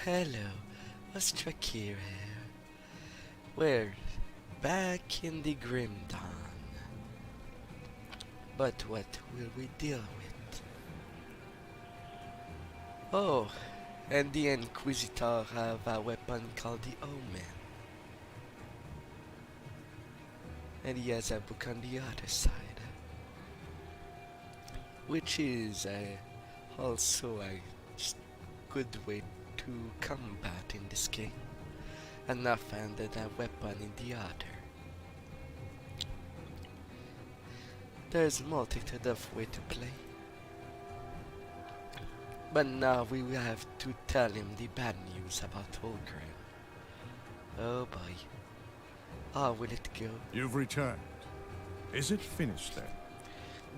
hello, Ostrakir here. We're back in the Grim Dawn. But what will we deal with? Oh, and the Inquisitor have a weapon called the Omen. And he has a book on the other side, which is also a good way to combat in this game. Enough and a weapon in the other. There's multitude of way to play. But now we will have to tell him the bad news about Holgrim. Oh boy. How will it go? You've returned. Is it finished then?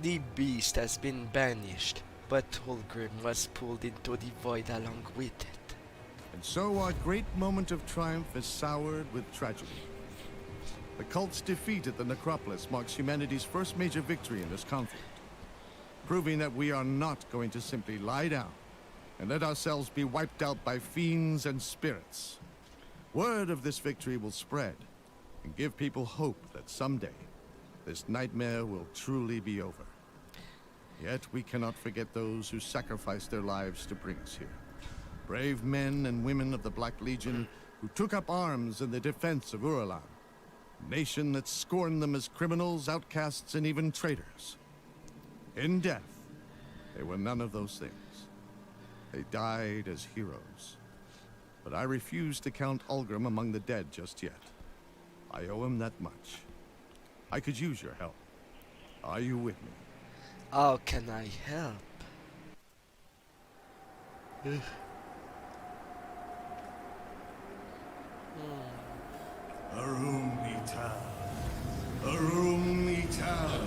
The beast has been banished, but Holgrim was pulled into the void along with it. And so our great moment of triumph is soured with tragedy. The cult's defeat at the Necropolis marks humanity's first major victory in this conflict, proving that we are not going to simply lie down and let ourselves be wiped out by fiends and spirits. Word of this victory will spread and give people hope that someday this nightmare will truly be over. Yet we cannot forget those who sacrificed their lives to bring us here. Brave men and women of the Black Legion who took up arms in the defense of Uralan, a nation that scorned them as criminals, outcasts, and even traitors. In death, they were none of those things. They died as heroes. But I refuse to count Ulgrim among the dead just yet. I owe him that much. I could use your help. Are you with me? How can I help? Arum Ital. Arum Ital.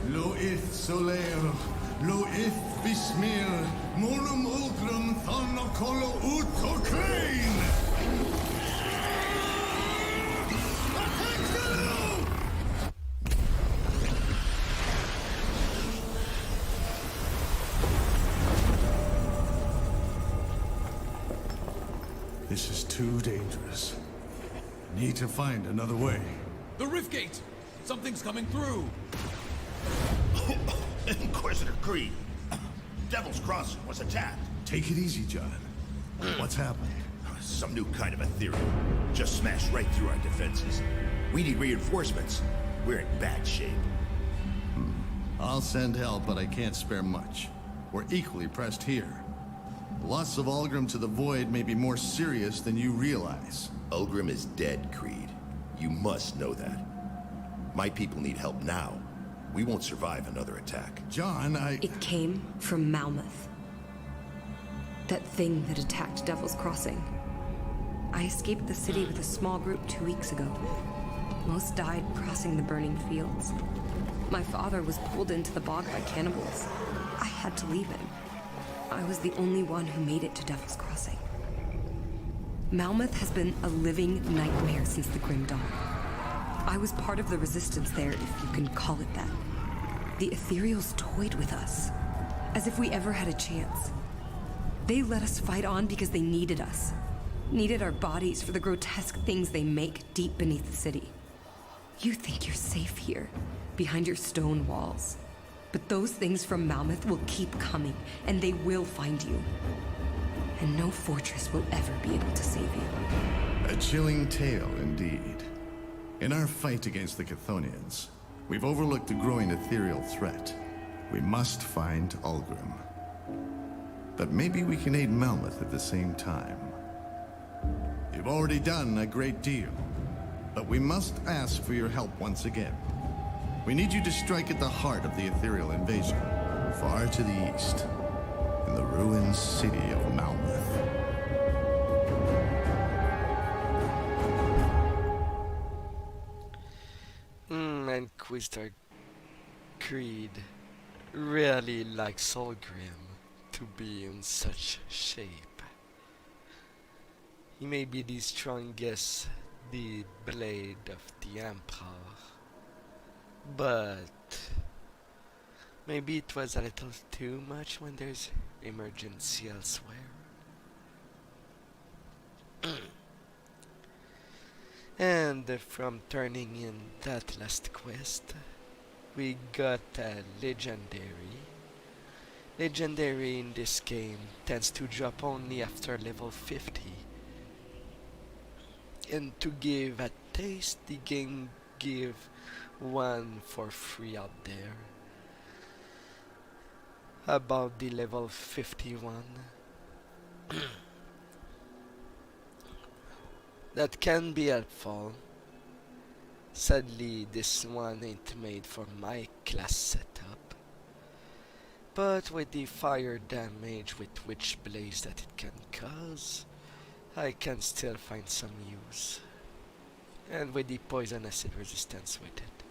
Loith Soleo. Loith Bismir. Monum Ulgrim Thanakolo Utokrain. This is too dangerous. Need to find another way. The rift gate! Something's coming through! Inquisitor Creed. Devil's Crossing was attacked. Take it easy, John. What's happened? Some new kind of ethereal. Just smashed right through our defenses. We need reinforcements. We're in bad shape. I'll send help, but I can't spare much. We're equally pressed here. The loss of Ulgrim to the Void may be more serious than you realize. Ulgrim is dead, Creed. You must know that. My people need help now. We won't survive another attack. John, It came from Malmouth. That thing that attacked Devil's Crossing. I escaped the city with a small group 2 weeks ago. Most died crossing the burning fields. My father was pulled into the bog by cannibals. I had to leave him. I was the only one who made it to Devil's Crossing. Malmouth has been a living nightmare since the Grim Dawn. I was part of the resistance there, if you can call it that. The Ethereals toyed with us, as if we ever had a chance. They let us fight on because they needed us. Needed our bodies for the grotesque things they make deep beneath the city. You think you're safe here, behind your stone walls. But those things from Malmouth will keep coming, and they will find you. And no fortress will ever be able to save you. a chilling tale indeed. In our fight against the Chthonians, we've overlooked a growing ethereal threat. We must find Ulgrim. But maybe we can aid Malmouth at the same time. You've already done a great deal, but we must ask for your help once again. We need you to strike at the heart of the ethereal invasion, far to the east, in the ruined city of Malmouth. Inquisitor Creed really likes Ulgrim to be in such shape. He may be the strongest, the blade of the Emperor, but maybe it was a little too much when there's emergency elsewhere. And from turning in that last quest, we got a legendary. Legendary in this game tends to drop only after level 50. And to give a taste, the game give one for free out there. About the level 51. That can be helpful. Sadly, this one ain't made for my class setup. But with the fire damage with witch blaze that it can cause, I can still find some use. And with the poison acid resistance with it,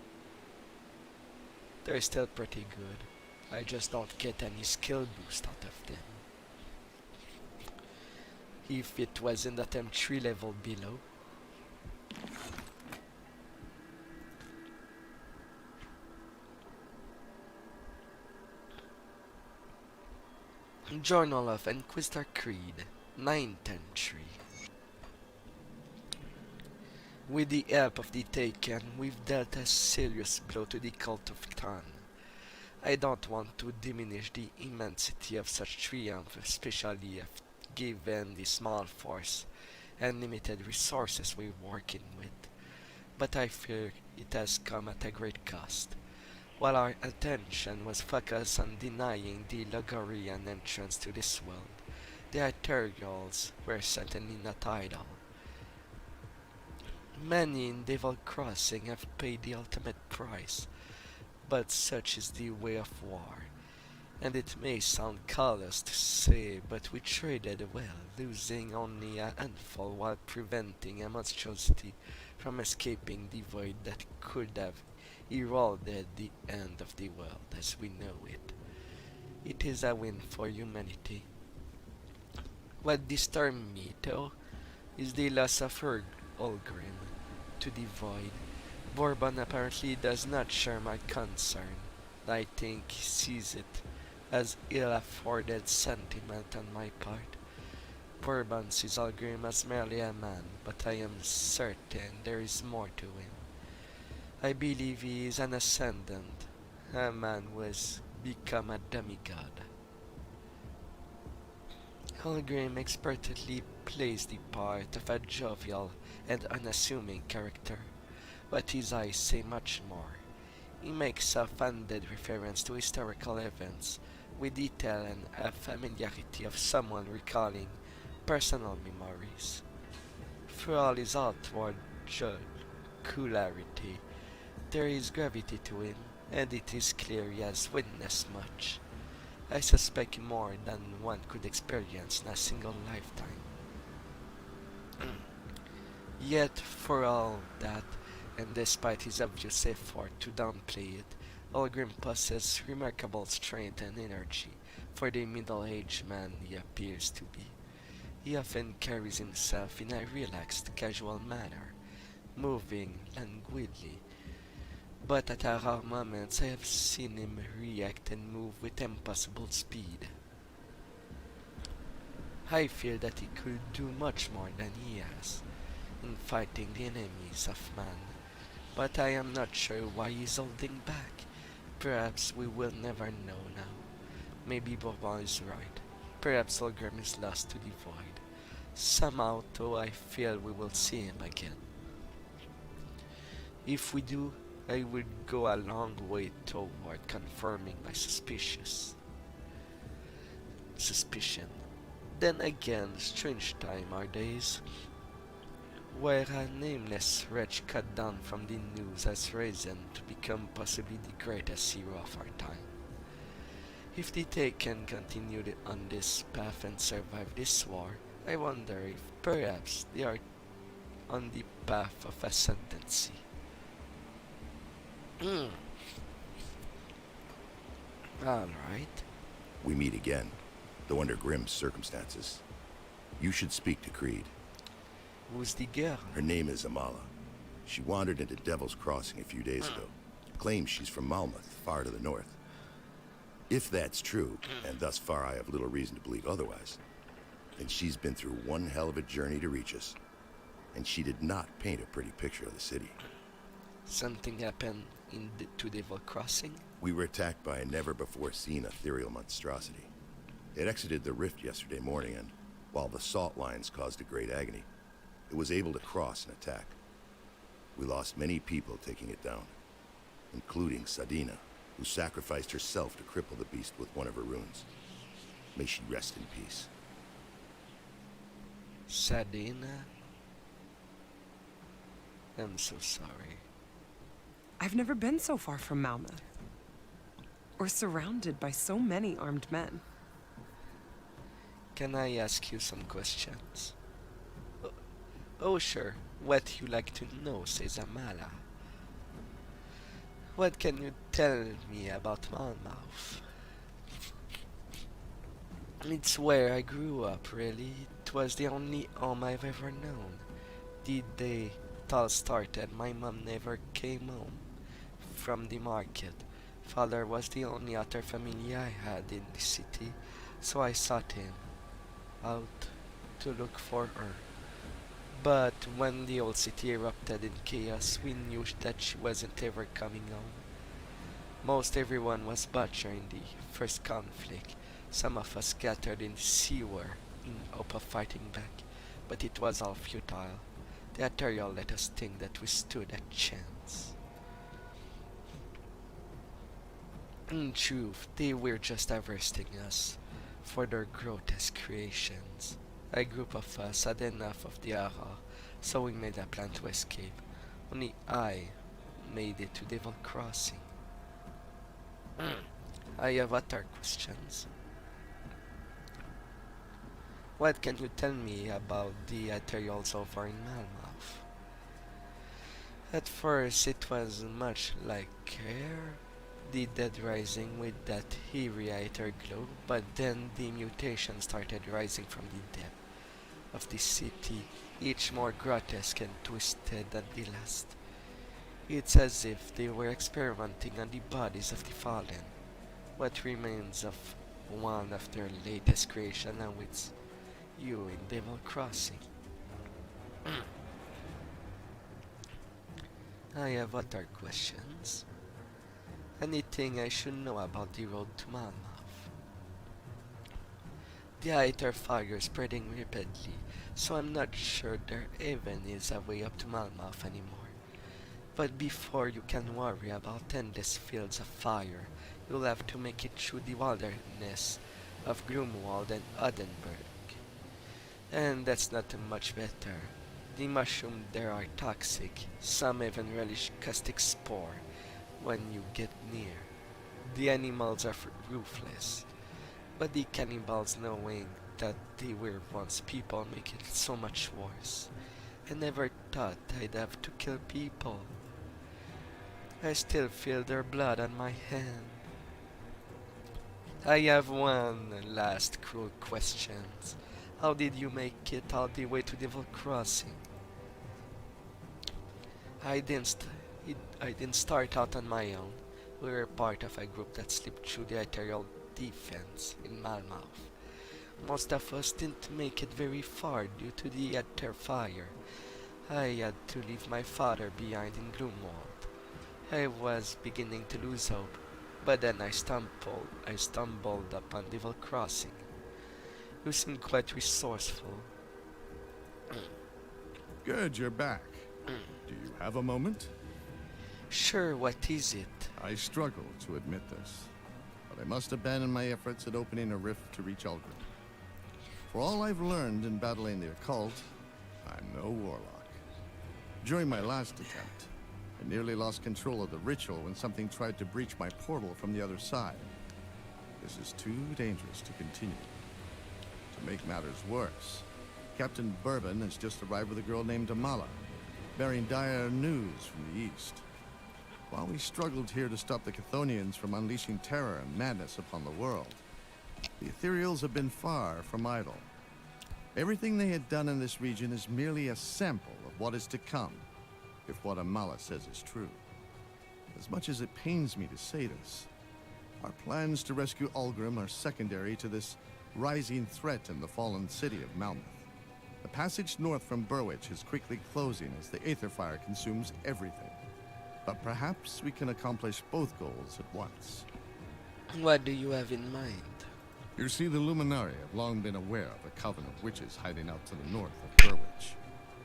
they're still pretty good. I just don't get any skill boost out of them. If it wasn't that I'm 3 level below. Journal of Inquisitor Creed, 9th entry. With the help of the Taken, we've dealt a serious blow to the cult of Cthulhu. I don't want to diminish the immensity of such triumph, especially if given the small force and limited resources we're working with, but I fear it has come at a great cost. While our attention was focused on denying the Logorian entrance to this world, the Arterials were certainly not idle. Many in Devil Crossing have paid the ultimate price, but such is the way of war. And it may sound callous to say, but we traded well, losing only a handful while preventing a monstrosity from escaping the void that could have heralded the end of the world as we know it. It is a win for humanity. What disturbs me, though, is the loss of her Ulgrim to the void. Bourbon apparently does not share my concern. I think he sees it as ill-afforded sentiment on my part. Bourbon sees Ulgrim as merely a man, but I am certain there is more to him. I believe he is an ascendant, a man who has become a demigod. Ulgrim expertly plays the part of a jovial and unassuming character, but his eyes say much more. He makes offhanded reference to historical events with detail and a familiarity of someone recalling personal memories. For all his outward jocularity, there is gravity to him, and it is clear he has witnessed much. I suspect more than one could experience in a single lifetime. Yet, for all that, and despite his obvious effort to downplay it, Ulgrim possesses remarkable strength and energy for the middle-aged man he appears to be. He often carries himself in a relaxed, casual manner, moving languidly, but at rare moments I have seen him react and move with impossible speed. I feel that he could do much more than he has in fighting the enemies of man, but I am not sure why he's holding back. Perhaps we will never know now. Maybe Bourbon is right. Perhaps Ulgrim is lost to the void. Somehow, though, I feel we will see him again. If we do, I would go a long way toward confirming my suspicion. Then again, strange time our days, where a nameless wretch cut down from the news has risen to become possibly the greatest hero of our time. If the Taken continue on this path and survive this war, I wonder if perhaps they are on the path of ascendancy. Alright. We meet again, though under grim circumstances. You should speak to Creed. Who's the girl? Her name is Amala. She wandered into Devil's Crossing a few days ago. Claims she's from Malmouth, far to the north. If that's true, and thus far I have little reason to believe otherwise, then she's been through one hell of a journey to reach us. and she did not paint a pretty picture of the city. Something happened to Devil Crossing? We were attacked by a never-before-seen ethereal monstrosity. It exited the rift yesterday morning, and while the salt lines caused a great agony, it was able to cross and attack. We lost many people taking it down, including Sadina, who sacrificed herself to cripple the beast with one of her runes. May she rest in peace. Sadina? I'm so sorry. I've never been so far from Malmouth. Or surrounded by so many armed men. Can I ask you some questions? Oh sure, what you like to know, says Amala. What can you tell me about Malmouth? It's where I grew up, really. It was the only home I've ever known. The day it all started, my mom never came home from the market. Father was the only other family I had in the city, so I sought him out to look for her. But when the old city erupted in chaos, we knew that she wasn't ever coming home. Most everyone was butchered in the first conflict. Some of us scattered in the sewer in hope of fighting back, but it was all futile. The Ethereal let us think that we stood a chance. In truth, they were just harvesting us for their grotesque creations. A group of us had enough of the horror, so we made a plan to escape. Only I made it to Devil Crossing. I have other questions. What can you tell me about the Ethereals over in Malmouth? At first it was much like here, the Dead Rising with that eerie ether glow, but then the mutations started rising from the depth of the city, each more grotesque and twisted than the last. It's as if they were experimenting on the bodies of the fallen. What remains of one of their latest creation, now it's you in Devil Crossing. I have other questions. Anything I should know about the road to Malmouth? The Aether fire is spreading rapidly, so I'm not sure there even is a way up to Malmouth anymore. But before you can worry about endless fields of fire, you'll have to make it through the wilderness of Grumwald and Odenburg. And that's not much better. The mushrooms there are toxic, some even relish caustic spore when you get near. The animals are ruthless, but the cannibals, knowing that they were once people, make it so much worse. I never thought I'd have to kill people. I still feel their blood on my hand. I have one last cruel question. How did you make it all the way to Devil Crossing? I didn't start out on my own. We were part of a group that slipped through the Ethereal defense in Malmouth. Most of us didn't make it very far due to the Ether fire. I had to leave my father behind in Gloomwald. I was beginning to lose hope, but then I stumbled upon Devil Crossing. You seem quite resourceful. Good, you're back. Do you have a moment? Sure, what is it? I struggle to admit this, but I must abandon my efforts at opening a rift to reach Ulgrim. For all I've learned in battling the occult, I'm no warlock. During my last attempt, I nearly lost control of the ritual when something tried to breach my portal from the other side. This is too dangerous to continue. To make matters worse, Captain Bourbon has just arrived with a girl named Amala, bearing dire news from the east. While we struggled here to stop the Chthonians from unleashing terror and madness upon the world, the Ethereals have been far from idle. Everything they had done in this region is merely a sample of what is to come, if what Amala says is true. As much as it pains me to say this, our plans to rescue Ulgrim are secondary to this rising threat in the fallen city of Malmouth. The passage north from Burwich is quickly closing as the Aether Fire consumes everything. But perhaps we can accomplish both goals at once. What do you have in mind? You see, the Luminari have long been aware of a coven of witches hiding out to the north of Burwich,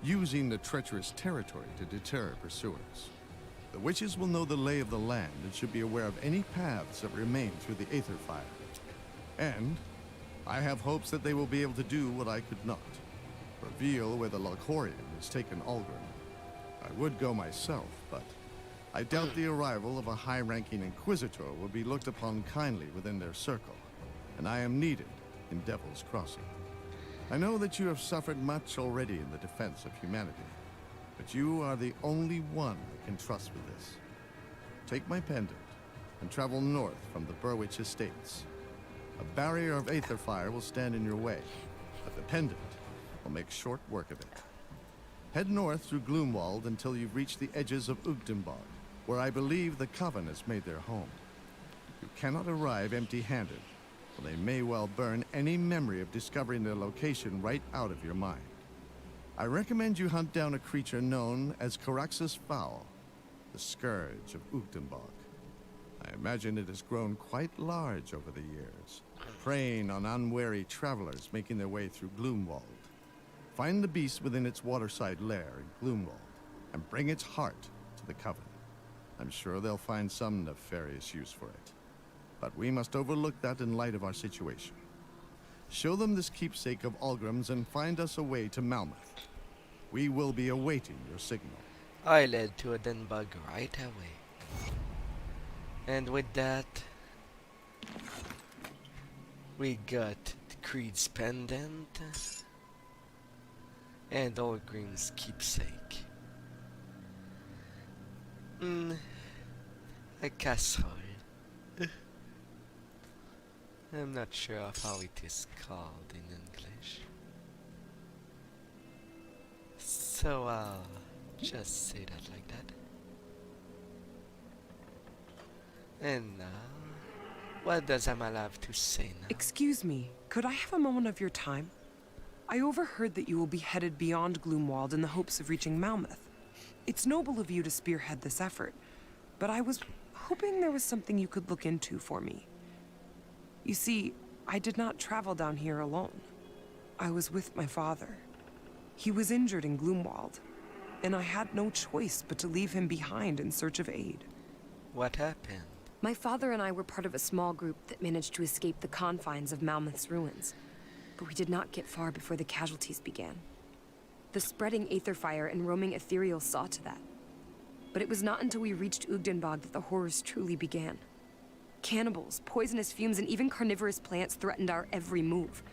using the treacherous territory to deter pursuers. The witches will know the lay of the land and should be aware of any paths that remain through the Aether Fire. And I have hopes that they will be able to do what I could not. Reveal where the Loghorian has taken Algrim. I would go myself, but I doubt the arrival of a high-ranking Inquisitor will be looked upon kindly within their circle, and I am needed in Devil's Crossing. I know that you have suffered much already in the defense of humanity, but you are the only one I can trust with this. Take my pendant and travel north from the Burwich Estates. A barrier of Aether Fire will stand in your way, but the pendant will make short work of it. Head north through Gloomwald until you've reached the edges of Ugdenbog, where I believe the Coven has made their home. You cannot arrive empty-handed, for they may well burn any memory of discovering their location right out of your mind. I recommend you hunt down a creature known as Caraxus Foul, the scourge of Ugdenbog. I imagine it has grown quite large over the years, preying on unwary travelers making their way through Gloomwald. Find the beast within its waterside lair in Gloomwald, and bring its heart to the Coven. I'm sure they'll find some nefarious use for it. But we must overlook that in light of our situation. Show them this keepsake of Algrim's and find us a way to Malmouth. We will be awaiting your signal. I led to a Denbug right away. And with that, we got Creed's pendant and Algrim's keepsake. A castle. I'm not sure of how it is called in English, so I'll just say that like that. And now, what does Amal have to say now? Excuse me, could I have a moment of your time? I overheard that you will be headed beyond Gloomwald in the hopes of reaching Malmouth. It's noble of you to spearhead this effort, but I was hoping there was something you could look into for me. You see, I did not travel down here alone. I was with my father. He was injured in Gloomwald, and I had no choice but to leave him behind in search of aid. What happened? My father and I were part of a small group that managed to escape the confines of Malmouth's ruins, but we did not get far before the casualties began. The spreading Aether Fire and roaming ethereal saw to that. But it was not until we reached Ugdenbog that the horrors truly began. Cannibals, poisonous fumes, and even carnivorous plants threatened our every move.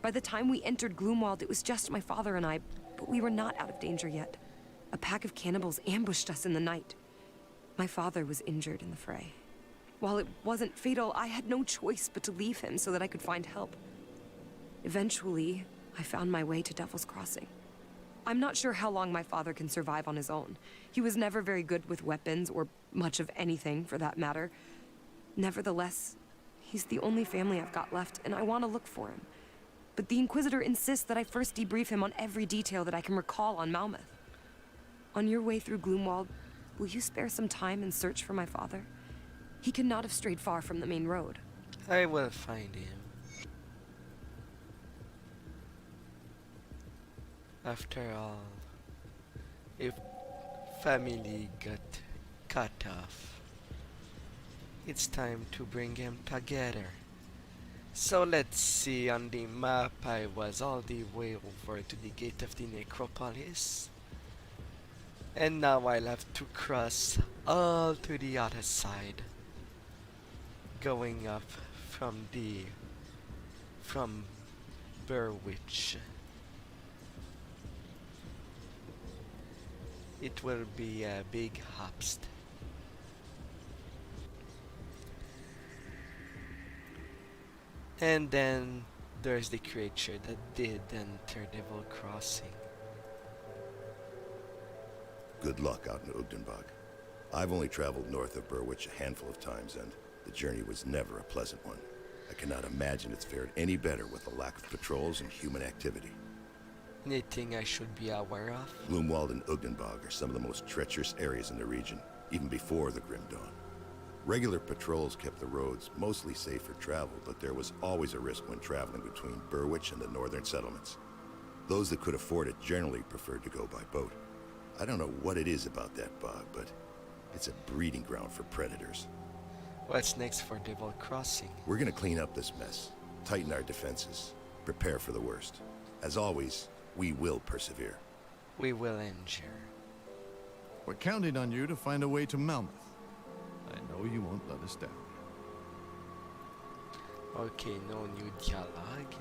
By the time we entered Gloomwald, it was just my father and I, but we were not out of danger yet. A pack of cannibals ambushed us in the night. My father was injured in the fray. While it wasn't fatal, I had no choice but to leave him so that I could find help. Eventually, I found my way to Devil's Crossing. I'm not sure how long my father can survive on his own. He was never very good with weapons, or much of anything, for that matter. Nevertheless, he's the only family I've got left, and I want to look for him. But the Inquisitor insists that I first debrief him on every detail that I can recall on Malmouth. On your way through Gloomwald, will you spare some time and search for my father? He cannot have strayed far from the main road. I will find him. After all, if family got cut off, it's time to bring them together. So let's see, on the map I was all the way over to the gate of the necropolis. And now I'll have to cross all to the other side. Going up from Burwich. It will be a big hopst. And then there's the creature that did enter Devil Crossing. Good luck out in Ugdenbog. I've only traveled north of Burwich a handful of times, and the journey was never a pleasant one. I cannot imagine it's fared any better with the lack of patrols and human activity. Anything I should be aware of? Gloomwald and Ugnenbog are some of the most treacherous areas in the region, even before the Grim Dawn. Regular patrols kept the roads mostly safe for travel, but there was always a risk when traveling between Burwich and the northern settlements. Those that could afford it generally preferred to go by boat. I don't know what it is about that bog, but it's a breeding ground for predators. What's next for Devil Crossing? We're gonna clean up this mess, tighten our defenses, prepare for the worst. As always, we will persevere. We will endure. We're counting on you to find a way to Malmouth. I know you won't let us down. Okay, no new dialogue.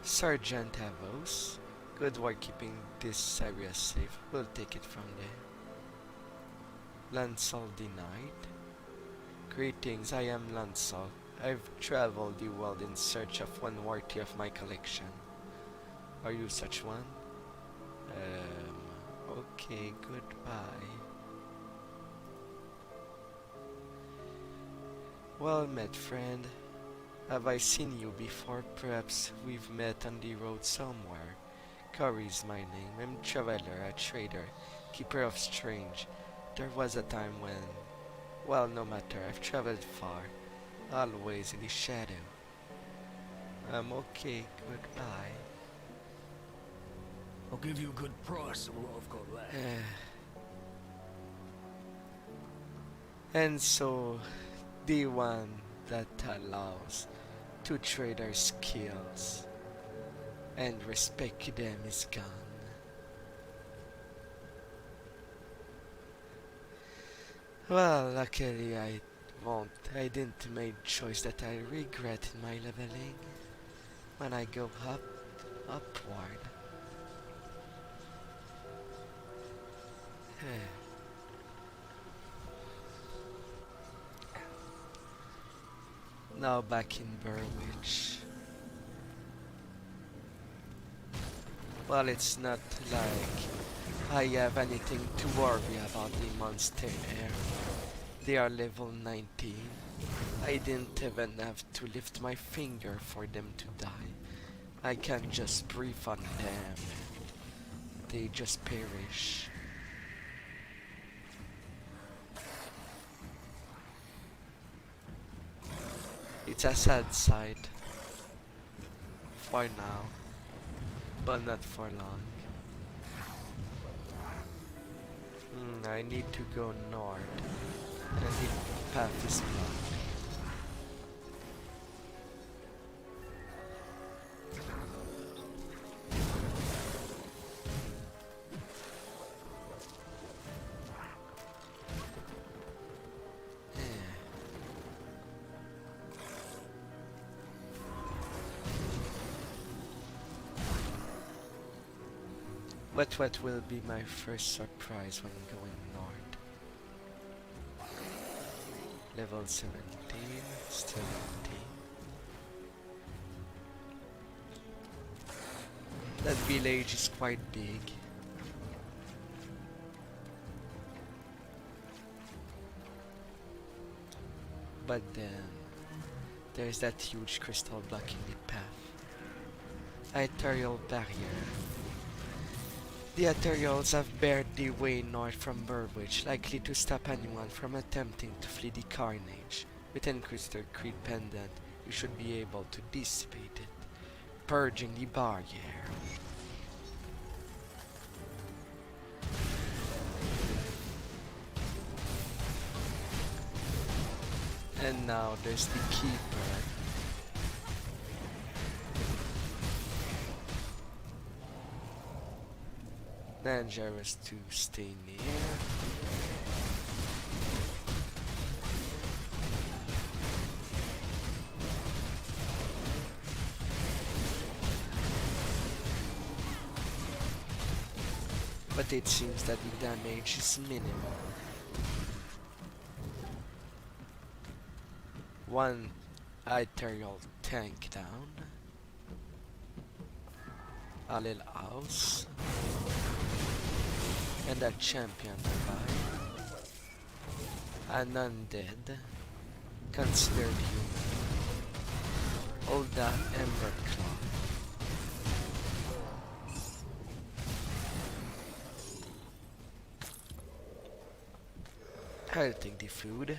Sergeant Avos, good work keeping this area safe. We'll take it from there. Lansol denied. Greetings, I am Lansol. I've traveled the world in search of one worthy of my collection. Are you such one? Okay, goodbye. Well met, friend. Have I seen you before? Perhaps we've met on the road somewhere. Corey's my name. I'm traveler, a trader, keeper of strange. There was a time when... Well, no matter, I've traveled far. Always in the shadow. I'm okay, goodbye. I'll give you a good price on what I've got left. And so, the one that allows to trade our skills and respect them is gone. Well, luckily I didn't make choice that I regret in my leveling. When I go upward. Now back in Burwich. Well, it's not like I have anything to worry about the monster here. They are level 19. I didn't even have to lift my finger for them to die. I can just breathe on them. They just perish. It's a sad sight. For now. But not for long. I need to go north. And the path is blocked. But what will be my first surprise when going north? Level 17, still empty. That village is quite big. But then, there's that huge crystal blocking the path. Ethereal barrier. The Ethereals have barred the way north from Burwich, likely to stop anyone from attempting to flee the carnage. With Crystal Creed Pendant, you should be able to dissipate it, purging the barrier. And now there's the Keeper. Dangerous to stay near. But it seems that the damage is minimal. One ethereal tank down. A little house. And a champion nearby. An undead. Considered human. Olda Emberclaw. I'll take the food.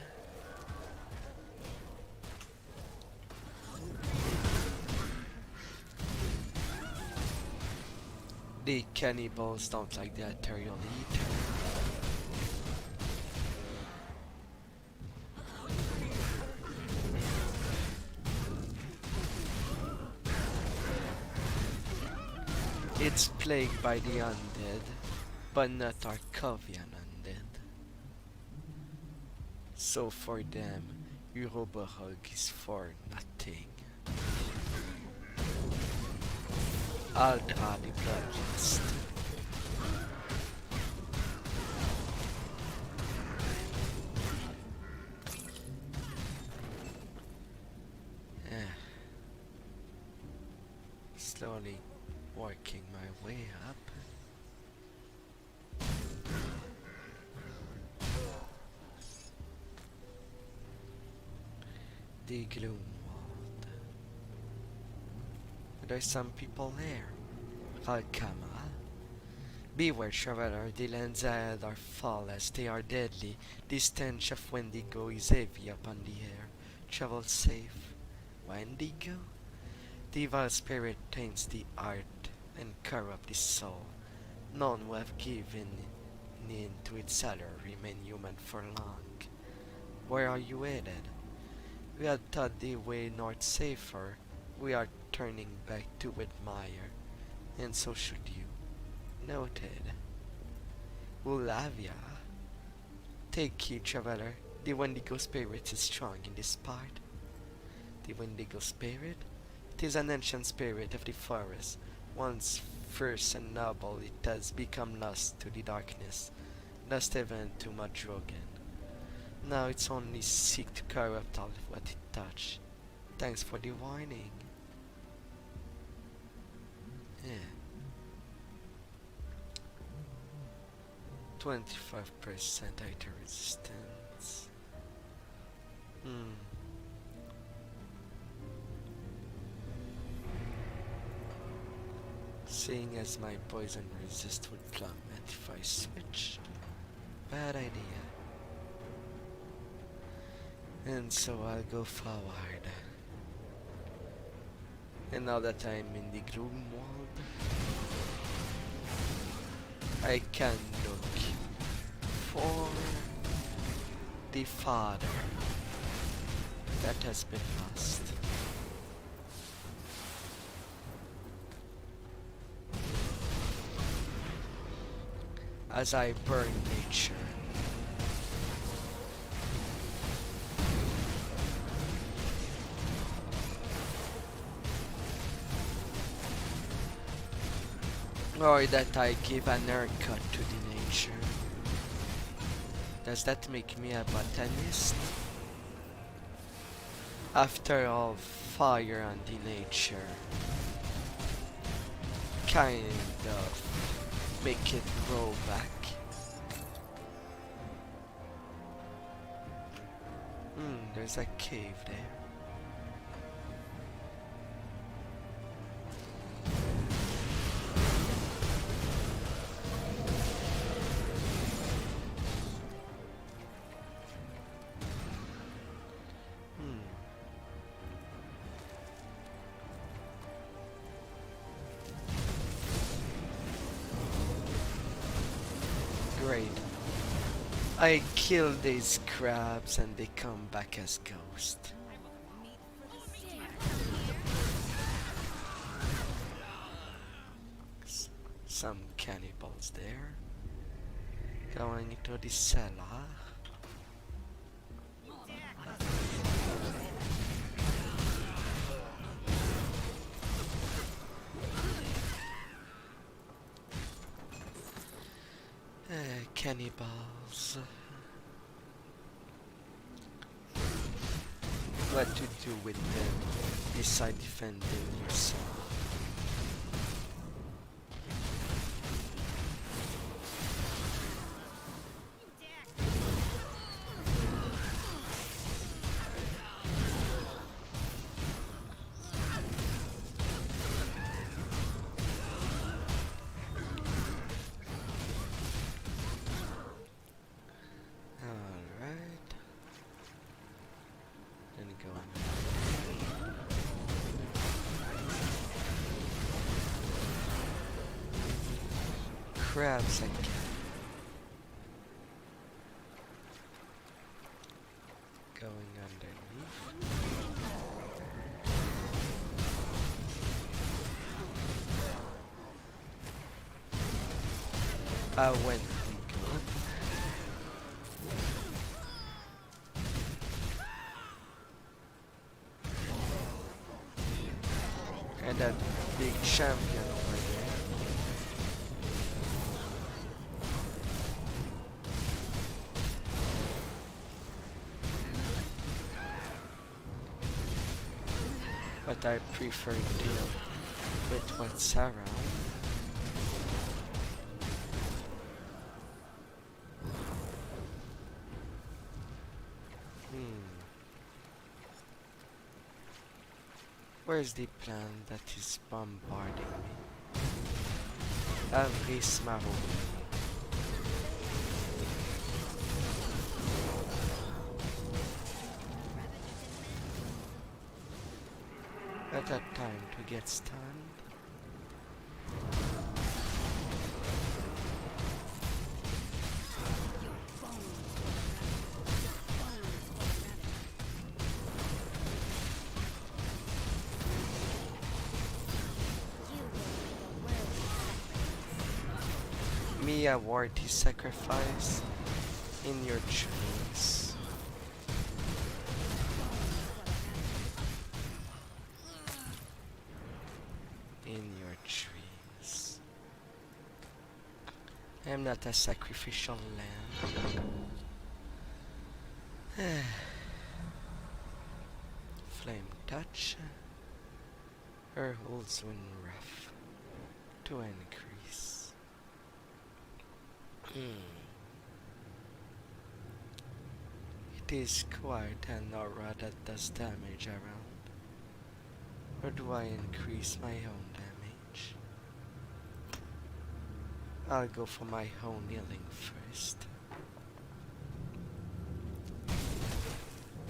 The cannibals don't like the ethereal ether. It's plagued by the undead, but not Arcovian undead. So for them, Urobohog is for nothing. I'll draw the bloodlust. Slowly working my way up. The Gloomwald. There's some people there. Alkama. Beware, traveler, the lands ahead are foul-as they are deadly. The stench of Wendigo is heavy upon the air. Travel safe. Wendigo? The evil spirit taints the heart and corrupt the soul. None who have given in to its allure remain human for long. Where are you headed? We had thought the way north safer. We are turning back to admire, and so should you. Noted. Ulavia. Take heed, traveler. The Wendigo spirit is strong in this part. The Wendigo spirit? It is an ancient spirit of the forest. Once fierce and noble, it has become lost to the darkness, lost even to Madrogan. Now it's only seek to corrupt all what it touch. Thanks for the warning. Yeah. 25% item resistance. Seeing as my poison resist would plummet if I switched. Bad idea. And so I'll go forward. And now that I'm in the Gloomwald, I can look for the father that has been lost. As I burn nature, or that I give an haircut to the nature. Does that make me a botanist? After all, fire on the nature kind of make it grow back. There's a cave there. Great. I kill these crabs and they come back as ghosts. Some cannibals there. Going into the cellar. Cannibals. What to do with them beside defending yourself? crabs again. Going underneath. When we go. And that big champion over there. But I prefer deal with what's around. Where's the plan that is bombarding me? Avris Marou. At that time to get stunned. Me award his sacrifice in your dreams. In your dreams. I am not a sacrificial lamb. Flame touch. Her holds when rough to increase. It is quite an aura that does damage around. Or do I increase my own damage? I'll go for my own healing first.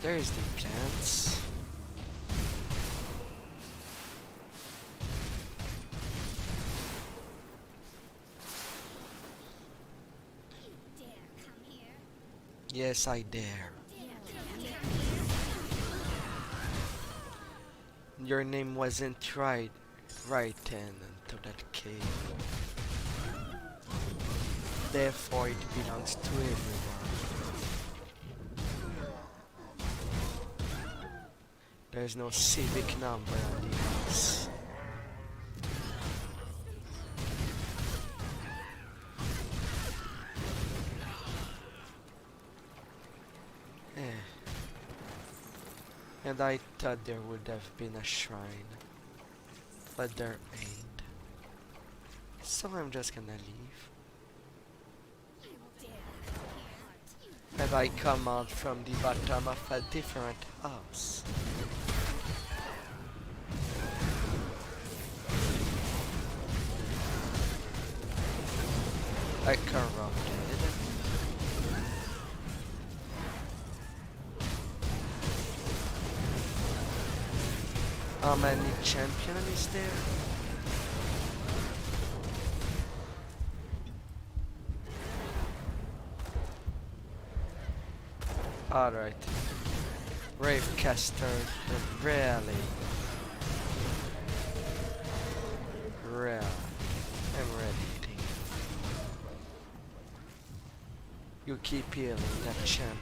There's the plants. Yes, I dare. Your name wasn't right into that cave. Therefore, it belongs to everyone. There's no civic number on the house. And I thought there would have been a shrine, but there ain't. So I'm just gonna leave. And I come out from the bottom of a different house. I corrupted. How many champion is there? Alright. Ravecaster, really. Really. I'm ready. You keep healing that champion.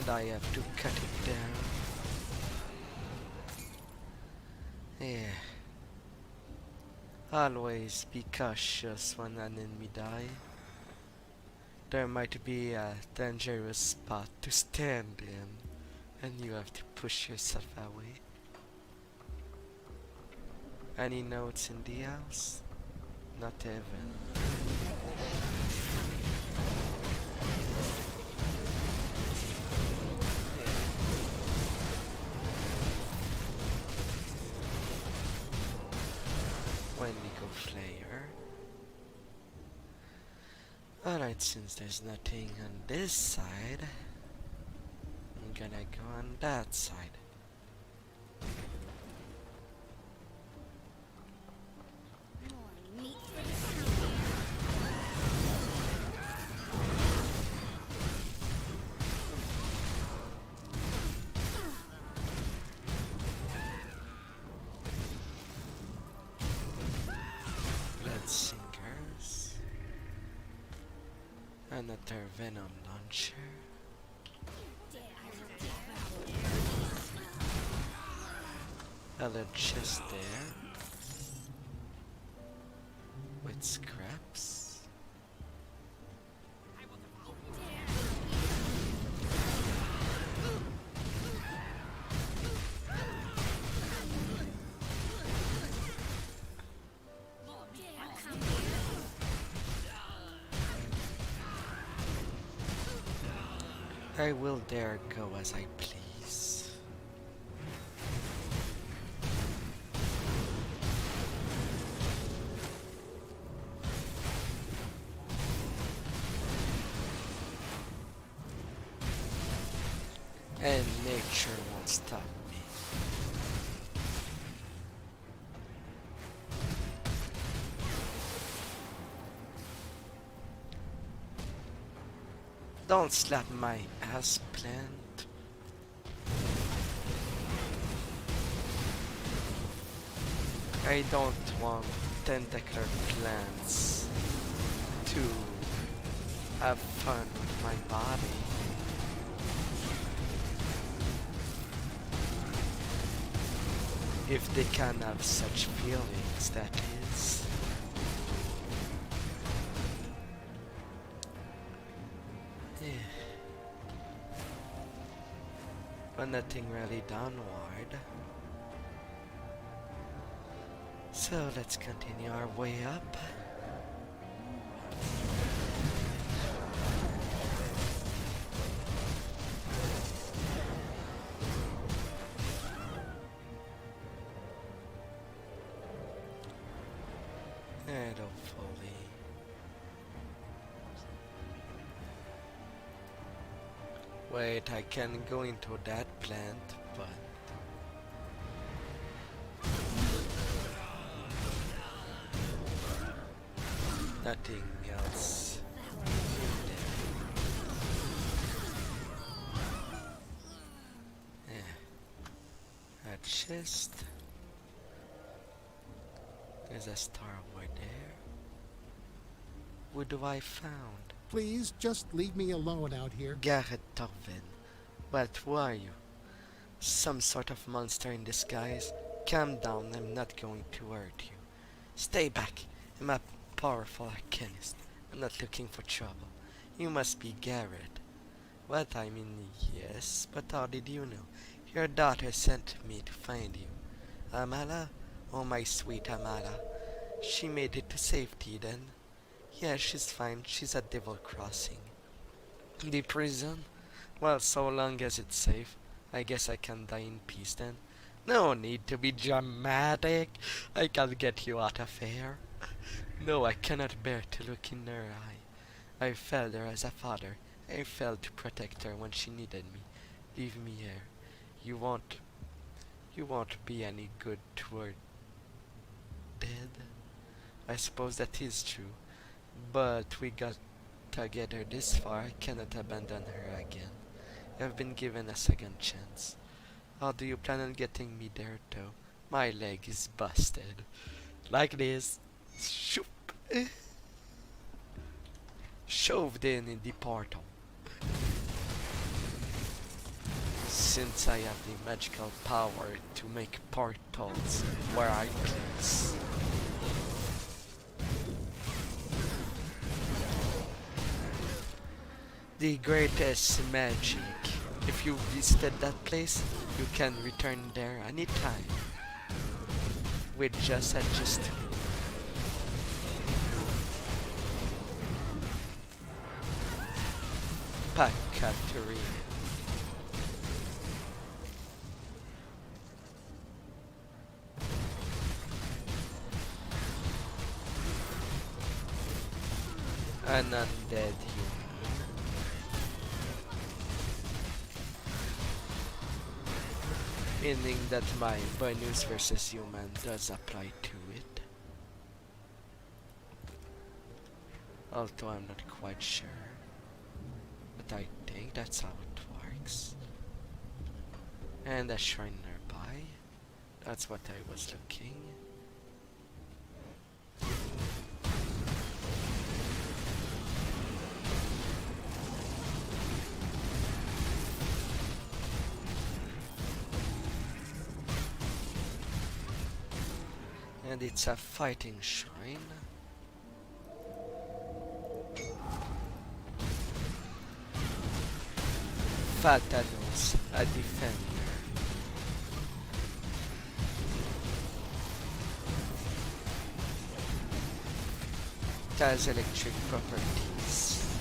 And I have to cut it down. Yeah. Always be cautious when an enemy die. There might be a dangerous spot to stand in, and you have to push yourself away. Any notes in the house? Not even. Wendigo Flayer. Alright, since there's nothing on this side, I'm gonna go on that side. Blood Singers. Another Venom Launcher. A little chest there. With scraps. I will dare go as I please. And nature won't stop me. Don't slap my ass, plant. I don't want tentacular plants to have fun with my body. If they can have such feelings, that is. But nothing really downward. So let's continue our way up. And hopefully wait, I can go into that plant, but nothing else there. A chest. There's a star over there. What do I found? Please, just leave me alone out here. Garrett Torvin. But who are you? Some sort of monster in disguise? Calm down, I'm not going to hurt you. Stay back, I'm a powerful alchemist. I'm not looking for trouble. You must be Garrett. What, I mean, yes, but how did you know? Your daughter sent me to find you. Amala? Oh, my sweet Amala. She made it to safety then. Yeah, she's fine. She's at Devil Crossing. The prison? Well, so long as it's safe, I guess I can die in peace then. No need to be dramatic. I can get you out of here. No, I cannot bear to look in her eye. I failed her as a father. I failed to protect her when she needed me. Leave me here. You won't be any good to her dead. I suppose that is true. But we got together this far, I cannot abandon her again. I've been given a second chance. How do you plan on getting me there though? My leg is busted. Like this. Shoop. Shoved in the portal. Since I have the magical power to make portals where I please. The greatest magic. If you visited that place, you can return there anytime. With just adjusting. Pacattery. An undead human. Meaning that my bonus versus human does apply to it. Although I'm not quite sure. But I think that's how it works. And a shrine nearby. That's what I was looking. And it's a fighting shrine. Fatanos, a defender. It has electric properties.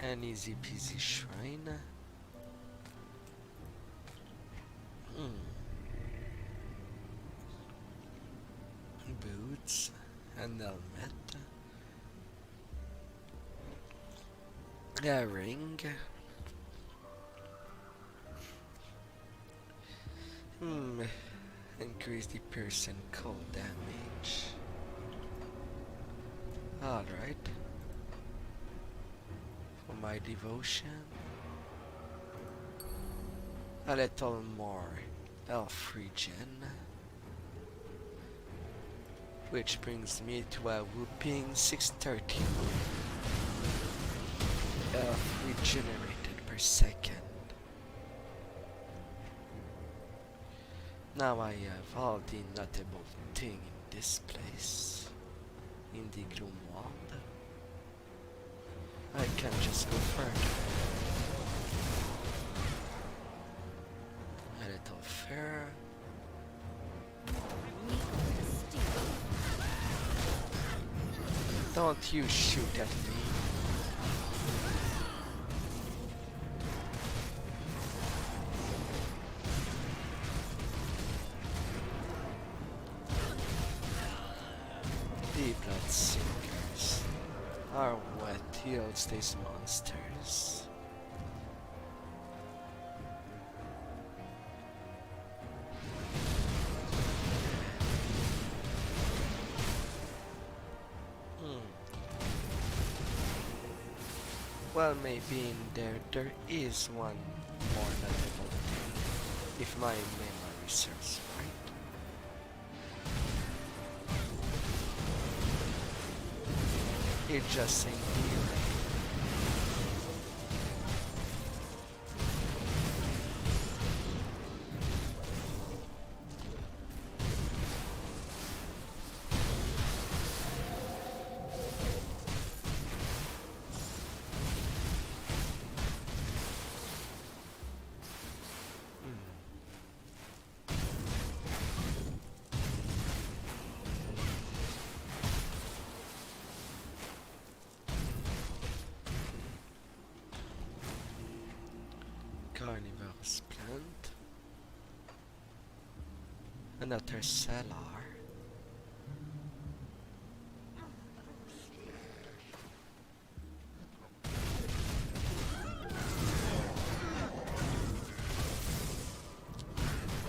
An easy peasy shrine. Boots, an helmet, a ring. Increase the person cold damage. Alright. For my devotion, a little more elf regen, which brings me to a whooping 630 elf regenerated per second. Now I have all the notable thing in this place, in the gloom world. I can just go further. A little fair. Don't you shoot at me. The bloodsinkers are what heals these monsters. Well, maybe in there is one more notable thing, if my memory serves right. It just ain't here. Carnivorous plant. Another cellar.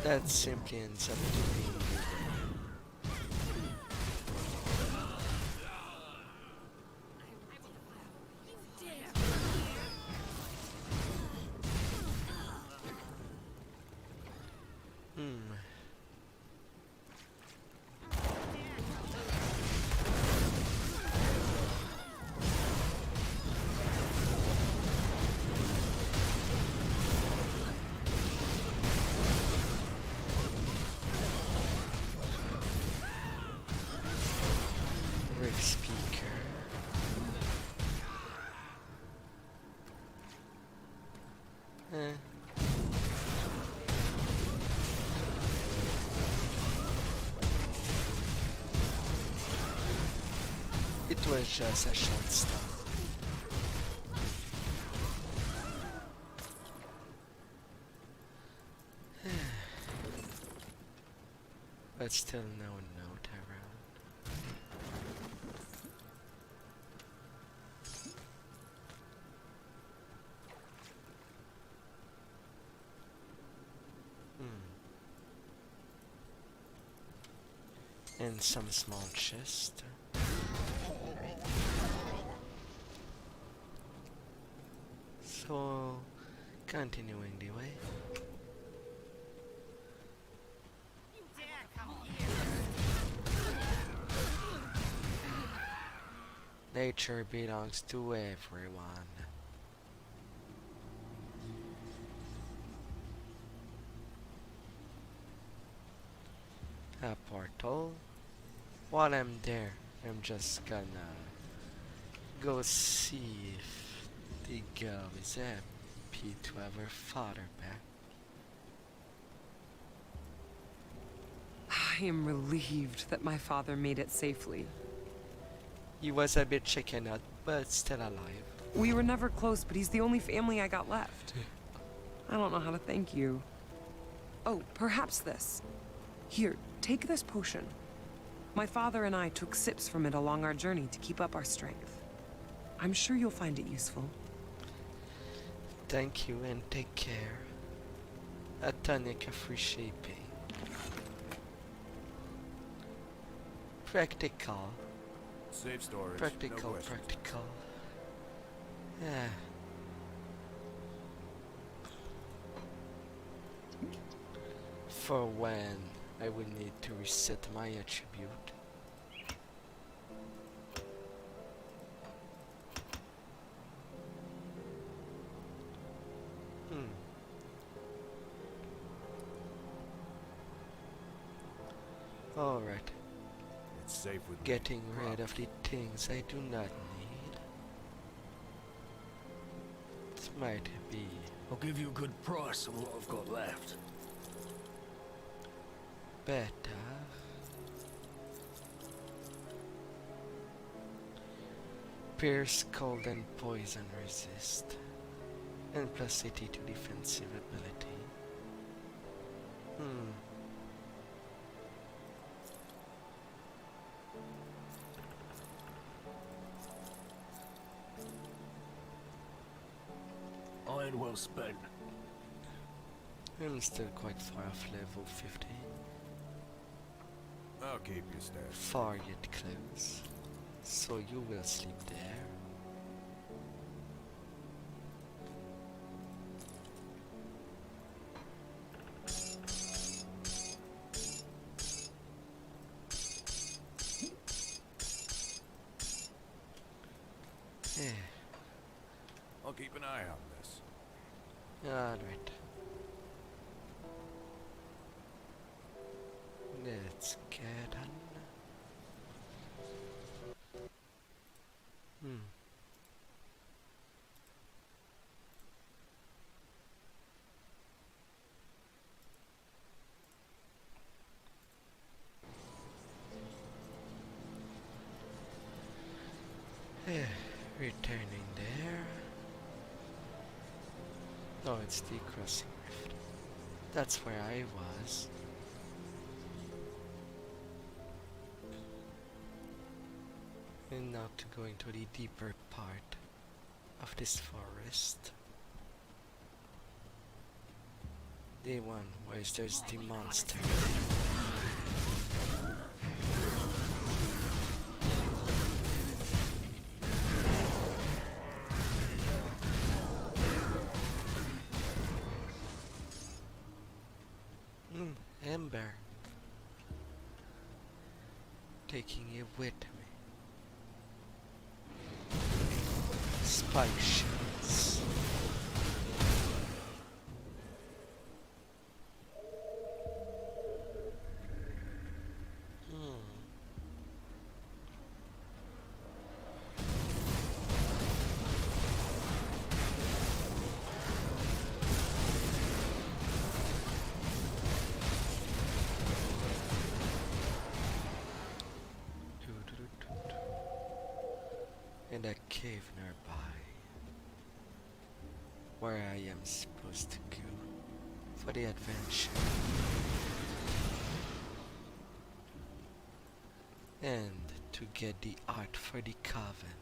That simply ends up to being speaker. It was just a short stop. But still no note around. And some small chest. So, continuing the way. Nature belongs to everyone. A portal. While I'm there, I'm just gonna go see if the girl is happy to have her father back. I am relieved that my father made it safely. He was a bit shaken up, but still alive. We were never close, but he's the only family I got left. I don't know how to thank you. Oh, perhaps this. Here, take this potion. My father and I took sips from it along our journey to keep up our strength. I'm sure you'll find it useful. Thank you and take care. A tonic of reshaping. Practical. Safe storage. Practical, no questions. practical. Yeah. For when I will need to reset my attribute. Alright. It's safe with me. Getting rid of the things I do not need. It might be I'll give you a good price on what I've got left. better. Pierce, cold and poison resist. And plus 82 defensive ability. Iron well spent. I'm still quite far off level 50. I'll keep you stash. Far yet close. So you will sleep there. Yeah. I'll keep an eye on this. Alright. Let's get on. Yeah, returning there. Oh, it's the crossing rift. That's where I was. And now to go into the deeper part of this forest. The one where there's the monster. Ember. Taking you with me. Spike shields. In a cave nearby, where I am supposed to go for the adventure. And to get the art for the coven,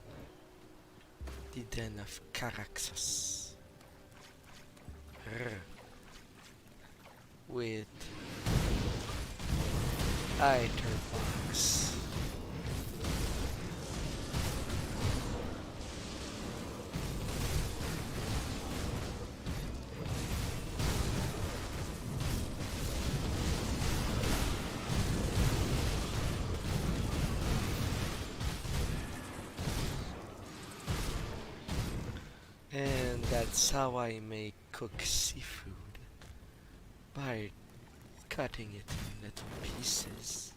the den of Caraxus. With Box. And that's how I make cook seafood, by cutting it in little pieces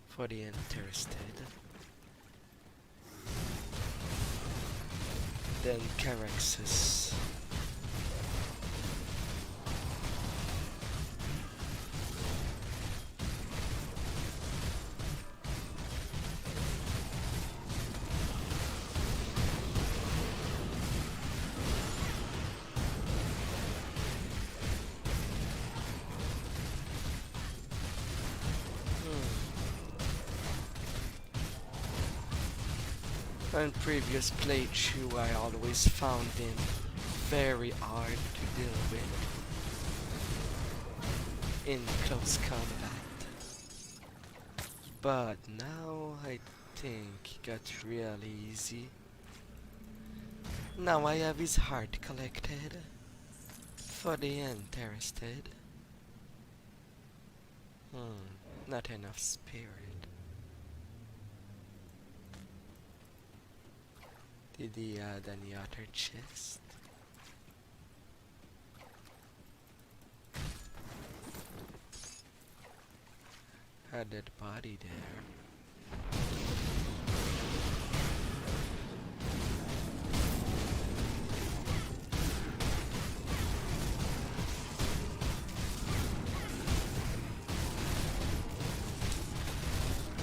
for the interested. Then Caraxes. On previous playthrough, I always found him very hard to deal with in close combat. But now I think it got really easy. Now I have his heart collected for the interested. Not enough spirit. Did he add any other chest? A dead body there.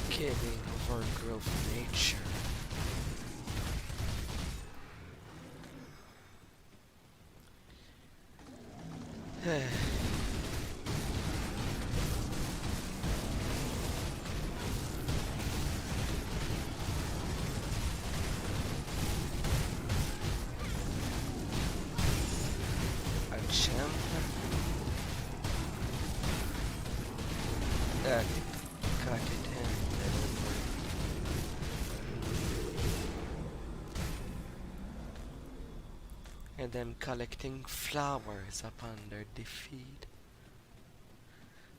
Killing overgrowth nature. A champ that cut it in. And then collecting flowers upon their defeat.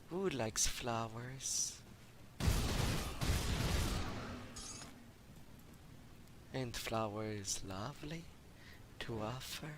Who likes flowers? And flower is lovely to offer.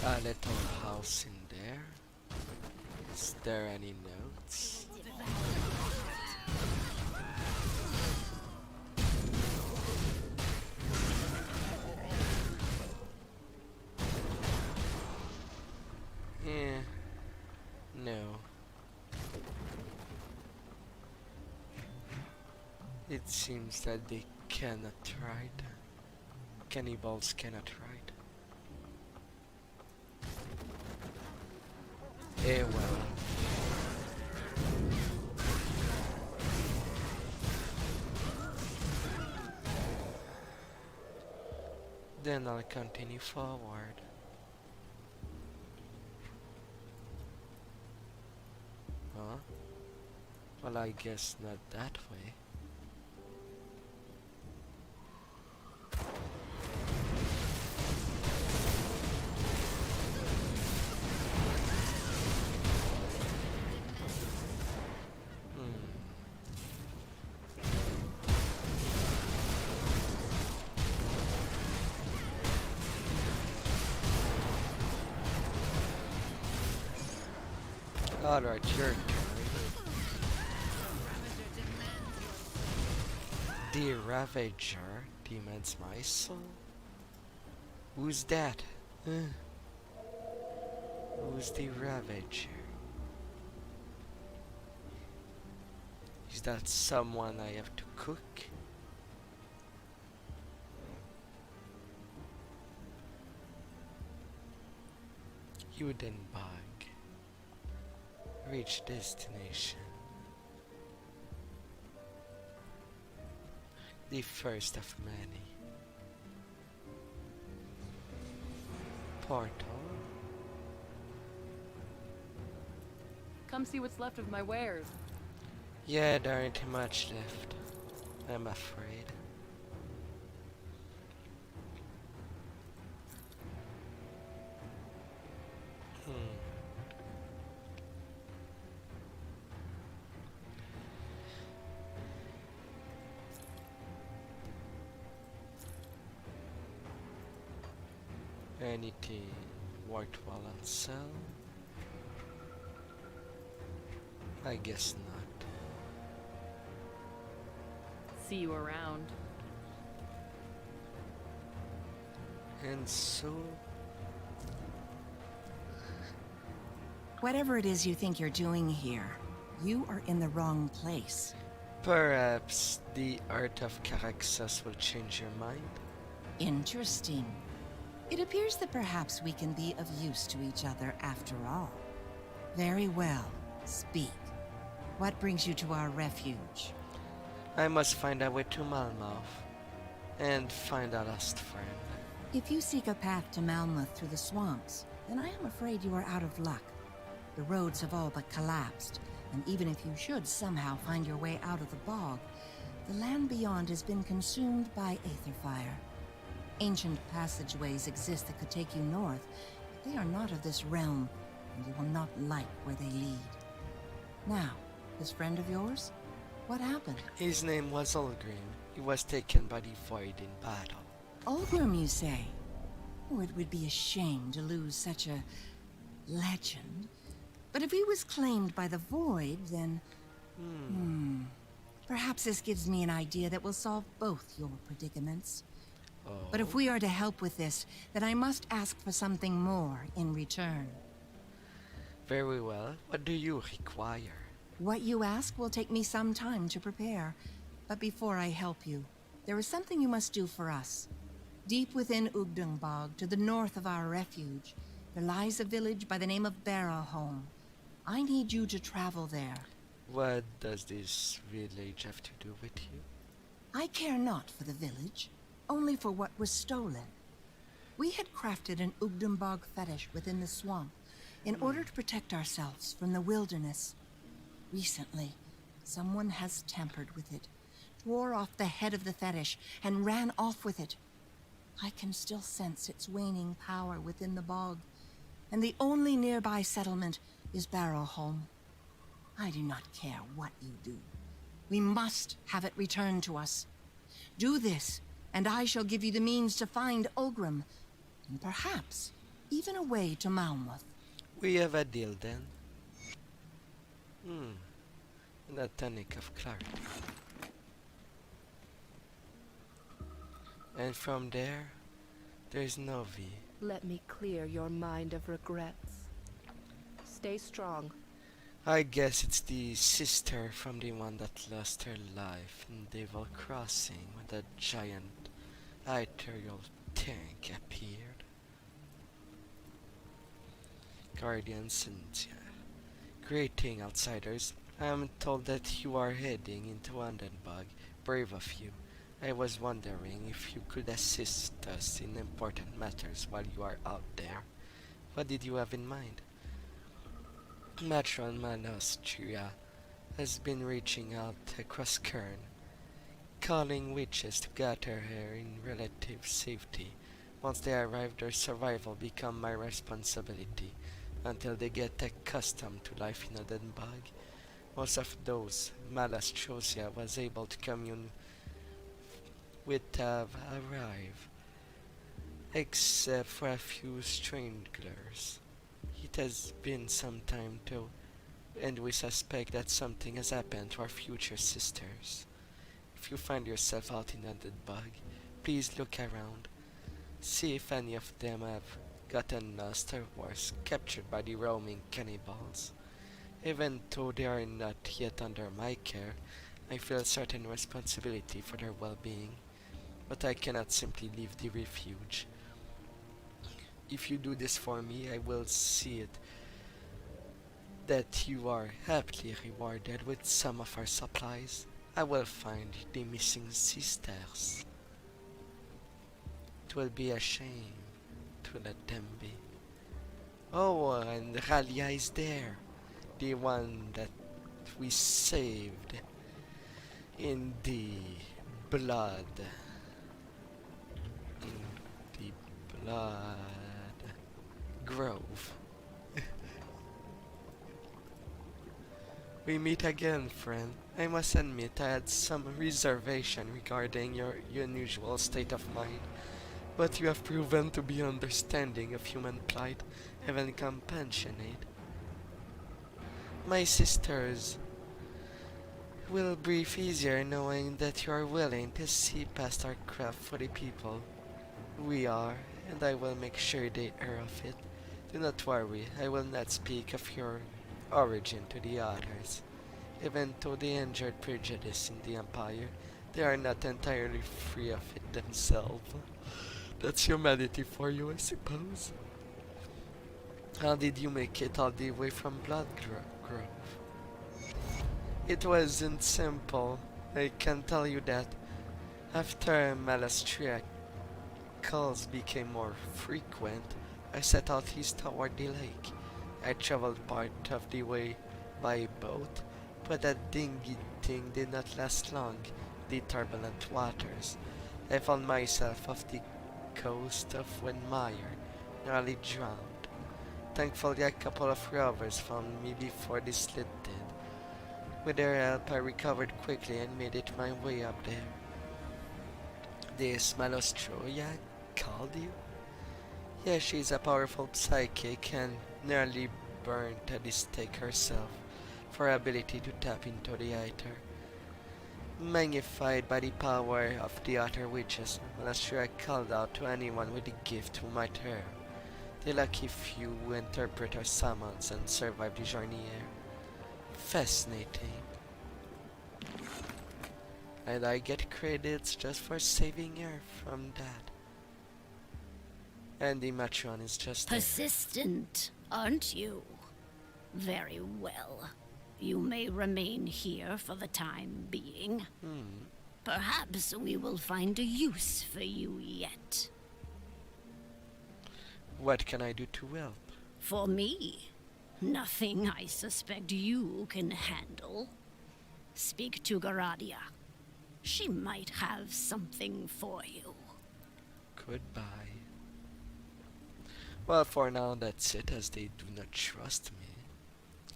A little house in there. Is there any notes? Yeah. No. It seems that they cannot ride. Cannibals cannot ride. Eh well. Then I'll continue forward. Huh? Well, I guess not that way. Alright, your turn. The Ravager demands my soul? Who's that? Who's the Ravager? Is that someone I have to cook? Udenbag. Reach destination. The first of many. Portal. Come see what's left of my wares. Yeah, there ain't much left, I'm afraid. Anything worthwhile on sale? I guess not. See you around. And so, Whatever it is you think you're doing here, you are in the wrong place. perhaps the art of Caraxes will change your mind? Interesting. It appears that perhaps we can be of use to each other after all. Very well. Speak. What brings you to our refuge? I must find a way to Malmouth and find a lost friend. If you seek a path to Malmouth through the swamps, then I am afraid you are out of luck. The roads have all but collapsed, and even if you should somehow find your way out of the bog, the land beyond has been consumed by aether fire. Ancient passageways exist that could take you north, but they are not of this realm, and you will not like where they lead. Now, this friend of yours? What happened? His name was Ulgrim. He was taken by the Void in battle. Ulgrim, you say? Oh, it would be a shame to lose such a legend. But if he was claimed by the Void, then... Perhaps this gives me an idea that will solve both your predicaments. But if we are to help with this, then I must ask for something more in return. Very well. What do you require? What you ask will take me some time to prepare. But before I help you, there is something you must do for us. Deep within Ugdungbog, to the north of our refuge, there lies a village by the name of Barrowholm. I need you to travel there. What does this village have to do with you? I care not for the village, only for what was stolen. We had crafted an Ugdungbog fetish within the swamp in order to protect ourselves from the wilderness. Recently, someone has tampered with it, tore off the head of the fetish, and ran off with it. I can still sense its waning power within the bog, and the only nearby settlement is Barrowholm. I do not care what you do. We must have it returned to us. Do this, and I shall give you the means to find Ulgrim, and perhaps even a way to Malmouth. We have a deal then. A tonic of clarity. And from there, there's Novi. Let me clear your mind of regrets. Stay strong. I guess it's the sister from the one that lost her life in Devil Crossing when that giant ethereal tank appeared. Guardian Cynthia. Greeting, outsiders. I am told that you are heading into Udenbog. Brave of you. I was wondering if you could assist us in important matters while you are out there. What did you have in mind? Matron Manostria has been reaching out across Kern, calling witches to gather her in relative safety. Once they arrive, their survival becomes my responsibility until they get accustomed to life in Udenbog. Most of those Malastrosia was able to commune with have arrived, except for a few stranglers. It has been some time though, and we suspect that something has happened to our future sisters. If if you find yourself out in Hunted Bog, please look around. See if any of them have gotten lost or worse, captured by the roaming cannibals. Even though they are not yet under my care, I feel a certain responsibility for their well-being, but I cannot simply leave the refuge. If you do this for me, I will see it that you are happily rewarded with some of our supplies. I will find the missing sisters. It will be a shame to let them be. Oh, and Ralia is there, the one that we saved in the blood. In the blood grove. We meet again, friend. I must admit I had some reservation regarding your unusual state of mind, but you have proven to be understanding of human plight, even compassionate. My sisters will breathe easier knowing that you are willing to see past our craft for the people. We are, and I will make sure they are of it. Do not worry, I will not speak of your origin to the others. Even though they endured prejudice in the Empire, they are not entirely free of it themselves. That's humanity for you, I suppose. How did you make it all the way from Grove? It wasn't simple, I can tell you that. After Malastria calls became more frequent, I set out east toward the lake. I traveled part of the way by boat, but that dingy thing did not last long, the turbulent waters. I found myself off the coast of Wenmire, nearly drowned. Thankfully, a couple of rovers found me before the slit did. With their help, I recovered quickly and made it my way up there. This Malostroya called you? Yeah, she's a powerful psychic and nearly burned at the stake herself for her ability to tap into the ether. Magnified by the power of the other witches, Malostroya called out to anyone with the gift who might hear. The lucky few who interpret her summons and survive the journey here. Fascinating. And I get credits just for saving her from that. And the matron is just persistent, aren't you? Very well. You may remain here for the time being. Perhaps we will find a use for you yet. What can I do to help? For me, nothing I suspect you can handle. Speak to Garadia. She might have something for you. Goodbye. Well, for now that's it, as they do not trust me.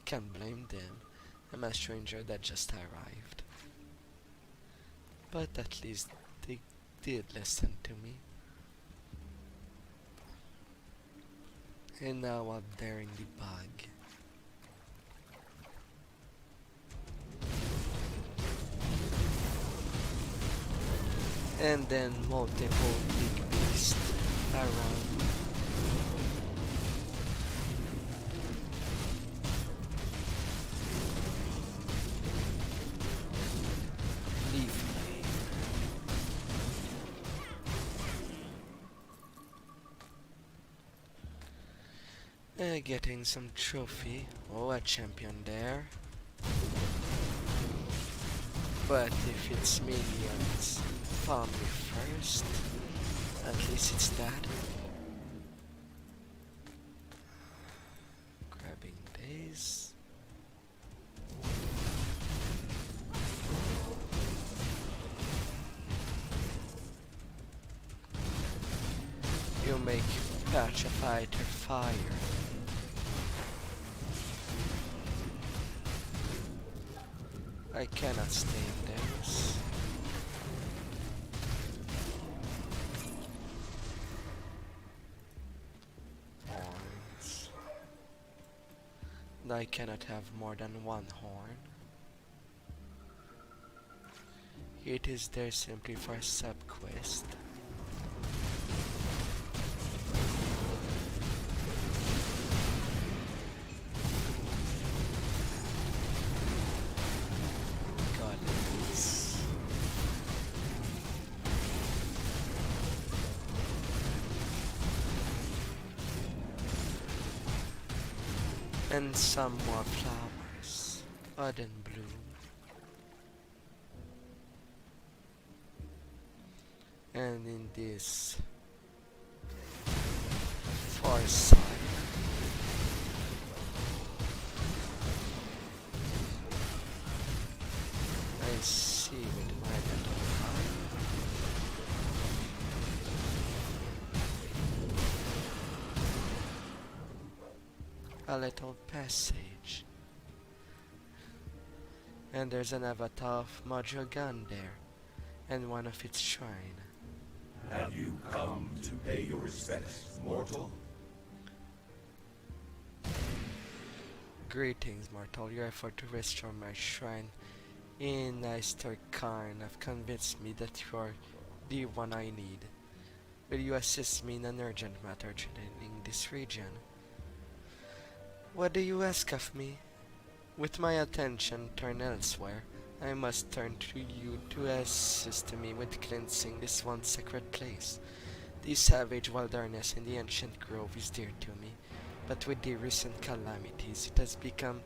Can't blame them. I'm a stranger that just arrived. But at least they did listen to me. And now up there in the bog. And then multiple big beasts around. Getting some trophy. Oh, a champion there. But if it's minions, found me first. At least it's that. Grabbing this. You make patch a fighter fire. I cannot stay in those. Horns. And I cannot have more than one horn. It is there simply for a sub-quest. Golems. And some more flowers. Autumn bloom. And in this far side, I see with my little eye a little passage, and there's an avatar of Madragan there, and one of its shrine. Have you come to pay your respects, mortal? Greetings, mortal. Your effort to restore my shrine in Karn have convinced me that you are the one I need. Will you assist me in an urgent matter threatening this region? What do you ask of me? With my attention turned elsewhere, I must turn to you to assist me with cleansing this one sacred place. The savage wilderness in the ancient grove is dear to me, but with the recent calamities it has become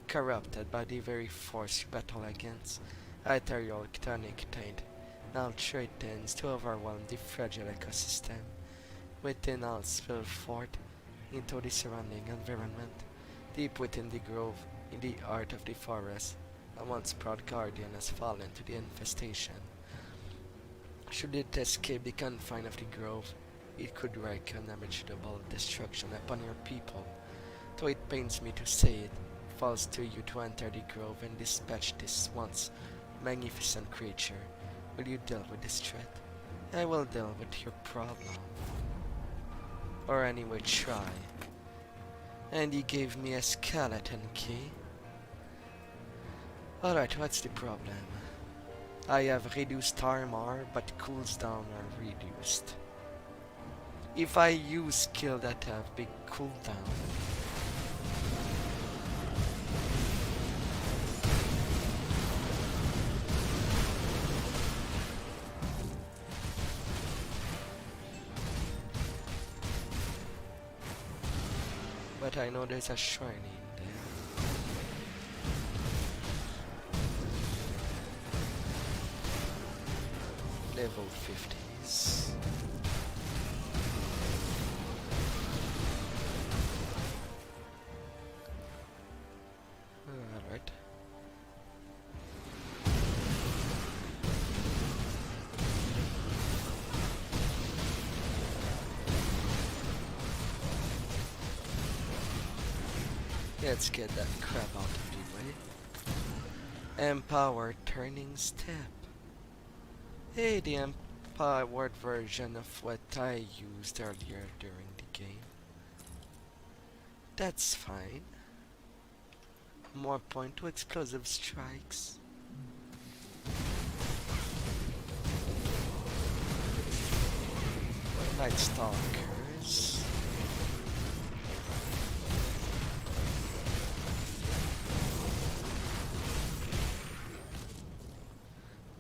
corrupted by the very force you battle against. Ethereal chthonic taint now threatens to overwhelm the fragile ecosystem. Within all spill forth into the surrounding environment. Deep within the grove, in the heart of the forest, a once proud guardian has fallen to the infestation. Should it escape the confine of the grove, it could wreak unimaginable destruction upon your people. Though it pains me to say it, falls to you to enter the grove and dispatch this once magnificent creature. Will you deal with this threat? I will deal with your problem. Or anyway, try. And he gave me a skeleton key. Alright, what's the problem? I have reduced armor, but cools down are reduced. If I use skill that have big cooldown, but I know there's a shrine in there. Level 50s. Alright. Let's get that crap out of the way. Empower turning step. Hey, the empowered version of what I used earlier during the game. That's fine. More point to explosive strikes. Night Stalkers.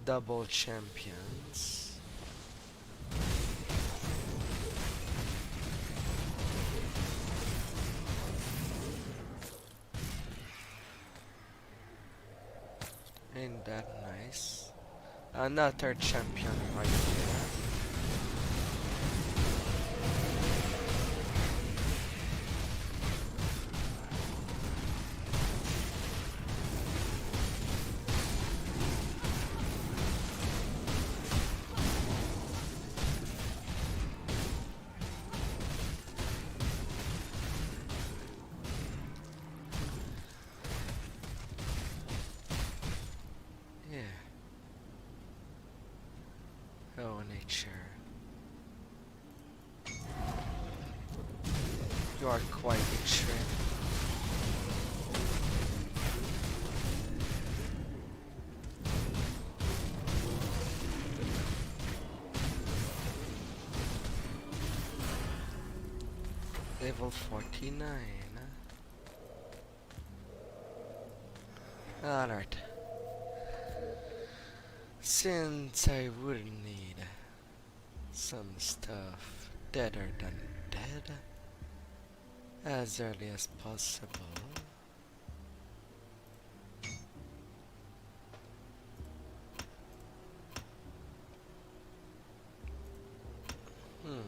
Double champions. Ain't that nice? Another champion right there. Oh, nature. You are quite extreme. Level 49. Alright. Since I would need some stuff deader than dead as early as possible. Hmm.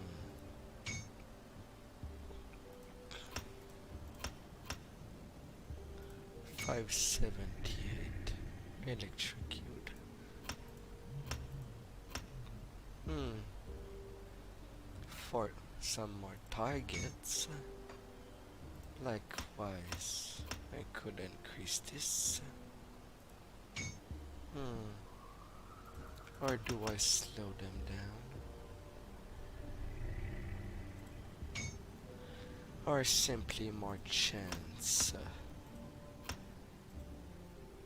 $578 electrocute. For some more targets. Likewise, I could increase this. Or do I slow them down? Or simply more chance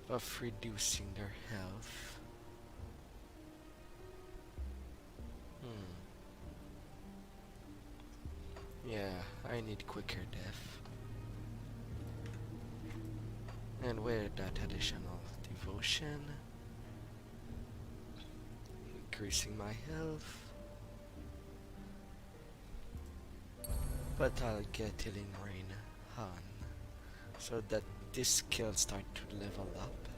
of reducing their health? Yeah, I need quicker death. And with that additional devotion, increasing my health. But I'll get Healing Rain on, so that this skill start to level up.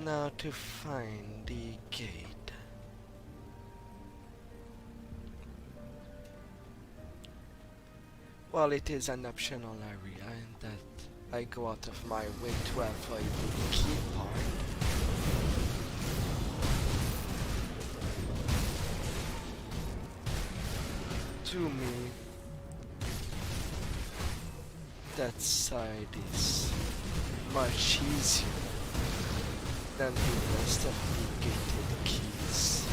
Now to find the gate. Well, it is an optional area in that I go out of my way to avoid the key part. To me, that side is much easier than the rest of the gated keys.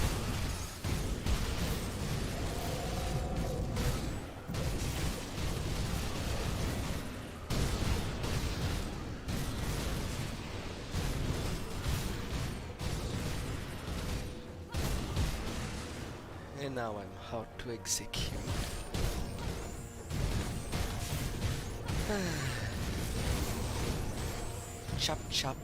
And now I'm how to execute. Chop chop.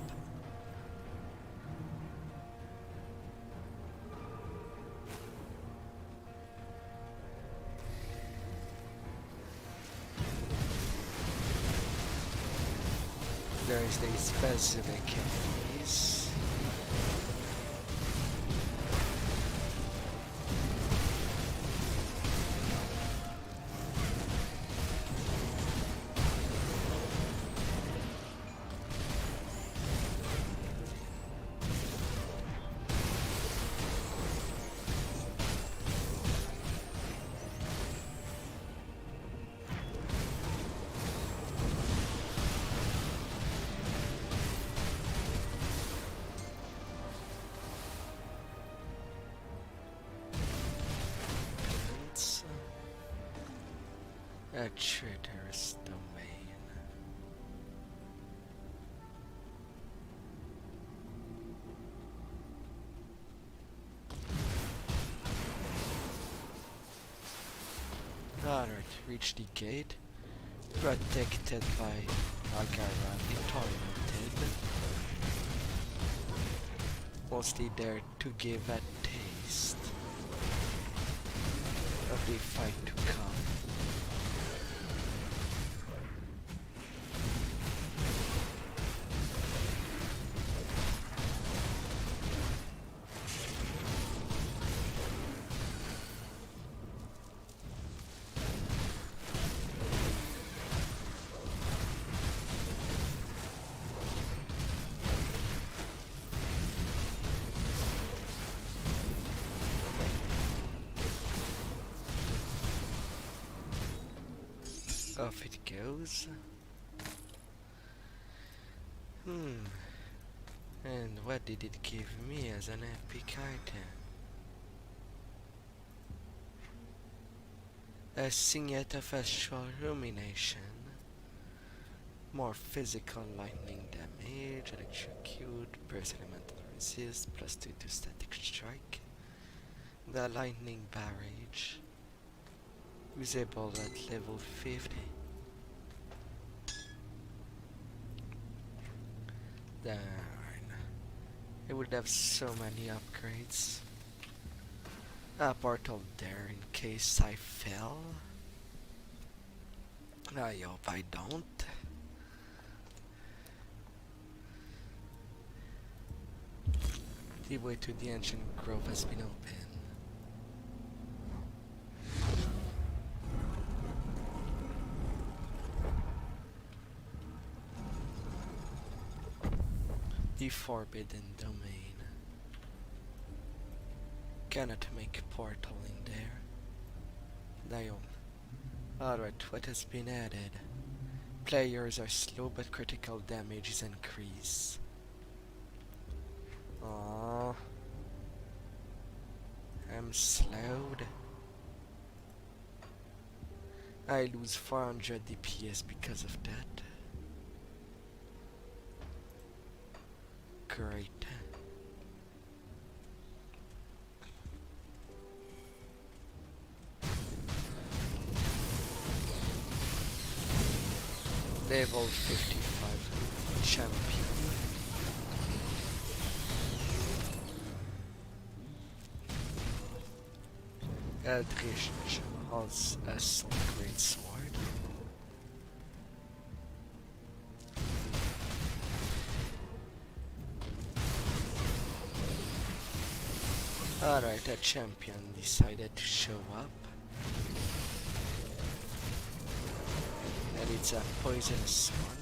There's the specific enemies. A traitorous domain. Alright, reach the gate. Protected by Agara the Tormented. Mostly there to give a taste of the fight to come. Off it goes. And what did it give me as an epic item? A signet of astral rumination. More physical lightning damage, electrocute, burst elemental resist, +2 to static strike. The lightning barrage. Usable at level 50. Darn. It would have so many upgrades. A portal there in case I fell. I hope I don't. The way to the ancient grove has been opened. The forbidden domain. Cannot make a portal in there. Dion. Alright, what has been added? Players are slow but critical damage is increased. Aww. I'm slowed. I lose 400 DPS because of that. Great. Level 55 champion. Eldritch has a great sword. Alright, a champion decided to show up. And it's a poisonous one.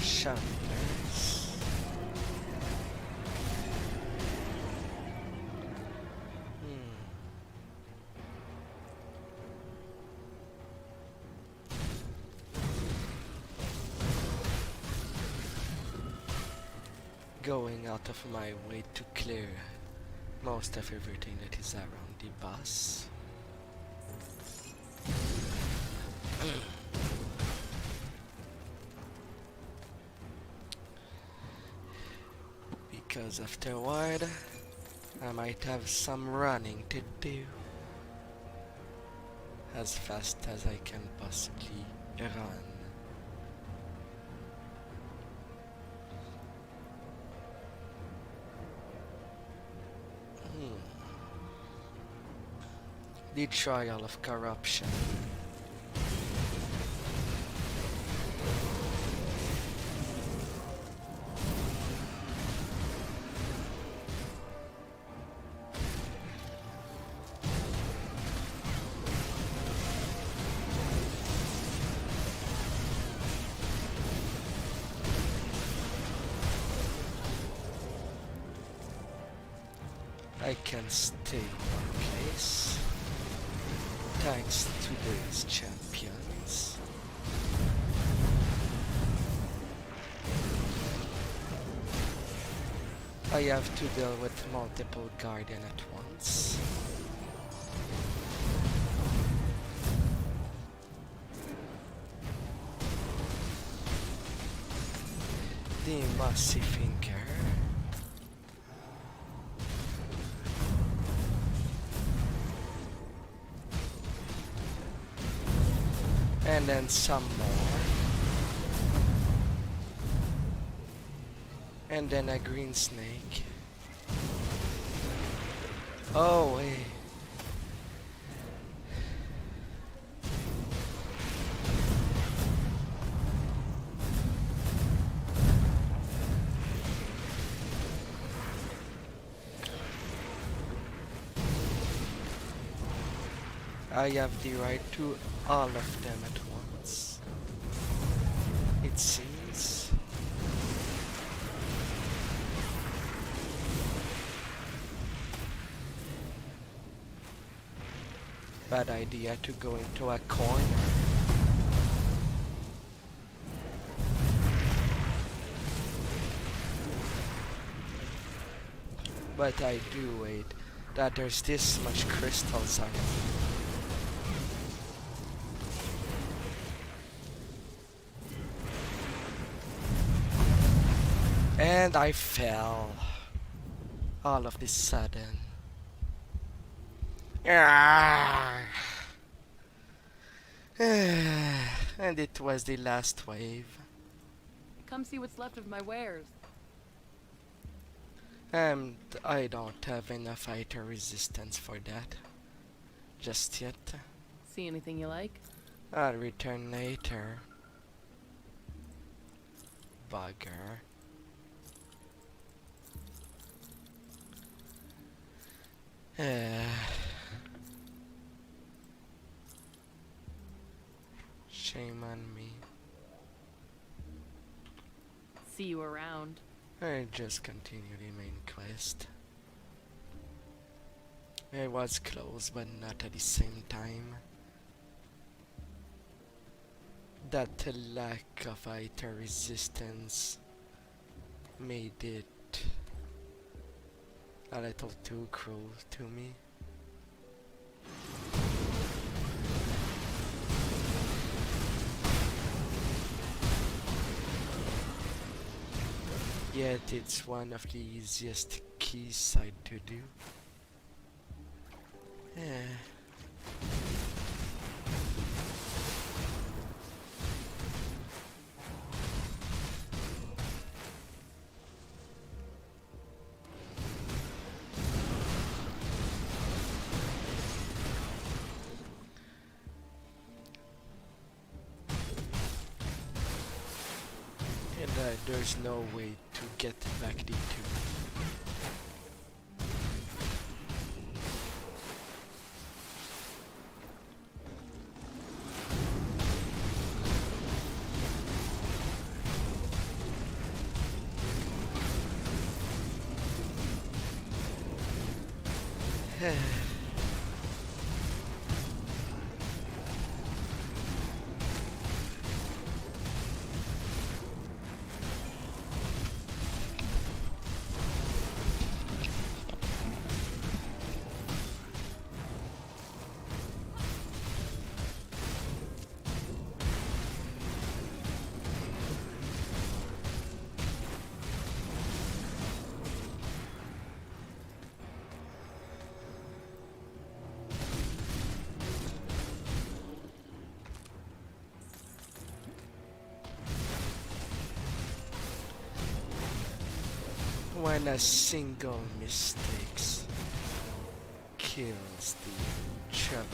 Champions. Going out of my way to clear most of everything that is around the boss. Because afterward, I might have some running to do as fast as I can possibly run. The trial of corruption. I can stay in one place thanks to these champions. I have to deal with multiple guardians at once. The massive finger. And then some more. And then a green snake. Oh, hey. I have the right to all of them at once. It seems. Bad idea to go into a corner. But I do hate that there's this much crystals on it. And I fell. All of this sudden. And it was the last wave. Come see what's left of my wares. I don't have enough fighter resistance for that. Just yet. See anything you like? I'll return later. Bugger. Shame on me. See you around. I just continue the main quest. I was close, but not at the same time. That lack of fighter resistance made it a little too cruel to me. Yet it's one of the easiest quayside to do. And there's no way to get back the two. When a single mistake kills the traveling.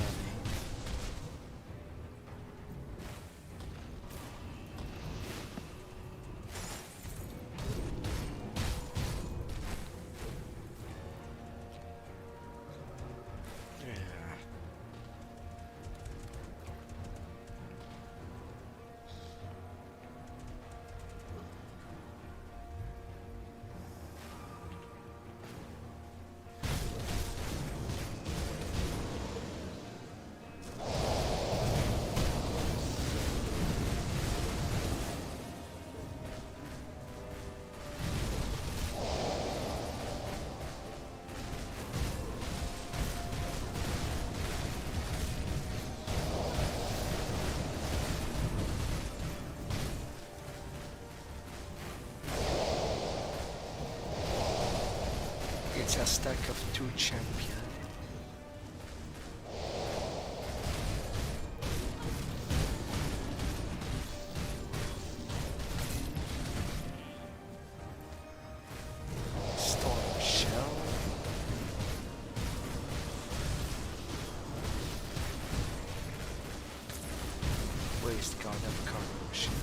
It's a stack of 2 champions. Storm Shell. Waste God of Corrosion.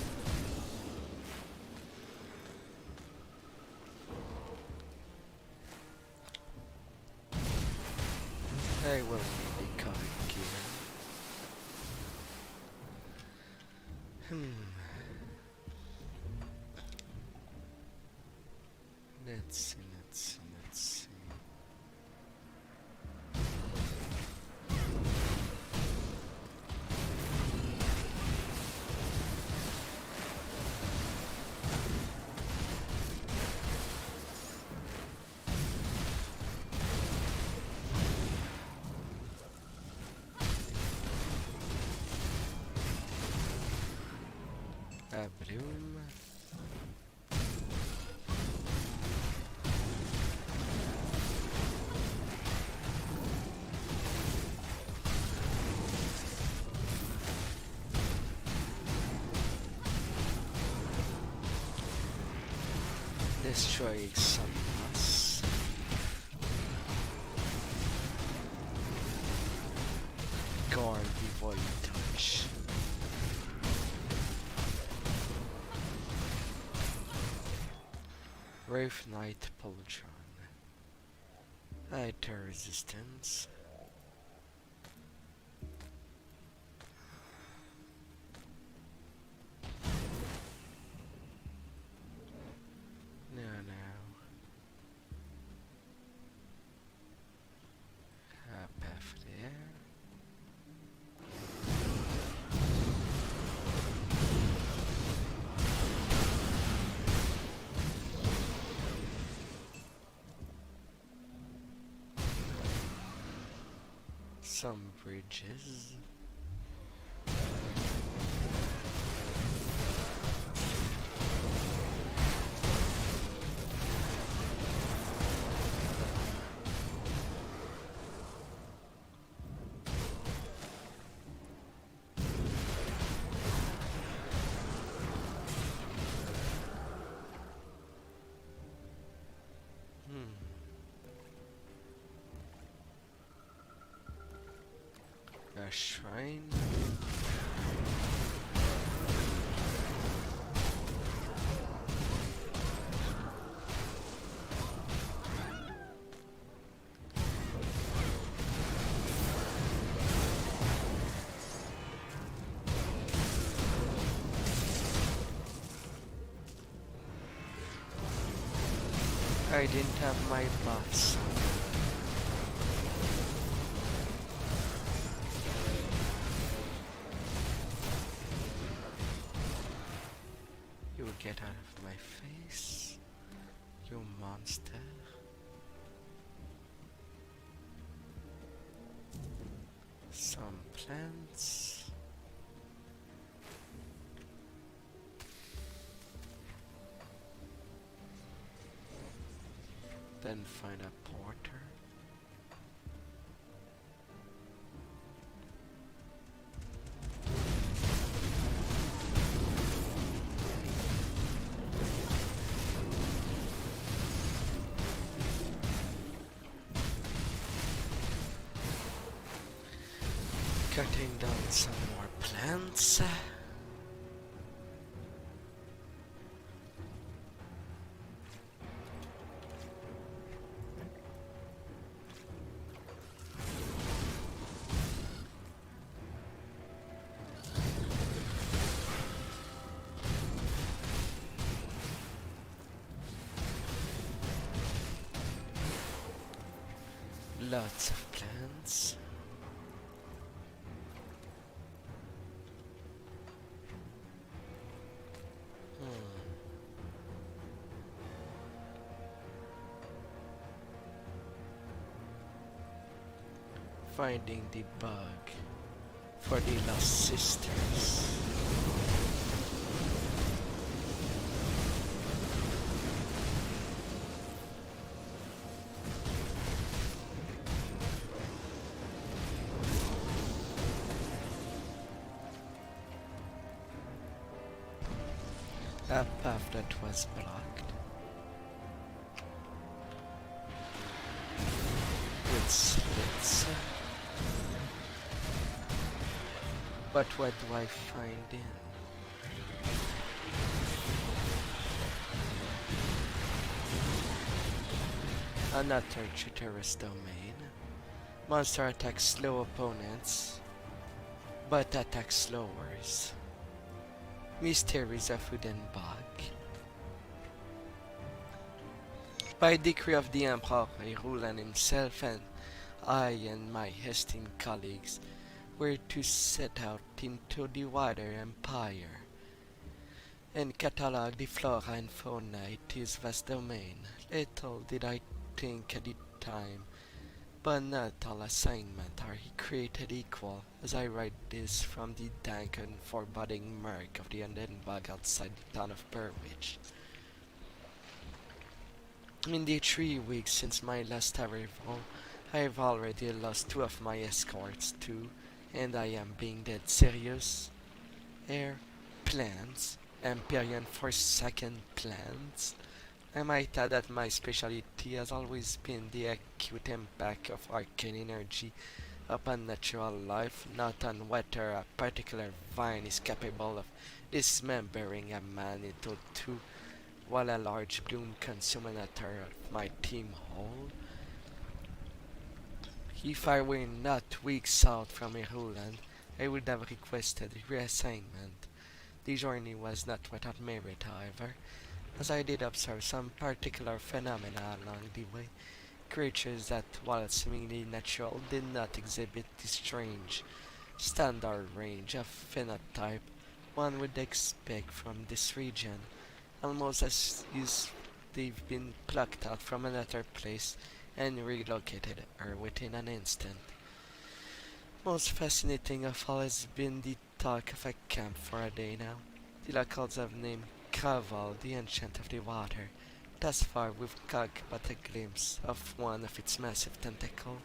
I will need the card gear. Let's see. A bloom. Destroying some moss. Guard before you touch. Wraith Knight Poltron. High resistance. No. Path there. Some bridges. A shrine. I didn't have my boss. You get out of my face, you monster. Some plants. Then find a porter. Cutting down some more plants. Lots of plants. Finding the bug for the Lost Sisters. A path that was blocked with slits. But what do I find in? Another traitorous domain. Monster attacks slow opponents, but attacks slowers. Mysteries of Wooden Bog. By decree of the Emperor, Irulan himself and I and my esteemed colleagues were to set out into the wider empire and catalog the flora and fauna in his vast domain. Little did I think at the time But not all assignments are created equal, as I write this from the dank and foreboding murk of the undead bog outside the town of Burwich. In the 3 weeks since my last arrival, I have already lost 2 of my escorts too, and I am being dead serious. Air plants, Empyrean Forsaken plants. I might add that my specialty has always been the acute impact of arcane energy upon natural life, not on whether a particular vine is capable of dismembering a man into 2, while a large bloom consumes another of my team whole. If I were not weeks out from Iruland, I would have requested reassignment. The journey was not without merit, however, as I did observe some particular phenomena along the way. Creatures that, while seemingly natural, did not exhibit the strange, standard range of phenotype one would expect from this region, almost as if they've been plucked out from another place and relocated her within an instant. Most fascinating of all has been the talk of a camp for a day now. The locals have named Craval the Ancient of the Water. Thus far we've caught but a glimpse of one of its massive tentacles.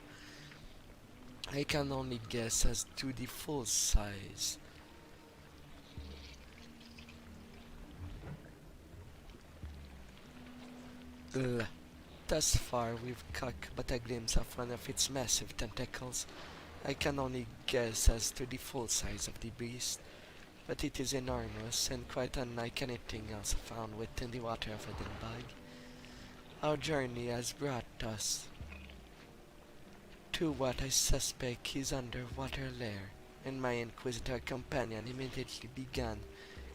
I can only guess as to the full size. Thus far we've caught but a glimpse of one of its massive tentacles. I can only guess as to the full size of the beast, but it is enormous and quite unlike anything else found within the water of Edinburgh. Our journey has brought us to what I suspect is underwater lair, and my inquisitor companion immediately began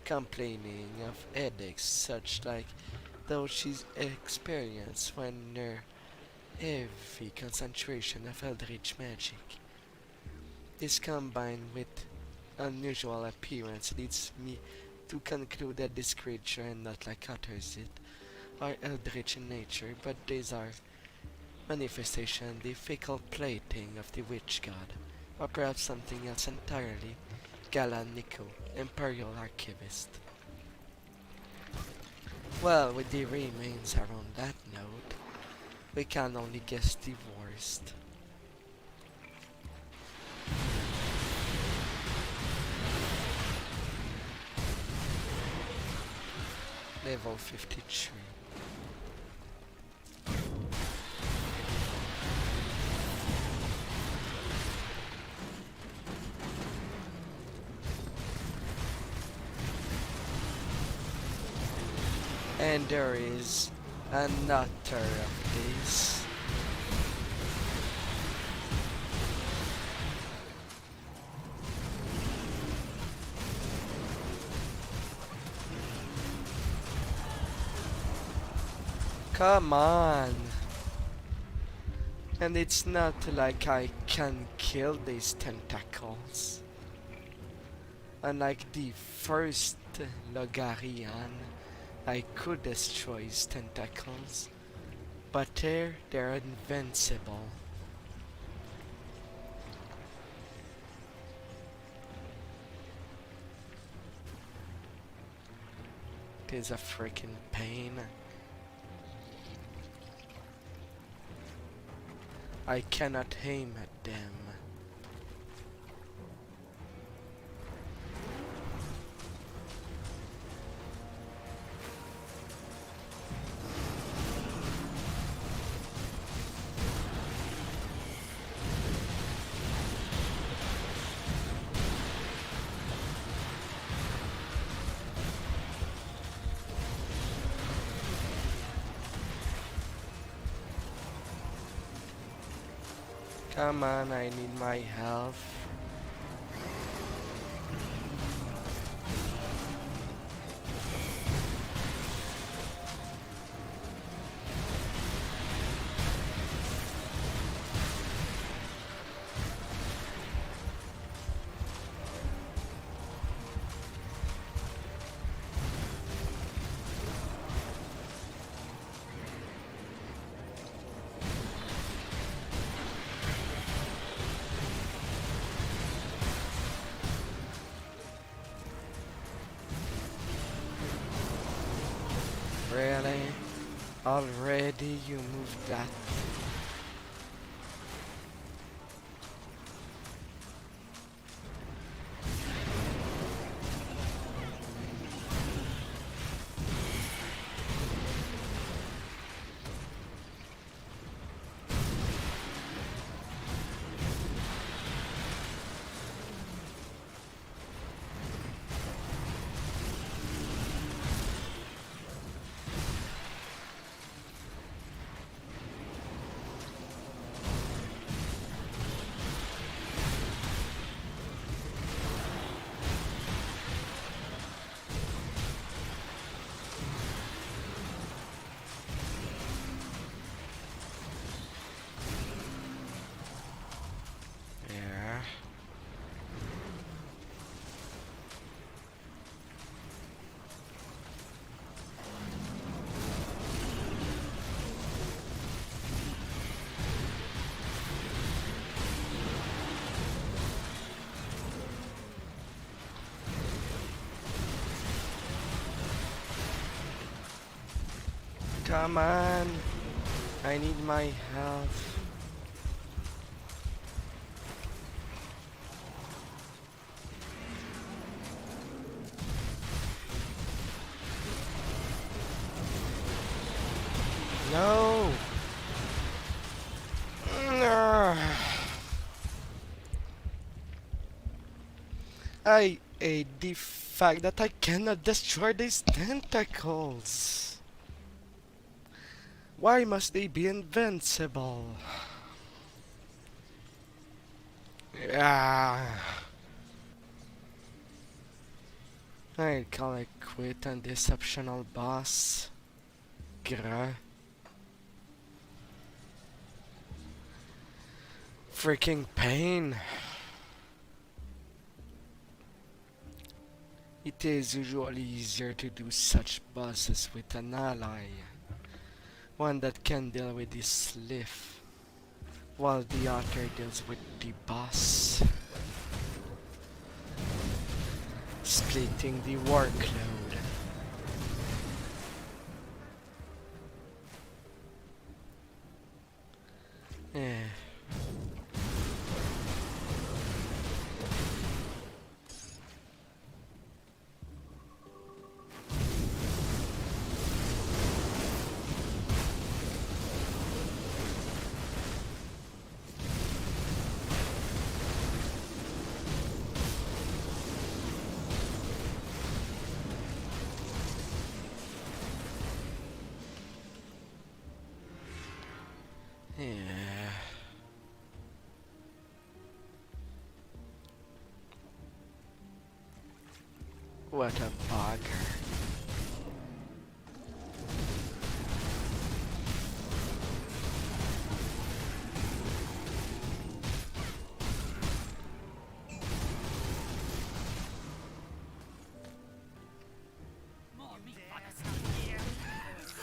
complaining of headaches such like those she experienced when near heavy concentration of eldritch magic. This combined with unusual appearance leads me to conclude that this creature, and not like others, are eldritch in nature, but these are manifestation, the fickle plaything of the witch god, or perhaps something else entirely. Galan Nico, Imperial Archivist. Well, with the remains around that note, we can only guess the worst. Level 53. And there is another of these. Come on. And it's not like I can kill these tentacles. Unlike the first Logarian, I could destroy his tentacles, but here they're invincible. It is a freaking pain. I cannot aim at them. Come on, I need my health. Really? Already you moved that? Yeah. Come on. I need my health. No. I hate the fact that I cannot destroy these tentacles. Why must they be invincible? Yeah. I call it quit on this optional boss. Grr. Freaking pain. It is usually easier to do such bosses with an ally. One that can deal with the sliff, while the other deals with the boss. Splitting the workload. Eh. Yeah. What a bugger.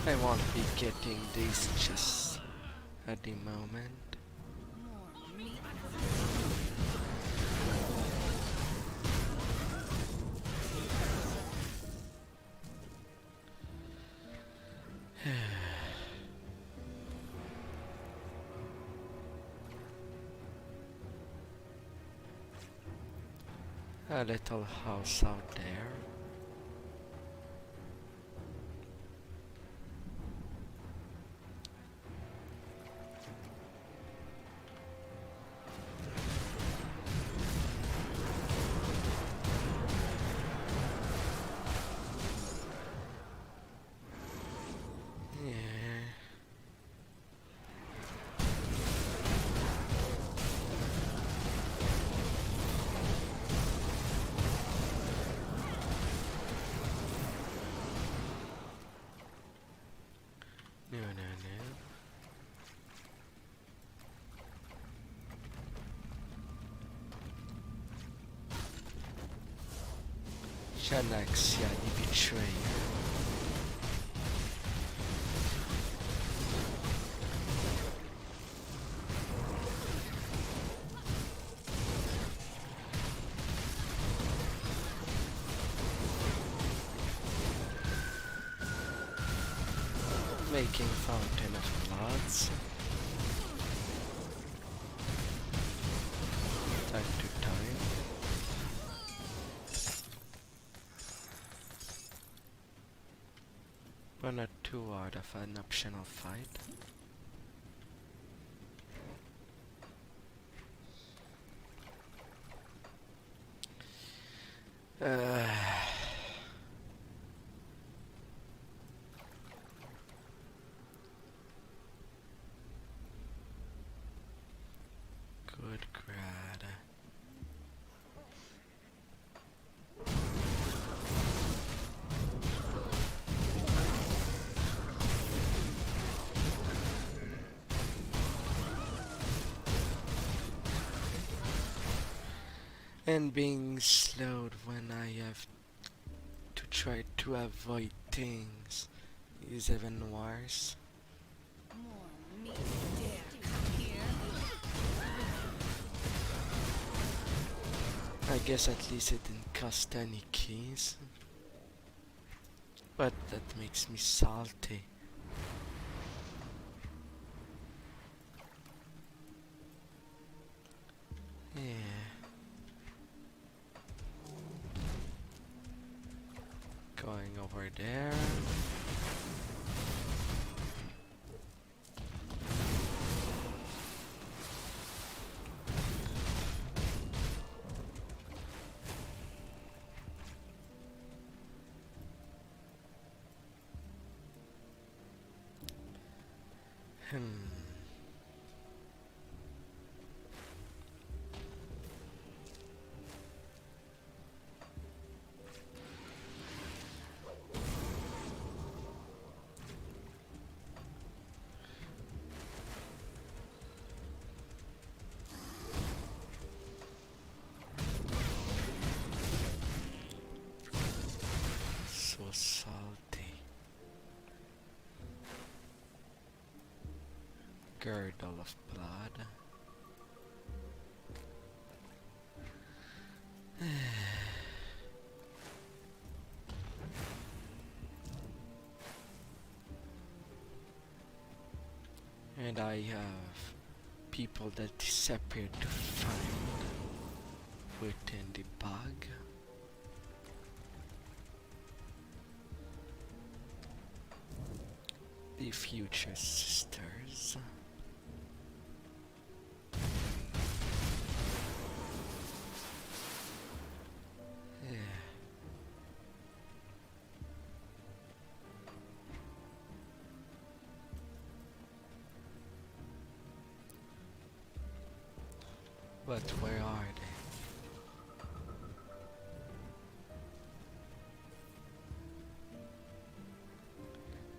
I won't be getting these just at the moment. A little house out there. No, no, no. Shanaxia, the betrayer. making fountain of bloods. Time to time. One or two out of an optional fight. Good grad. And being slowed when I have to try to avoid things is even worse. I guess at least it didn't cost any keys. But that makes me salty. Yeah. Going over there. So salty. Girdle of blood. And I have people that disappear to find within the bug. The future sisters. Yeah. But where are they?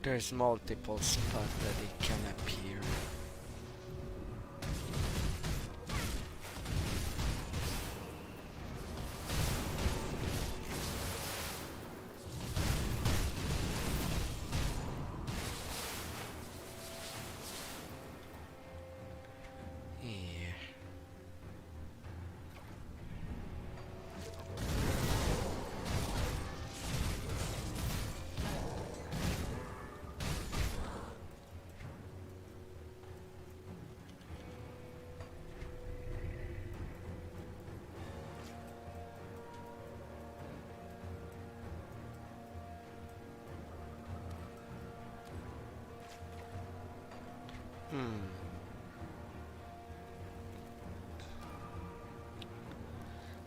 There's multiple spots that they can appear.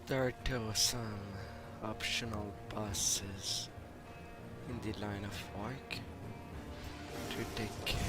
There are still some optional bosses in the line of work to take care of.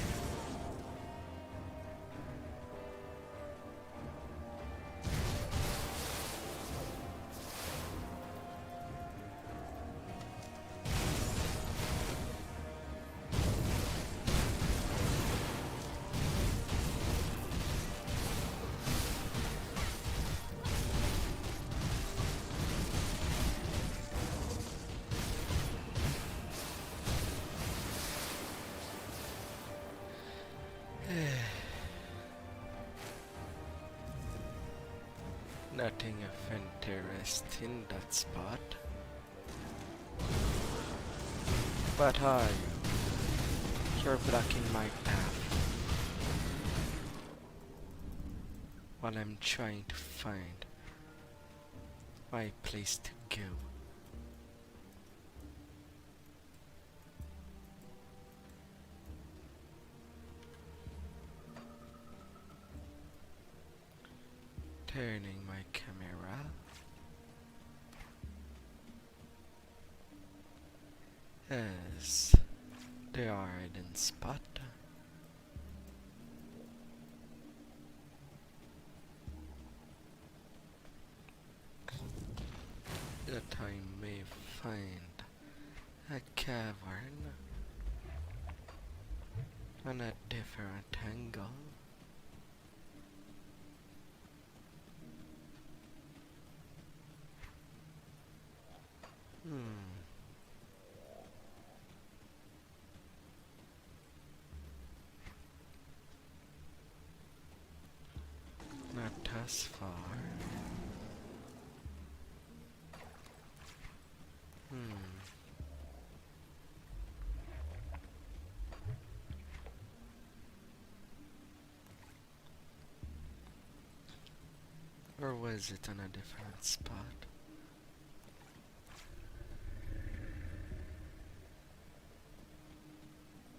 Nothing of interest in that spot. But are you? You're blocking my path while I'm trying to find my place to go. Turning my camera. As the hidden spot. That I may find a cavern on a different angle. Not as far. Or was it on a different spot?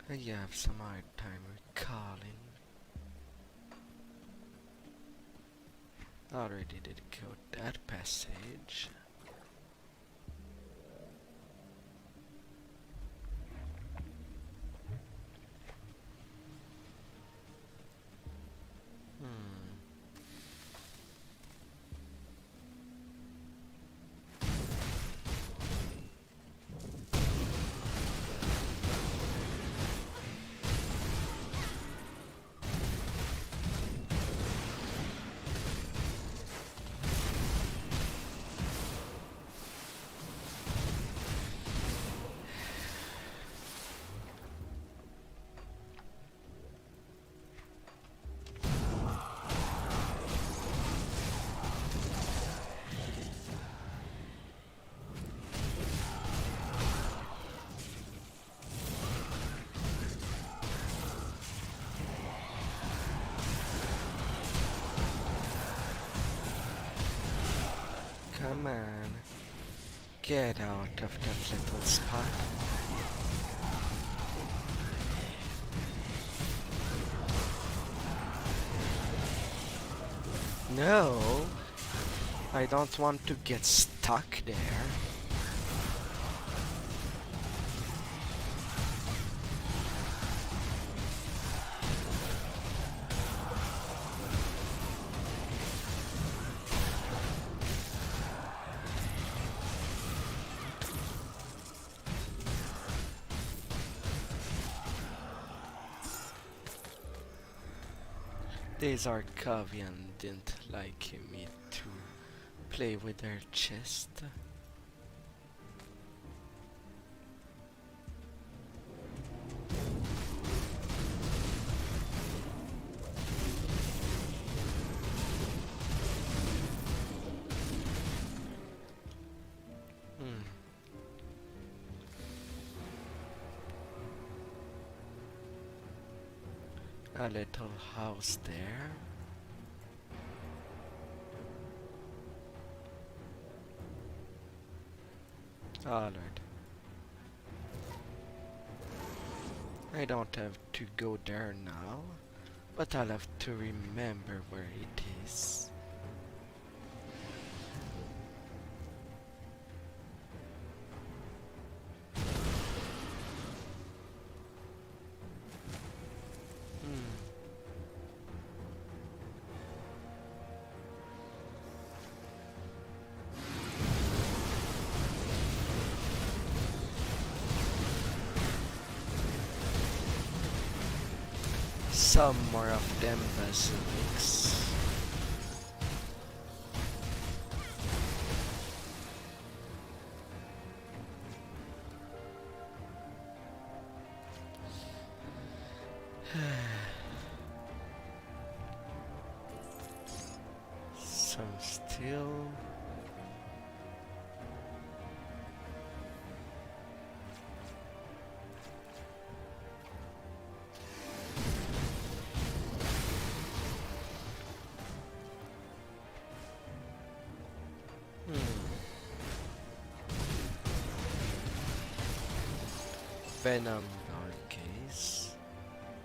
I have some hard time recalling. Already did go that passage. Come on, get out of that little spot. No, I don't want to get stuck there. These Arcavian didn't like me to play with their chest. A little house there. Alright. I don't have to go there now, but I'll have to remember where it is. Some more of them basilics. Some steel. Venom guard case.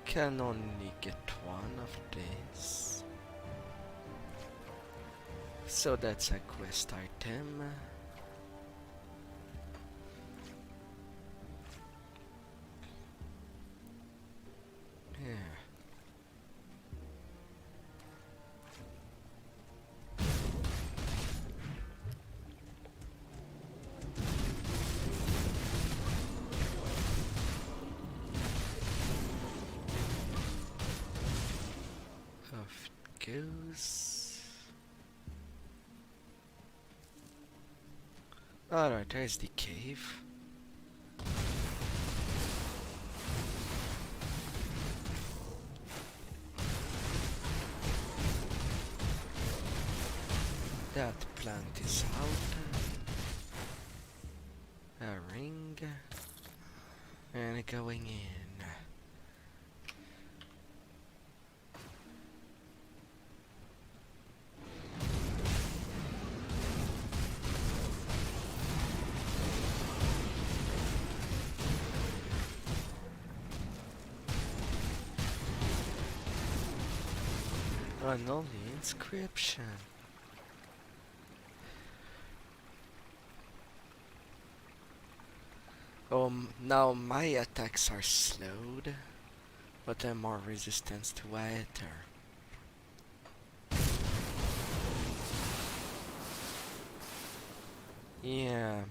Can only get one of these. So that's a quest item. Yeah. Off it goes. Alright, there's the cave. That plant is out. A ring. And going in. An only inscription. Now my attacks are slowed, but I'm more resistant to water. Yeah.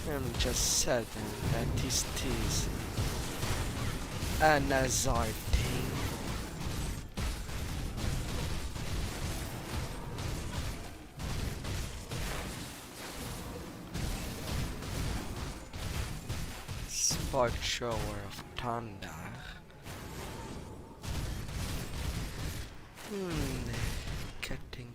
I'm just certain that this is a Nazar thing. Spark shower of thunder. Cutting.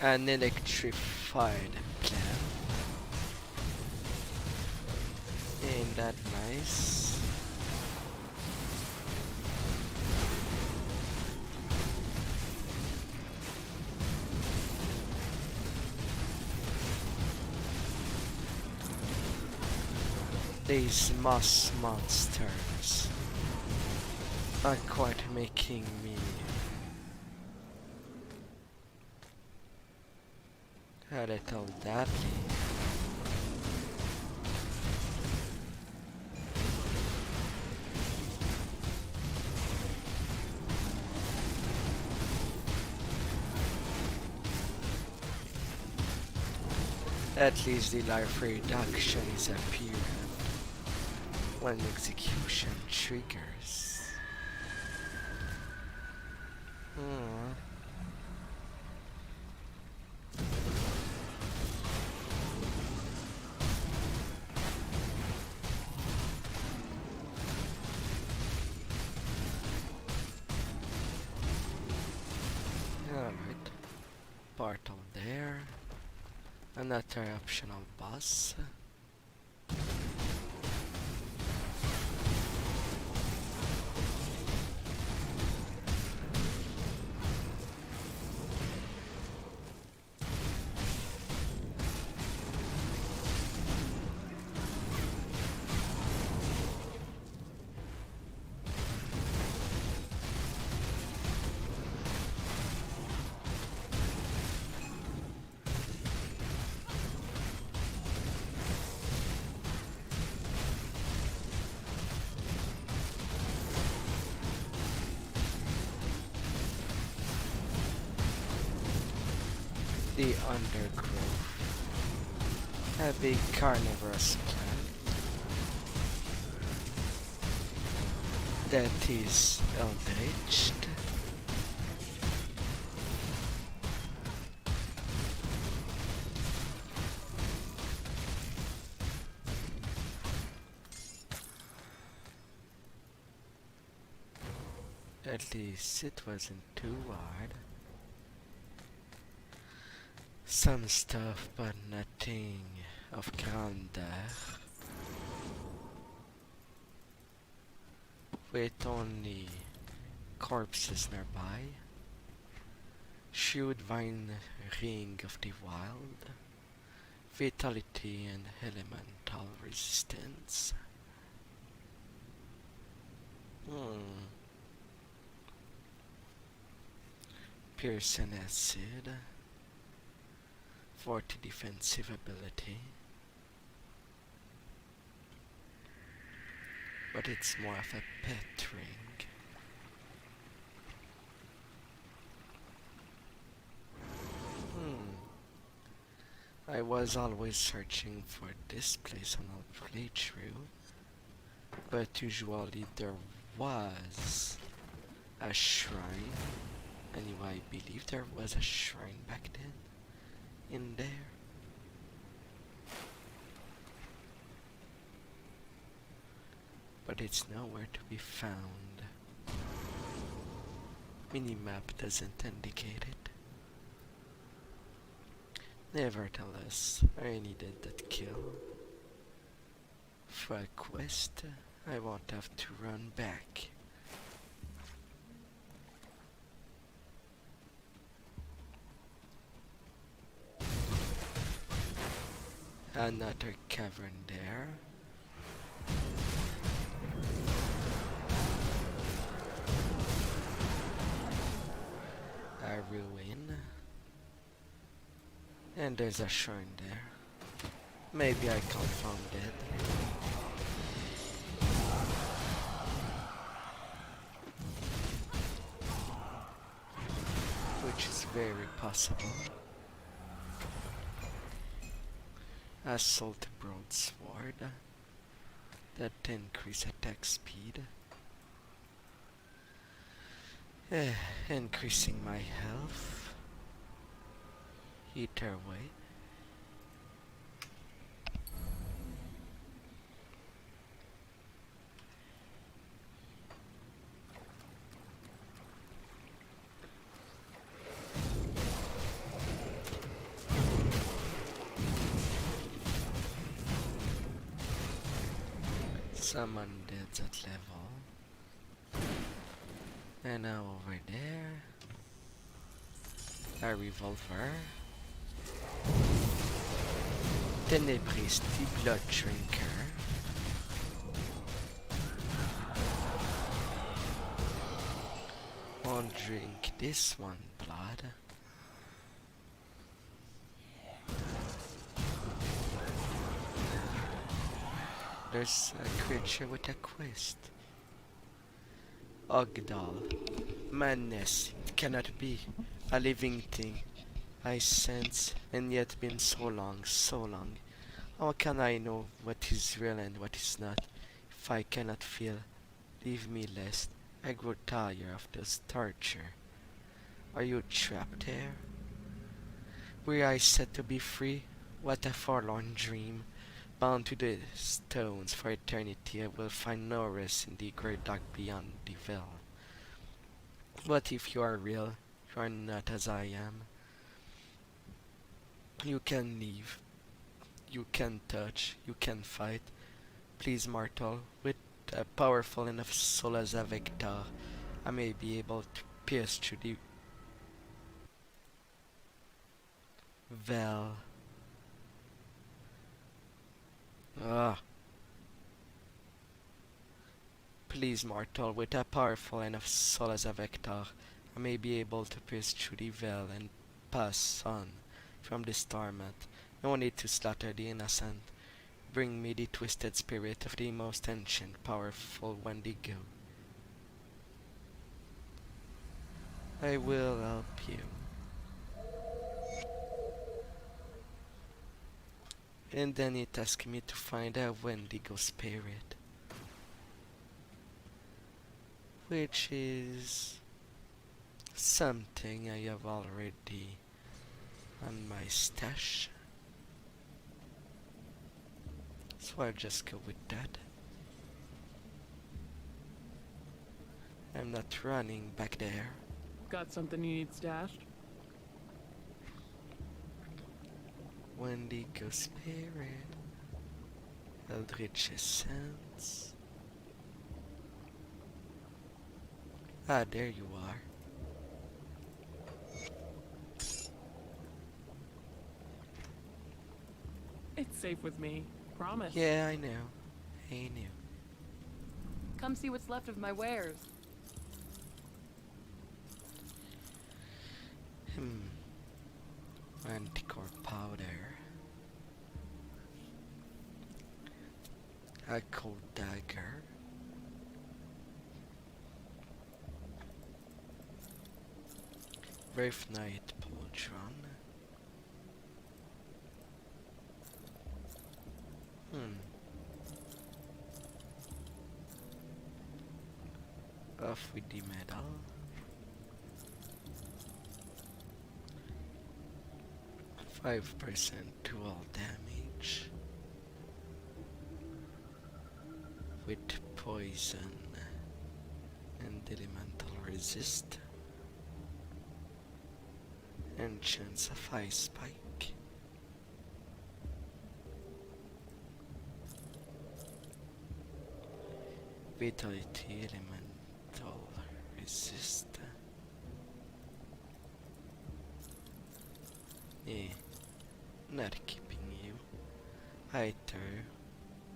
An electrified plant. Ain't that nice? These moss monsters are quite making me a little deadly. At least the life reduction is apparent when execution triggers. Alright, portal there. Another optional boss. The undergrowth. A big carnivorous plant that is eldritched. At least it wasn't too hard. Some stuff, but nothing of grandeur. With only corpses nearby. Shrewd vine ring of the wild. Vitality and elemental resistance. Piercing acid. 40 defensive ability. But it's more of a pet ring. I was always searching for this place on our playthrough, but usually there was a shrine. Anyway, I believe there was a shrine back then in there. But it's nowhere to be found. Minimap doesn't indicate it. Nevertheless, I needed that kill. For a quest, I won't have to run back. Another cavern there. A ruin. And there's a shrine there. Maybe I confirmed it. Which is very possible. Assault broadsword that increase attack speed. Increasing my health. Either way. Some undeads at level. And now over there, a revolver. Tenebristi blood drinker. Won't drink this one blood. There's a creature with a quest. Ogdal. Madness. It cannot be. A living thing. I sense, and yet been so long, so long. How can I know what is real and what is not? If I cannot feel, leave me lest I grow tired of this torture. Are you trapped there? Were I set to be free? What a forlorn dream. Bound to the stones for eternity, I will find no rest in the great dark beyond the veil. But if you are real, you are not as I am. You can leave. You can touch. You can fight. Please, mortal, with a powerful enough soul as a vector, I may be able to pierce through the veil. Please, mortal, with a powerful enough soul as a vector, I may be able to pierce through the veil and pass on from this torment. No need to slaughter the innocent. Bring me the twisted spirit of the most ancient, powerful Wendigo. I will help you. And then it asked me to find a Wendigo spirit, which is something I have already on my stash. So I'll just go with that. I'm not running back there. Got something you need stashed? Wendigo Spirit. Eldritch Essence. Ah, there you are. It's safe with me. Promise. Yeah, I know. I knew. Come see what's left of my wares. Manticore powder. A cold dagger. Brave Knight Pauldron. Off with the medal. %5 to all damage. With poison and elemental resist. And chance of ice spike. Vitality elemental resist. Not keeping you. Either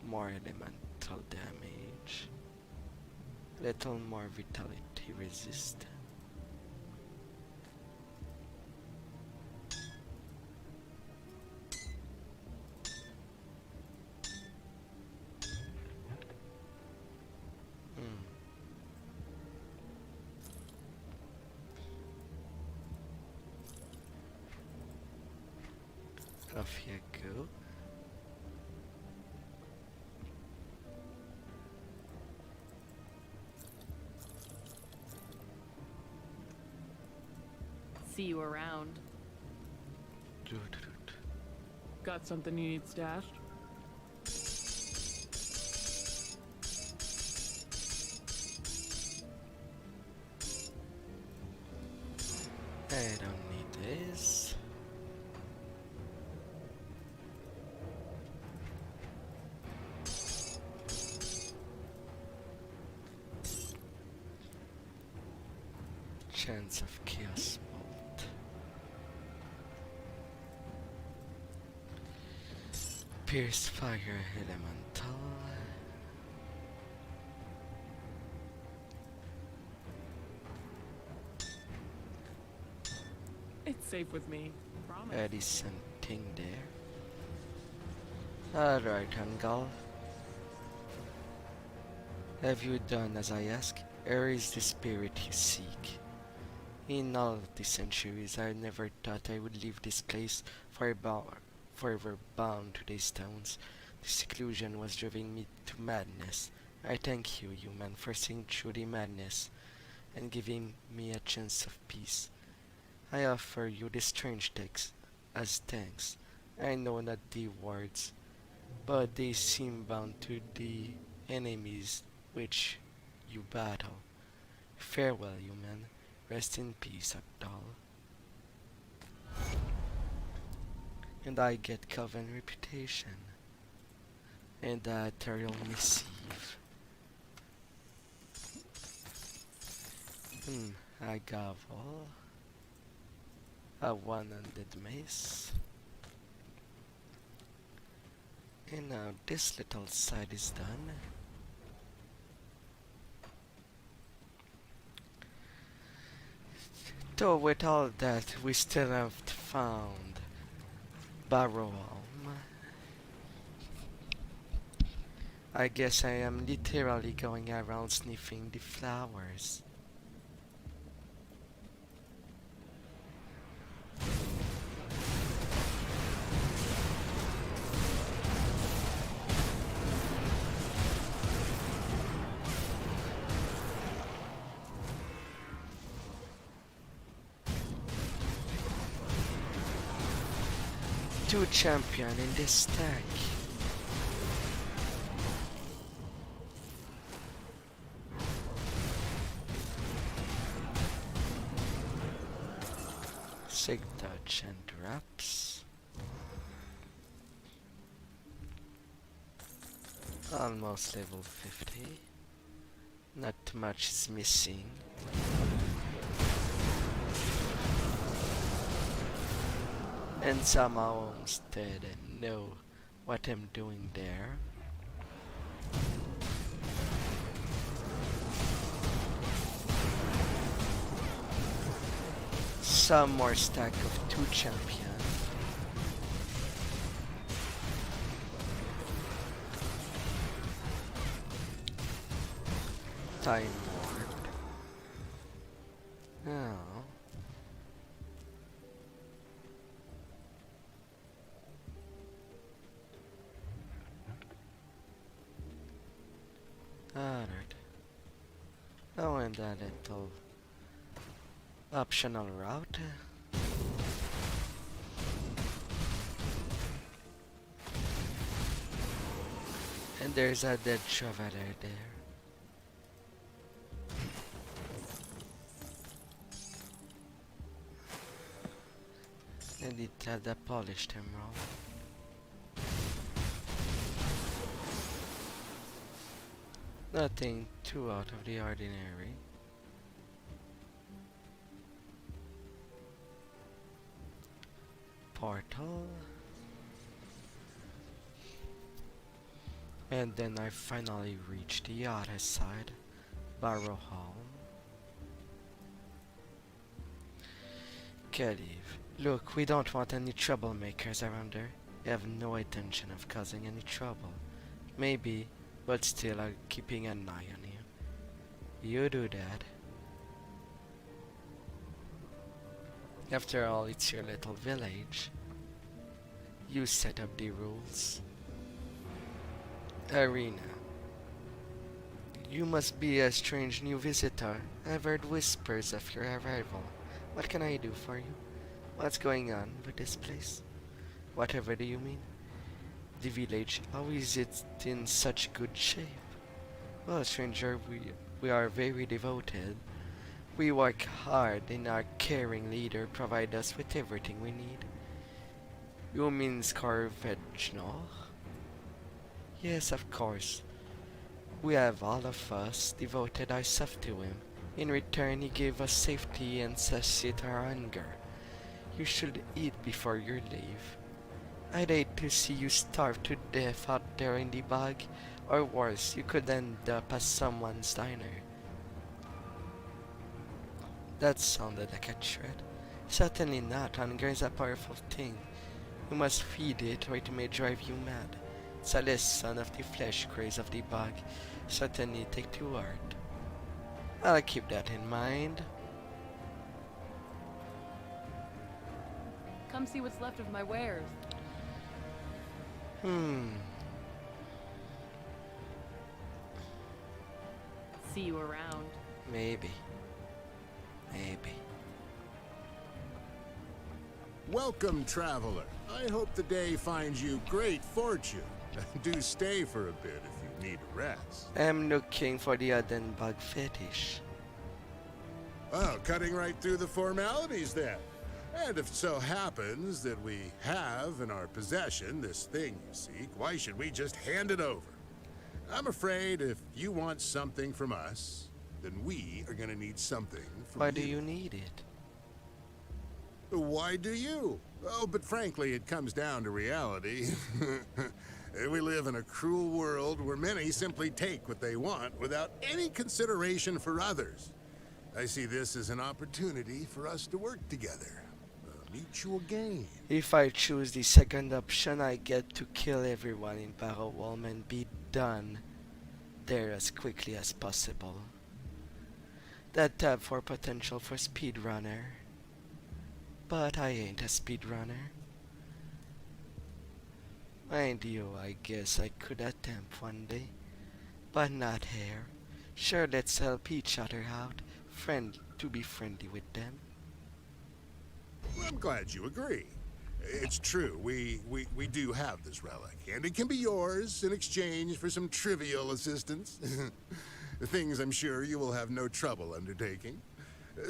more elemental damage, little more vitality resist. Off you go. See you around. Got something you need stashed? I don't need this. Chance of Chaos Bolt. Pierce Fire Elemental. It's safe with me. Promise. There is something there. Alright, Angal. Have you done as I ask? Where is the spirit you seek? In all the centuries, I never thought I would leave this place forever bound to these stones. The seclusion was driving me to madness. I thank you, human, for seeing through the madness and giving me a chance of peace. I offer you this strange text as thanks. I know not the words, but they seem bound to the enemies which you battle. Farewell, human. Rest in peace, Abdal. And I get Coven reputation. And the Ethereal Missive. A gavel. A one-handed mace. And now this little side is done. Though with all that, we still haven't found Barrow Home. I guess I am literally going around sniffing the flowers. Two champion in this stack. Sick touch and traps. Almost level 50. Not much is missing. And somehow I'm dead and know what I'm doing there. Some more stack of 2 champions. Time warp. Oh. Alright. Oh, and that little optional route. And there's a dead traveler there. And it had a polished emerald. Nothing too out of the ordinary. Portal. And then I finally reached the other side. Barrow Hall. Kaliv, look, we don't want any troublemakers around there. We have no intention of causing any trouble. Maybe, but still are keeping an eye on you. You do that. After all, it's your little village. You set up the rules. Arena. You must be a strange new visitor. I've heard whispers of your arrival. What can I do for you? What's going on with this place? Whatever do you mean? The village, how is it in such good shape? Well, stranger, we are very devoted. We work hard and our caring leader provides us with everything we need. You mean Scarvegno? Yes, of course. We have all of us devoted ourselves to him. In return, he gave us safety and satiate our hunger. You should eat before you leave. I'd hate to see you starve to death out there in the bog, or worse, you could end up as someone's diner. That sounded like a threat. Certainly not. Hunger is a powerful thing. You must feed it, or it may drive you mad. It's a lesson of the flesh craze of the bog. Certainly take to heart. I'll keep that in mind. Come see what's left of my wares. See you around. Maybe. Maybe. Welcome, traveler. I hope the day finds you great fortune. Do stay for a bit if you need a rest. I'm looking for the Adenbug fetish. Oh, cutting right through the formalities then. And if it so happens that we have in our possession this thing you seek, why should we just hand it over? I'm afraid if you want something from us, then we are going to need something from you. Why do you need it? Why do you? Oh, but frankly, it comes down to reality. We live in a cruel world where many simply take what they want without any consideration for others. I see this as an opportunity for us to work together. A mutual gain. If I choose the second option, I get to kill everyone in Barrow Walm and be done there as quickly as possible. That tab for potential for speedrunner. But I ain't a speedrunner. Mind you, I guess I could attempt one day. But not here. Sure, let's help each other out. To be friendly with them. I'm glad you agree. It's true, we do have this relic, and it can be yours in exchange for some trivial assistance. Things I'm sure you will have no trouble undertaking.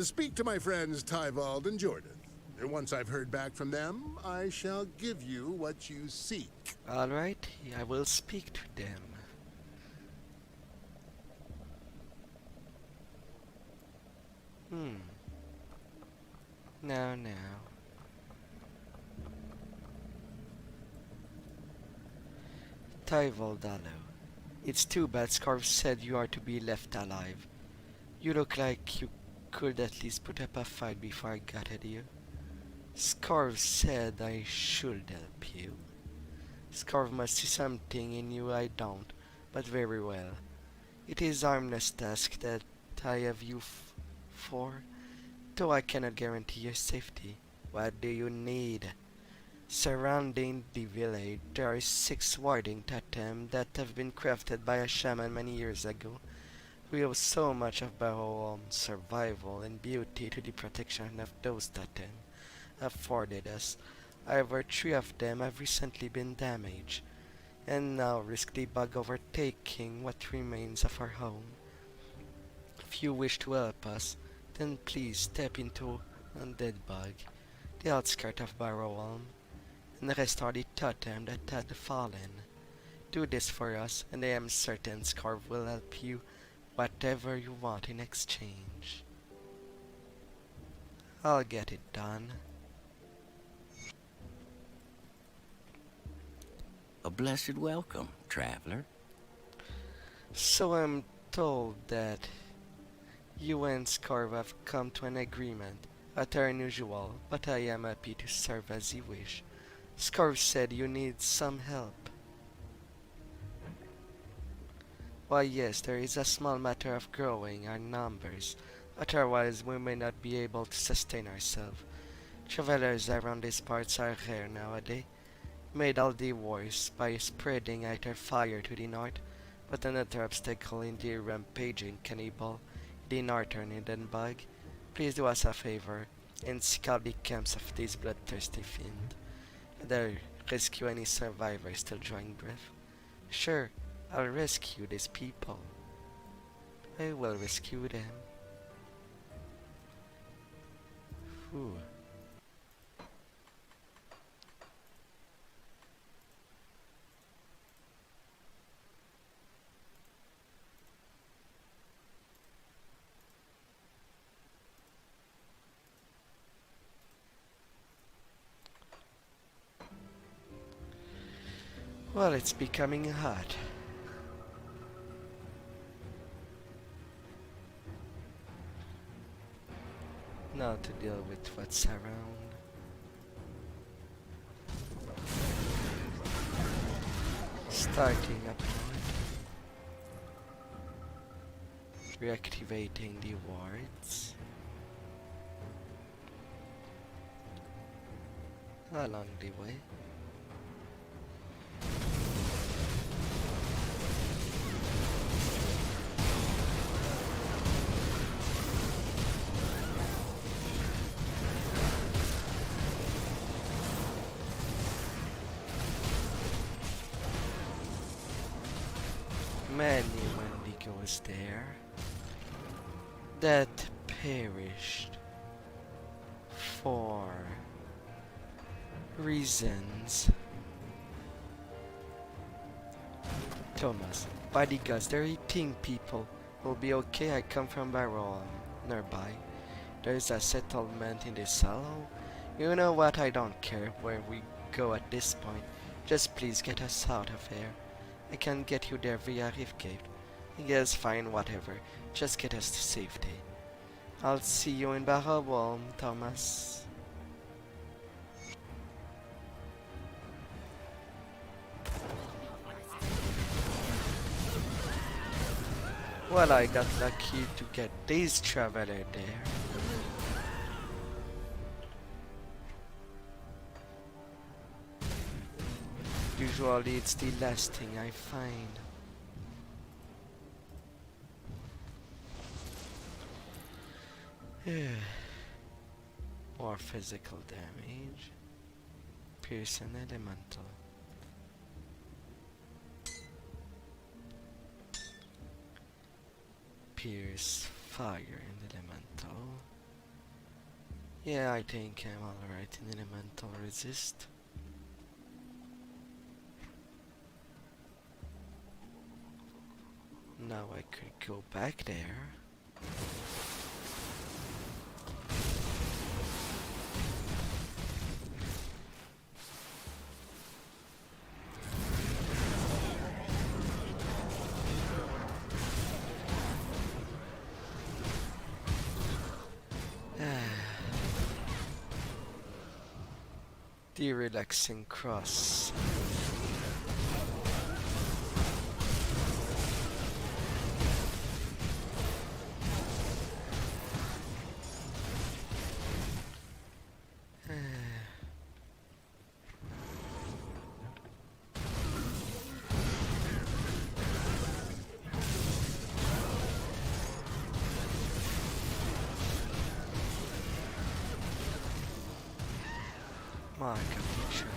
Speak to my friends Tyvald and Jordan. And once I've heard back from them, I shall give you what you seek. Alright, I will speak to them. Now. Tyvaldalo. It's too bad Scarf said you are to be left alive. You look like you could at least put up a fight before I got at you. Scarf said I should help you. Scarf must see something in you I don't, but very well. It is harmless task that I have you for, though I cannot guarantee your safety. What do you need? Surrounding the village, there are 6 warding totems that have been crafted by a shaman many years ago. We owe so much of Barrow's survival and beauty to the protection of those totems afforded us. However, 3 of them have recently been damaged, and now risk the bug overtaking what remains of our home. If you wish to help us, then please step into Undead Bug, the outskirt of Barrow, and restore the totem that had fallen. Do this for us, and I am certain Scarf will help you whatever you want in exchange. I'll get it done. A blessed welcome, traveler. So I'm told that you and Scarf have come to an agreement. Rather unusual, but I am happy to serve as you wish. Scarf said you need some help. Why yes, there is a small matter of growing our numbers. Otherwise we may not be able to sustain ourselves. Travelers around these parts are rare nowadays. Made all the worse by spreading either fire to the north, but another obstacle in the rampaging cannibal, the northern Hindenburg. Please do us a favor and seek out the camps of these bloodthirsty fiends. Either rescue any survivors still drawing breath. Sure, I'll rescue these people. I will rescue them. Whew. Well, it's becoming hot. Now to deal with what's around. Starting up north. Reactivating the wards. Along the way. Many Wendigos there that perished for reasons. Thomas, by the gods, they're eating people. Will be okay, I come from Barrow nearby. There's a settlement in this hollow. You know what, I don't care where we go at this point. Just please get us out of here. I can get you there via Riftgate. Yes, fine, whatever. Just get us to safety. I'll see you in Barrow, Thomas. Well, I got lucky to get this traveler there. Usually it's the last thing I find. More physical damage. Pierce and elemental. Pierce, fire and elemental. Yeah, I think I'm alright in elemental resist. Now I could go back there. The relaxing cross. Mark of each other.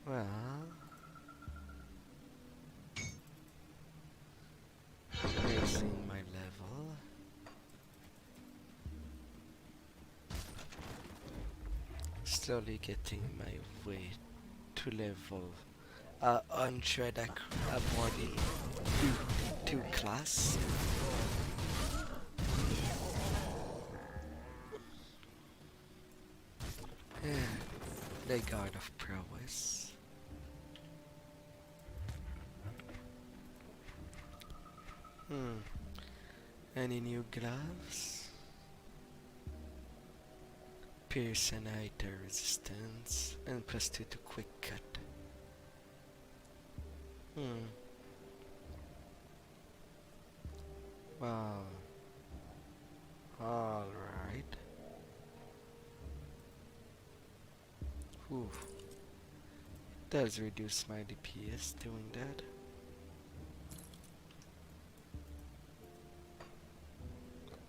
Well, raising my level. Slowly getting my way to level 100 according to class. The guard of prowess. Any new gloves? Pierce and hiter resistance and +2 to quick cut. Wow. Alright. Oof. Does reduce my DPS doing that.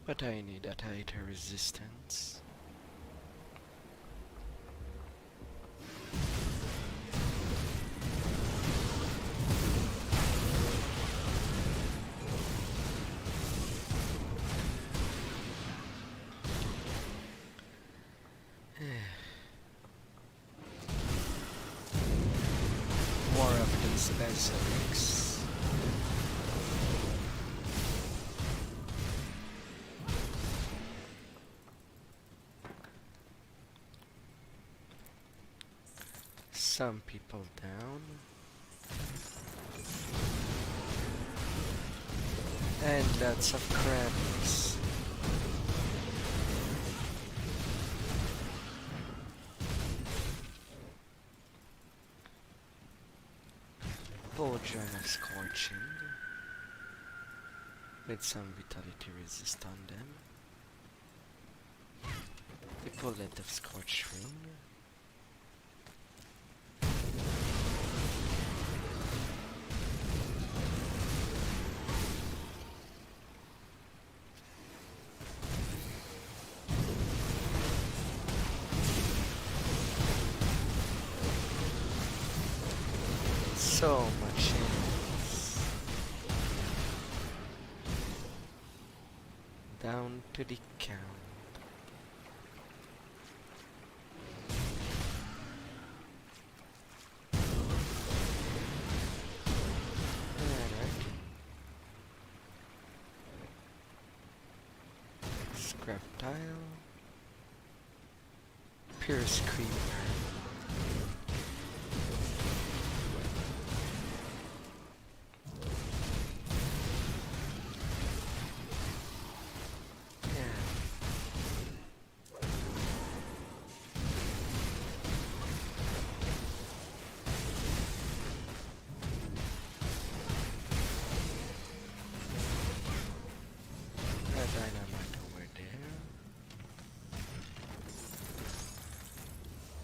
But I need that higher resistance. More of these basilics. Some people down. And lots of crabs. Pauldron of Scorching with some vitality resist on them. The Bullet of Scorch Ring. So much enemies. Down to the count. Alright. Scrap tile. Pierce Creeper.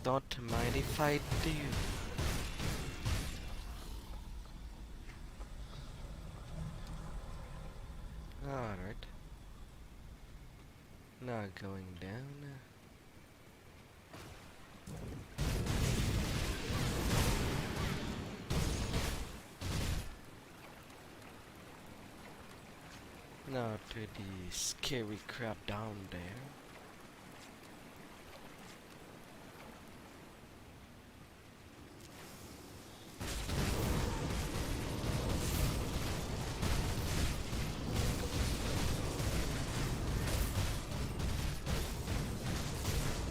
Don't mind if I do. Alright. Now going down. Now to the scary crap down there.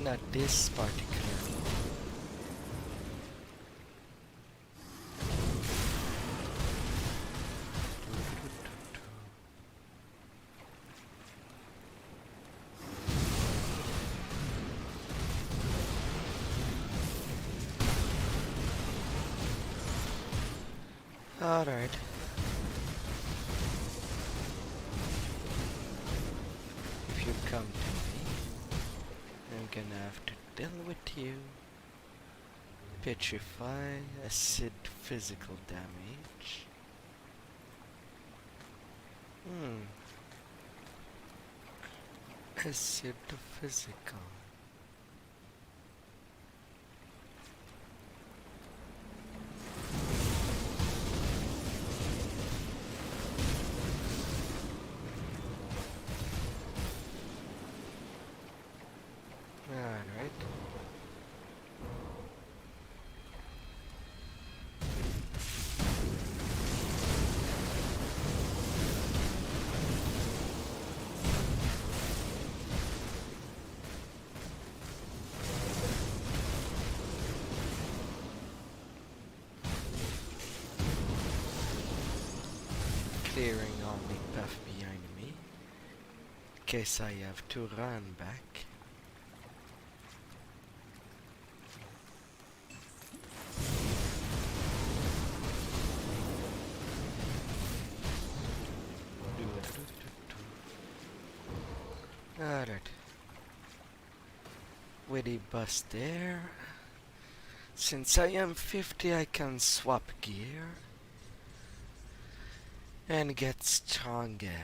Not this particular. Alright. If you come to me, I'm gonna have to deal with you. Petrify, acid, physical damage. Acid to physical. Alright. Clearing all the path behind me, in case I have to run back. Alright. With a bus there. Since I am 50, I can swap gear and get stronger.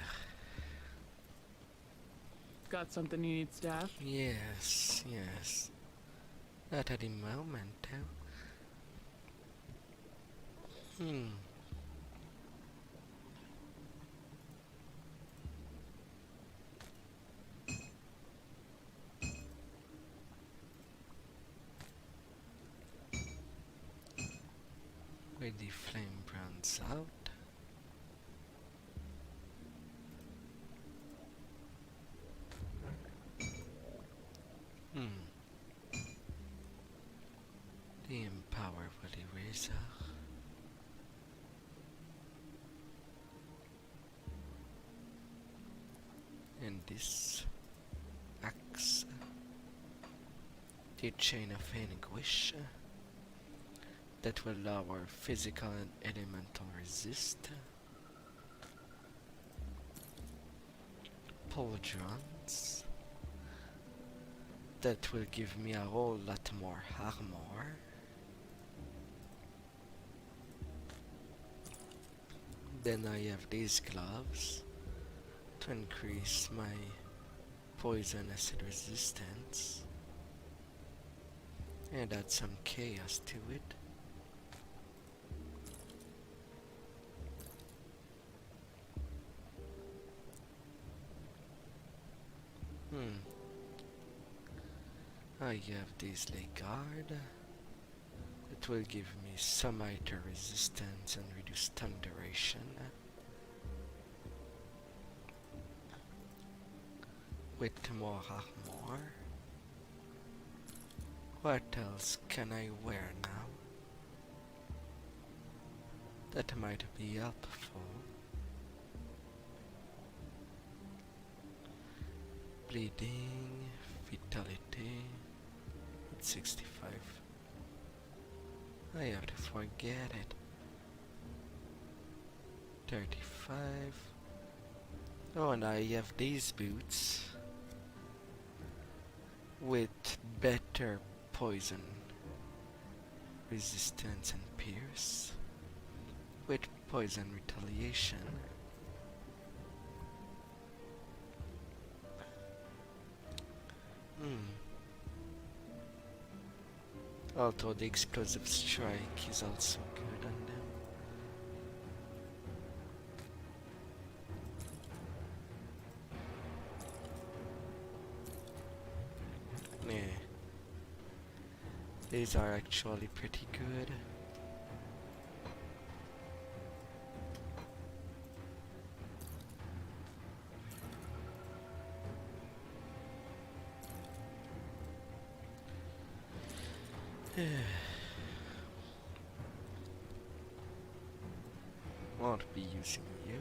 Got something you need staff? Yes, yes. Not at the moment, though. With the flame brands out. The empower for the razor. And this axe. The chain of anguish. That will lower physical and elemental resist. Pauldrons. That will give me a whole lot more armor. Then I have these gloves to increase my poison acid resistance and add some chaos to it. I have this leg guard. It will give me some item resistance and reduce stun duration. With more armor. What else can I wear now? That might be helpful. Bleeding, vitality, it's 65. I have to forget it. 35. Oh, and I have these boots with better poison resistance and pierce, with poison retaliation. Although the explosive strike is also good on them. These are actually pretty good. Won't be using you.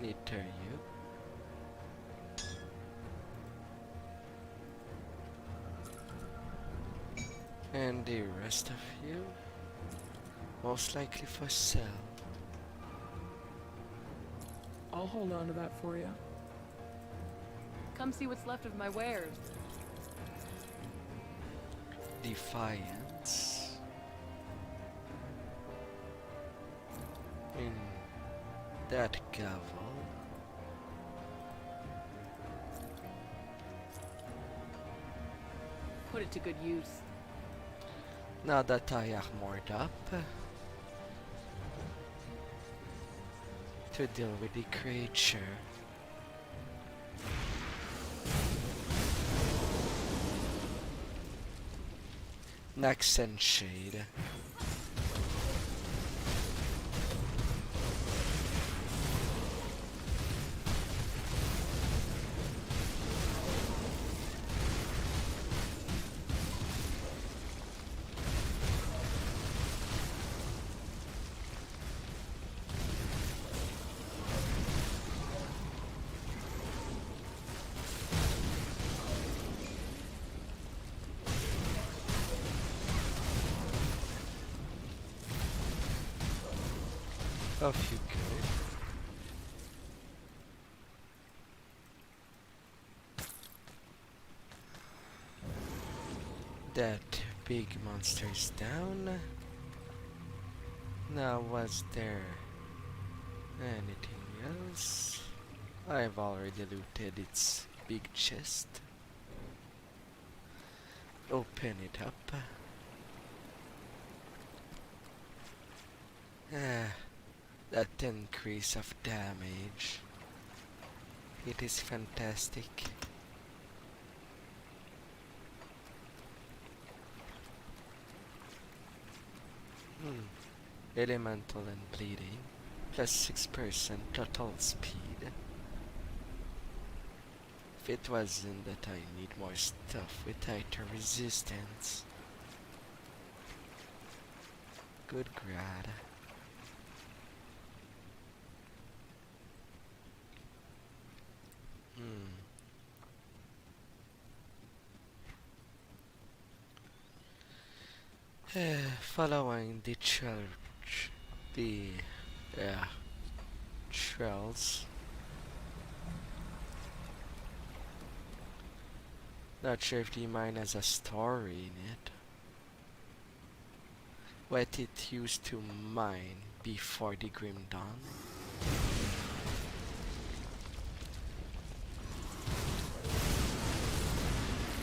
Neither you. And the rest of you, most likely for sale. I'll hold on to that for you. Come see what's left of my wares. Defiance. In that gavel. Put it to good use. Now that I armored up to deal with the creature. Next and shade. Off you go. That big monster's down. Now was there anything else? I've already looted its big chest. Open it up. That increase of damage. It is fantastic. Elemental and bleeding. Plus 6% total speed. If it wasn't that I need more stuff with tighter resistance. Good grad. Following the church, trails. Not sure if the mine has a story in it. What it used to mine before the Grim Dawn.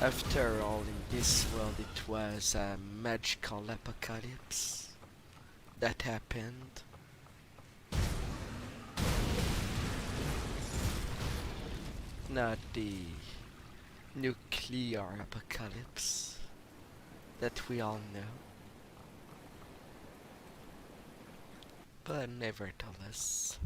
After all, in this world it was a magical apocalypse that happened. Not the nuclear apocalypse that we all know. But nevertheless.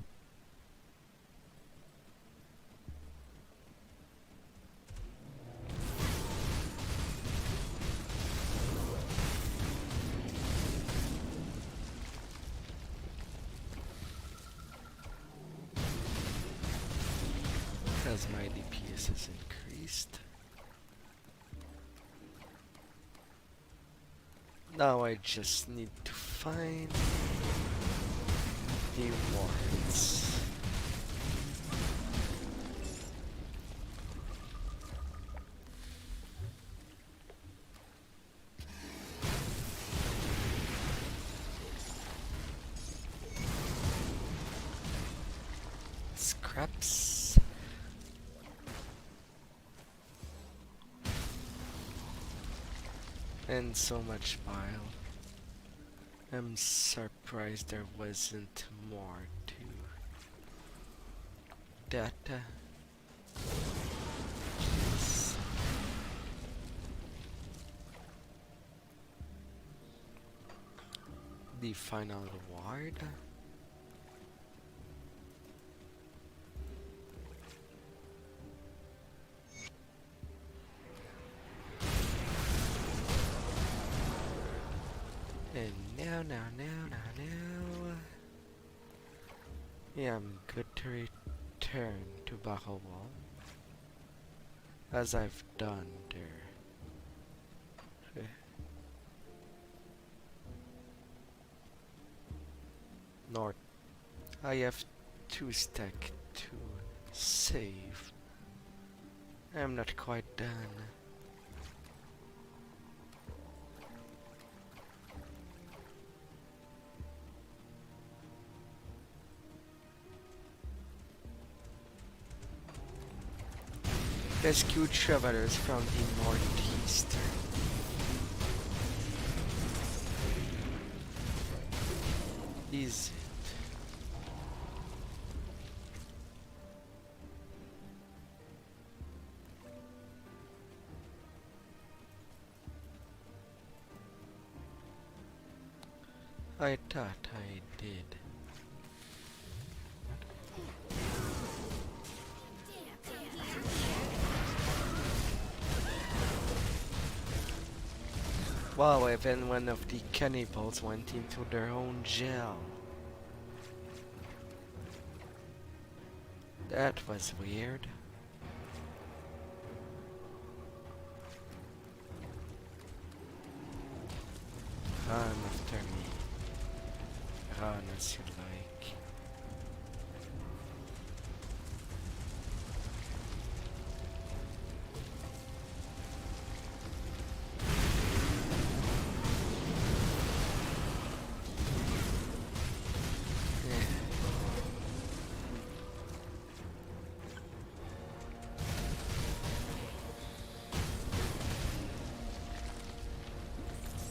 As my DPS has increased. Now I just need to find the wards. Scraps. And so much bile. I'm surprised there wasn't more to that. The final reward. And now. Yeah, I'm good to return to Bahawal, as I've done there. North. I have 2 stack to save. I'm not quite done. Rescue travelers from the northeast. Is it? I thought I did. Wow, even one of the cannibals went into their own jail. That was weird. Run after me. Run as you like.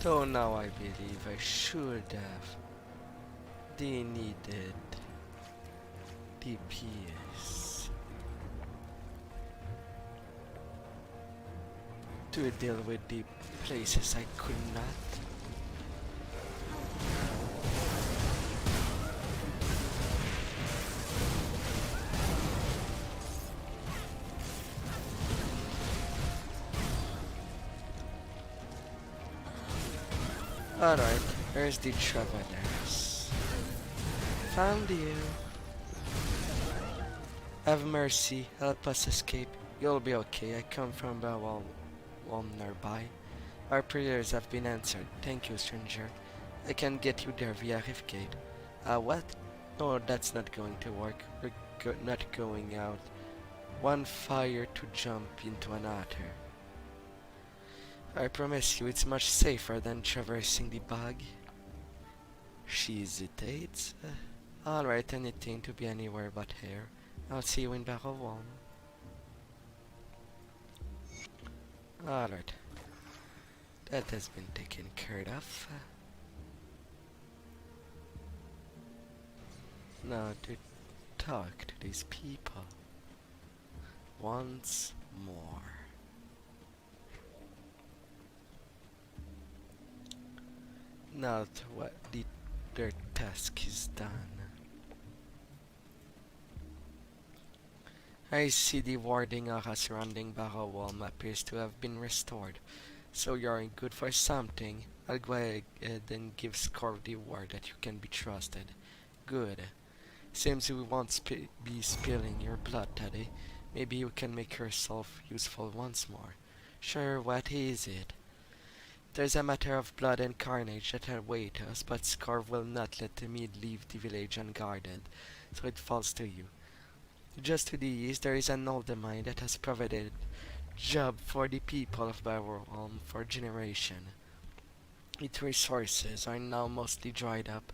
So now I believe I should have the needed DPS to deal with the places I could not. Alright, where's the travelers? Found you. Have mercy, help us escape. You'll be okay. I come from the wall nearby. Our prayers have been answered. Thank you, stranger. I can get you there via Riftgate. What? No, that's not going to work. We're not going out. One fire to jump into another. I promise you it's much safer than traversing the bog. She hesitates. Alright, anything to be anywhere but here. I'll see you in Battle 1. Alright. That has been taken care of. Now to talk to these people once more. Now that what their task is done. I see the warding aura surrounding Barrowwalm appears to have been restored. So you're good for something. I'll go ahead and give Scorv the word that you can be trusted. Good. Seems we won't be spilling your blood today. Maybe you can make yourself useful once more. Sure, what is it? There's a matter of blood and carnage that await us, but Scorv will not let the mead leave the village unguarded, so it falls to you. Just to the east, there is an old mine that has provided job for the people of Barrowwalm for generation. Its resources are now mostly dried up,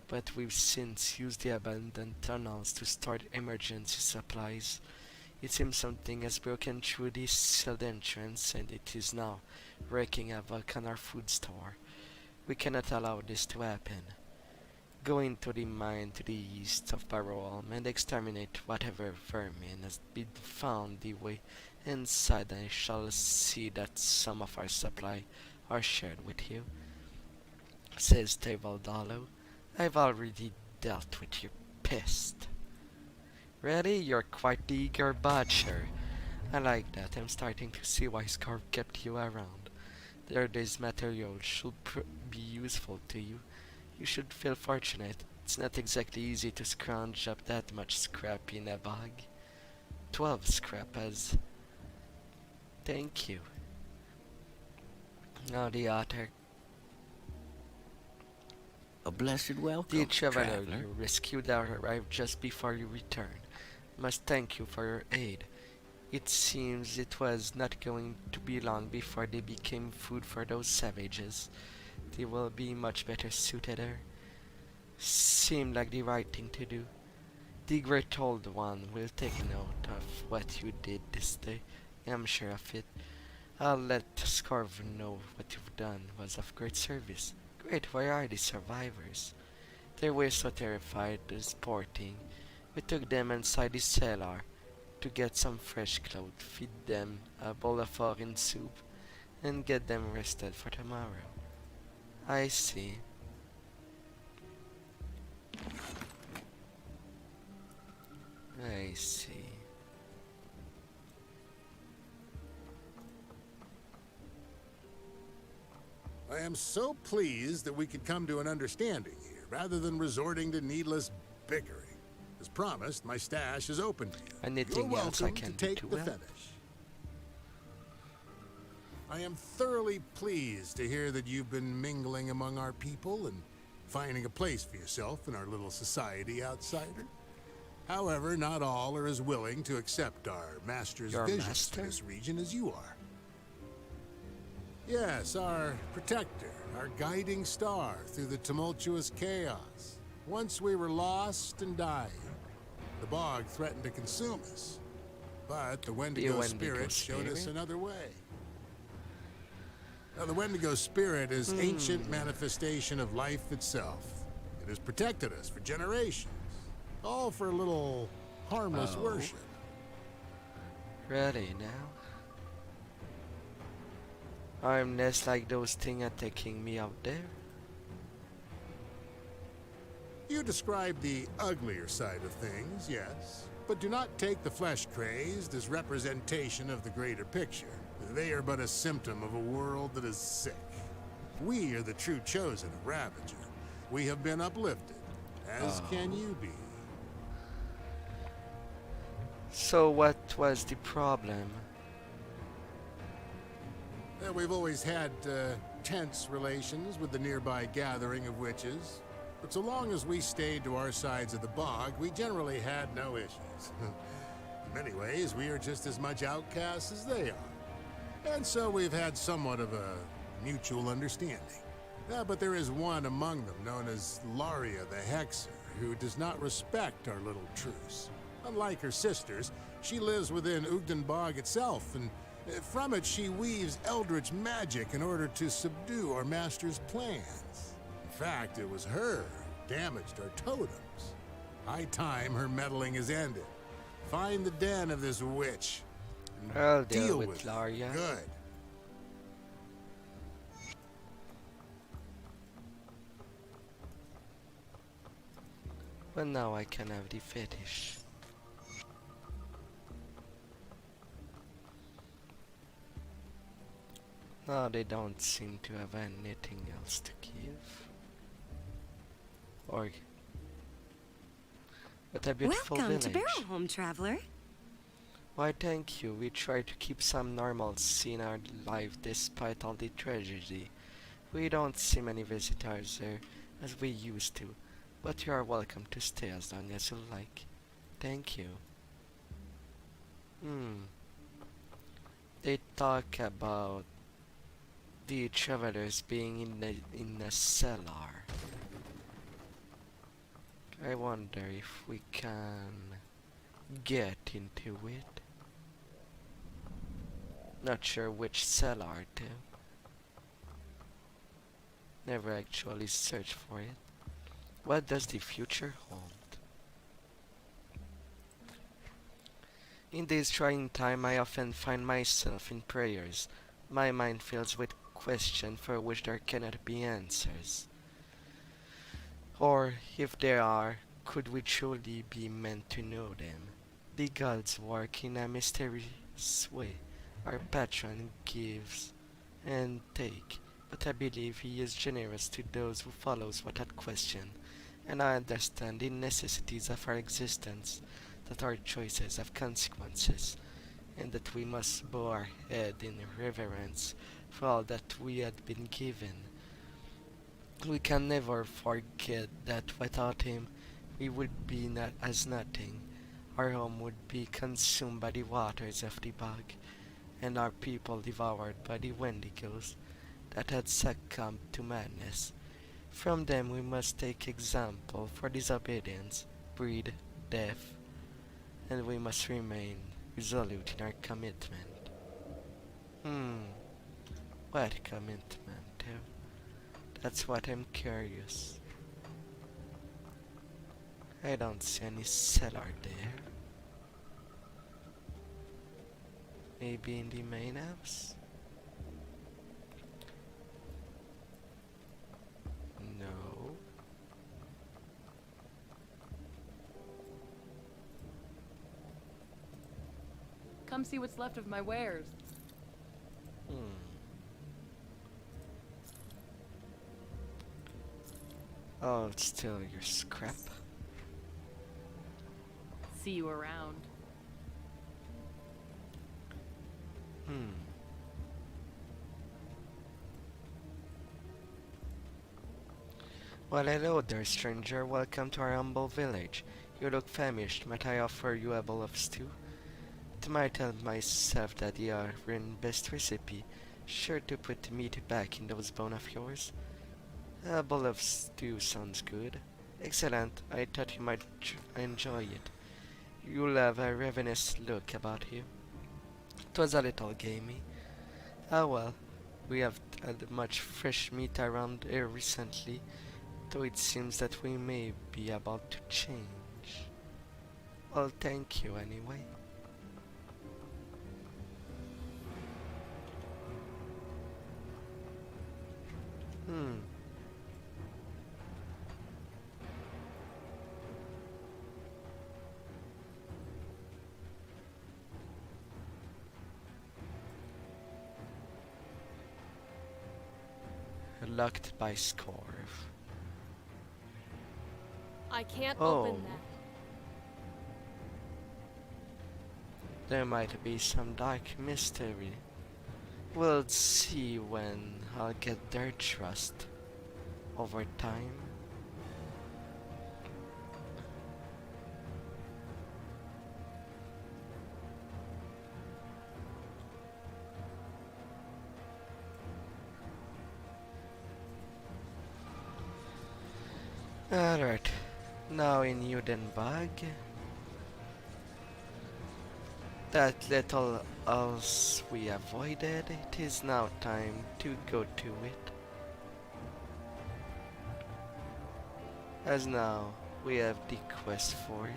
but we've since used the abandoned tunnels to store emergency supplies. It seems something has broken through the sealed entrance, and it is now wreaking havoc on our food store. We cannot allow this to happen. Go into the mine to the east of Barrowwalm and exterminate whatever vermin has been found the way inside. I shall see that some of our supply are shared with you. says Tevaldalo. I've already dealt with your pest. Really? You're quite the eager butcher. I like that. I'm starting to see why Scarf kept you around. These materials should be useful to you. You should feel fortunate. It's not exactly easy to scrounge up that much scrap in a bag. 12 scrap as... Thank you. Now the otter. A blessed welcome, The traveler traveler. you rescued arrived just before you returned. Must thank you for your aid. It seems it was not going to be long before they became food for those savages. They will be much better suited there. Seemed like the right thing to do. The Great Old One will take note of what you did this day. I'm sure of it. I'll let Scarv know what you've done was of great service. Great, where are the survivors? They were so terrified of sporting. We took them inside the cellar to get some fresh clothes, feed them a bowl of orange soup, and get them rested for tomorrow. I see. I see. I am so pleased that we could come to an understanding here, rather than resorting to needless bickering. As promised, my stash is open to you. Anything You're else I welcome can to do take to the help? fetish. I am thoroughly pleased to hear that you've been mingling among our people and finding a place for yourself in our little society outsider. However, not all are as willing to accept our master's Your visions master? for this region as you are. Yes, our protector, our guiding star through the tumultuous chaos. Once we were lost and dying. The bog threatened to consume us. But the Wendigo spirit showed us another way. Now, the Wendigo spirit is ancient manifestation of life itself. It has protected us for generations. All for a little harmless worship. Ready now? I'm less like those things attacking me out there. You describe the uglier side of things, yes. But do not take the flesh-crazed as representation of the greater picture. They are but a symptom of a world that is sick. We are the true chosen of Ravager. We have been uplifted, as can you be. So what was the problem? We've always had tense relations with the nearby gathering of witches. But so long as we stayed to our sides of the bog, we generally had no issues. In many ways, we are just as much outcasts as they are. And so we've had somewhat of a mutual understanding. But there is one among them known as Laria the Hexer, who does not respect our little truce. Unlike her sisters, she lives within Ugden Bog itself, and from it she weaves eldritch magic in order to subdue our master's plans. In fact, it was her who damaged our totems. High time her meddling is ended. Find the den of this witch. And I'll deal with with it. Laria. Good. But now I can have the fetish. No, they don't seem to have anything else to give. Or... What a beautiful Welcome village. to Barrelholm, traveler. Why, thank you. We try to keep some normalcy in our life despite all the tragedy. We don't see many visitors there as we used to, but you are welcome to stay as long as you like. Thank you. They talk about the travelers being in a cellar. I wonder if we can get into it. Not sure which cellar to. Never actually searched for it. What does the future hold? In this trying time, I often find myself in prayers. My mind fills with questions for which there cannot be answers. Or if there are, could we truly be meant to know them? The gods work in a mysterious way. Our patron gives and take, but I believe he is generous to those who follows without question, and I understand the necessities of our existence, that our choices have consequences, and that we must bow our head in reverence for all that we had been given. We can never forget that without him we would be not as nothing. Our home would be consumed by the waters of the bog, and our people devoured by the wendigos that had succumbed to madness. From them we must take example for disobedience, breed, death, and we must remain resolute in our commitment. What commitment, too? That's what I'm curious. I don't see any cellar there. Maybe in the main house? No. Come see what's left of my wares. Oh, it's still your scrap. See you around. Well, hello there, stranger. Welcome to our humble village. You look famished. Might I offer you a bowl of stew? To might tell myself that you are in best recipe. Sure to put meat back in those bones of yours. A bowl of stew sounds good. Excellent. I thought you might enjoy it. You'll have a ravenous look about you. 'Twas a little gamey. Ah well, we have had much fresh meat around here recently, though it seems that we may be about to change. Well, thank you anyway. Locked by Scorf. I can't open that. There might be some dark mystery. We'll see when I'll get their trust over time. Alright, now in Udenbag. That little else we avoided, it is now time to go to it. As now, we have the quest for it.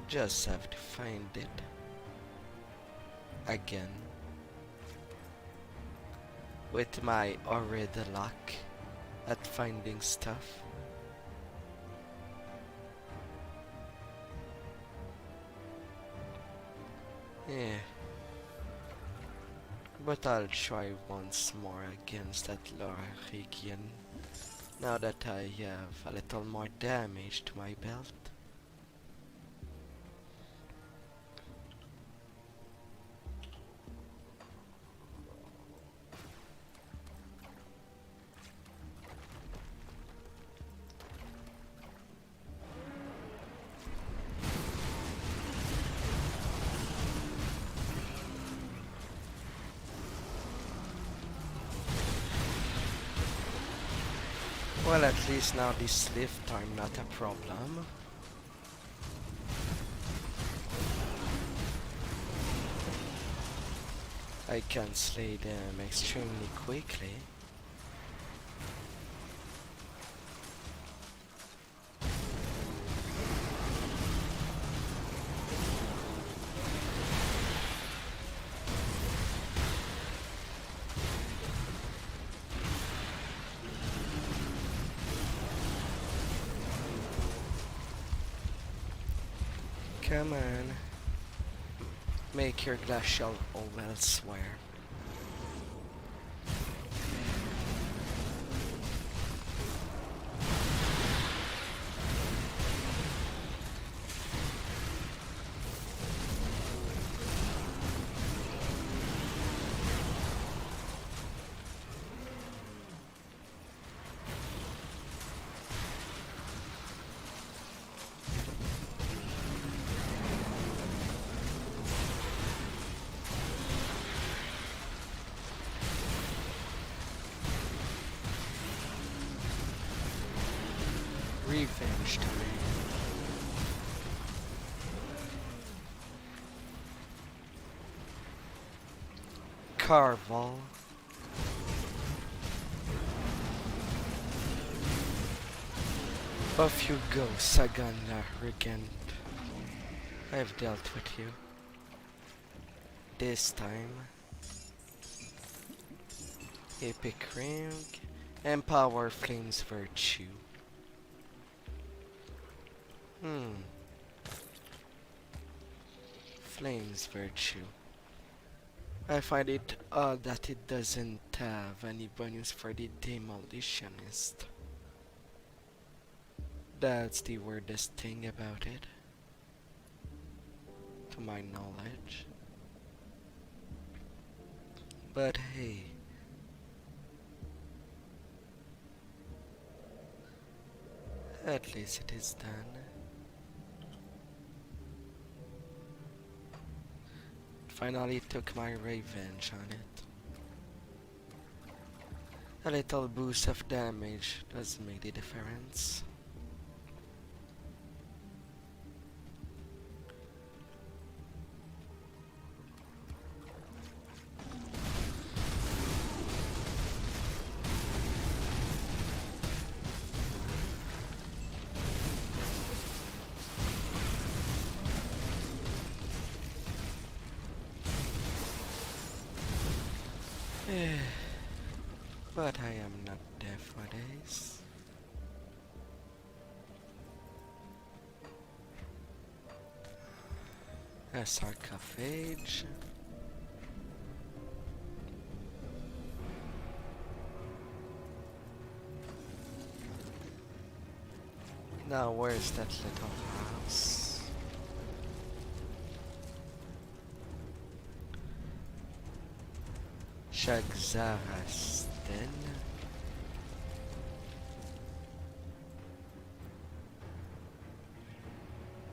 Just have to find it. Again. With my horrid luck at finding stuff. Yeah. But I'll try once more against that Lorigian, now that I have a little more damage to my belt. Well, at least now these lift are not a problem. I can slay them extremely quickly. Come on. Make your glass shell all elsewhere. Revenge time. Carval. Off you go, Sagana Regent. I've dealt with you. This time. Epic ring. Empower Flame's virtue. Flame's virtue. I find it odd that it doesn't have any bonus for the Demolitionist. That's the weirdest thing about it, to my knowledge. But hey, at least it is done. Finally took my revenge on it. A little boost of damage does make the difference. But I am not deaf nowadays. A sarcophage. Now where's that little house? Shagzaras then.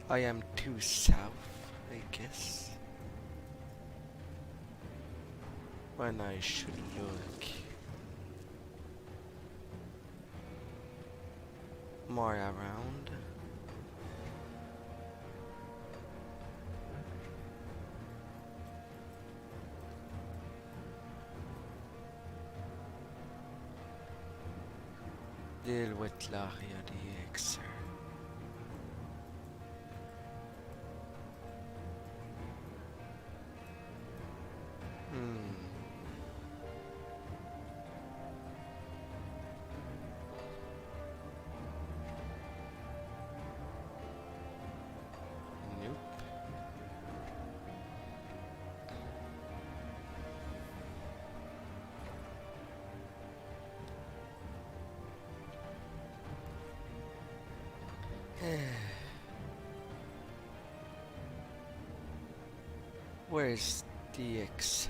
I am too south, I guess. When I should look more around. Deal with Laria the Exer. Nope. Where's the Exer?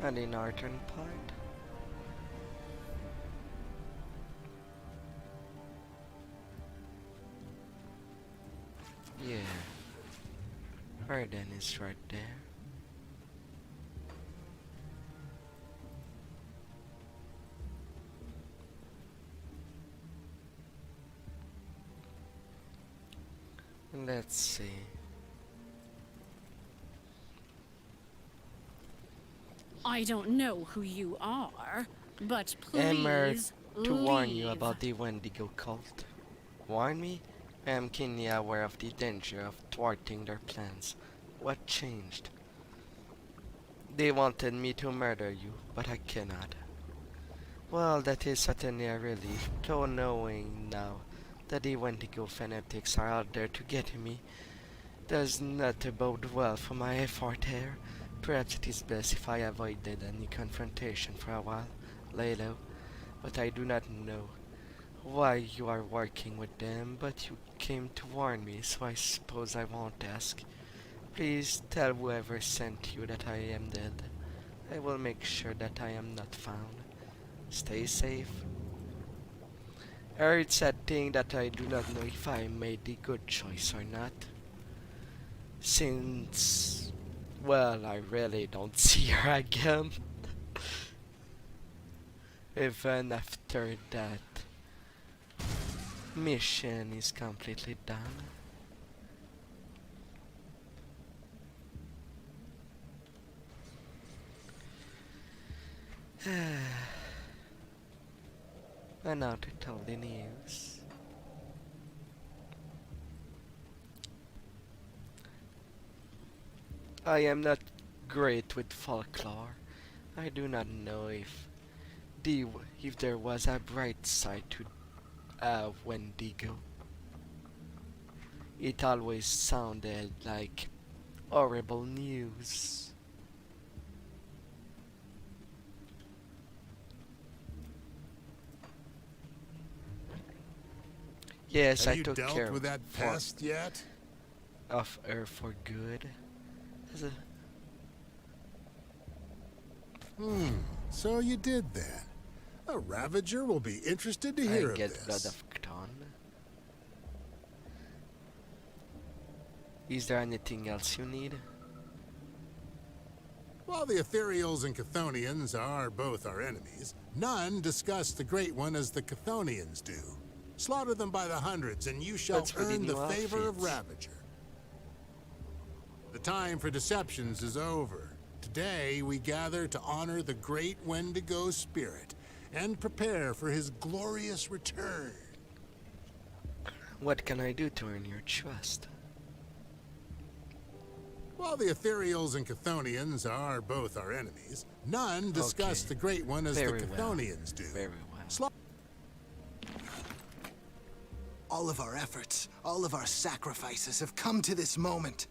And the northern part? Yeah. Arden is right there. Let's see. I don't know who you are, but Emmer please to warn you leave. about the Wendigo cult. Warn me? I am keenly aware of the danger of thwarting their plans. What changed? They wanted me to murder you, but I cannot. Well, that is certainly a relief, though knowing now that the Wendigo fanatics are out there to get me does not bode well for my effort here. Perhaps it is best if I avoided any confrontation for a while, Lalo, but I do not know why you are working with them, but you came to warn me, so I suppose I won't ask. Please tell whoever sent you that I am dead. I will make sure that I am not found. Stay safe. It's sad thing that I do not know if I made the good choice or not. Since, well, I really don't see her again. Even after that mission is completely done. And now to tell the news. I am not great with folklore. I do not know if there was a bright side to Wendigo. It always sounded like horrible news. Yes, Have I you took dealt care with that for- pest yet? of her for good. As a- So you did that. A Ravager will be interested to hear I of get this. blood of Cton. Is there anything else you need? While the Ethereals and Chthonians are both our enemies, none discuss the Great One as the Chthonians do. Slaughter them by the hundreds, and you shall That's for the earn the new favor of outfits. Ravager. The time for deceptions is over. Today, we gather to honor the great Wendigo spirit and prepare for his glorious return. What can I do to earn your trust? While the Ethereals and Chthonians are both our enemies, none discuss Okay. the Great One as Very the well. Chthonians do. Very well. All of our efforts, all of our sacrifices have come to this moment.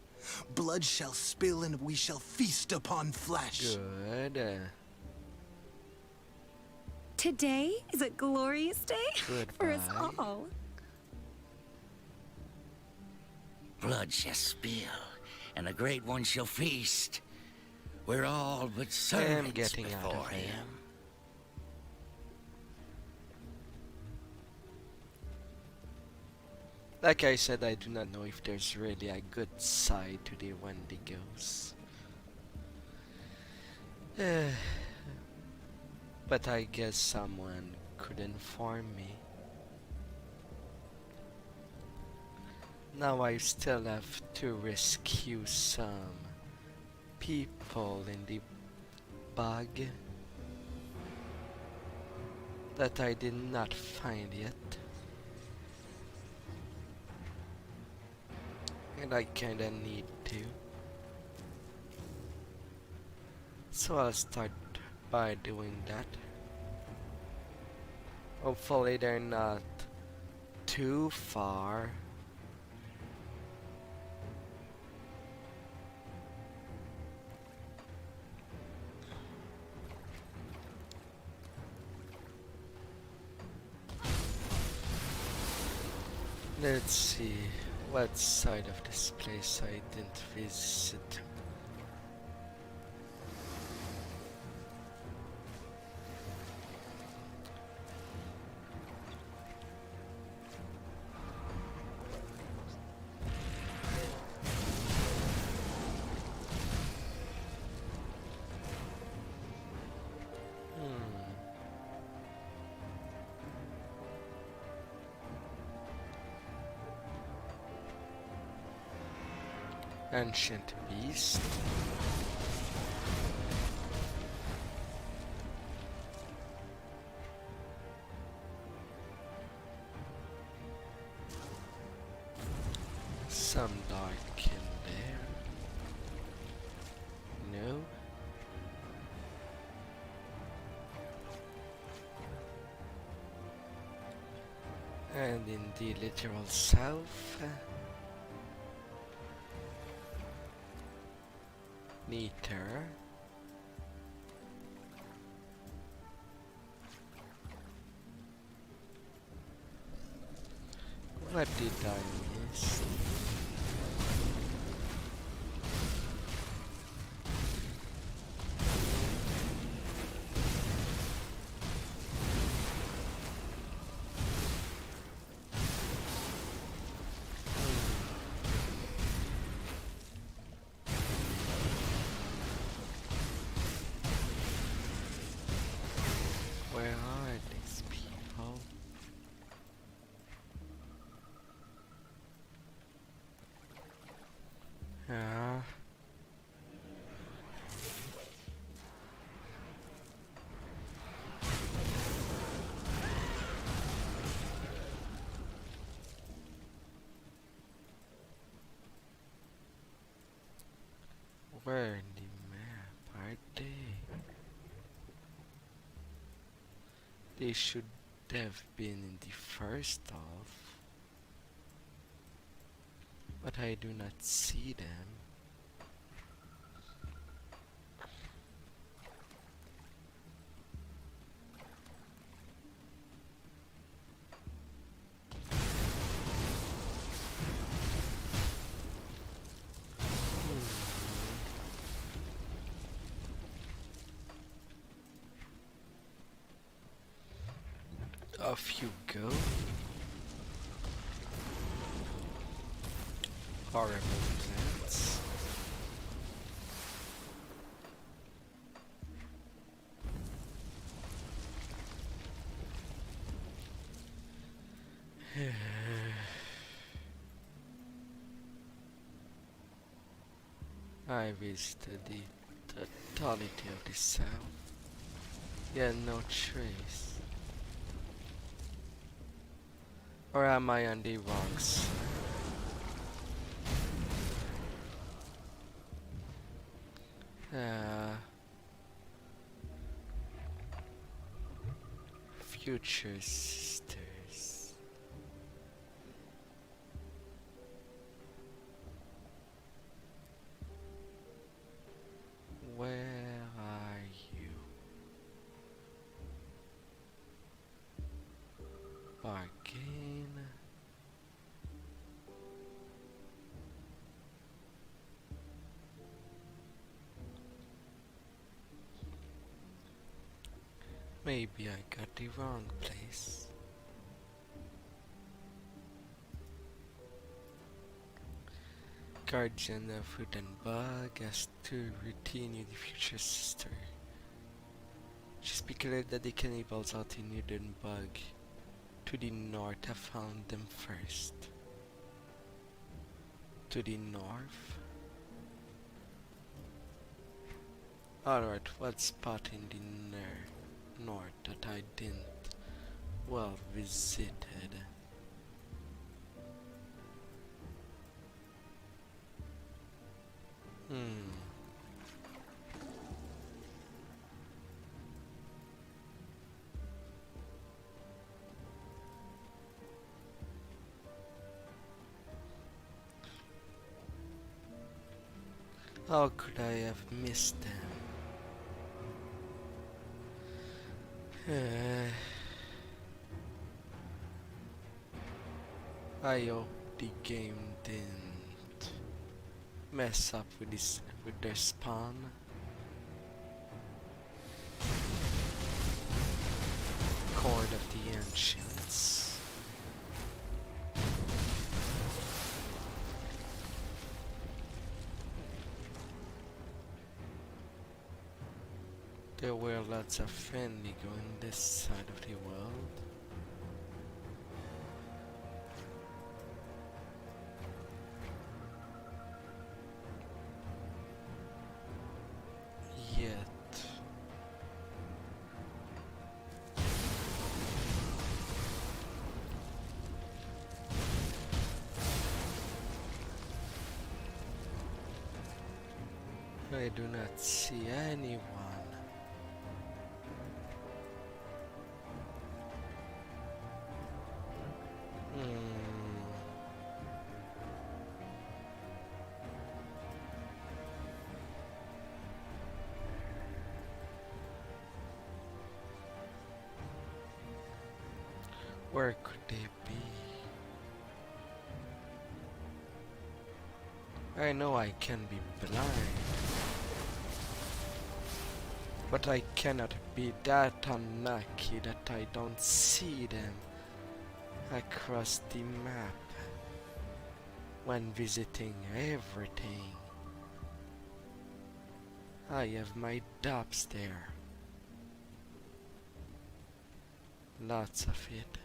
Blood shall spill and we shall feast upon flesh. Good. Today is a glorious day for us Goodbye. all. Blood shall spill, and the Great One shall feast. We're all but servants getting out of before here. him. Like I said, I do not know if there's really a good side to the Wendigos. But I guess someone could inform me. Now I still have to rescue some people in the bog that I did not find yet. And I kinda need to. So I'll start by doing that. Hopefully they're not too far. Let's see what side of this place I didn't visit. Ancient beast. Some dark in there. No. And in the literal south, neater. What did I miss? Where are these people? Yeah. Where in the map are they? They should have been in the first half, but I do not see them. Off you go. Horrible plants. I visited the totality of the south. Yeah, no trace. Or am I on the wrong side? Future sisters. Where are you? Bargain. Maybe I got the wrong place. Guardian of Wood and Bug has to retain the future sister. She speculated that the cannibals out in Wood Bug to the north have found them first. To the north? Alright, what spot in the north that I didn't well visited? How could I have missed them? I hope the game didn't mess up with their spawn. Court of the Ancients. There were lots of friendly going this side of the world. Yet I do not see anyone. Where could they be? I know I can be blind, but I cannot be that unlucky that I don't see them across the map when visiting everything. I have my doubts there. Lots of it.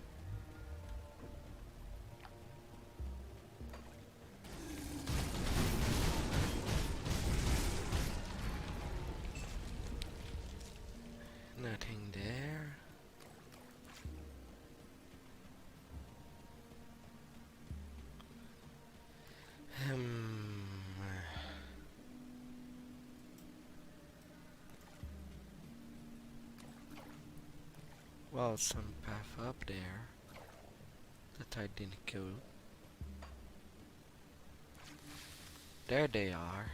Nothing there. Well, some path up there that I didn't go. There they are.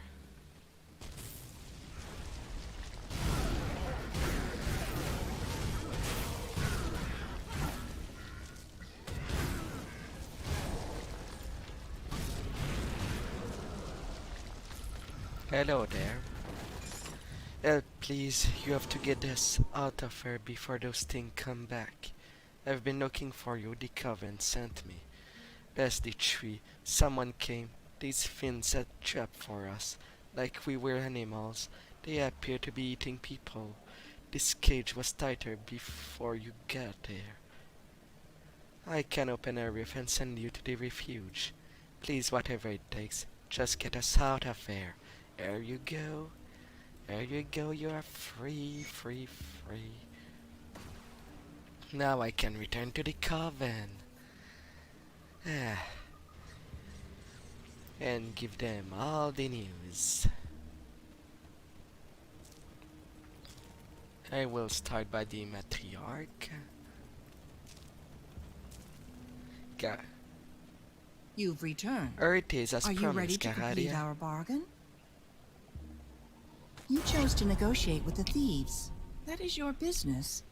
Hello there. Help, please. You have to get us out of here before those things come back. I've been looking for you. The Coven sent me. Past the tree, someone came. These fiends set trap for us. Like we were animals. They appear to be eating people. This cage was tighter before you got there. I can open a rift and send you to the refuge. Please, whatever it takes, just get us out of here. There you go. There you go, you are free, free, free. Now I can return to the Coven. And give them all the news. I will start by the matriarch. You've returned. It is as Are promised, you ready to complete Garadia. our bargain? You chose to negotiate with the thieves. That is your business.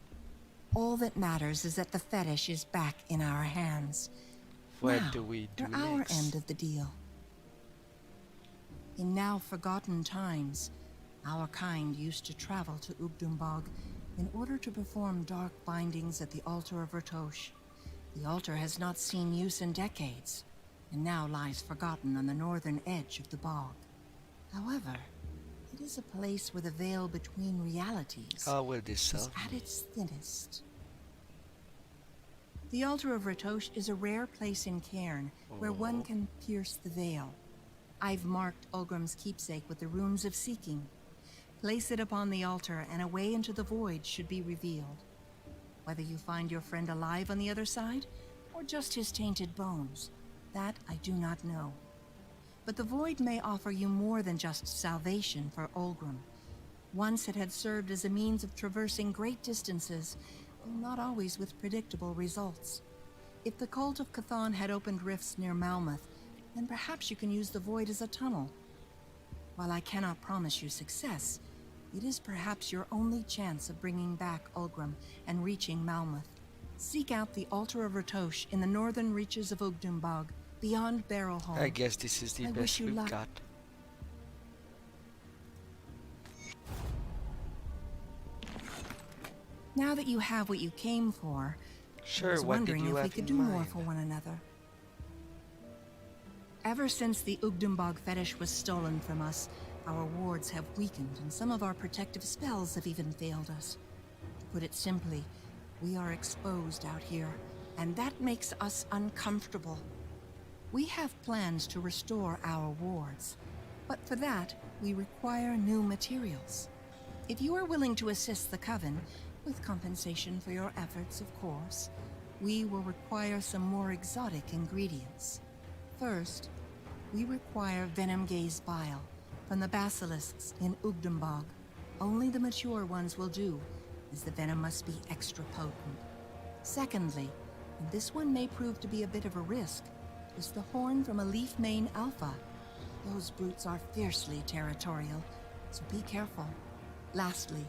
All that matters is that the fetish is back in our hands. What now, do we do for our next? end of the deal. In now forgotten times, our kind used to travel to Ugdumbog in order to perform dark bindings at the altar of Ratosh. The altar has not seen use in decades, and now lies forgotten on the northern edge of the bog. However, it is a place where the veil between realities How will this is help at me? its thinnest. The altar of Ratosh is a rare place in Cairn where one can pierce the veil. I've marked Ulgrim's keepsake with the runes of seeking. Place it upon the altar and a way into the void should be revealed. Whether you find your friend alive on the other side, or just his tainted bones, that I do not know. But the void may offer you more than just salvation for Ulgrim. Once it had served as a means of traversing great distances, though not always with predictable results. If the cult of Chthon had opened rifts near Malmouth, then perhaps you can use the void as a tunnel. While I cannot promise you success, it is perhaps your only chance of bringing back Ulgrim and reaching Malmouth. Seek out the altar of Ratosh in the northern reaches of Ugdumbog, beyond Barrowhole. I guess this is the I wish best you we've luck. got. Now that you have what you came for, I Sure, was what did wondering you if we have could in do more mind? for one another. Ever since the Ugdumbog fetish was stolen from us, our wards have weakened and some of our protective spells have even failed us. To put it simply, we are exposed out here, and that makes us uncomfortable. We have plans to restore our wards, but for that, we require new materials. If you are willing to assist the Coven, with compensation for your efforts, of course, we will require some more exotic ingredients. First, we require venom gaze bile from the basilisks in Ugdumbog. Only the mature ones will do, as the venom must be extra potent. Secondly, and this one may prove to be a bit of a risk, is the horn from a leaf mane alpha. Those brutes are fiercely territorial, so be careful. Lastly,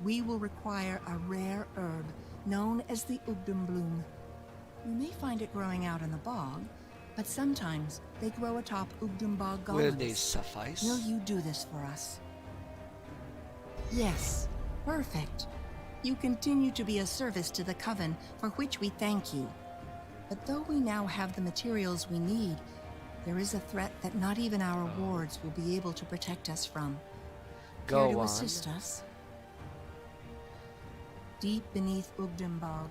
we will require a rare herb known as the Ugdum bloom. You may find it growing out in the bog, but sometimes they grow atop Ugdenbog Will golems. they suffice? Will you do this for us? Yes, perfect. You continue to be a service to the Coven, for which we thank you. But though we now have the materials we need, there is a threat that not even our wards will be able to protect us from. Care to assist us? Deep beneath Ugdenbog,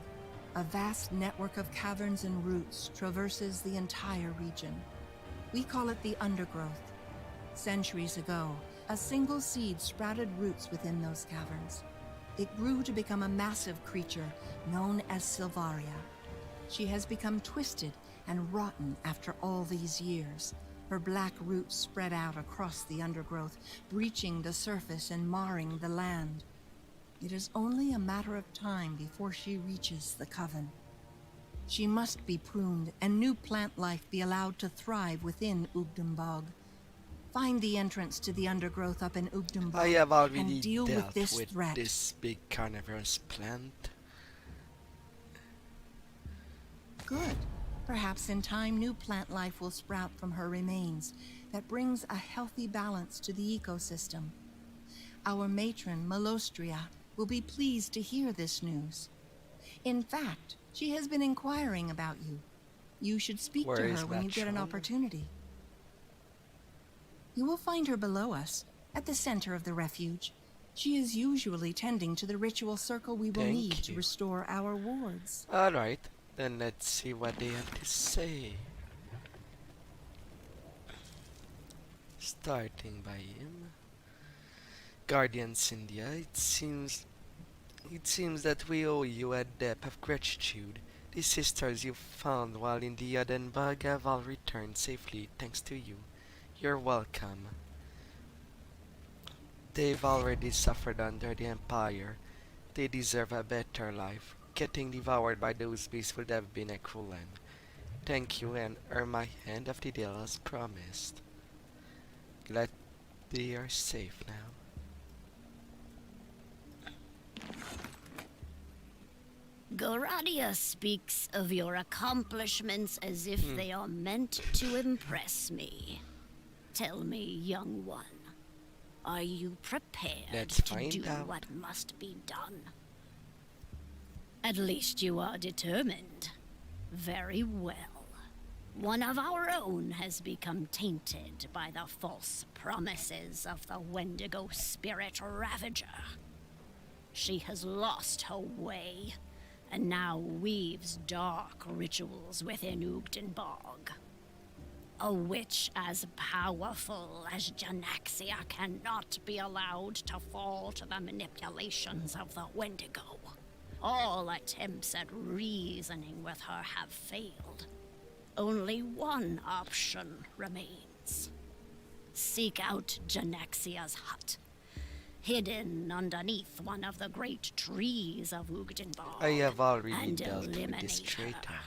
a vast network of caverns and roots traverses the entire region. We call it the Undergrowth. Centuries ago, a single seed sprouted roots within those caverns. It grew to become a massive creature known as Silvaria. She has become twisted and rotten after all these years. Her black roots spread out across the undergrowth, breaching the surface and marring the land. It is only a matter of time before she reaches the Coven. She must be pruned and new plant life be allowed to thrive within Ugdenbog. Find the entrance to the undergrowth up in Ugdenbog I have already and deal dealt with this threat. this big carnivorous plant. Good. Perhaps in time new plant life will sprout from her remains that brings a healthy balance to the ecosystem. Our matron, Malostria, will be pleased to hear this news. In fact, she has been inquiring about you. You should speak to her when you get an opportunity. You will find her below us, at the center of the refuge. She is usually tending to the ritual circle we will need to restore our wards. Alright, then let's see what they have to say. Starting by him. Guardians India, it seems that we owe you a debt of gratitude. The sisters you found while in the Odenburg have all returned safely thanks to you. You're welcome. They've already suffered under the Empire. They deserve a better life. Getting devoured by those beasts would have been a cruel end. Thank you and earn my hand of the deal as promised. Glad they are safe now. Goradia speaks of your accomplishments as if they are meant to impress me. Tell me, young one, are you prepared to do what must be done? At least you are determined. Very well. One of our own has become tainted by the false promises of the Wendigo spirit Ravager. She has lost her way, and now weaves dark rituals within Ugdenbog. A witch as powerful as Janaxia cannot be allowed to fall to the manipulations of the Wendigo. All attempts at reasoning with her have failed. Only one option remains. Seek out Janaxia's hut, hidden underneath one of the great trees of Ugdenbog. I have already dealt with this traitor.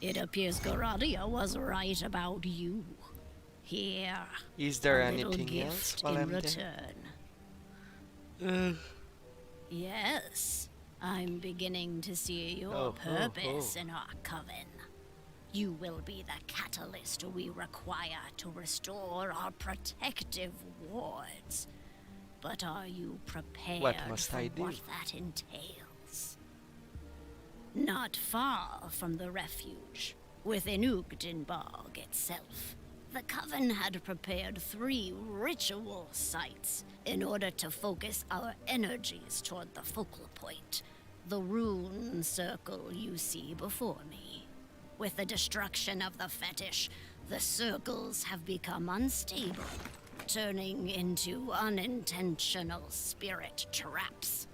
It appears Goradia was right about you. Here, is there a little anything gift else while in I'm return? Yes, I'm beginning to see your purpose in our coven. You will be the catalyst we require to restore our protective wards. But are you prepared What must for I do? what that entails? Not far from the refuge, within Ugdenbog itself, the Coven had prepared 3 ritual sites in order to focus our energies toward the focal point, the rune circle you see before me. With the destruction of the fetish, the circles have become unstable, turning into unintentional spirit traps.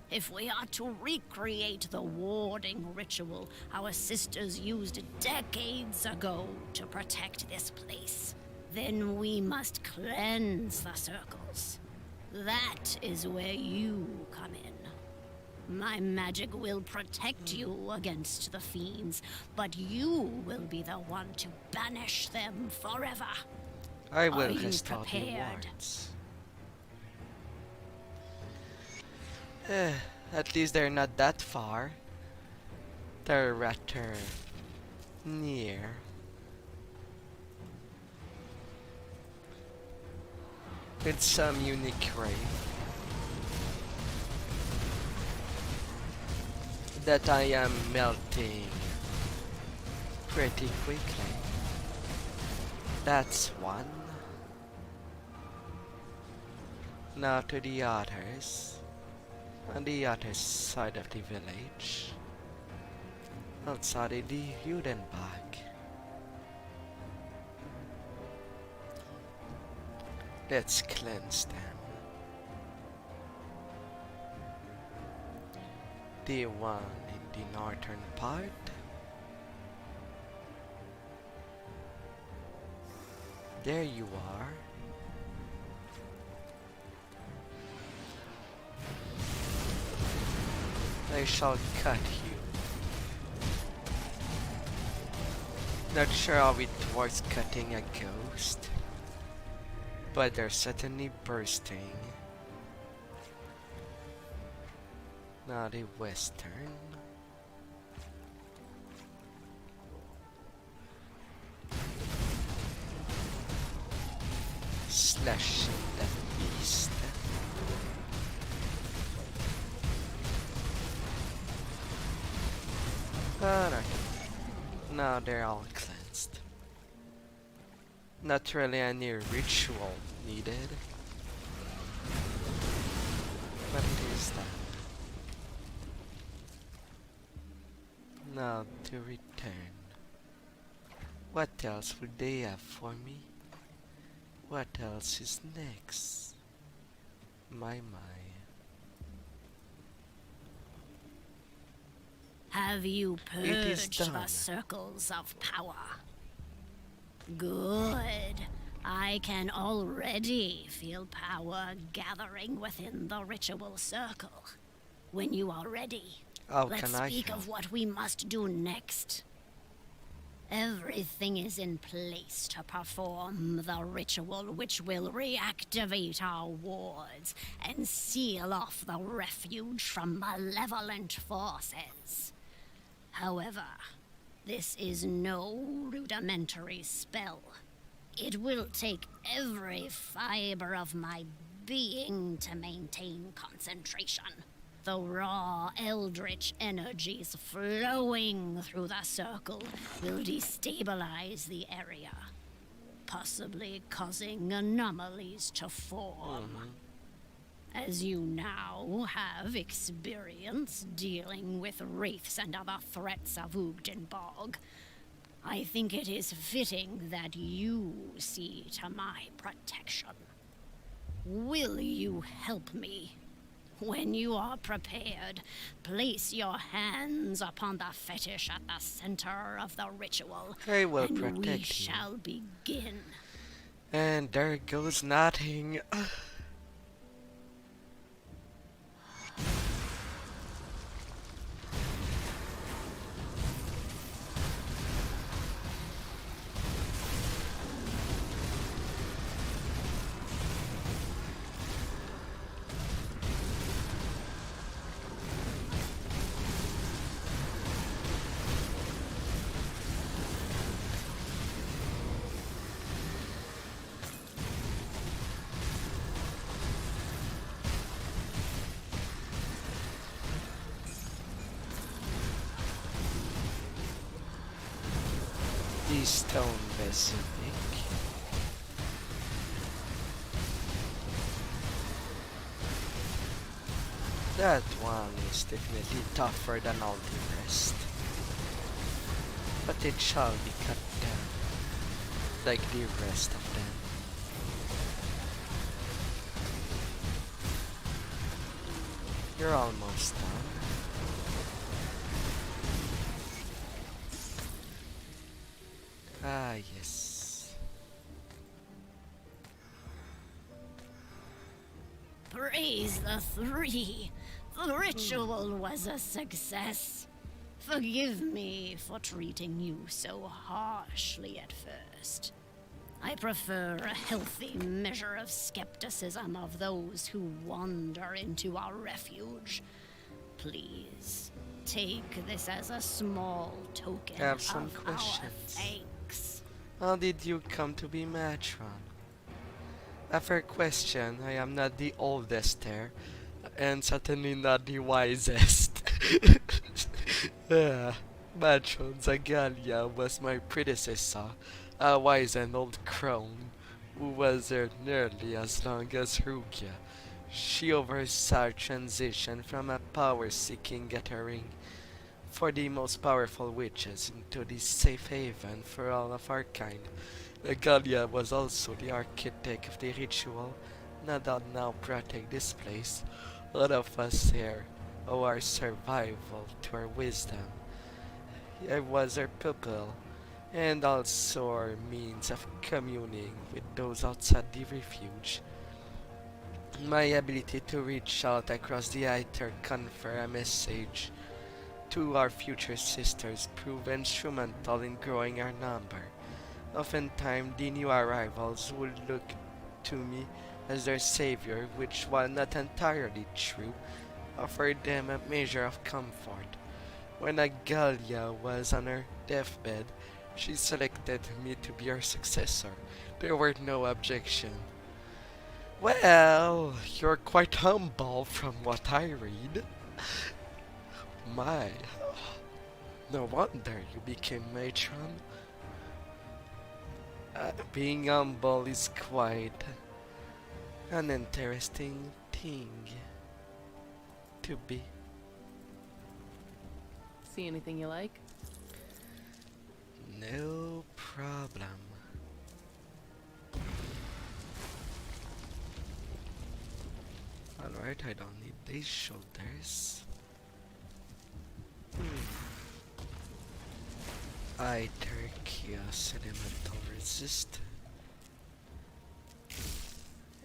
If we are to recreate the warding ritual our sisters used decades ago to protect this place, then we must cleanse the circles. That is where you come in. My magic will protect you against the fiends, but you will be the one to banish them forever. I will Are you restore the prepared? wards. At least they're not that far. They're rather near. With some unique ray that I am melting pretty quickly. That's one. Now to the others. On the other side of the village. Outside of the hidden bag. Let's cleanse them. The one in the northern part. There you are. I shall cut you. Not sure how it works cutting a ghost, but they're certainly bursting. Now the western. Slashing that beast. Alright. Now they're all cleansed. Not really any ritual needed. But it is that. Now to return. What else would they have for me? What else is next? My. Have you It is purged the done. circles of power? Good. I can already feel power gathering within the ritual circle. When you are ready, How let's can I speak help? of what we must do next. Everything is in place to perform the ritual which will reactivate our wards and seal off the refuge from malevolent forces. However, this is no rudimentary spell. It will take every fiber of my being to maintain concentration. The raw eldritch energies flowing through the circle will destabilize the area, possibly causing anomalies to form. As you now have experience dealing with wraiths and other threats of Ugdenborg, I think it is fitting that you see to my protection. Will you help me? When you are prepared, place your hands upon the fetish at the center of the ritual, I will and we protect you. shall begin. And there goes nothing. The stone basilic. That one is definitely tougher than all the rest. But it shall be cut down, like the rest of them. You're almost done. Ah, yes. Praise the three. The ritual was a success. Forgive me for treating you so harshly at first. I prefer a healthy measure of skepticism of those who wander into our refuge. Please, take this as a small token I have some of questions. our thanks. How did you come to be matron? A fair question. I am not the oldest there, and certainly not the wisest. Yeah. Matron Zagalia was my predecessor, a wise and old crone who was there nearly as long as Rugia. She oversaw transition from a power-seeking gathering for the most powerful witches into the safe haven for all of our kind. Galia was also the architect of the ritual that now protect this place. All of us here owe our survival to her wisdom. I was her pupil, and also our means of communing with those outside the refuge. My ability to reach out across the ether confer a message to our future sisters proved instrumental in growing our number. Oftentimes the new arrivals would look to me as their savior, which, while not entirely true, offered them a measure of comfort. When Agalia was on her deathbed, she selected me to be her successor. There were no objections. Well, you're quite humble from what I read. My, no wonder you became matron. Being humble is quite an interesting thing to be. See anything you like? No problem. Alright, I don't need these shoulders. I Chaos elemental resist.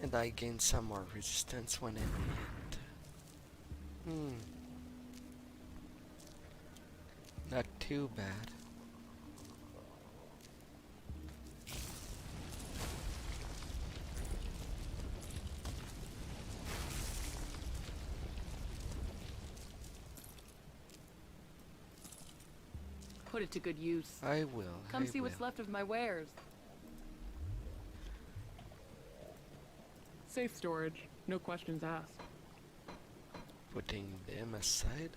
And I gain some more resistance when I need it. Not too bad. Put it to good use. I will. Come see what's left of my wares. Safe storage, no questions asked. Putting them aside.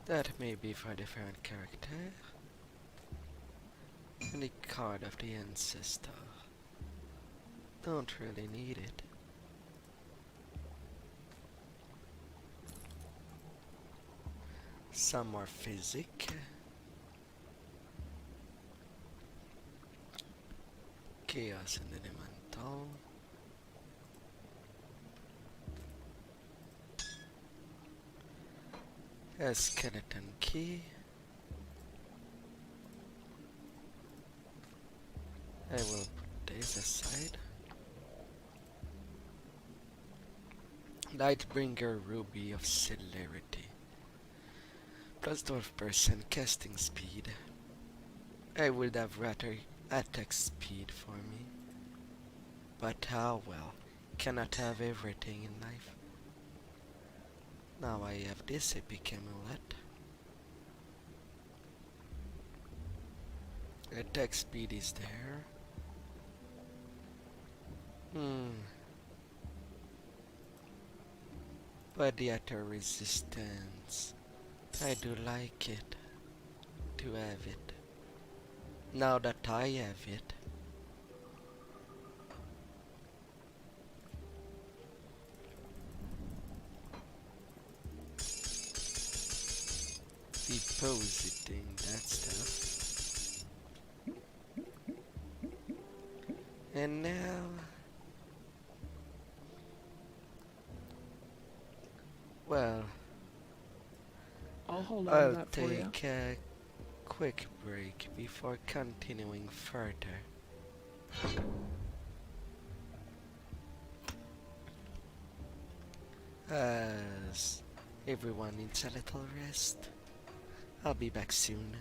That may be for a different character. And the card of the ancestor. Don't really need it. Some more physic. Chaos and elemental. A skeleton key. I will put this aside. Lightbringer Ruby of Celerity. Plus 12% casting speed. I would have rather attack speed for me. But how well, cannot have everything in life. Now I have this epic amulet. Attack speed is there. But the attack resistance, I do like it to have it. Now that I have it, depositing that stuff. And now well, I'll hold on I'll to that for you. take a quick break before continuing further. As everyone needs a little rest, I'll be back soon.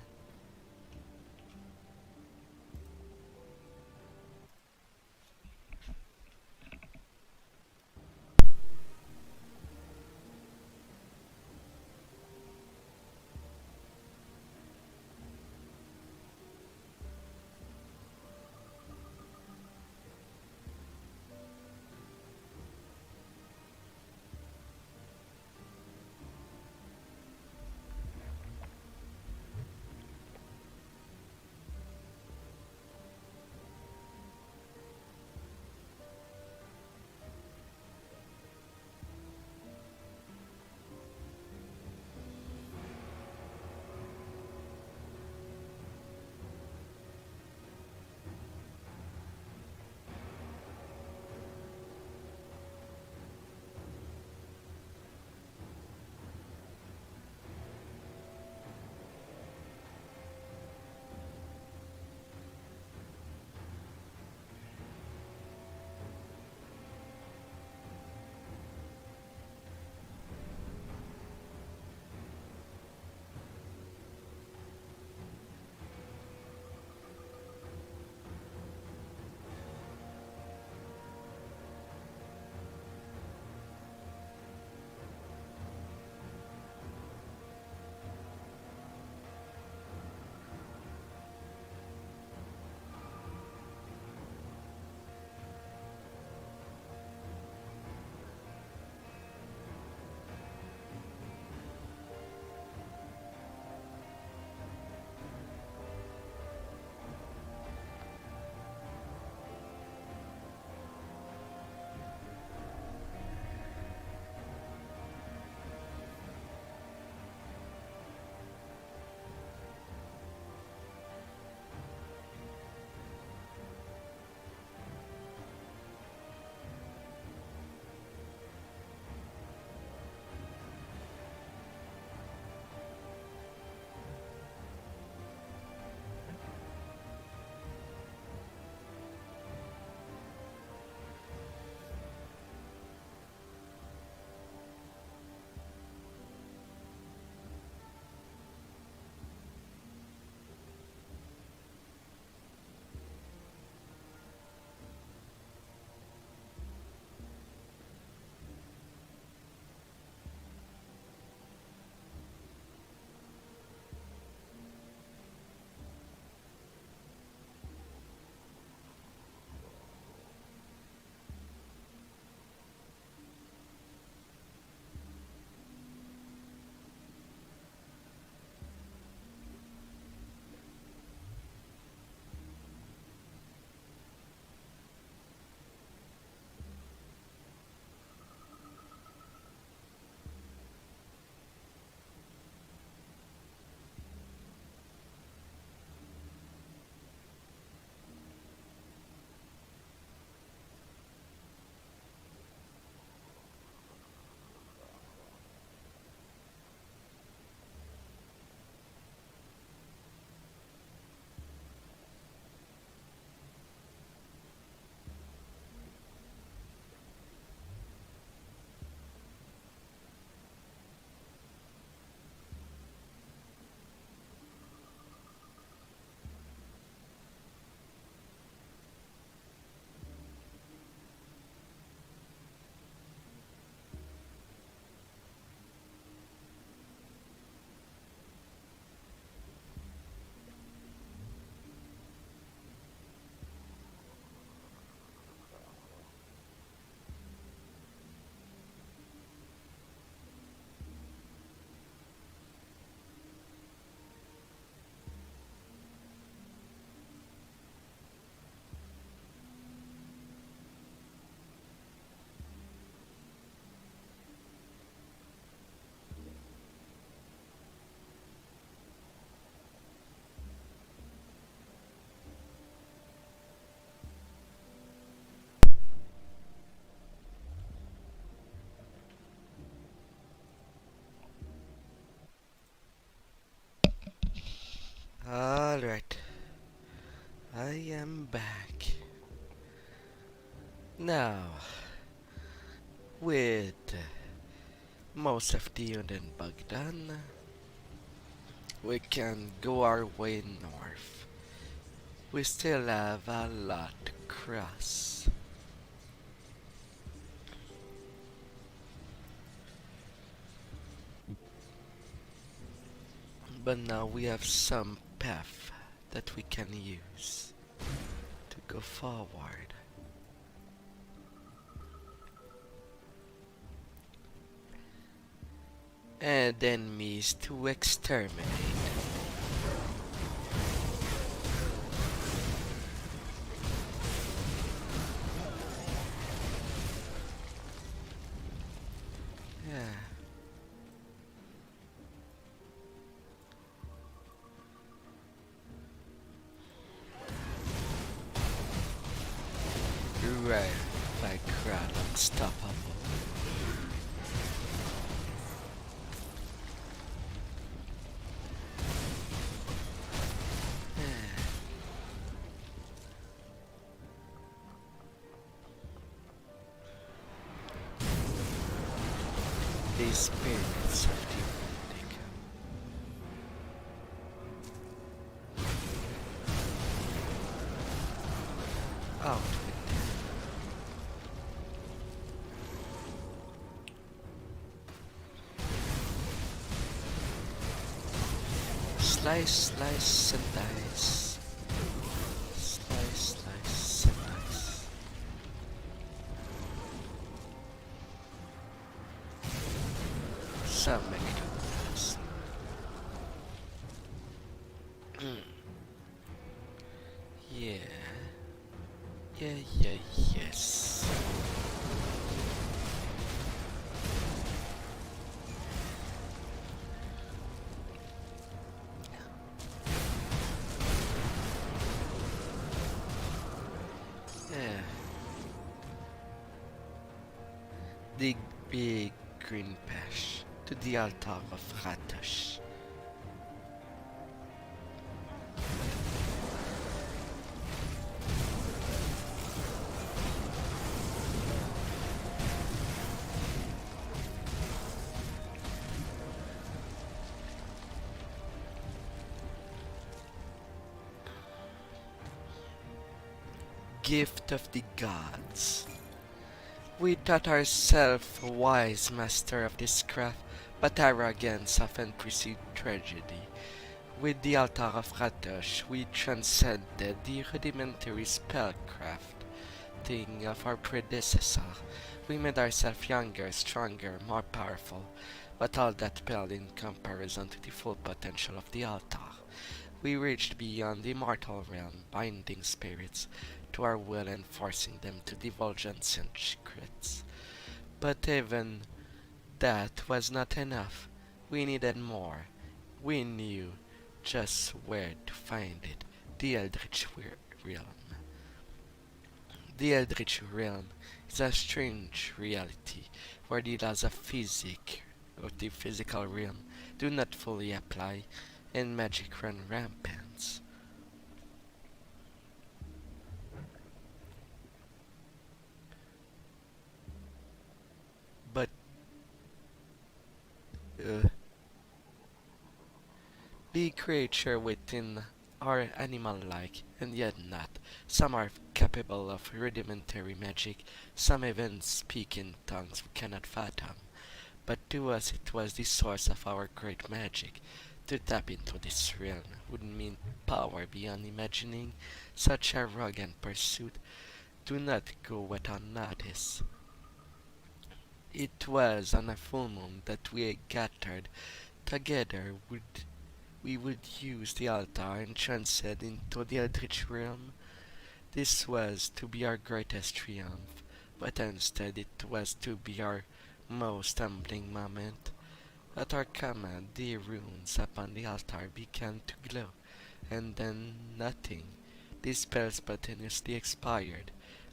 Now, with most of the Undenbug done, we can go our way north. We still have a lot to cross. But now we have some path that we can use to go forward. And enemies to exterminate. Yeah. Right, like crowd unstoppable. These spirits of the Arctic. Out with them. Slice, slice, and dice. Slice, slice, and dice. Some make it pass. Yeah. Yes. Yeah. The big green patch to the altar of Ratosh. Gift of the gods. We thought ourselves a wise master of this craft, but arrogance often precedes tragedy. With the altar of Ratosh, we transcended the rudimentary spellcraft thing of our predecessor. We made ourselves younger, stronger, more powerful, but all that paled in comparison to the full potential of the altar. We reached beyond the mortal realm, binding spirits to our will and forcing them to divulge ancient secrets. But even that was not enough. We needed more. We knew just where to find it. The Eldritch Realm. The Eldritch Realm is a strange reality where the laws of physics of the physical realm do not fully apply and magic run rampant. But the creature within are animal-like and yet not. Some are capable of rudimentary magic, some even speak in tongues we cannot fathom. But to us it was the source of our great magic. To tap into this realm would mean power beyond imagining. Such arrogant pursuit do not go without notice. It was on a full moon that we gathered together. We would use the altar and transcend into the Eldritch Realm. This was to be our greatest triumph, but instead it was to be our most humbling moment. At our command, the runes upon the altar began to glow, and then nothing. The spell spontaneously expired,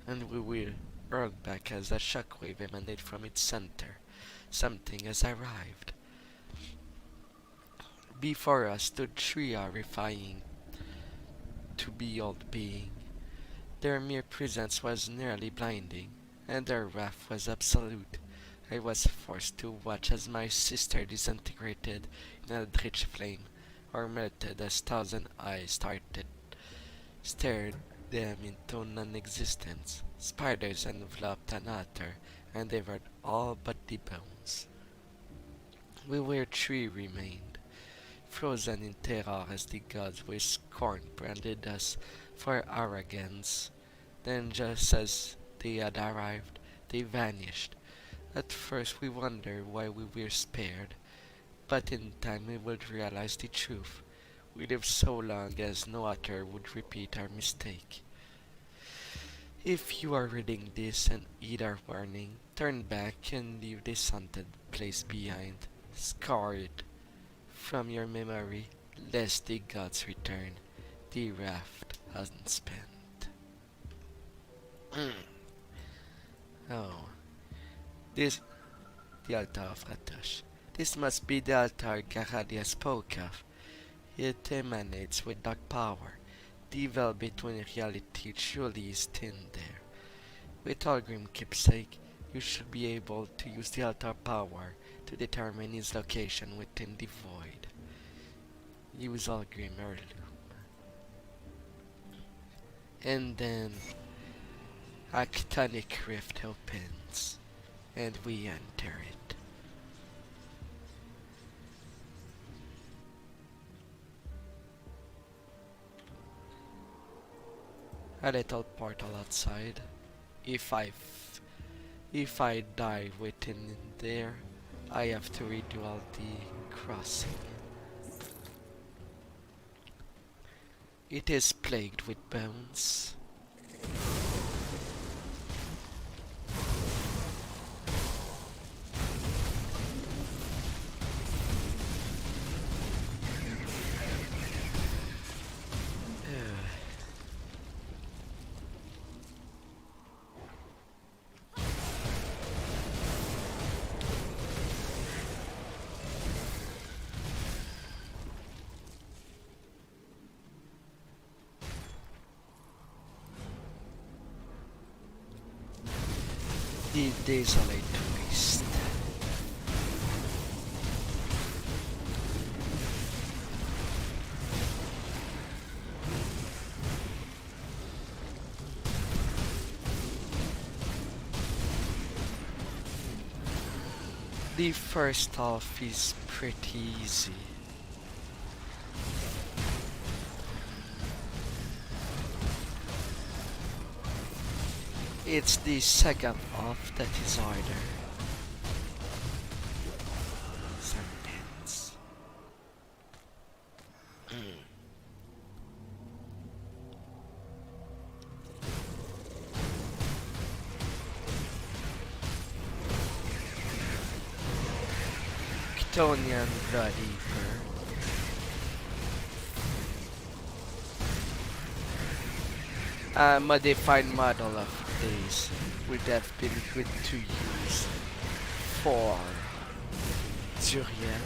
and we were hurled back as a shockwave emanated from its center. Something has arrived. Before us stood three horrifying to behold beings. Their mere presence was nearly blinding. and their wrath was absolute. I was forced to watch as my sister disintegrated in a eldritch flame, or melted as thousand eyes stared them into non-existence. Spiders enveloped another, and devoured all but the bones. We were three remained, frozen in terror as the gods with scorn branded us for arrogance. Then, just as they had arrived, they vanished. At first we wondered why we were spared, but in time we would realize the truth. We lived so long as no other would repeat our mistake. If you are reading this and heed our warning, turn back and leave this haunted place behind. Scar it from your memory, lest the gods return. The raft unspent. Oh, this the altar of Ratosh. This must be the altar Garadia spoke of. It emanates with dark power. The veil between reality truly is thin there. With Algrim keepsake, you should be able to use the altar power to determine his location within the void. Use Algrim heirloom. And then a chthonic rift opens, and we enter it. A little portal outside. If I die within there, I have to redo all the crossing. It is plagued with bones. The desolate waste. The first half is pretty easy. It's the second half that is harder. Sentence. Chthonian Blood Eater. A modified model of this would have been good to use for Duriel.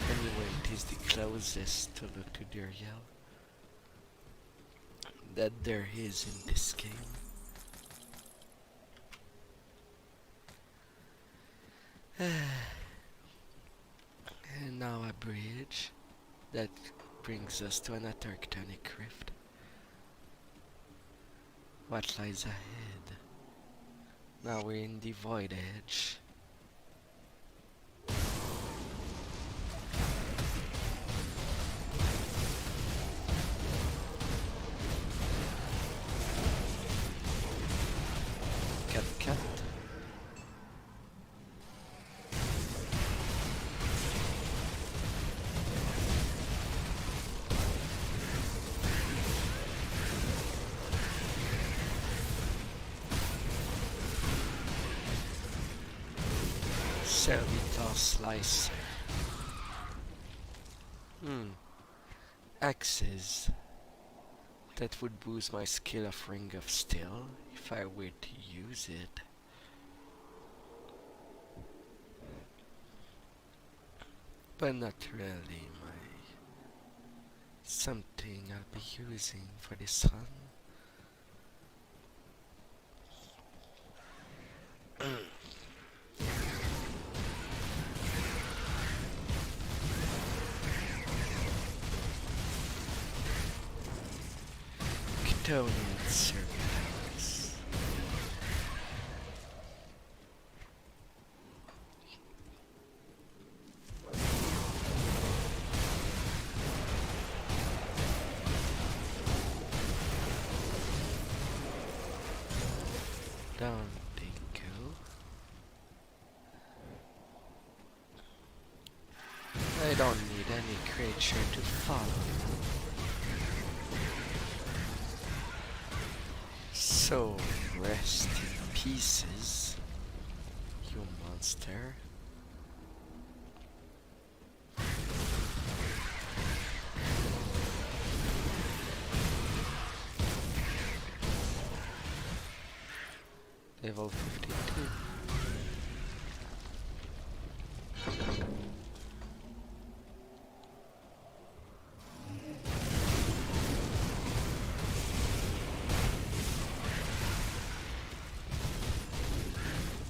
Anyway, it is the closest to look to Duriel that there is in this game. And now a bridge that brings us to an tectonic rift. What lies ahead? Now we're in the void edge. Cut. Servitor Slicer. Axes. That would boost my skill of Ring of Steel if I were to use it. But not really something I'll be using for this run. Chthonian servitors. Down they go. I don't need any creature to follow. So, rest in pieces, you monster. Level 52.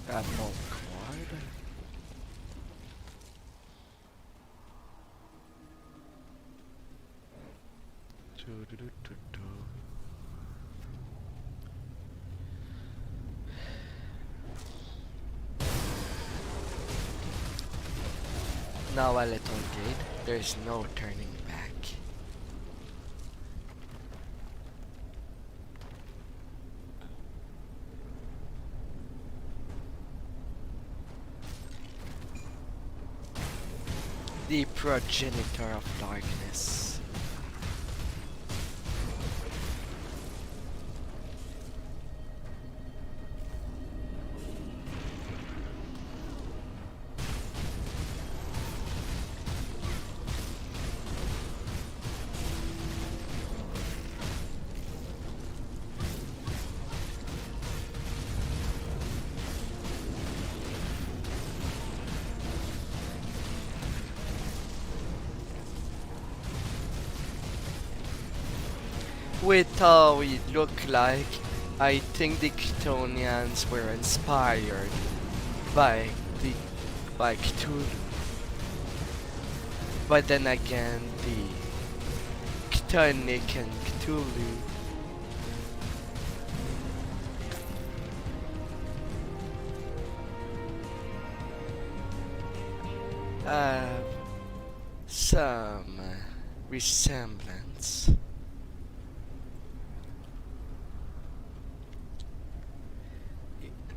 Admiral Quad. Now a little gate, there is no turning back. The progenitor of darkness. With how it looked like, I think the Chthonians were inspired by Cthulhu. But then again, the Chthonic and Cthulhu have some resemblance.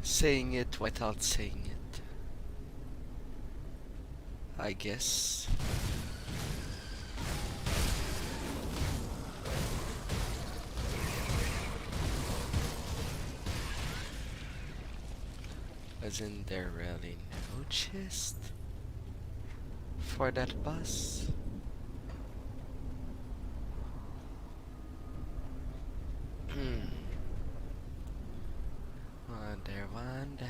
Saying it without saying it, I guess. Isn't there really no chest for that boss? Wonder.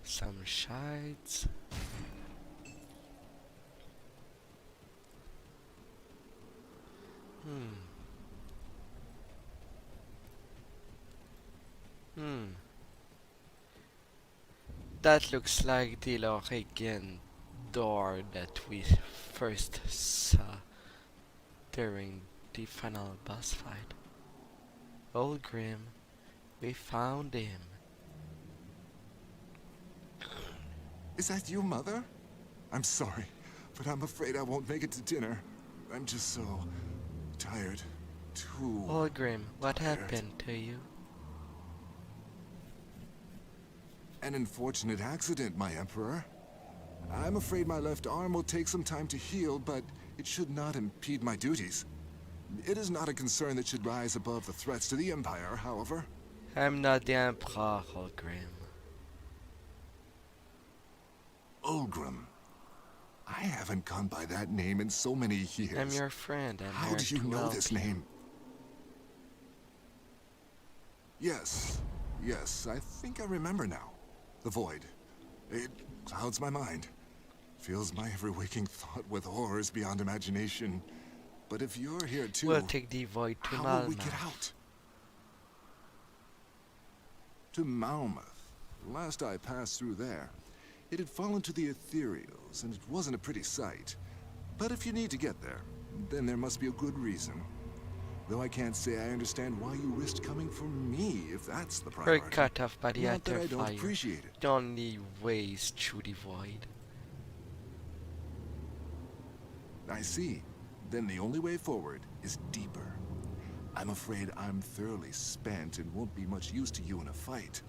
Some shards. That looks like the Lorigan door that we first saw during the final boss fight. Old Grim, we found him. Is that you, Mother? I'm sorry, but I'm afraid I won't make it to dinner. I'm just so tired. Too Old Grim, what tired. happened to you? An unfortunate accident, my Emperor. I'm afraid my left arm will take some time to heal, but it should not impede my duties. It is not a concern that should rise above the threats to the Empire, however. I'm not the Emperor, Old Grim. Ulgrim. I haven't gone by that name in so many years. I'm your friend. I'm How here do you to know help this you. name? Yes, I think I remember now. The Void. It clouds my mind. Fills my every waking thought with horrors beyond imagination. But if you're here too, We'll take the Void to how will we get Malmouth. out? To Malmouth. Last I passed through there, it had fallen to the ethereals, and it wasn't a pretty sight. But if you need to get there, then there must be a good reason. Though I can't say I understand why you risked coming for me, if that's the We're priority. cut off by the Not that utter I don't fire. appreciate it. The only way is through the void. I see. Then the only way forward is deeper. I'm afraid I'm thoroughly spent and won't be much use to you in a fight.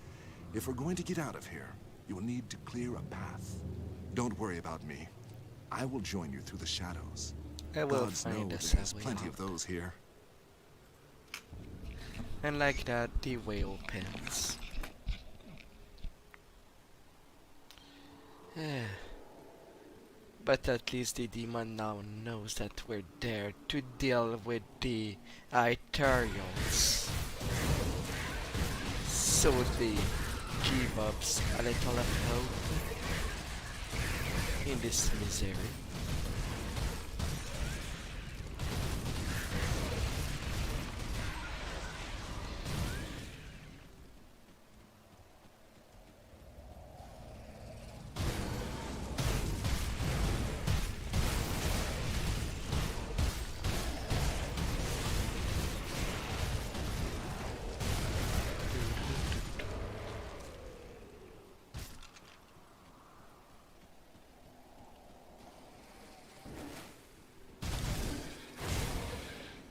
If we're going to get out of here, you will need to clear a path. Don't worry about me. I will join you through the shadows. I will Gods find know us there's a way plenty out. of those here. And like that, the way opens. But at least the demon now knows that we're there to deal with the Ethereals. So they give us a little of hope in this misery.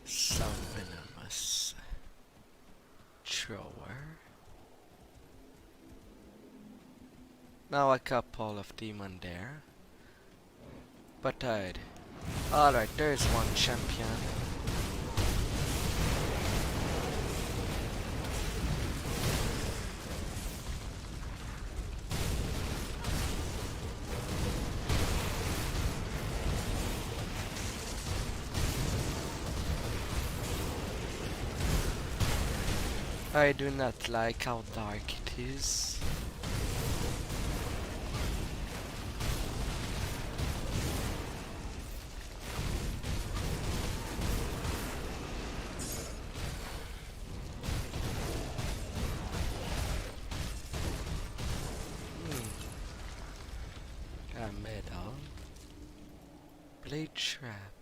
Some venomous thrower. Now a couple of demon there. But alright, there's one champion. I do not like how dark it is. A medal. Blade trap.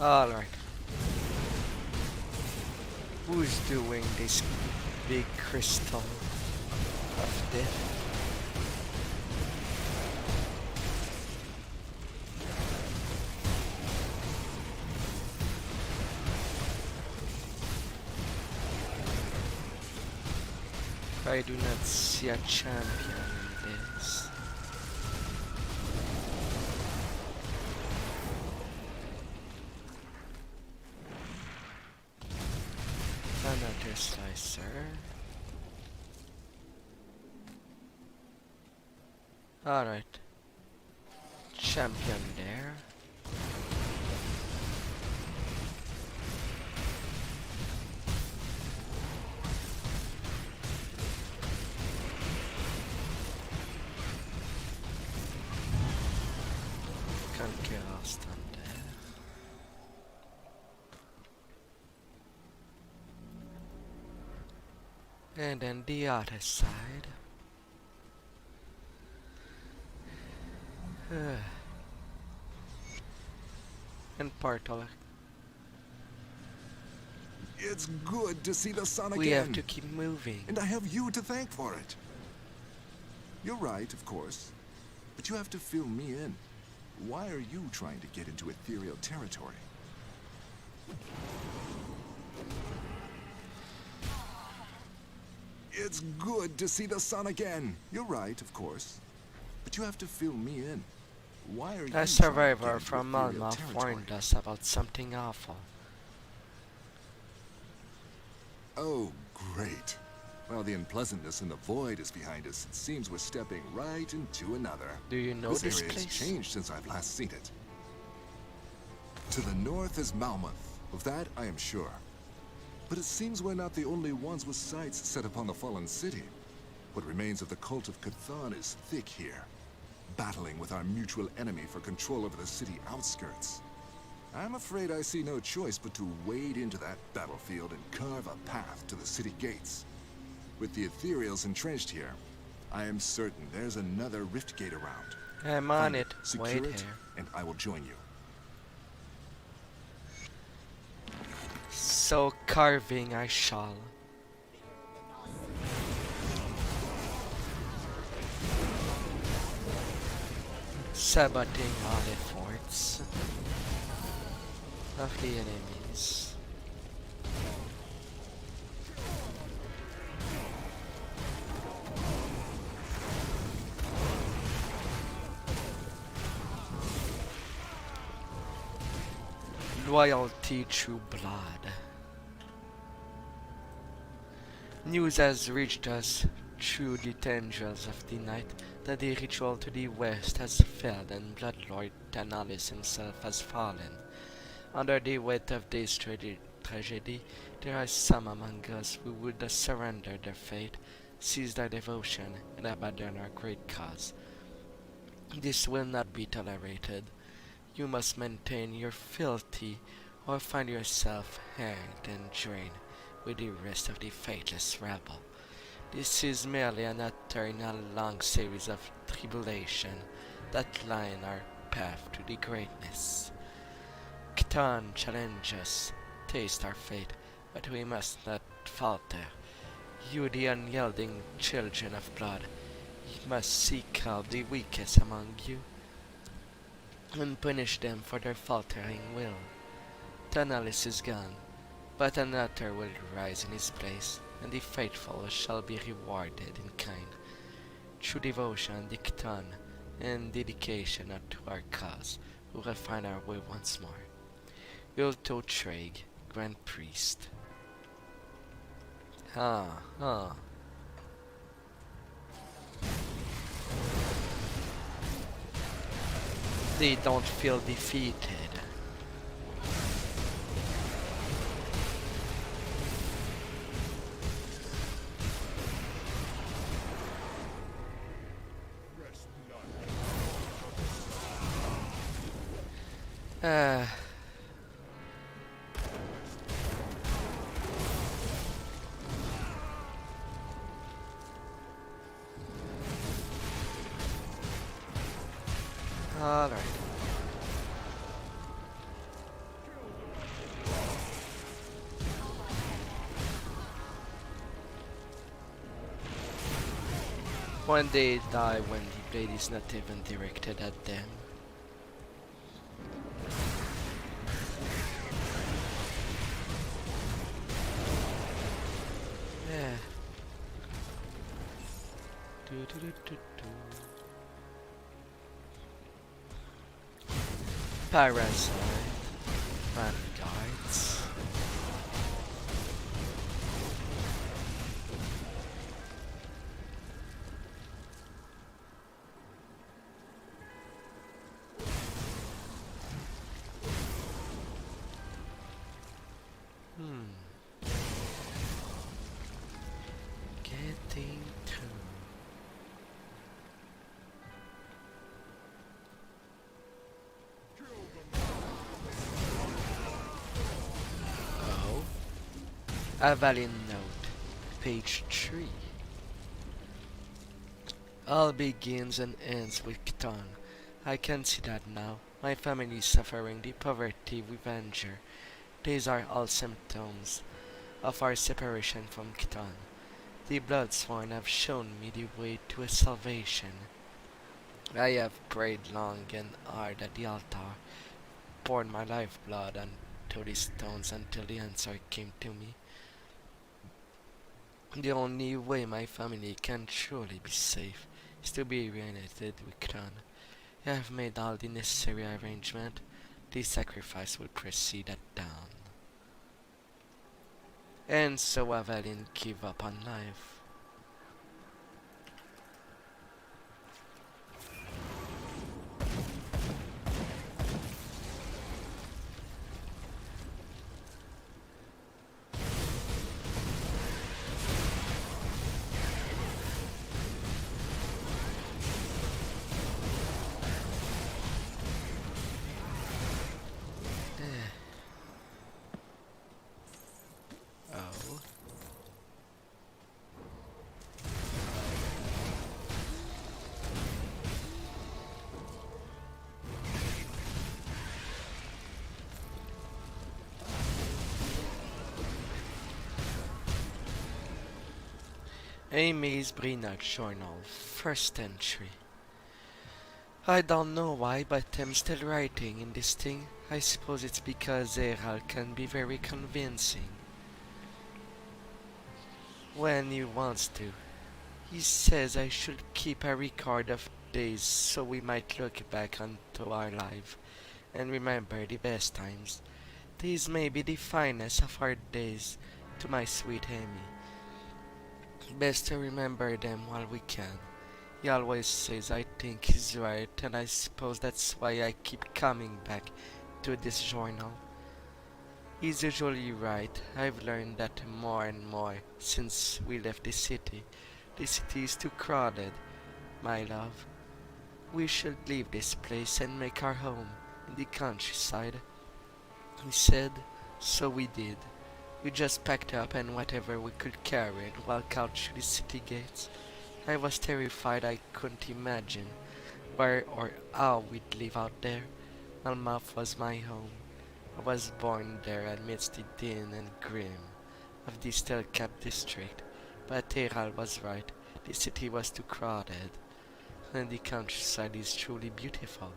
Alright. Who's doing this big crystal of death? I do not see a champion in this. Another slicer. Alright. Champion there. Can't get lost on there. And then the other side. And Portal. It's good to see the sun We again. have to keep moving. And I have you to thank for it. You're right, of course. But you have to fill me in. Why are you trying to get into ethereal territory? It's good to see the sun again. You're right, of course. But you have to fill me in. Why are you A survivor from Malmouth warned us about something awful. Oh, great. While the unpleasantness in the void is behind us, it seems we're stepping right into another. Do you know this area place? has changed since I've last seen it. To the north is Malmouth. Of that, I am sure. But it seems we're not the only ones with sights set upon the fallen city. What remains of the cult of Chthon is thick here, battling with our mutual enemy for control over the city outskirts. I'm afraid I see no choice but to wade into that battlefield and carve a path to the city gates. With the ethereals entrenched here, I am certain there's another rift gate around. I'm on it. Secure Wait it, here. and I will join you. So carving I shall. Saboting all efforts of the enemies. Loyalty through blood. News has reached us through the tendrils of the night that the ritual to the west has failed and Bloodlord Thanalis himself has fallen. Under the weight of this tragedy, there are some among us who would surrender their faith, cease their devotion, and abandon our great cause. This will not be tolerated. You must maintain your fealty or find yourself hanged and drained with the rest of the faithless rabble. This is merely an eternal long series of tribulation that line our path to the greatness. Chthon challenges, taste our fate, but we must not falter. You, the unyielding children of blood, you must seek out the weakest among you and punish them for their faltering will. Thanalis is gone, but another will rise in his place, and the faithful shall be rewarded in kind, through devotion, Chthon, and dedication to our cause. We will find our way once more. Ulto Treg, Grand Priest. They don't feel defeated. Alright. When they die, when the blade is not even directed at them. Yeah. Parasite, Vanguards. Getting to. A valid note, page 3. All begins and ends with Chthon. I can see that now. My family is suffering the poverty we venture. These are all symptoms of our separation from Chthon. The Bloodsworn have shown me the way to a salvation. I have prayed long and hard at the altar, poured my lifeblood onto the stones until the answer came to me. The only way my family can truly be safe is to be reunited with Chthon. I have made all the necessary arrangement. The sacrifice will proceed at dawn. And so Evelyn gave up on life. Oh. Amy's Brinac Journal, first entry. I don't know why, but I'm still writing in this thing. I suppose it's because Errol can be very convincing when he wants to. He says I should keep a record of days so we might look back onto our life and remember the best times. These may be the finest of our days to my sweet Amy. Best to remember them while we can. He always says I think he's right, and I suppose that's why I keep coming back to this journal. He's usually right. I've learned that more and more since we left the city. The city is too crowded, my love. We should leave this place and make our home in the countryside. He said, so we did. We just packed up and whatever we could carry and walked out through the city gates. I was terrified. I couldn't imagine where or how we'd live out there. Malmouth was my home. I was born there amidst the din and grim of the still-kept district. But Errol was right. The city was too crowded, and the countryside is truly beautiful.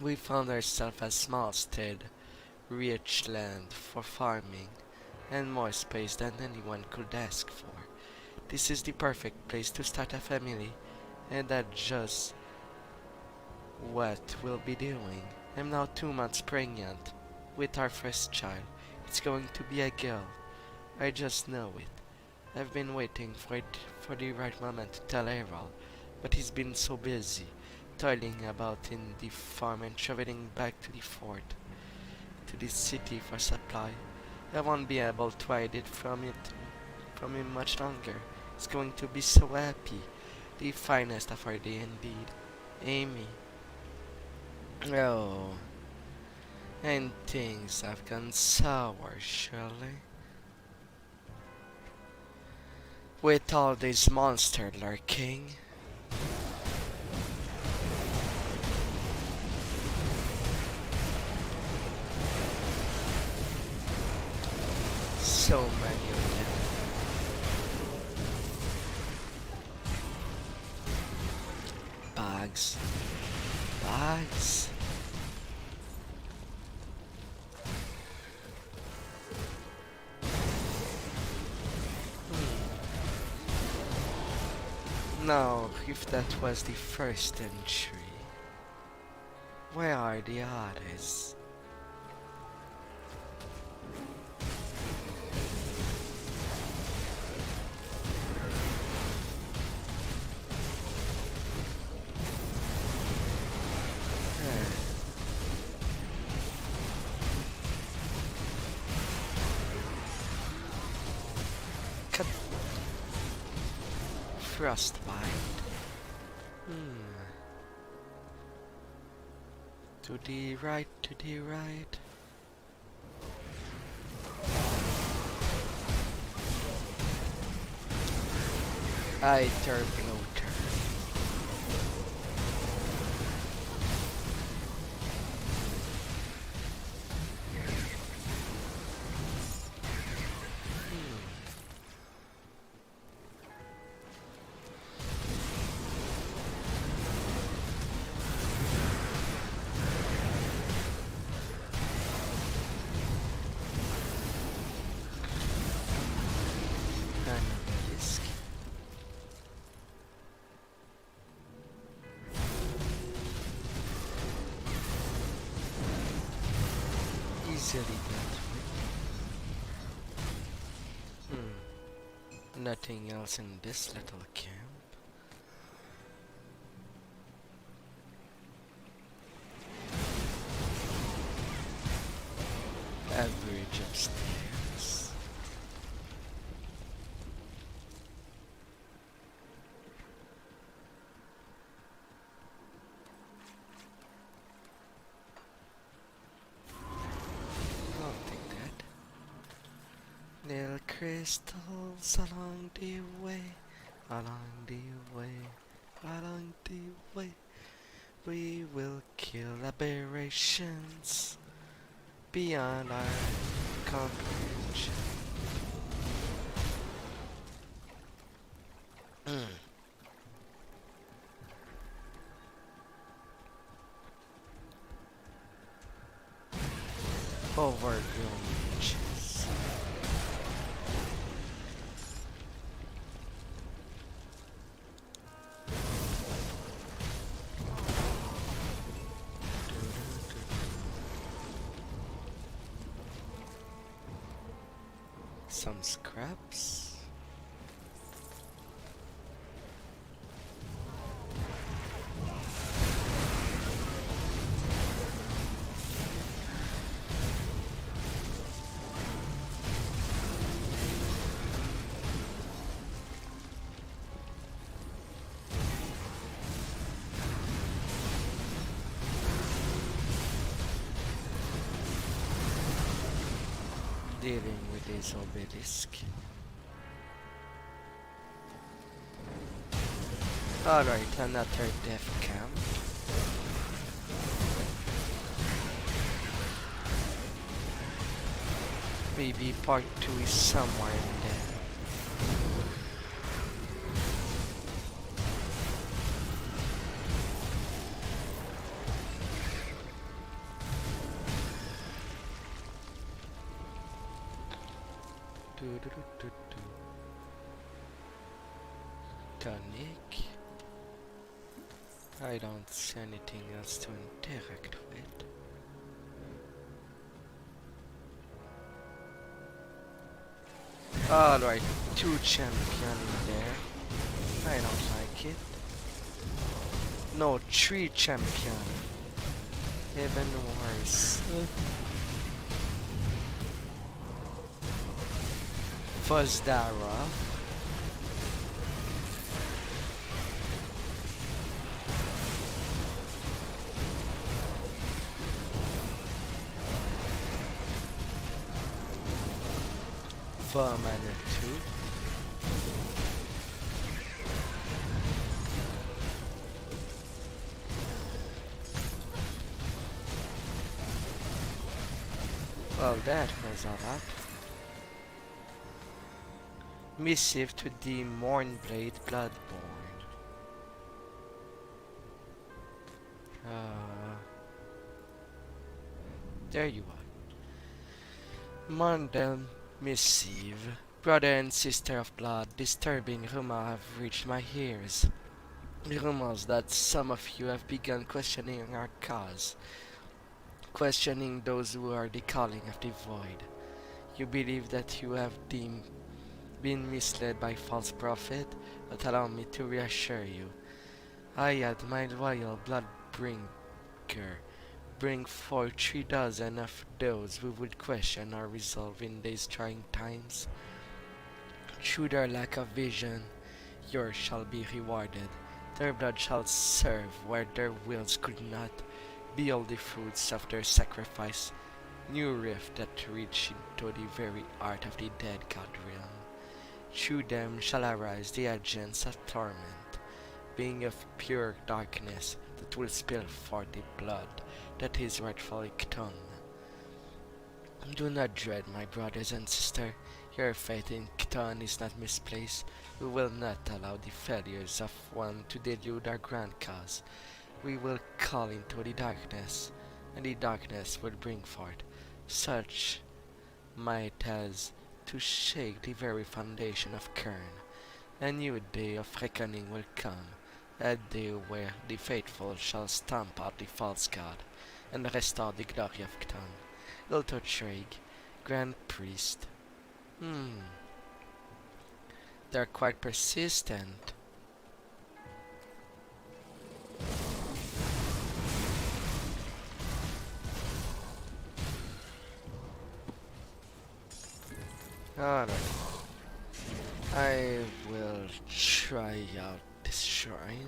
We found ourselves a small stead, rich land for farming, and more space than anyone could ask for. This is the perfect place to start a family, and that's just what we'll be doing. I'm now 2 months pregnant with our first child. It's going to be a girl. I just know it. I've been waiting for the right moment to tell Errol, but he's been so busy, toiling about in the farm and traveling back to the fort, to the city for supply. I won't be able to hide it from him much longer. He's going to be so happy. The finest of our day indeed. Amy. Oh. And things have gone sour, surely. With all these monsters lurking. So many of them. Bags. Bags. Now, if that was the first entry, where are the others? Frostbite. To the right, to the right. Bloater. Easily dealt with. Nothing else in this little camp. Average upstairs. I'll take that. Little crystals along the way, along the way, along the way. We will kill aberrations beyond our comprehension. Overgrown beaches. Some scraps. Dealing with this obelisk. Alright, another death camp. Maybe part 2 is somewhere in there. Tonic. I don't see anything else to interact with. Alright, 2 champion in there. I don't like it. No, 3 champion. Even worse. Fuzzdara. Vermana 2. Well, that was a lot. Missive to the Mournblade Bloodborne. There you are. Mondel Missive. Brother and sister of blood, disturbing rumors have reached my ears. Rumors that some of you have begun questioning our cause. Questioning those who are the calling of the void. You believe that you have been misled by false prophet, but allow me to reassure you. I had my loyal bloodbringer bring forth 3 dozen of those who would question our resolve in these trying times. Through their lack of vision, yours shall be rewarded. Their blood shall serve where their wills could not. Behold the fruits of their sacrifice, new rift that reach into the very heart of the dead god realm. Through them shall arise the agents of torment, being of pure darkness that will spill forth the blood that is rightfully Cthon. Do not dread, my brothers and sisters. Your faith in Cthon is not misplaced. We will not allow the failures of one to delude our grand cause. We will call into the darkness, and the darkness will bring forth such might as to shake the very foundation of Kern. A new day of reckoning will come, a day where the faithful shall stamp out the false god, and restore the glory of Cthon. Iltotreg, Grand Priest. They're quite persistent. Alright. I will try out this shrine.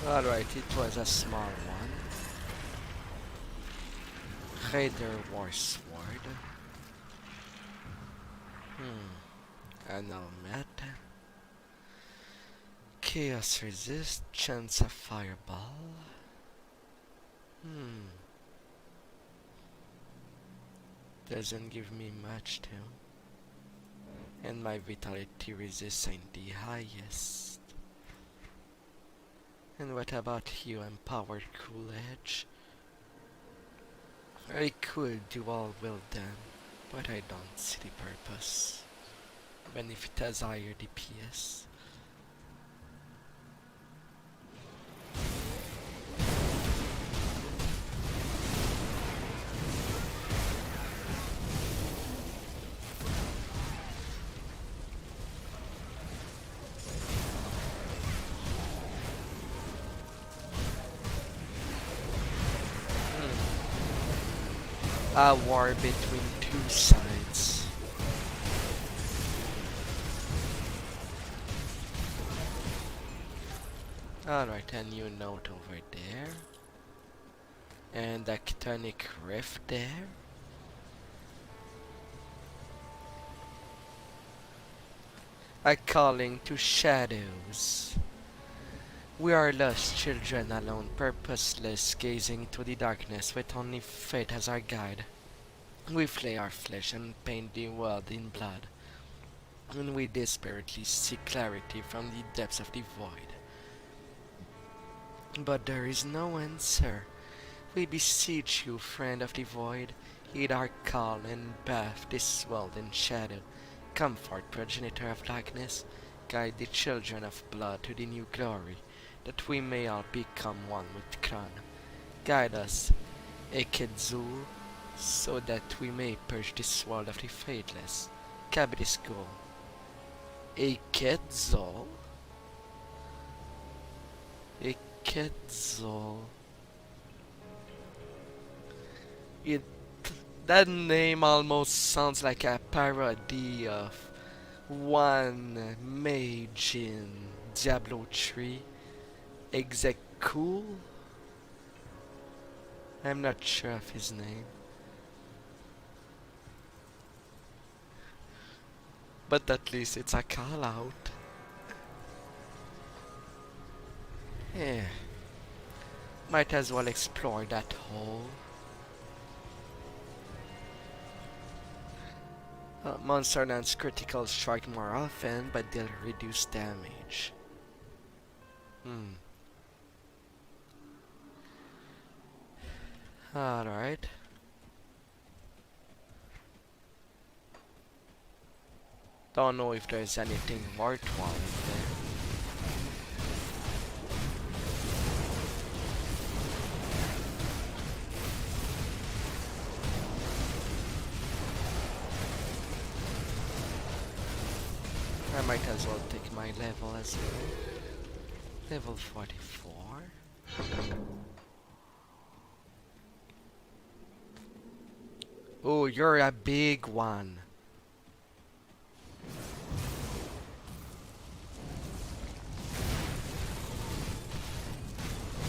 Alright, it was a small one. Raider War Sword. An helmet. Chaos Resist, Chance of Fireball. Doesn't give me much too. And my Vitality Resist ain't the highest. And what about you, Empowered Cool Edge? I could do all well done, but I don't see the purpose. Even if it has higher DPS. A war between two sides. Alright, a new note over there. And a Chthonic Rift there. A calling to shadows. We are lost children alone, purposeless, gazing into the darkness with only fate as our guide. We flay our flesh and paint the world in blood, and we desperately seek clarity from the depths of the void. But there is no answer. We beseech you, friend of the void, heed our call and bathe this world in shadow. Comfort, progenitor of darkness, guide the children of blood to the new glory, that we may all become one with Kran. Guide us, Ekezul, so that we may purge this world of the faithless. Kabdiskul. Ekezul? Ekezul. That name almost sounds like a parody of one mage in Diablo 3. Execul? I'm not sure of his name. But at least it's a call out. Yeah. Might as well explore that hole. Monster lands critical strike more often, but they'll reduce damage. Alright. Don't know if there's anything worthwhile in there. I might as well take my level as well. Level 44. Oh, you're a big one.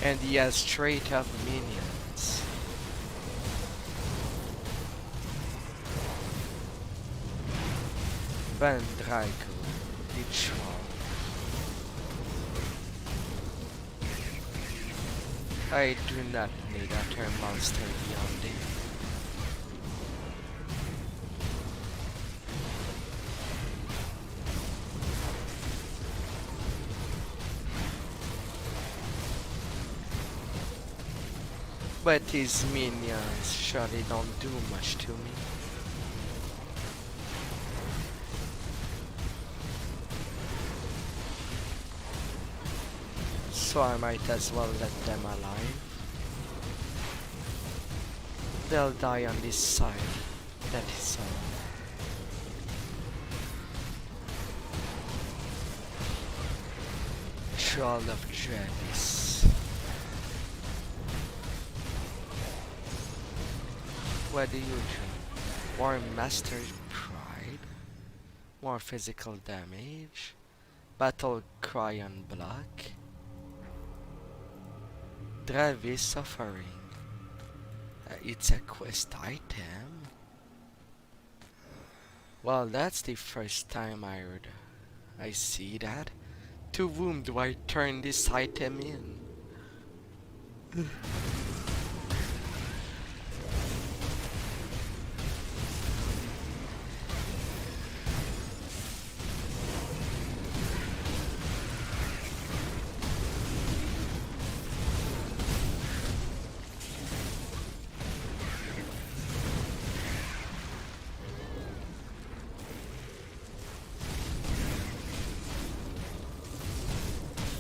And he has straight up minions. Van Draco, the troll. I do not need a term monster beyond it. But his minions surely don't do much to me. So I might as well let them alive. They'll die on this side. That is all. Troll of Travis. What do you do? War Master's Pride? More physical damage? Battle Cry on block? Travis Suffering. It's a quest item. Well, that's the first time I see that. To whom do I turn this item in?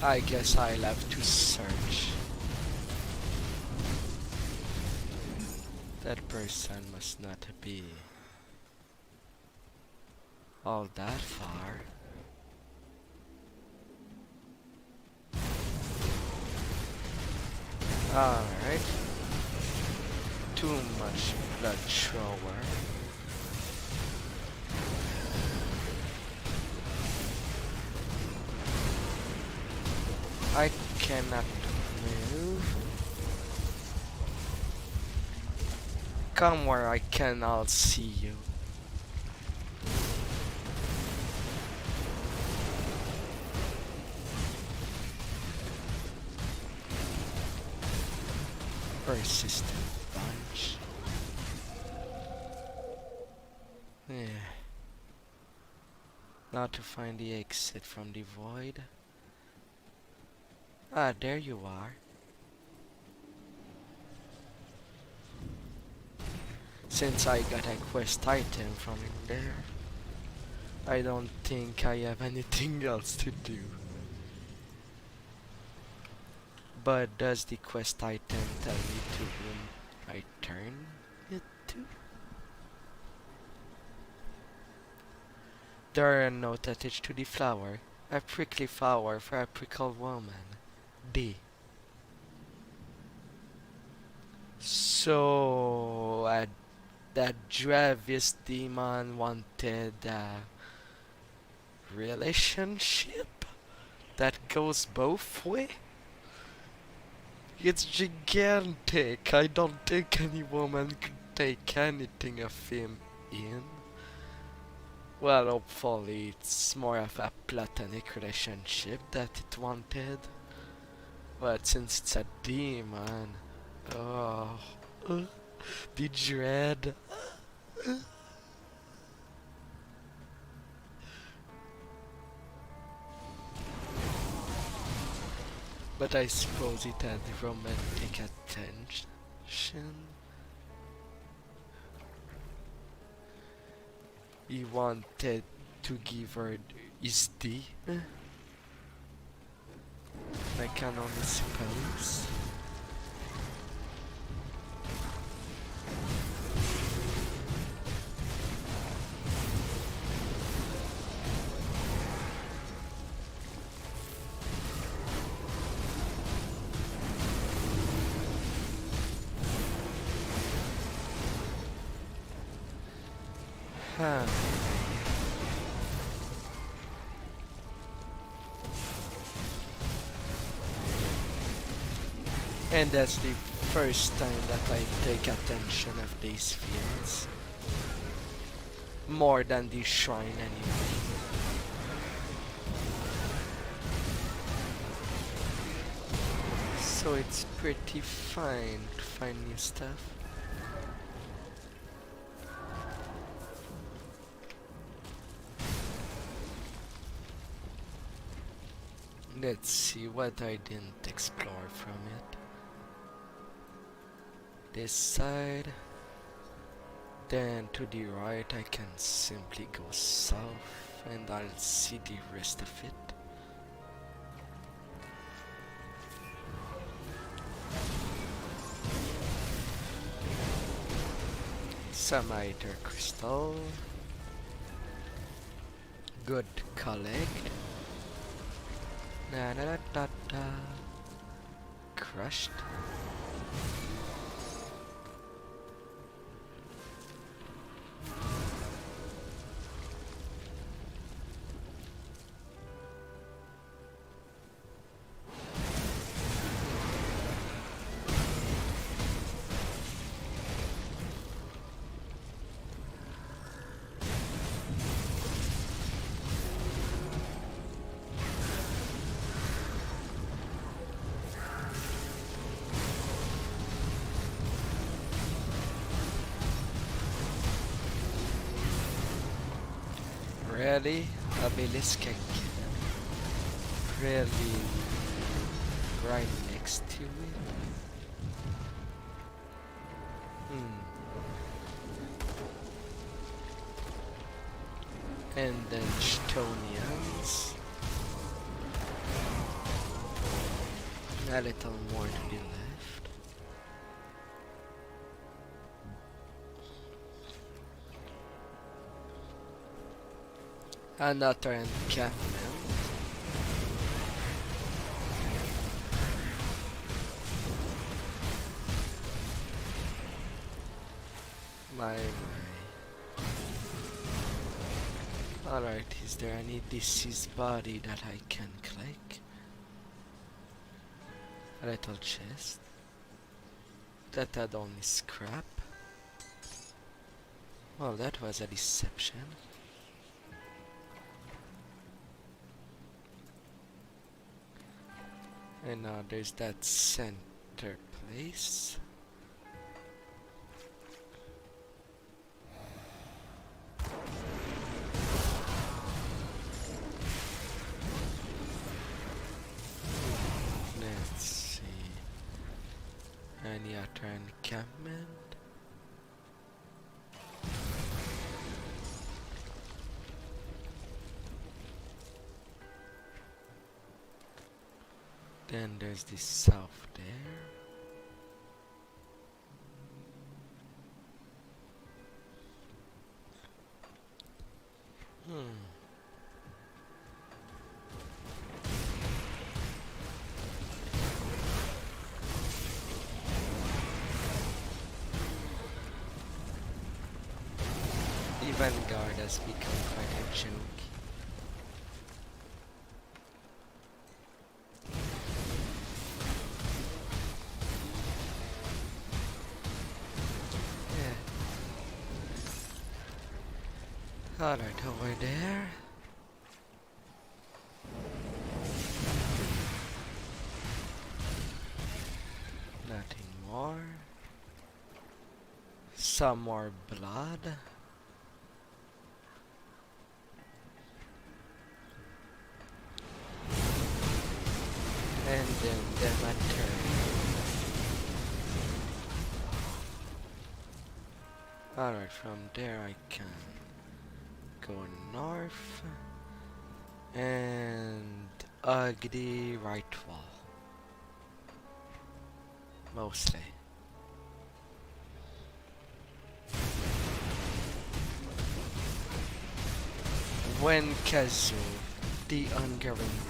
I guess I'll have to search. That person must not be all that far. Alright. Too much blood thrower. I cannot move. Come where I can, I'll see you. Persistent bunch. Yeah. Now to find the exit from the void. Ah, there you are. Since I got a quest item from in there, I don't think I have anything else to do. But does the quest item tell me to whom I turn it to? There are a note attached to the flower. A prickly flower for a prickled woman. D. So, that Travis demon wanted a relationship that goes both way? It's gigantic. I don't think any woman could take anything of him in. Well, hopefully it's more of a platonic relationship that it wanted. But since it's a demon, oh, the dread. But I suppose it had romantic attention. He wanted to give her his D. I can only suppose. Huh. And that's the first time that I take attention of these fields. More than the shrine anyway. So it's pretty fine to find new stuff. Let's see what I didn't explore from it. This side. Then to the right I can simply go south and I'll see the rest of it. Some Aether Crystal. Good collect. Na na da da da. Crushed. Really? Obelisk really right next to it? And then Stonians. A little more to the left. Another encampment. My. Alright, is there any deceased body that I can click? A little chest. That had only scrap. Well, that was a deception. And now there's that center place. Let's see. Any other encampment? Then there's the south there. The Vanguard has become quite a joke. Alright, over there. Nothing more. Some more blood. And then Demeter. Alright, from there I can go north and ugly right wall. Mostly. When Kazu, the Ungoverned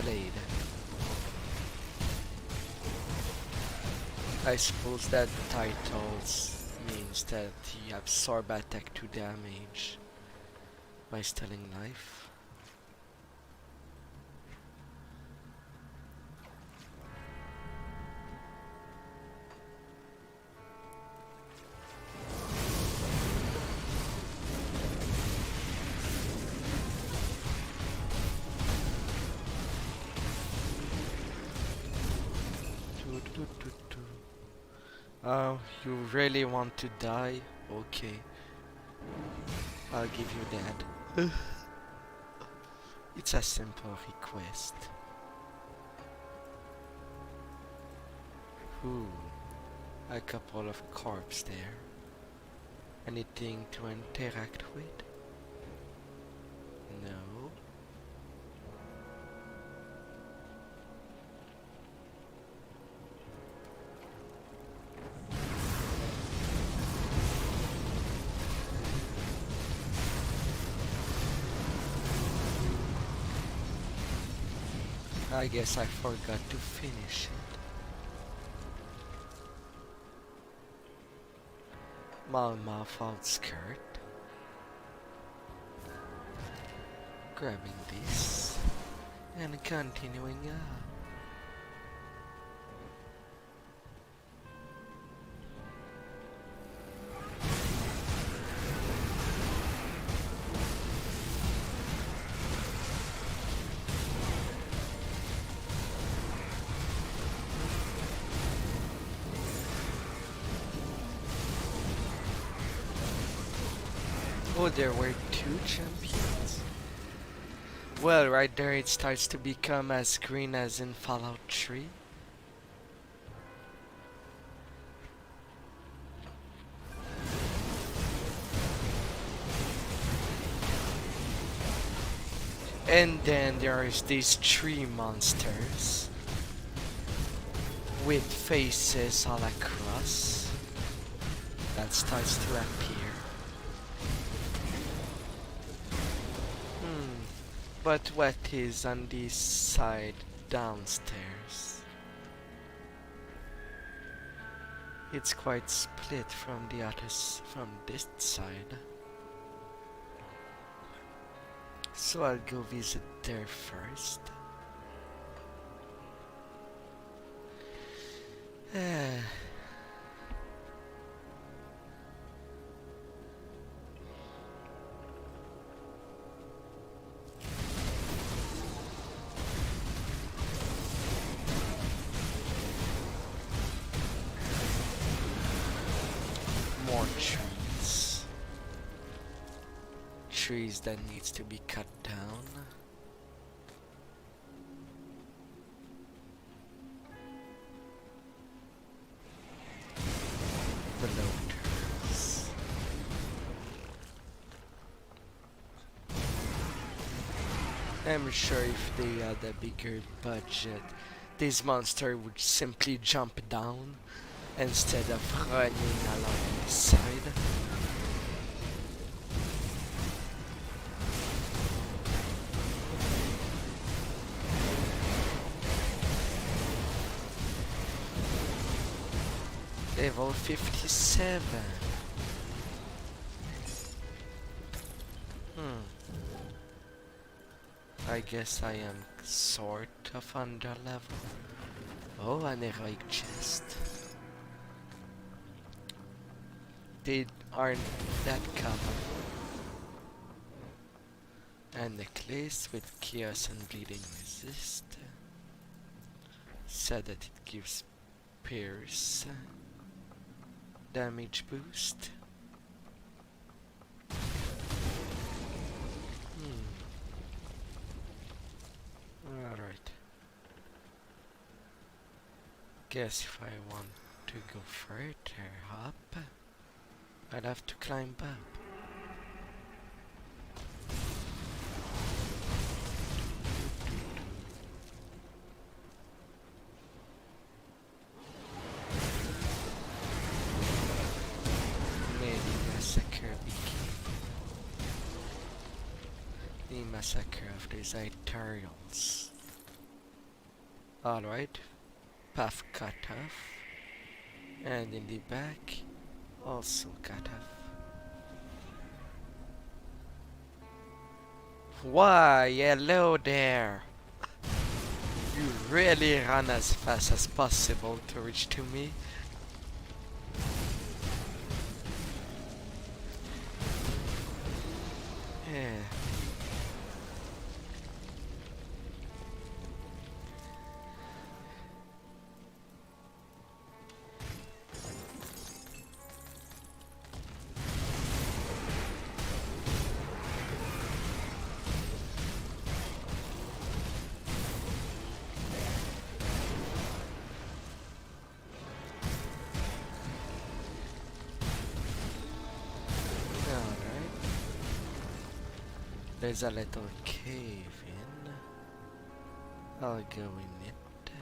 Blade. I suppose that titles means that he absorb attack to damage by stealing life. You really want to die? Okay. I'll give you that. It's a simple request. Ooh, a couple of corpses there. Anything to interact with? No. I guess I forgot to finish it. Malmouth outskirt. Grabbing this and continuing up. Oh, there were two champions. Well, right there it starts to become as green as in Fallout 3. And then there is these three monsters with faces all across that starts to appear. But what is on this side downstairs? It's quite split from the others from this side. So I'll go visit there first. More trees. Trees that needs to be cut down. The loaders. I'm sure if they had a bigger budget, this monster would simply jump down instead of running along the side. Level 57. I guess I am sort of under level. Oh, an heroic chest. They aren't that common. A necklace with chaos and bleeding resist. Said that it gives pierce damage boost. Alright. Guess if I want to go further up, I'd have to climb up. The massacre of these Ethereals. Alright, path cut off, and in the back also cut off. Why, hello there! You really run as fast as possible to reach to me. Yeah. There's a little cave in. I'll go in it.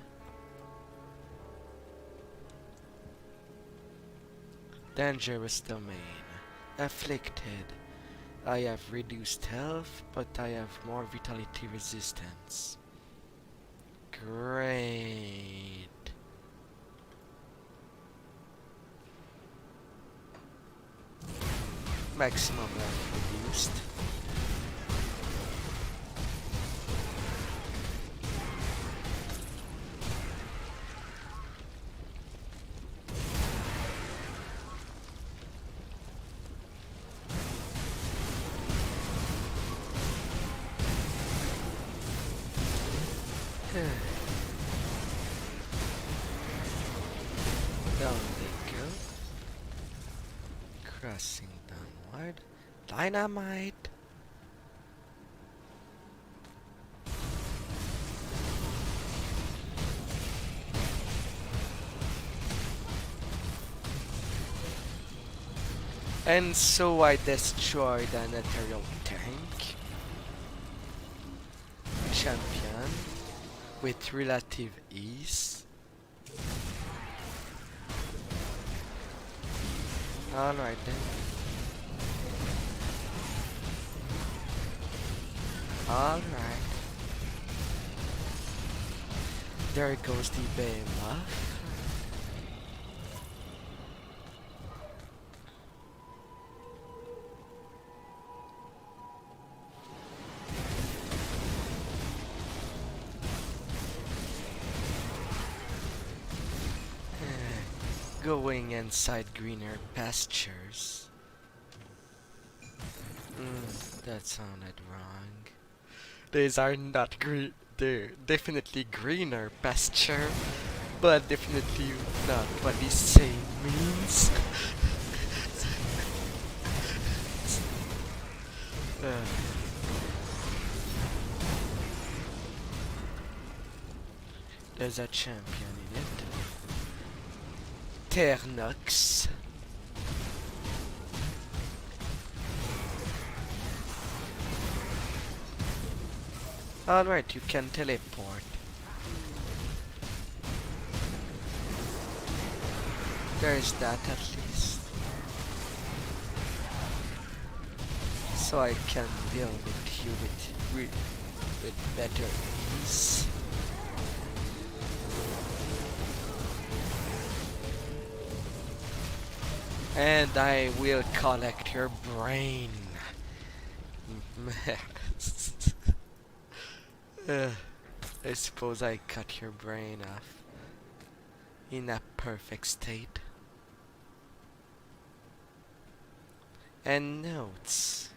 Dangerous domain. Afflicted. I have reduced health, but I have more vitality resistance. Great. Maximum life reduced. Down they go. Crossing downward. Dynamite! And so I destroyed an ethereal tank. Champion. With relative ease. Alright then. Alright. There goes the behemoth. Going inside greener pastures. That sounded wrong. These are not green. They're definitely greener pasture, but definitely not what the saying means. There's a champion in it. Ternox. Alright, you can teleport. There's that at least. So I can deal with you with better ease. And I will collect your brain. I suppose I cut your brain off in a perfect state. And notes.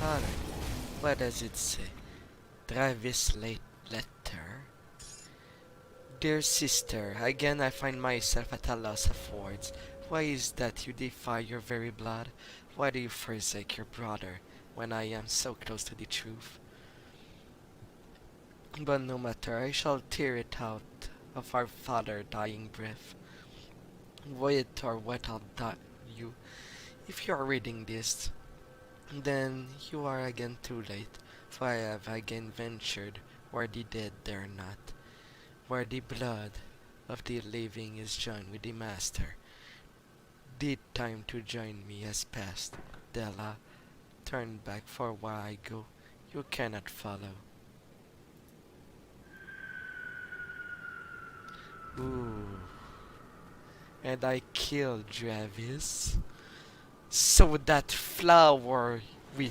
Alright, what does it say? Travis letter. Dear sister, again I find myself at a loss of words. Why is that you defy your very blood? Why do you forsake your brother when I am so close to the truth? But no matter, I shall tear it out of our father dying breath. Wait or what I'll die you. If you are reading this, then you are again too late, for I have again ventured where the dead dare not, where the blood of the living is joined with the master. The time to join me has passed. Della, turn back, for where I go, you cannot follow. Ooh. And I killed Travis. So that flower we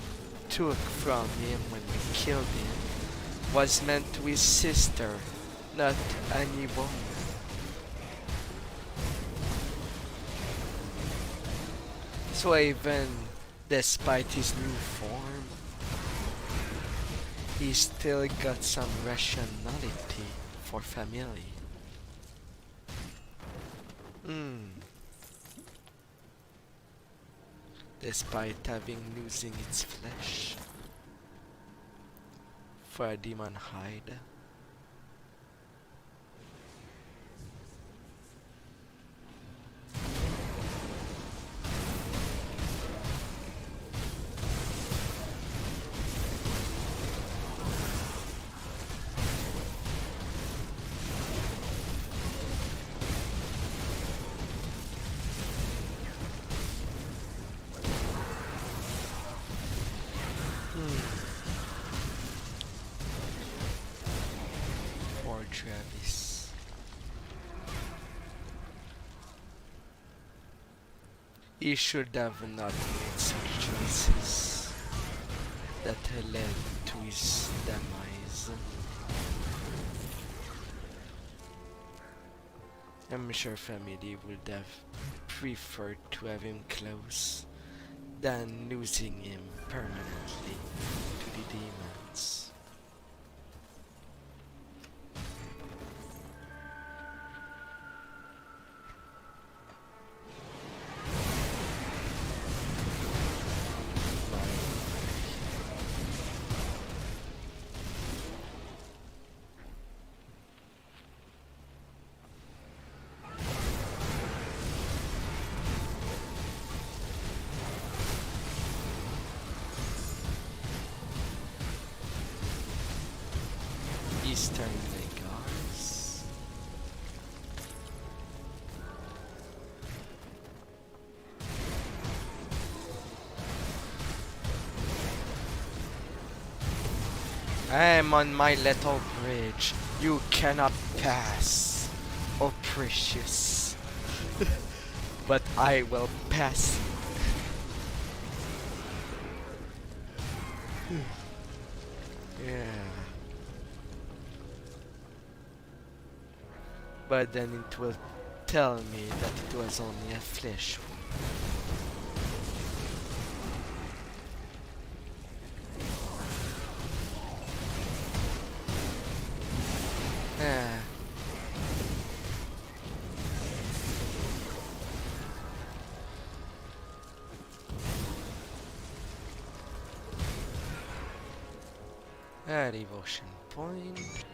took from him when we killed him was meant to his sister, not any woman. So even despite his new form, he still got some rationality for family. Despite having losing its flesh for a demon hide. He should have not made such choices that led to his demise. I'm sure family would have preferred to have him close than losing him permanently to the demons. Eastern Vegas. I'm on my little bridge. You cannot pass. Oh precious. But I will pass. Yeah. But then it will tell me that it was only a flesh wound. Ah. A devotion point.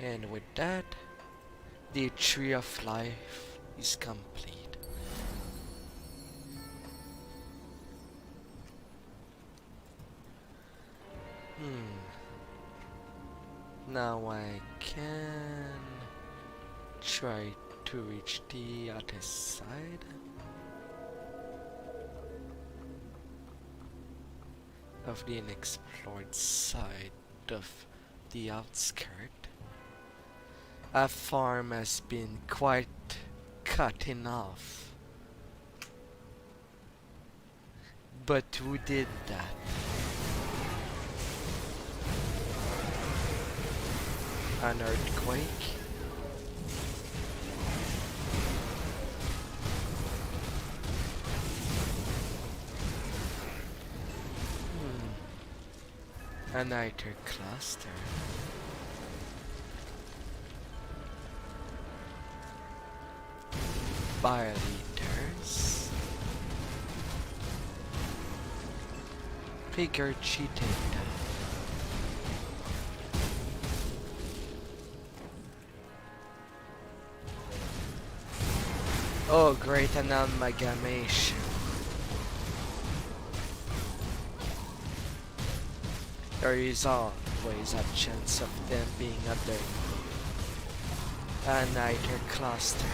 And with that, the Tree of Life is complete. Now I can try to reach the other side of the unexplored side of the outskirt. A farm has been quite cut in half. But who did that? An earthquake? A niter cluster. Bioliters. Figure cheated. Oh, great, an amalgamation. There is always a chance of them being a niter cluster.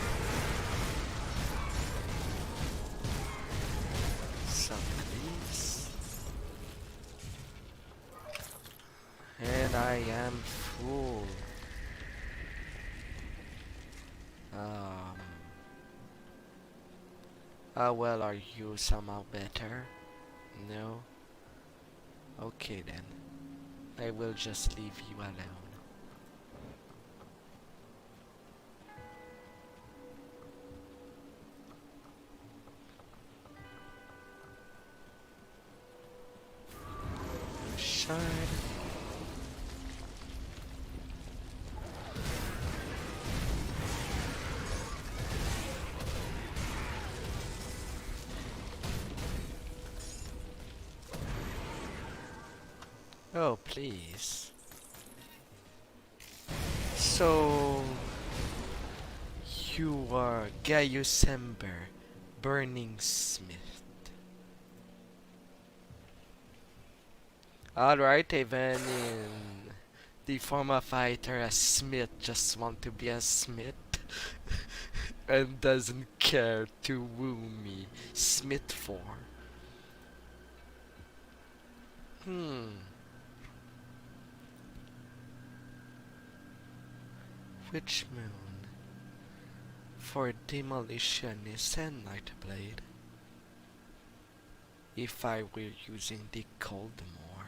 Some please. And I am full. Well, are you somehow better? No? Okay then. I will just leave you alone. Shard. Oh, please. So, you are Gaius Ember, Burning Smith. Alright, even in the form of fighter, a smith just want to be a smith and doesn't care to woo me. Smith for. Which moon? For Demolitionist and Nightblade. If I were using the cold more.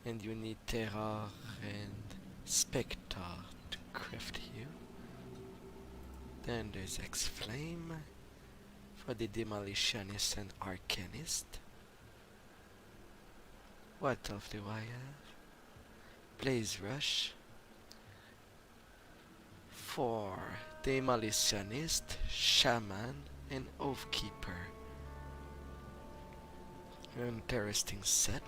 And you need Terror and Spectre to craft you. Then there's X-Flame for the Demolitionist and Arcanist. What else do I have? Blaze Rush for Demolitionist, Shaman, and Oathkeeper. Interesting set.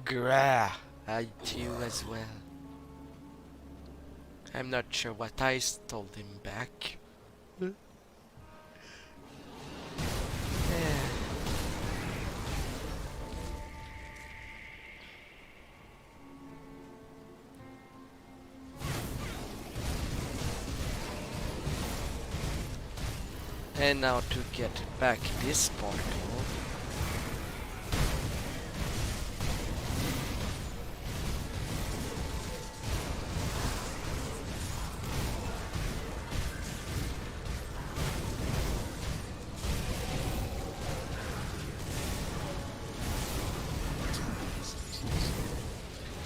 Grah, I do as well. I'm not sure what I stole him back. And now to get back this portal.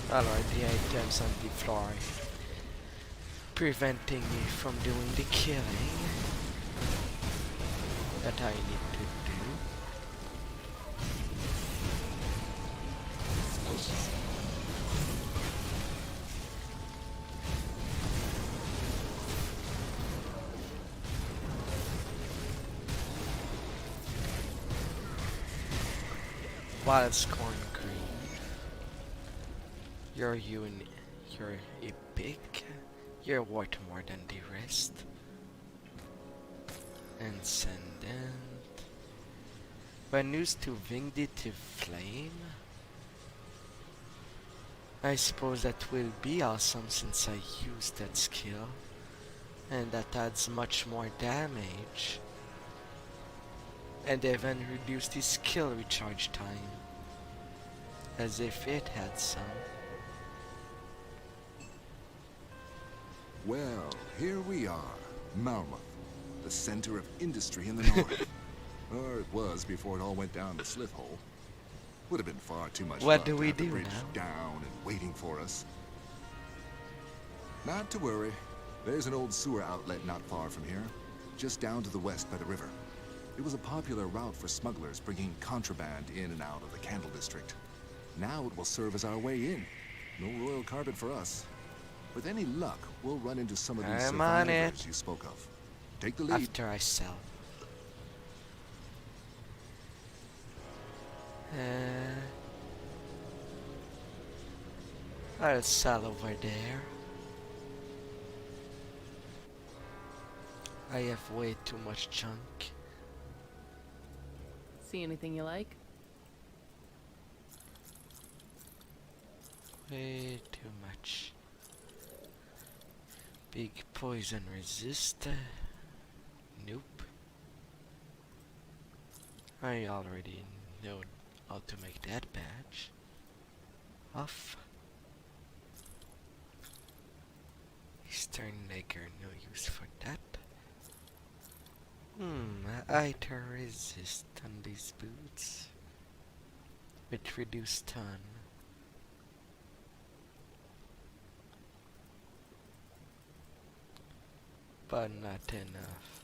Alright, the items on the floor preventing me from doing the killing that I need to do. Wild Scorn Green. You're epic. You're worth more than the rest. Ascendant. When used to Vindictive Flame. I suppose that will be awesome since I used that skill. And that adds much more damage. And even reduced the skill recharge time. As if it had some. Well, here we are, Malmouth, the center of industry in the north. Or it was before it all went down the slit hole. Would have been far too much What fun do to we have the do bridge now? down and waiting for us. Not to worry. There's an old sewer outlet not far from here, just down to the west by the river. It was a popular route for smugglers bringing contraband in and out of the Candle District. Now it will serve as our way in. No royal carpet for us. With any luck, we'll run into some of these I'm on survivors it. you spoke of. Take the lead. After I sell. I'll sell over there. I have way too much junk. See anything you like? Way too much. Big poison resist. Nope. I already know how to make that badge. Off. Eastern Lager, no use for that. Iter resist on these boots. With reduced stun. But not enough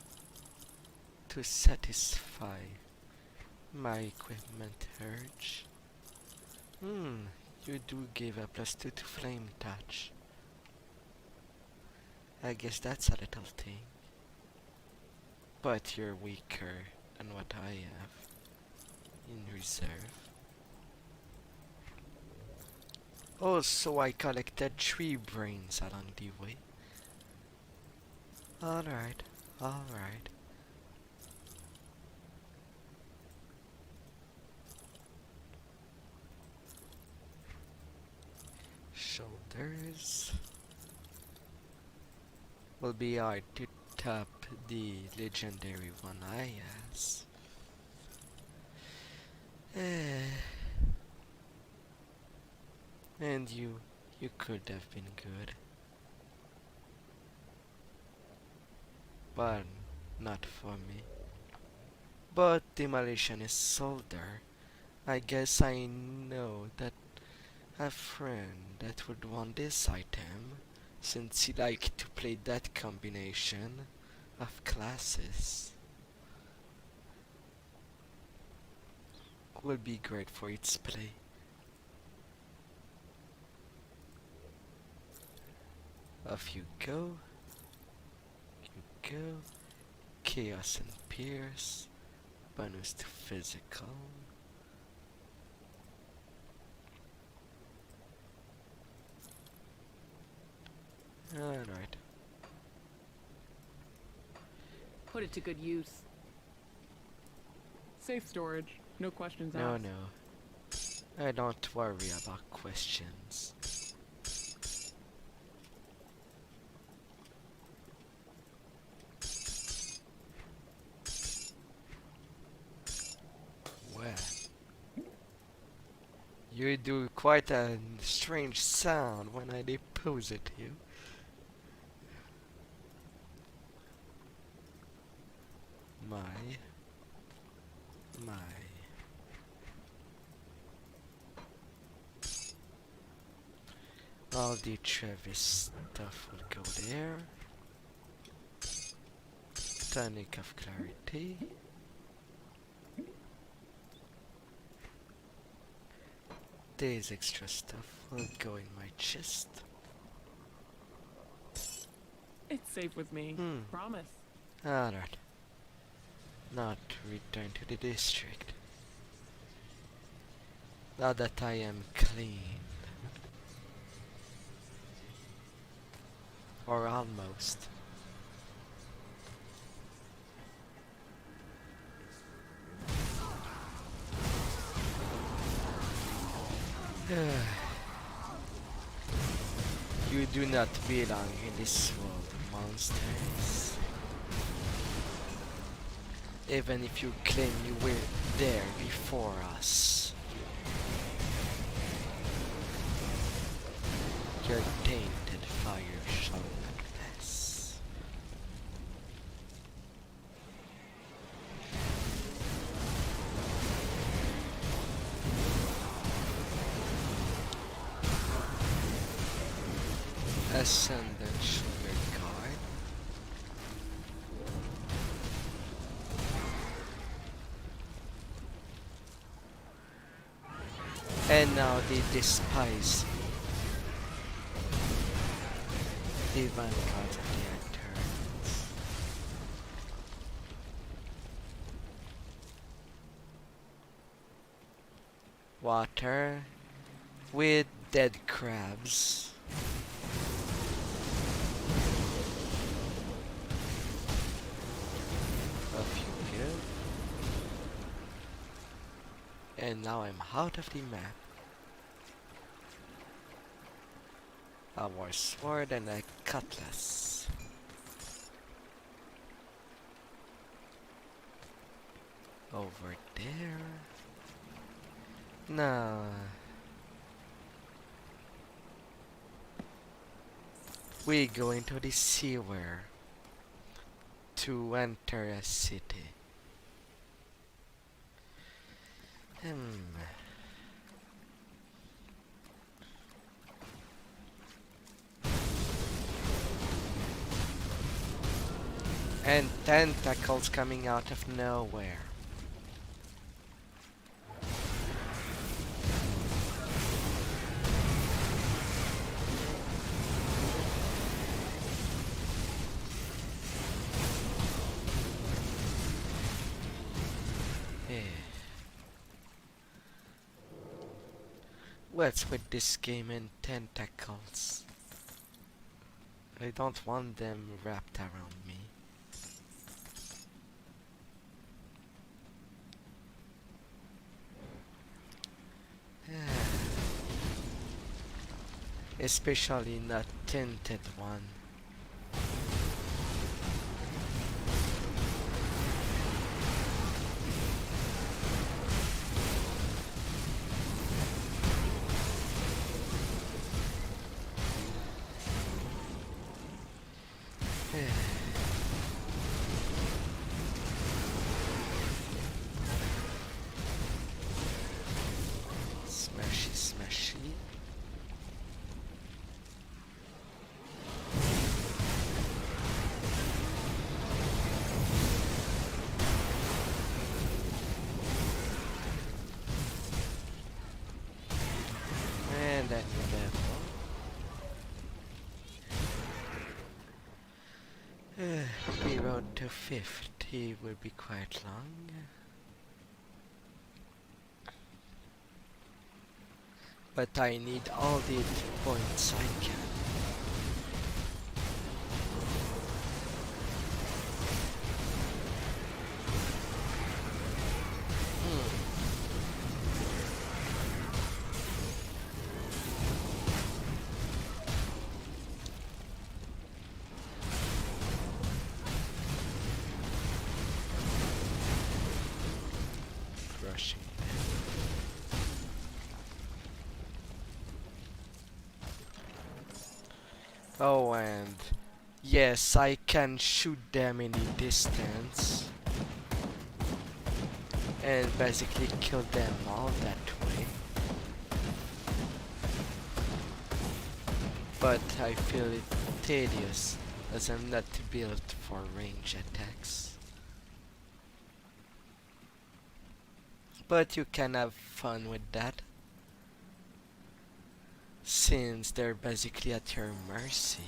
to satisfy my equipment urge. You do give a +2 to flame touch. I guess that's a little thing. But you're weaker than what I have in reserve. Also, I collected 3 brains along the way. Alright, alright. Shoulders. Will be hard to top the legendary one I has. And You could have been good. But not for me. But Demolitionist Soldier, I guess I know that a friend that would want this item, since he liked to play that combination of classes. Will be great for its play. Off you go. You go. Chaos and Pierce. Bonus to physical. Alright. Put it to good use. Safe storage. No questions No, asked. no. I don't worry about questions. Well, you do quite a strange sound when I deposit you. My. All the Travis stuff will go there. Tonic of Clarity. This extra stuff will go in my chest. It's safe with me. Promise. Alright. Not return to the district. Now that I am clean. Or almost. You do not belong in this world, monsters. Even if you claim you were there before us. Your tainted fire shall not pass. Ascendant Sugar Guard. And now they despise me. The vanguard of the turns. Water with dead crabs. Off you go. And now I'm out of the map. A war sword and a cutlass. Over there. No. We go into the sewer to enter a city. And tentacles coming out of nowhere. What's with this game and tentacles? I don't want them wrapped around me. Especially not tinted one. 250 will be quite long. But I need all the points I can. Crushing. Oh, and yes, I can shoot them in the distance and basically kill them all that way. But I feel it tedious as I'm not built for range attacks. But you can have fun with that, since they're basically at your mercy.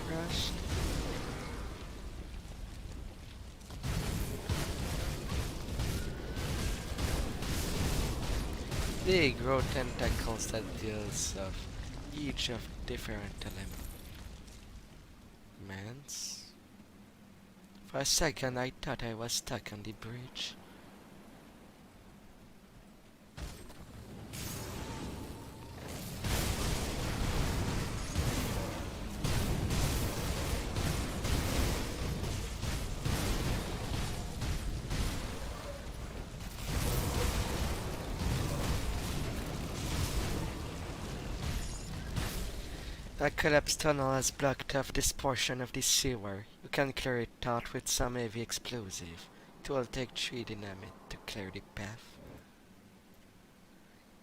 Crushed. They grow tentacles that deals of each of different elements. For a second I thought I was stuck on the bridge. A collapsed tunnel has blocked off this portion of the sewer. You can clear it out with some heavy explosive. It will take 3 dynamite to clear the path.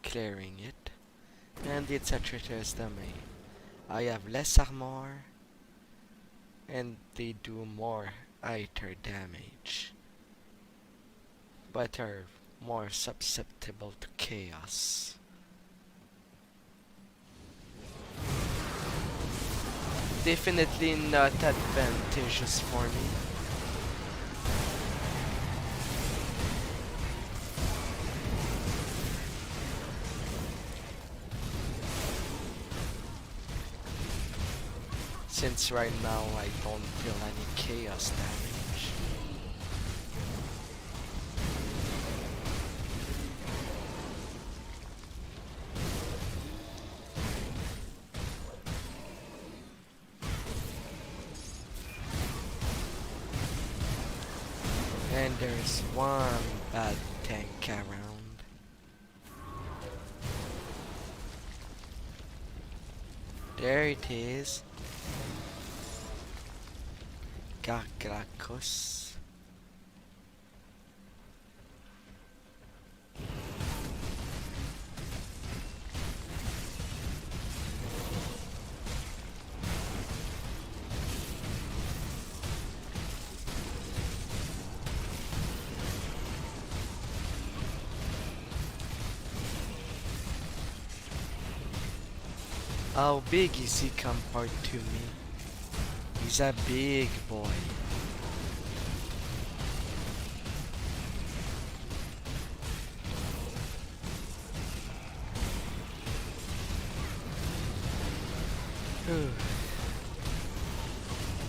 Clearing it. And it's a treacherous domain. I have less armor. And they do more higher damage. But are more susceptible to chaos. Definitely not advantageous for me. Since right now I don't feel any chaos damage. And there's one bad tank around. There it is. Gargrakos. How big is he compared to me? He's a big boy.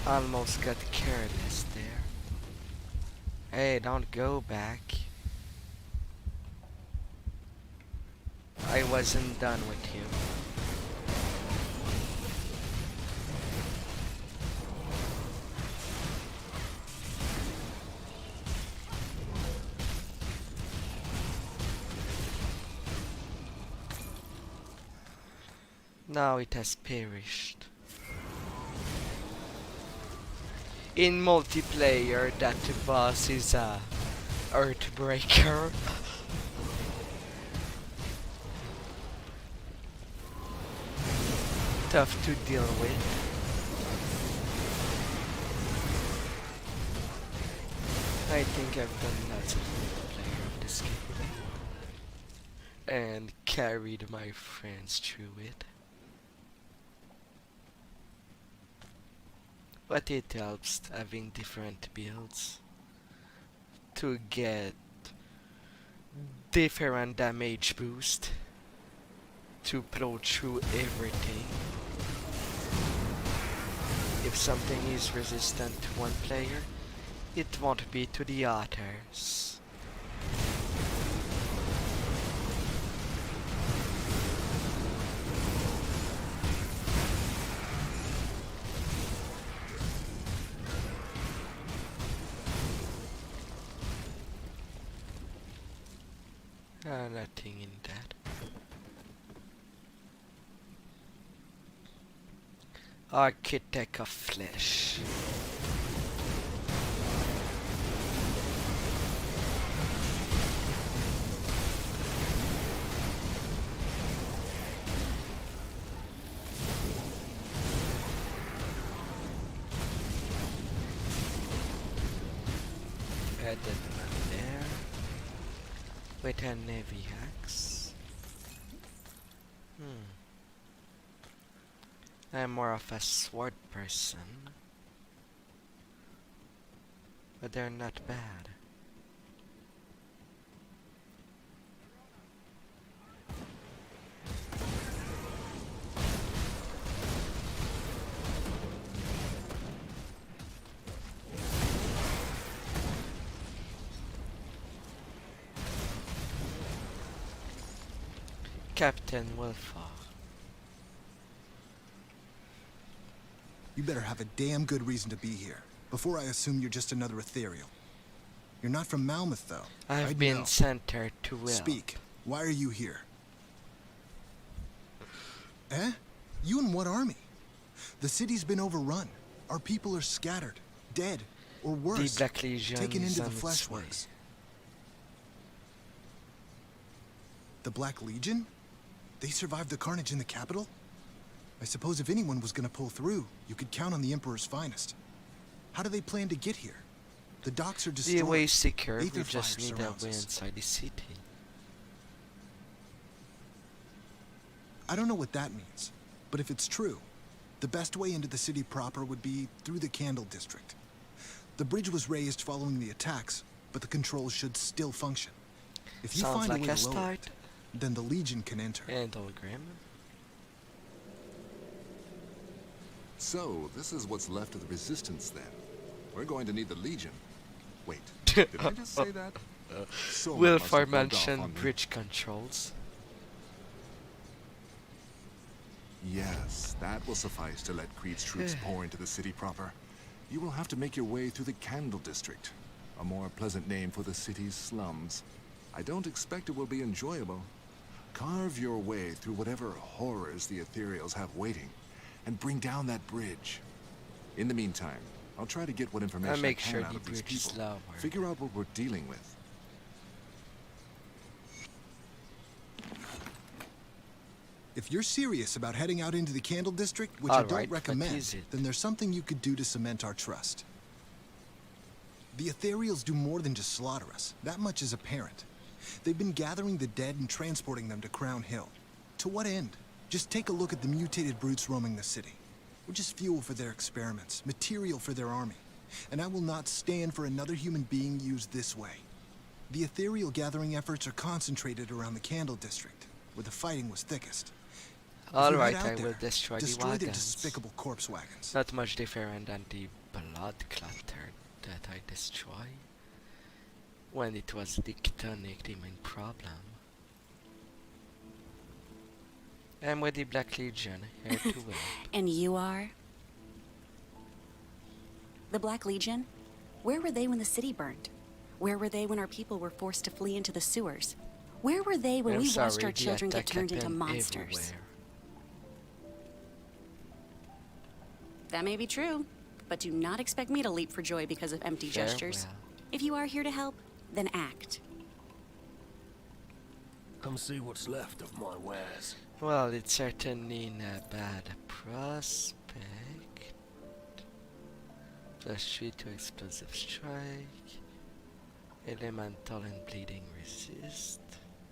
Almost got careless there. Hey, don't go back. I wasn't done with you. Now it has perished. In multiplayer, that boss is a Earthbreaker. tough to deal with. I think I've done lots of multiplayer of this game and carried my friends through it. But it helps having different builds to get different damage boost to plow through everything. If something is resistant to one player, it won't be to the others. Nothing in that. Architect of Flesh. Add that one there. With a navy axe. I'm more of a sword person, but they're not bad. Captain Wolfhard. You better have a damn good reason to be here, before I assume you're just another ethereal. You're not from Malmouth, though. I've been sent there to will. Speak. Why are you here? Eh? You and what army? The city's been overrun. Our people are scattered, dead, or worse, the Black Legion taken into the is on its way. fleshworks. The Black Legion? They survived the carnage in the capital? I suppose if anyone was gonna pull through, you could count on the Emperor's finest. How do they plan to get here? The docks are destroyed. The way is secure, we Aether just fire need a surrounds way us. inside the city. I don't know what that means, but if it's true, the best way into the city proper would be through the Candle District. The bridge was raised following the attacks, but the controls should still function. If you Sounds find like a way a to lower start. it, then the Legion can enter. And Olgrim. So, this is what's left of the Resistance, then. We're going to need the Legion. Wait, did I just say that? Someone must Wilfar have rubbed off mentioned on me. bridge controls. Yes, that will suffice to let Creed's troops pour into the city proper. You will have to make your way through the Candle District, a more pleasant name for the city's slums. I don't expect it will be enjoyable. Carve your way through whatever horrors the Ethereals have waiting, and bring down that bridge. In the meantime, I'll try to get what information make I can sure out the of these bridge is people. lower. Figure out what we're dealing with. If you're serious about heading out into the Candle District, which All I don't right, what recommend, is it? then there's something you could do to cement our trust. The Ethereals do more than just slaughter us. That much is apparent. They've been gathering the dead and transporting them to Crown Hill. To what end? Just take a look at the mutated brutes roaming the city. We're just fuel for their experiments, material for their army. And I will not stand for another human being used this way. The Ethereal gathering efforts are concentrated around the Candle District, where the fighting was thickest. If you Alright, head out I will there, destroy the their wagons. despicable corpse wagons. Not much different than the blood clutter that I destroyed when it was the Chthonic, the main problem. I'm with the Black Legion, here to win. And you are? The Black Legion? Where were they when the city burned? Where were they when our people were forced to flee into the sewers? Where were they when I'm we watched sorry, our the children get attack turned into happened monsters? everywhere. That may be true, but do not expect me to leap for joy because of empty gestures. Farewell. If you are here to help, then act. Come see what's left of my wares. Well, it's certainly not a bad prospect. +3 to explosive strike. Elemental and bleeding resist.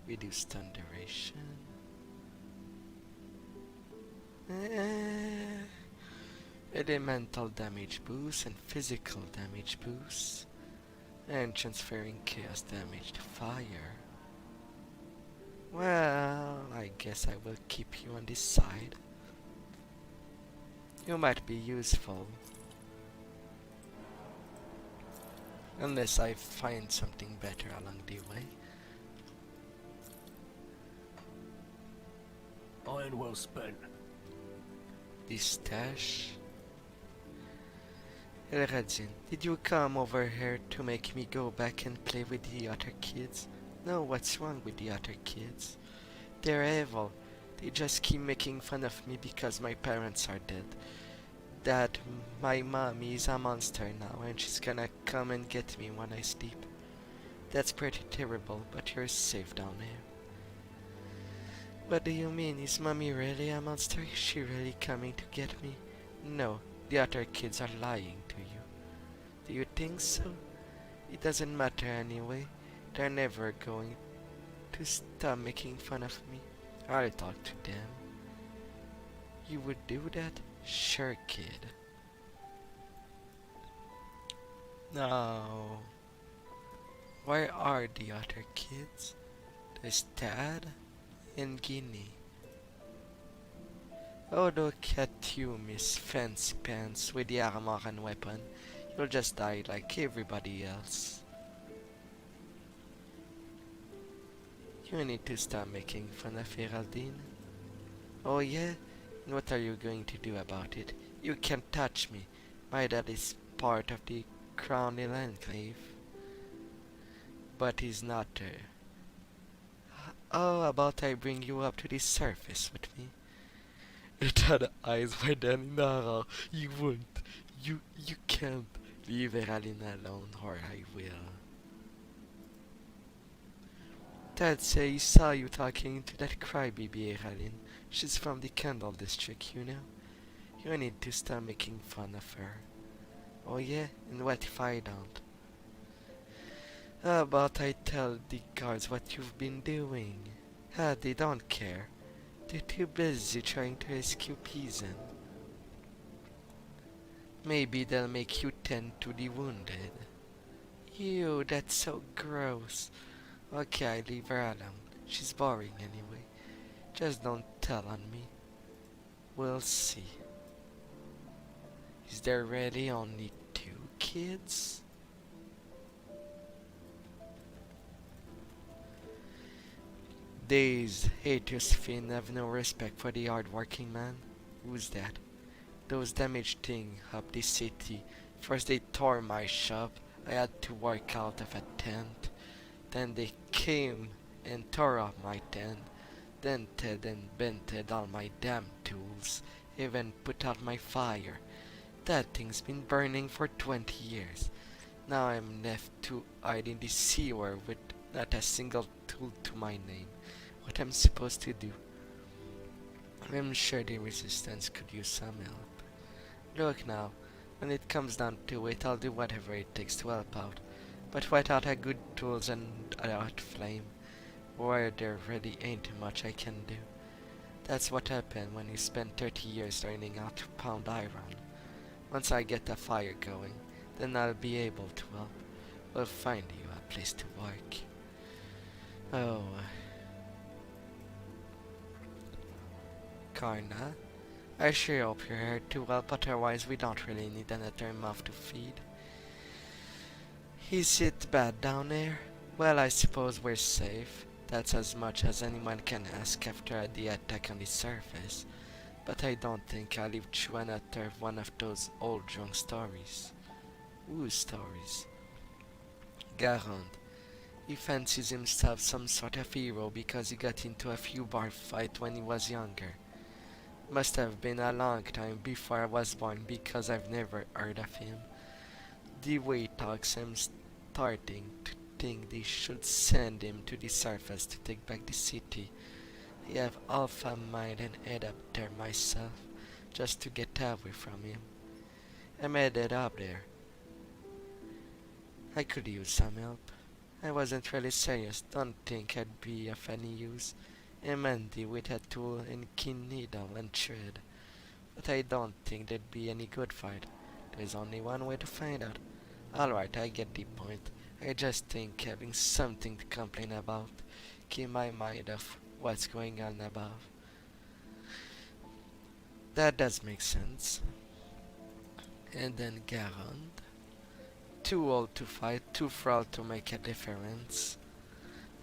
Reduce stun duration. Elemental damage boost and physical damage boost. And transferring chaos damage to fire. Well, I guess I will keep you on this side. You might be useful. Unless I find something better along the way. Iron well spent. The stash. Elradzin, did you come over here to make me go back and play with the other kids? No, what's wrong with the other kids? They're evil. They just keep making fun of me because my parents are dead. That my mommy is a monster now and she's gonna come and get me when I sleep. That's pretty terrible, but you're safe down here. What do you mean? Is mommy really a monster? Is she really coming to get me? No, the other kids are lying to you. Do you think so? It doesn't matter anyway. They're never going to stop making fun of me. I'll talk to them. You would do that? Sure, kid. Now, where are the other kids? There's Tad and Guinea. Oh, look at you, Miss Fancy Pants, with the armor and weapon. You'll just die like everybody else. You need to stop making fun of Geraldine. Oh yeah? And what are you going to do about it? You can't touch me. My dad is part of the Crown Enclave. But he's not there. Oh, about I bring you up to the surface with me. It had eyes wide and in the horror. You won't. You can't. Leave Geraldine alone or I will. Dad say he saw you talking to that crybaby Geraldine. She's from the Candle District, you know. You need to stop making fun of her. Oh yeah? And what if I don't? How about I tell the guards what you've been doing? They don't care. They're too busy trying to rescue Pisan. Maybe they'll make you tend to the wounded. Ew, that's so gross. Okay, I leave her alone. She's boring anyway. Just don't tell on me. We'll see. Is there really only 2 kids? These haters Finn have no respect for the hard-working man. Who's that? Those damaged things up the city. First they tore my shop. I had to work out of a tent. Then they came and tore up my tent. Dented and bented all my damn tools. Even put out my fire. That thing's been burning for 20 years. Now I'm left to hide in the sewer with not a single tool to my name. What I'm supposed to do? I'm sure the resistance could use some help. Look now, when it comes down to it, I'll do whatever it takes to help out. But without a good tools and a hot flame, where there really ain't much I can do. That's what happened when you spend 30 years learning how to pound iron. Once I get the fire going, then I'll be able to help. We'll find you a place to work. Oh. Karna, I sure hope you're here to help, otherwise we don't really need another mouth to feed. Is it bad down there? Well, I suppose we're safe. That's as much as anyone can ask after the attack on the surface. But I don't think I'll live through another one of those old drunk stories. Whose stories? Garand. He fancies himself some sort of hero because he got into a few bar fights when he was younger. Must have been a long time before I was born because I've never heard of him. The way he talks, I'm starting to think they should send him to the surface to take back the city. I have half a mind and head up there myself, just to get away from him. I'm headed up there. I could use some help. I wasn't really serious, don't think I'd be of any use. I'm handy with a tool and keen needle and thread, but I don't think there'd be any good fight. There's only one way to find out. Alright, I get the point. I just think having something to complain about, keep my mind off what's going on above. That does make sense. And then Garand. Too old to fight, too frail to make a difference.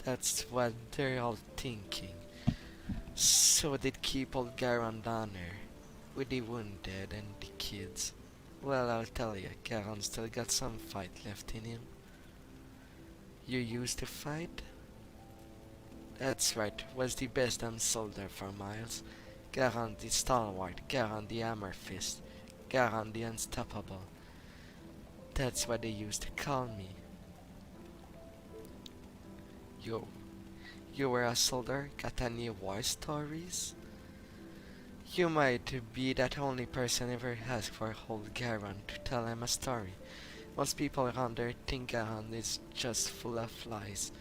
That's what they're all thinking. So they'd keep old Garand on her, with the wounded and the kids. Well, I'll tell you, Garand still got some fight left in him. You used to fight? That's right, was the best damn soldier for miles. Garand the stalwart, Garand the hammer fist, Garand the unstoppable. That's what they used to call me. You were a soldier? Got any war stories? You might be that only person ever asked for old Garand to tell him a story. Most people around there think Garand is just full of lies,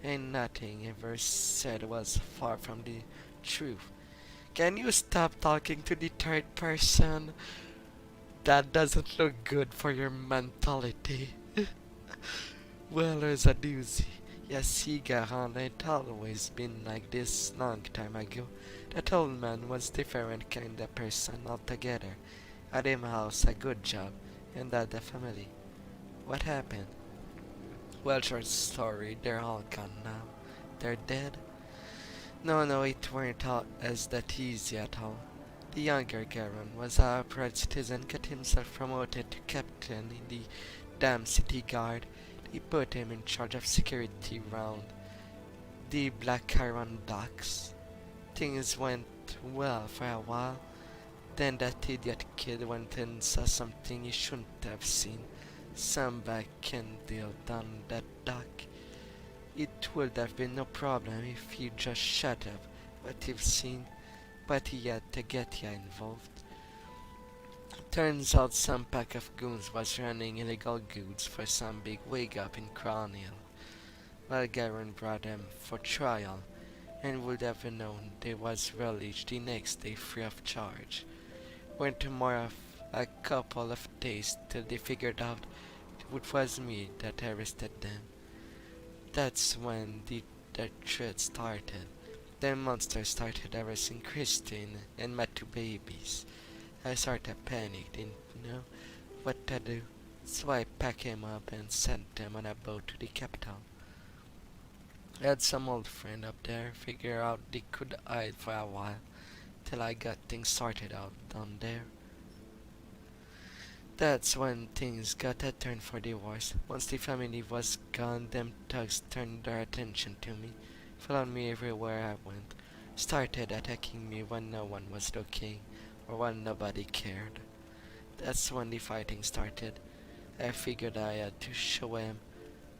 and nothing ever said was far from the truth. Can you stop talking to the third person? That doesn't look good for your mentality. Well, there's a doozy. You see, Garand ain't always been like this long time ago. That old man was different kind of person altogether. Had him house a good job, and had a family. What happened? Well, short story, they're all gone now. They're dead? No, it weren't all as that easy at all. The younger Garand was a upright citizen, got himself promoted to captain in the damn city guard. They put him in charge of security round the Black Iron docks. Things went well for a while. Then that idiot kid went and saw something he shouldn't have seen. Some back end deal down that dock. It would have been no problem if you just shut up what you've seen, but he had to get you involved. Turns out some pack of goons was running illegal goods for some big wig up in Crown Hill. Well, Garand brought them for trial, and would have known they was released the next day free of charge. Went more of a couple of days till they figured out it was me that arrested them. That's when the threat started. The monster started harassing Christine and my two babies. I sort of panicked, didn't know what to do, so I packed him up and sent them on a boat to the capital. I had some old friend up there, figure out they could hide for a while, till I got things sorted out down there. That's when things got a turn for the worse. Once the family was gone, them thugs turned their attention to me, followed me everywhere I went, started attacking me when no one was looking, or when nobody cared. That's when the fighting started. I figured I had to show 'em,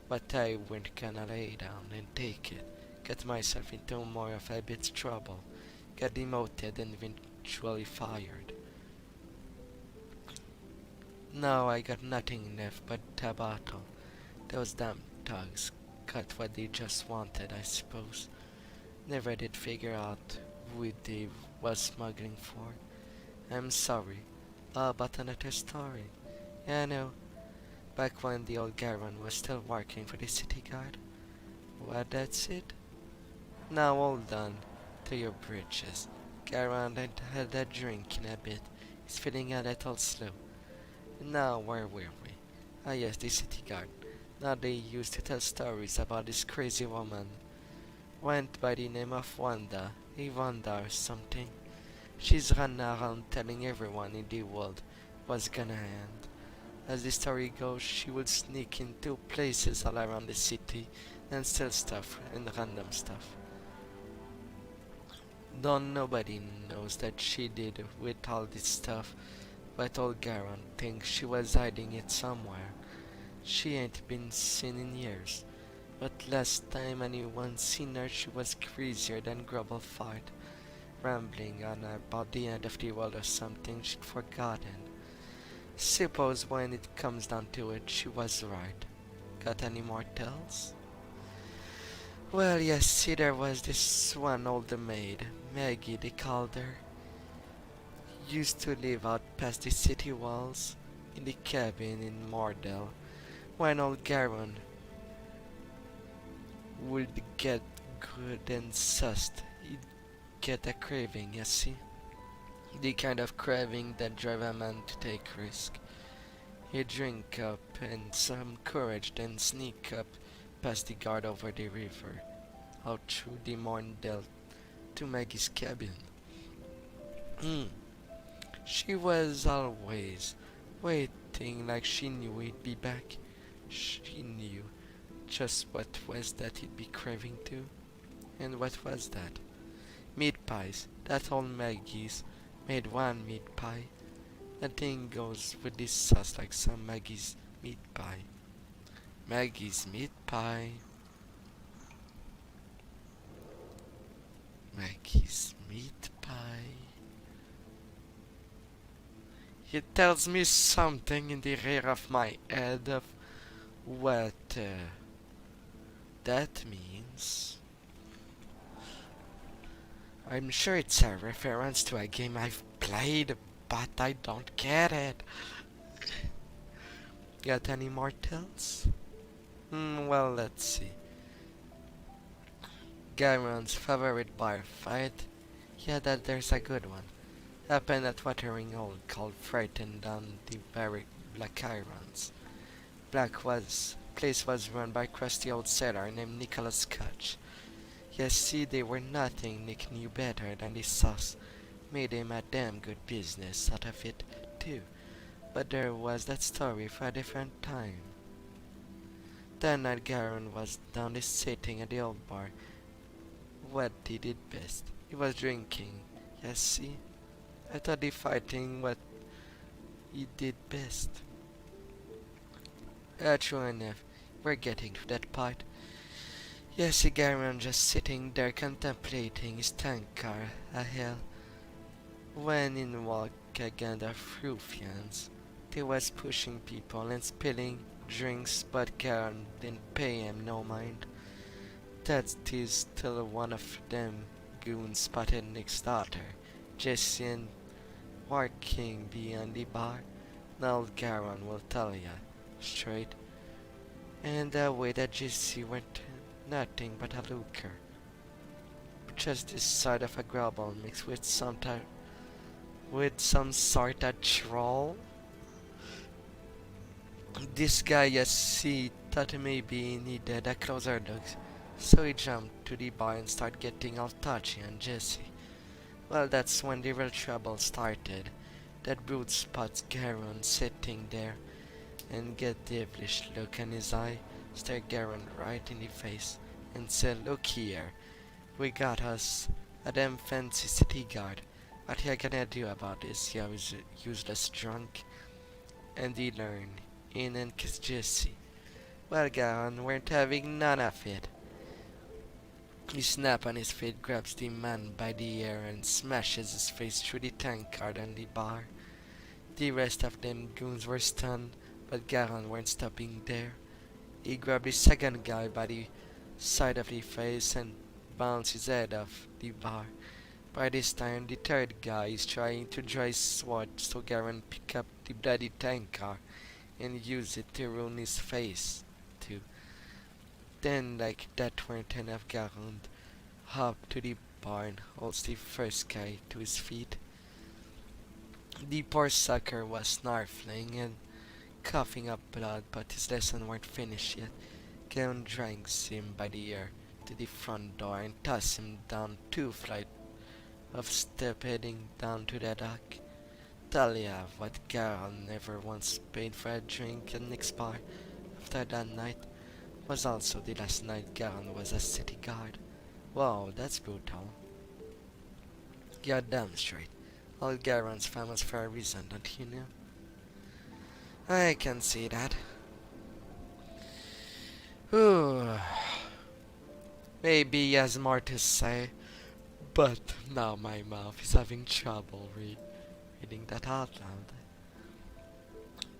but I weren't gonna lay down and take it. Got myself into more of a bit's trouble, got demoted and eventually fired. Now I got nothing left but a bottle. Those damn thugs got what they just wanted, I suppose. Never did figure out who they was smuggling for. I'm sorry. But another story. Yeah, I know. Back when the old Garand was still working for the city guard. What, that's it? Now hold on to your britches. Garand had a drink in a bit. He's feeling a little slow. Now where were we? Ah yes, the city guard. Now they used to tell stories about this crazy woman. Went by the name of Wanda, Wanda or something. She's run around telling everyone in the world what's gonna end. As the story goes, she would sneak into places all around the city and steal stuff and random stuff. Nobody knows that she did with all this stuff, but old Garand thinks she was hiding it somewhere. She ain't been seen in years. But last time anyone seen her, she was crazier than Grubble Fart, rambling on about the end of the world or something she'd forgotten. Suppose when it comes down to it, she was right. Got any more tales? Well, yes, see, there was this one older maid, Maggie they called her. Used to live out past the city walls, in the cabin in Mordell. When old Garon would get good and sussed, he'd get a craving, you see? The kind of craving that drive a man to take risk. He'd drink up and some courage, then sneak up past the guard over the river, out through the Morndale to Maggie's cabin. She was always waiting like she knew he'd be back. She knew just what was that he'd be craving to. And what was that? Meat pies. That old Maggie's made one meat pie. That thing goes with this sauce like some Maggie's meat pie. Maggie's meat pie. Maggie's meat pie. It tells me something in the rear of my head of what that means. I'm sure it's a reference to a game I've played, but I don't get it. Got any more tales? Well, let's see. Garon's favorite bar fight? Yeah, there's a good one. Happened at Watering Hole called Frightened down the very Black Irons. Place was run by crusty old sailor named Nicholas Scotch. Yes, see, they were nothing. Nick knew better than the sauce. Made him a damn good business out of it, too. But there was that story for a different time. That night Garon was down there sitting at the old bar. What he did best. He was drinking. Yes, see? I thought the fighting what he did best. True enough, we're getting to that part. Yes, Garon just sitting there contemplating his tank car, hell. When in walked a gang of ruffians. They was pushing people and spilling drinks, but Garon didn't pay him no mind. That is till one of them goons spotted Nick's daughter, Jessie, and working beyond the bar. Now Garon will tell ya straight. And the way that Jessie went nothing but a looker. Just this side of a grubble mixed with some sort of troll. This guy, you see, thought maybe he needed a closer look, so he jumped to the bar and started getting all touchy on Jessie. Well, that's when the real trouble started. That brute spots Garon sitting there and get devilish look in his eye, stare Garon right in the face and said, "Look here, we got us a damn fancy city guard. What you gonna do about this, you useless drunk?" And he learned in and kiss Jessie. Well, Garon weren't having none of it. He snaps on his feet, grabs the man by the ear and smashes his face through the tank card on the bar. The rest of them goons were stunned, but Garon weren't stopping there. He grabbed the second guy by the side of the face and bounced his head off the bar. By this time, the third guy is trying to draw his sword, so Garon picked up the bloody tank car and used it to ruin his face, too. Then, like that weren't enough, Garon hopped to the bar and holds the first guy to his feet. The poor sucker was snarling and coughing up blood, but his lesson weren't finished yet. Garon drags him by the ear to the front door and tosses him down 2 flights of steps heading down to the dock. Tell ya what, Garon never once paid for a drink at Nick's bar after that night. Was also the last night Garon was a city guard. Wow, that's brutal. You're damn straight. All Garon's famous for a reason, don't you know? I can see that. Ooh. Maybe he has more to say, but now my mouth is having trouble reading that out loud.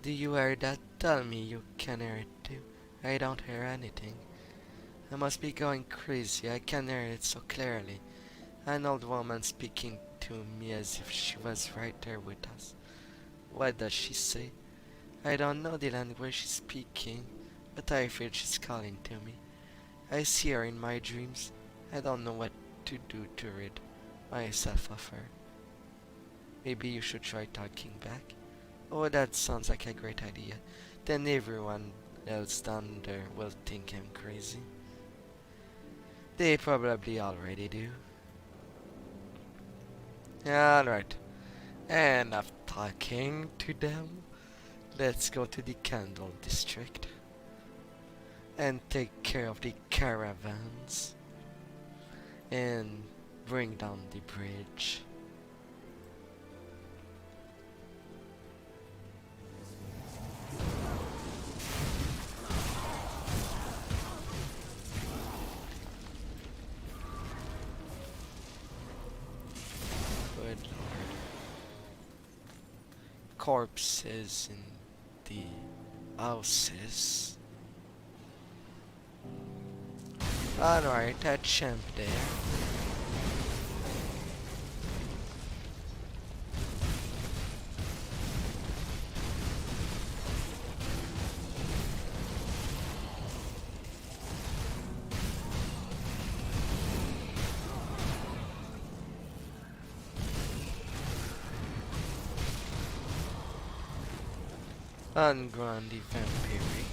Do you hear that? Tell me you can hear it too. I don't hear anything. I must be going crazy. I can hear it so clearly. An old woman speaking to me as if she was right there with us. What does she say? I don't know the language she's speaking, but I feel she's calling to me. I see her in my dreams. I don't know what to do to rid myself of her. Maybe you should try talking back. Oh, that sounds like a great idea. Then everyone else down there will think I'm crazy. They probably already do. Alright. Enough talking to them. Let's go to the Candle District and take care of the caravans and bring down the bridge. Good lord. Corpses in the houses. Alright, that champ there. Unground the vampiric.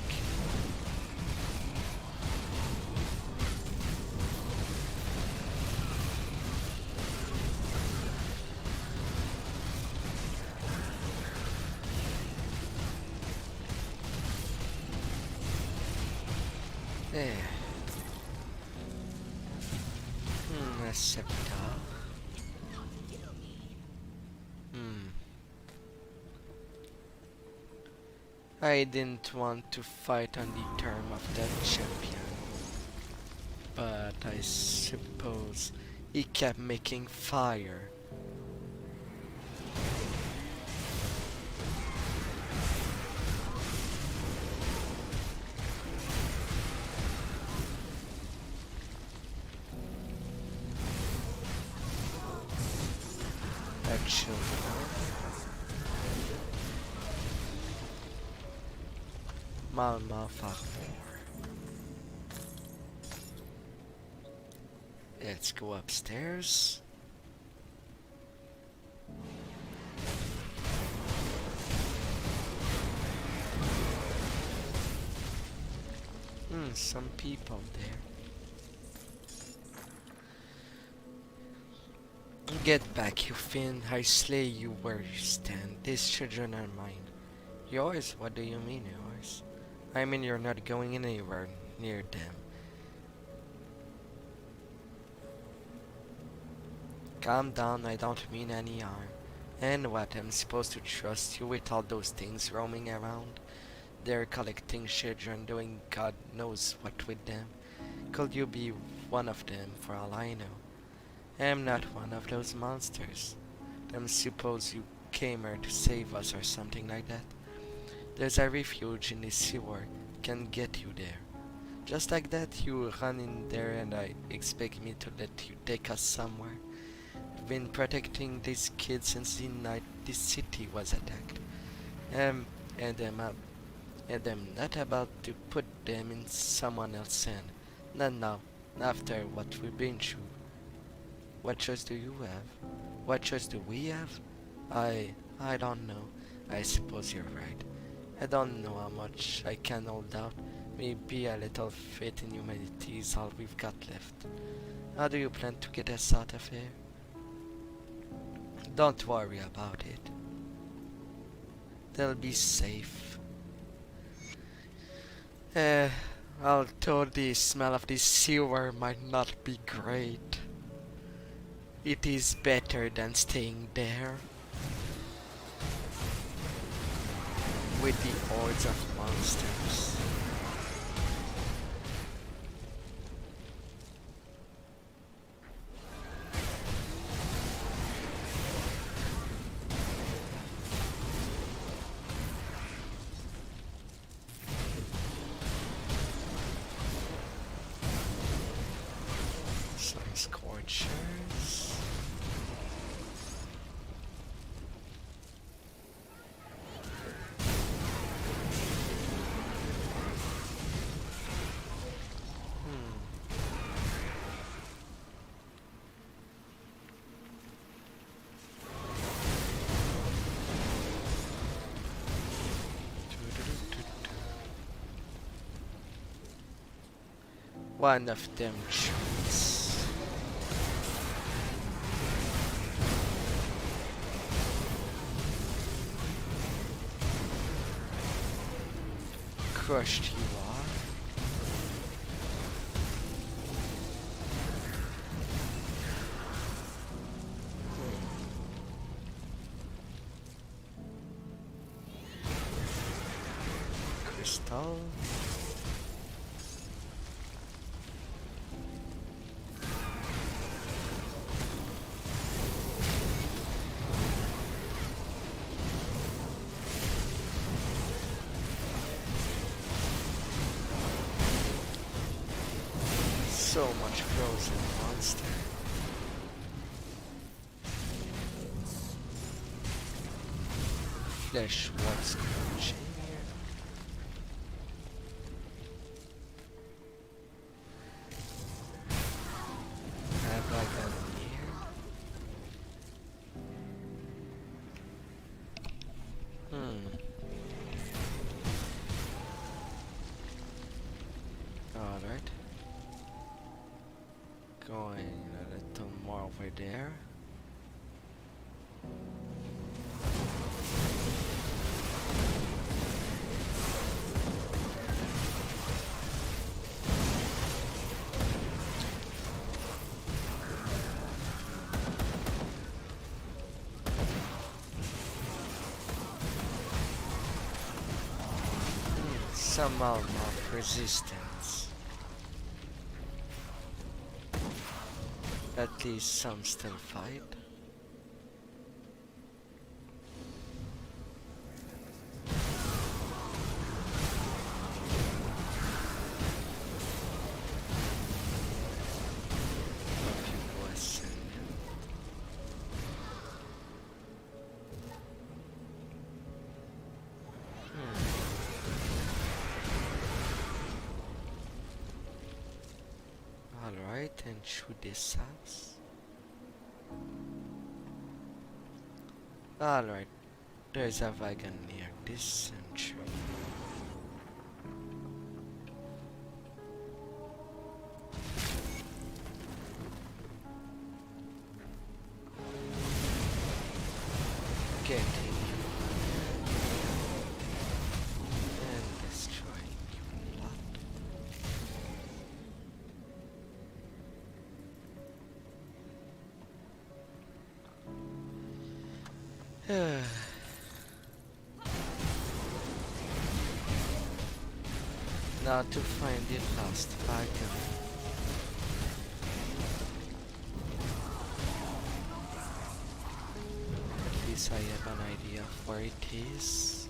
There. A scepter. I didn't want to fight on the term of that champion, but I suppose he kept making fire. Actually, Malmouth. Let's go upstairs. Some people there. Get back, you fiend. I slay you where you stand. These children are mine. Yours? What do you mean yours? I mean you're not going anywhere near them. Calm down, I don't mean any harm. And what, I'm supposed to trust you with all those things roaming around? They're collecting children, doing God knows what with them. Could you be one of them, for all I know? I'm not one of those monsters. I suppose you came here to save us or something like that. There's a refuge in the sewer, can get you there. Just like that, you run in there and I expect me to let you take us somewhere. I've been protecting these kids since the night the city was attacked. And I'm not about to put them in someone else's hand. Not now, after what we've been through. What choice do you have? What choice do we have? I don't know. I suppose you're right. I don't know how much I can hold out. Maybe a little faith in humanity is all we've got left. How do you plan to get us out of here? Don't worry about it. They'll be safe. Although the smell of the sewer might not be great, it is better than staying there with the hordes of monsters. adventures. One of them trees. Crushed you are. Crystal. So much frozen monster. Flesh what's crunching here. Have I got here? Alright. Going a little more over there. Some Malmouth resistance. At least some still fight. Alright, and through this house. Alright, there's a wagon near this century. Getting and destroying your lot. Now to find the last wagon. At least I have an idea of where it is.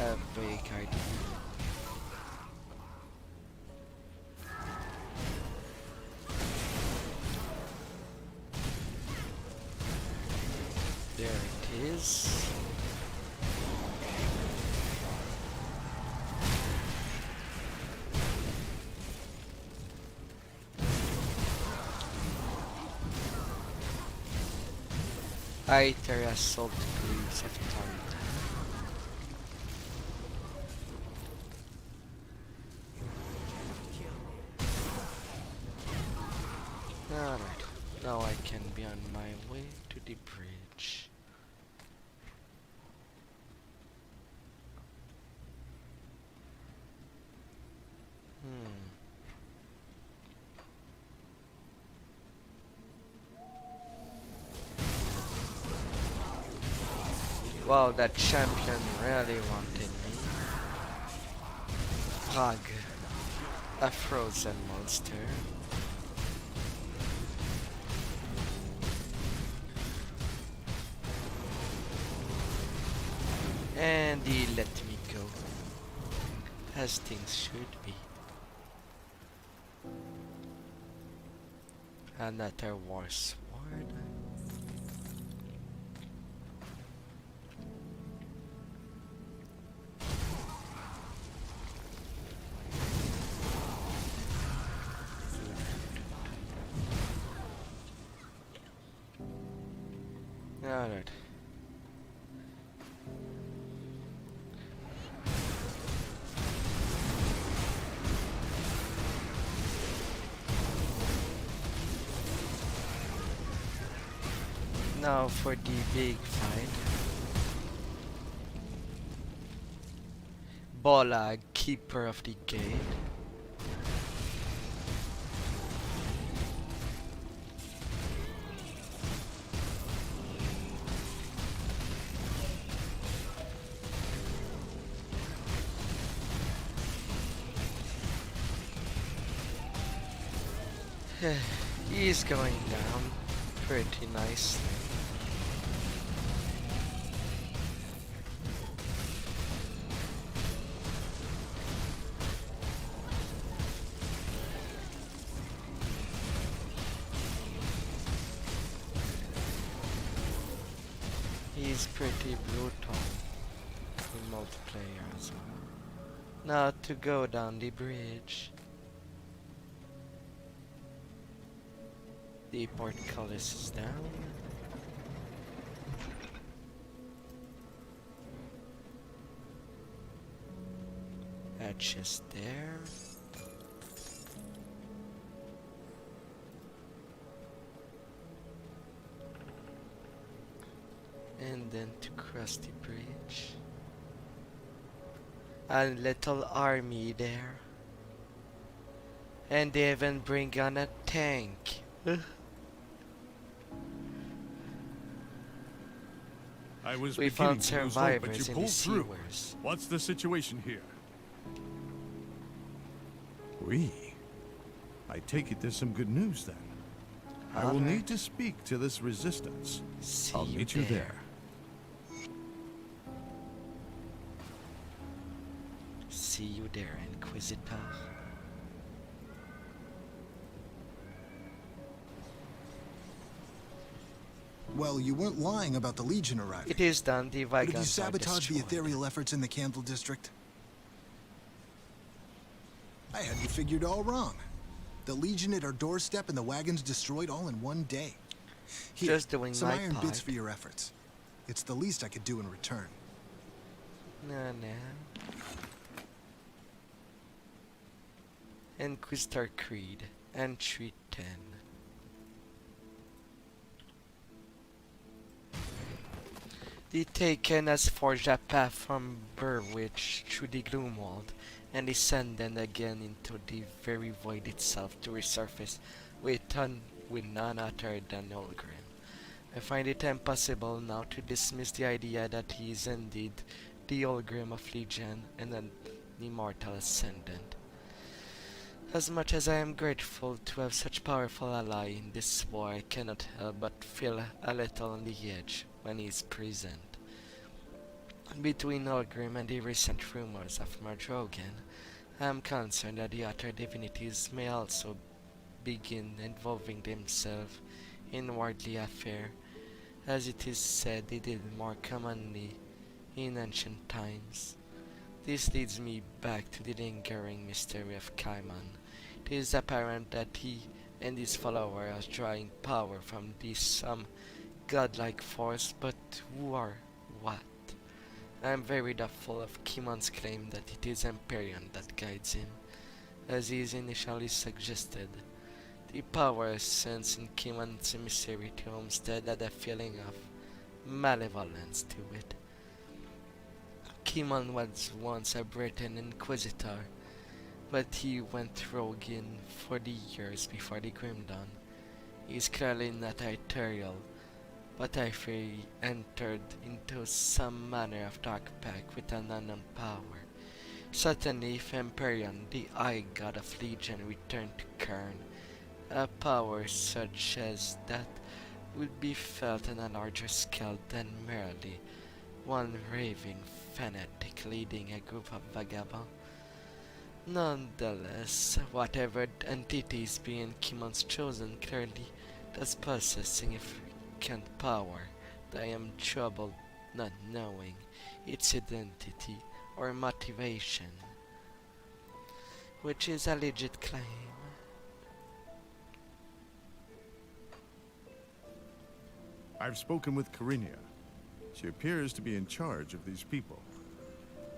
A vague idea. There it is. Either assault gleams of thunder. Alright, now I can be on my way to the bridge. Wow, that champion really wanted me. Prague, a frozen monster. And he let me go, as things should be. Another war sword. Alright. Now for the big fight. Bola, keeper of the gate. He's going down pretty nicely. He's pretty brutal in multiplayer as well. Now to go down the bridge. The portcullis is down. Hatch is there. And then to cross the bridge. A little army there. And they even bring on a tank. I was We beginning found to lose hope, but survivors you in the pulled through. sewers. What's the situation here? We? I take it there's some good news then. I will need to speak to this resistance. I'll meet you there. See you there, Inquisitor. Well, you weren't lying about the Legion arriving. It is done. The But have you Vikings are sabotaged the destroyed. ethereal efforts in the Candle District? I had you figured all wrong. The Legion at our doorstep and the wagons destroyed all in one day. Here, Just doing some my iron bits part. for your efforts. It's the least I could do in return. No. Inquisitor Creed, Entry 10. The Taken has forged a path from Burwich through the Gloomwald and descended again into the very void itself to resurface with none other than Olgrim. I find it impossible now to dismiss the idea that he is indeed the Olgrim of Legion and an immortal ascendant. As much as I am grateful to have such powerful ally in this war, I cannot help but feel a little on the edge when he is present. Between Olgrim and the recent rumors of Mardrogan, I am concerned that the other divinities may also begin involving themselves in worldly affairs, as it is said they did more commonly in ancient times. This leads me back to the lingering mystery of Kaiman. It is apparent that he and his followers are drawing power from this some godlike force, but who or what? I am very doubtful of Kimon's claim that it is Empyrean that guides him, as he is initially suggested. The power sense in Kimon's emissary to Homestead had a feeling of malevolence to it. Kimon was once a Breton inquisitor, but he went rogue in 40 years before the Grim Dawn. He is clearly not ethereal, but I fear he entered into some manner of dark pact with an unknown power. Certainly if Empyrean, the High God of Legion, returned to Cairn, a power such as that would be felt on a larger scale than merely one raving fanatic leading a group of vagabonds. Nonetheless, whatever entities being Kimon's chosen clearly does possess significant power. I am troubled not knowing its identity or motivation, which is a legit claim. I've spoken with Karinia. She appears to be in charge of these people.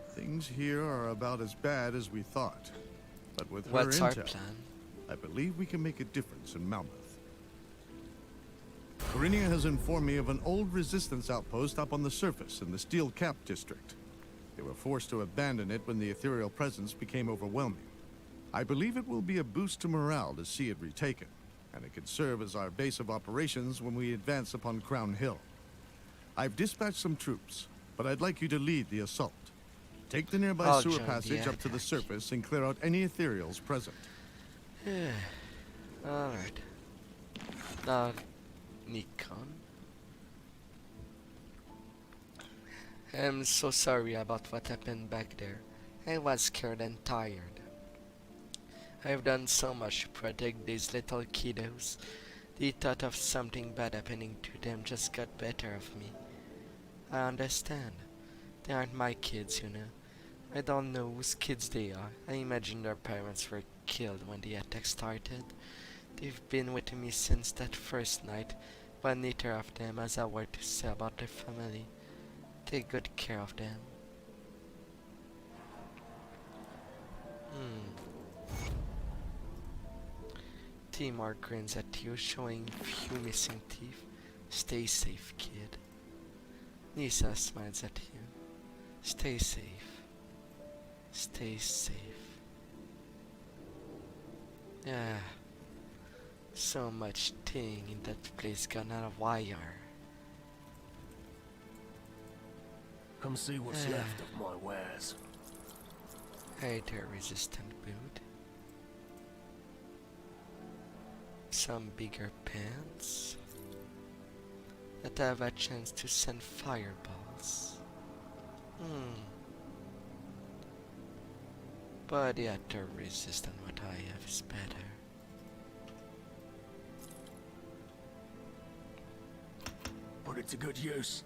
Things here are about as bad as we thought. But with her What's our intel, plan? I believe we can make a difference in Malmouth. Karinia has informed me of an old resistance outpost up on the surface in the Steel Cap district. They were forced to abandon it when the ethereal presence became overwhelming. I believe it will be a boost to morale to see it retaken, and it can serve as our base of operations when we advance upon Crown Hill. I've dispatched some troops, but I'd like you to lead the assault. Take the nearby I'll sewer join passage the up to the attack. surface and clear out any ethereals present. Alright. Now, Nikon. I'm so sorry about what happened back there. I was scared and tired. I've done so much to protect these little kiddos. The thought of something bad happening to them just got better of me. I understand. They aren't my kids, you know. I don't know whose kids they are. I imagine their parents were killed when the attack started. They've been with me since that first night, but neither of them has a word to say about their family. Take good care of them. Timor grins at you, showing few missing teeth. Stay safe, kid. Nisa smiles at you. Stay safe. Stay safe. Yeah. So much thing in that place gone out of wire. Come see what's left of my wares. Hey there, resistant boot. Some bigger pants that have a chance to send fireballs. But the other resistant what I have is better. Put it to good use.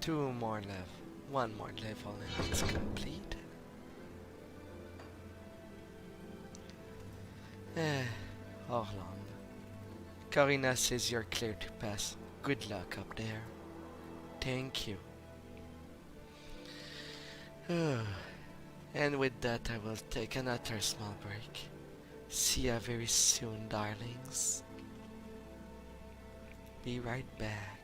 2 more left. 1 more level and it's complete. Orland. Karina says you're clear to pass. Good luck up there. Thank you. And with that I will take another small break. See ya very soon, darlings. Be right back.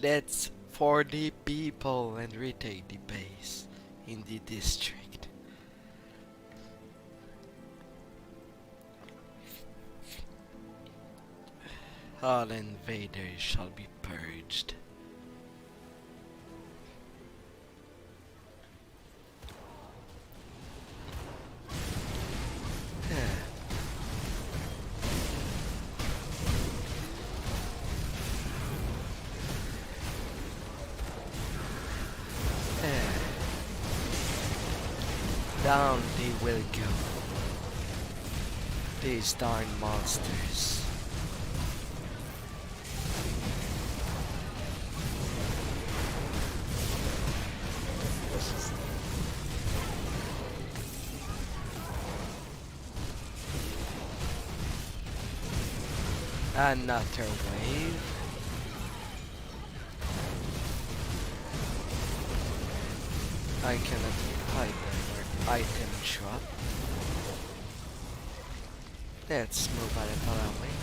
Let's 40 people and retake the base in the district. All invaders shall be purged. Down they will go. These darn monsters. Another wave. I cannot hide their item drop. Let's move a little away.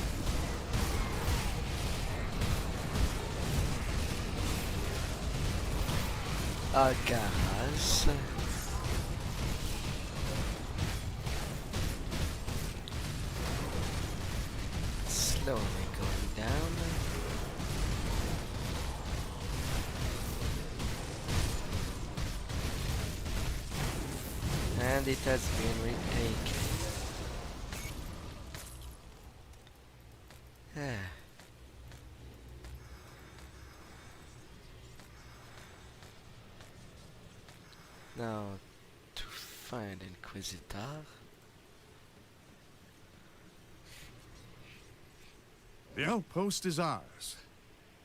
Gas. Slowly going down. And it has been retaken. Now to find Inquisitor. The outpost is ours,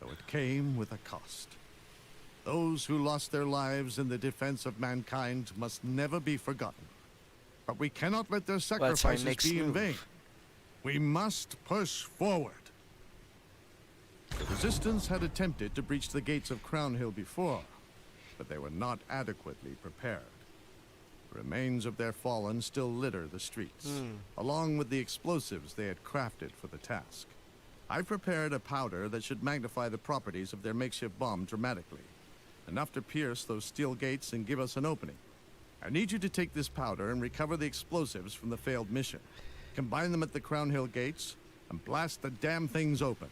though it came with a cost. Those who lost their lives in the defense of mankind must never be forgotten. But we cannot let their sacrifices be in vain. We must push forward. The Resistance had attempted to breach the gates of Crown Hill before, but they were not adequately prepared. The remains of their fallen still litter the streets, along with the explosives they had crafted for the task. I've prepared a powder that should magnify the properties of their makeshift bomb dramatically, enough to pierce those steel gates and give us an opening. I need you to take this powder and recover the explosives from the failed mission. Combine them at the Crown Hill gates and blast the damn things open.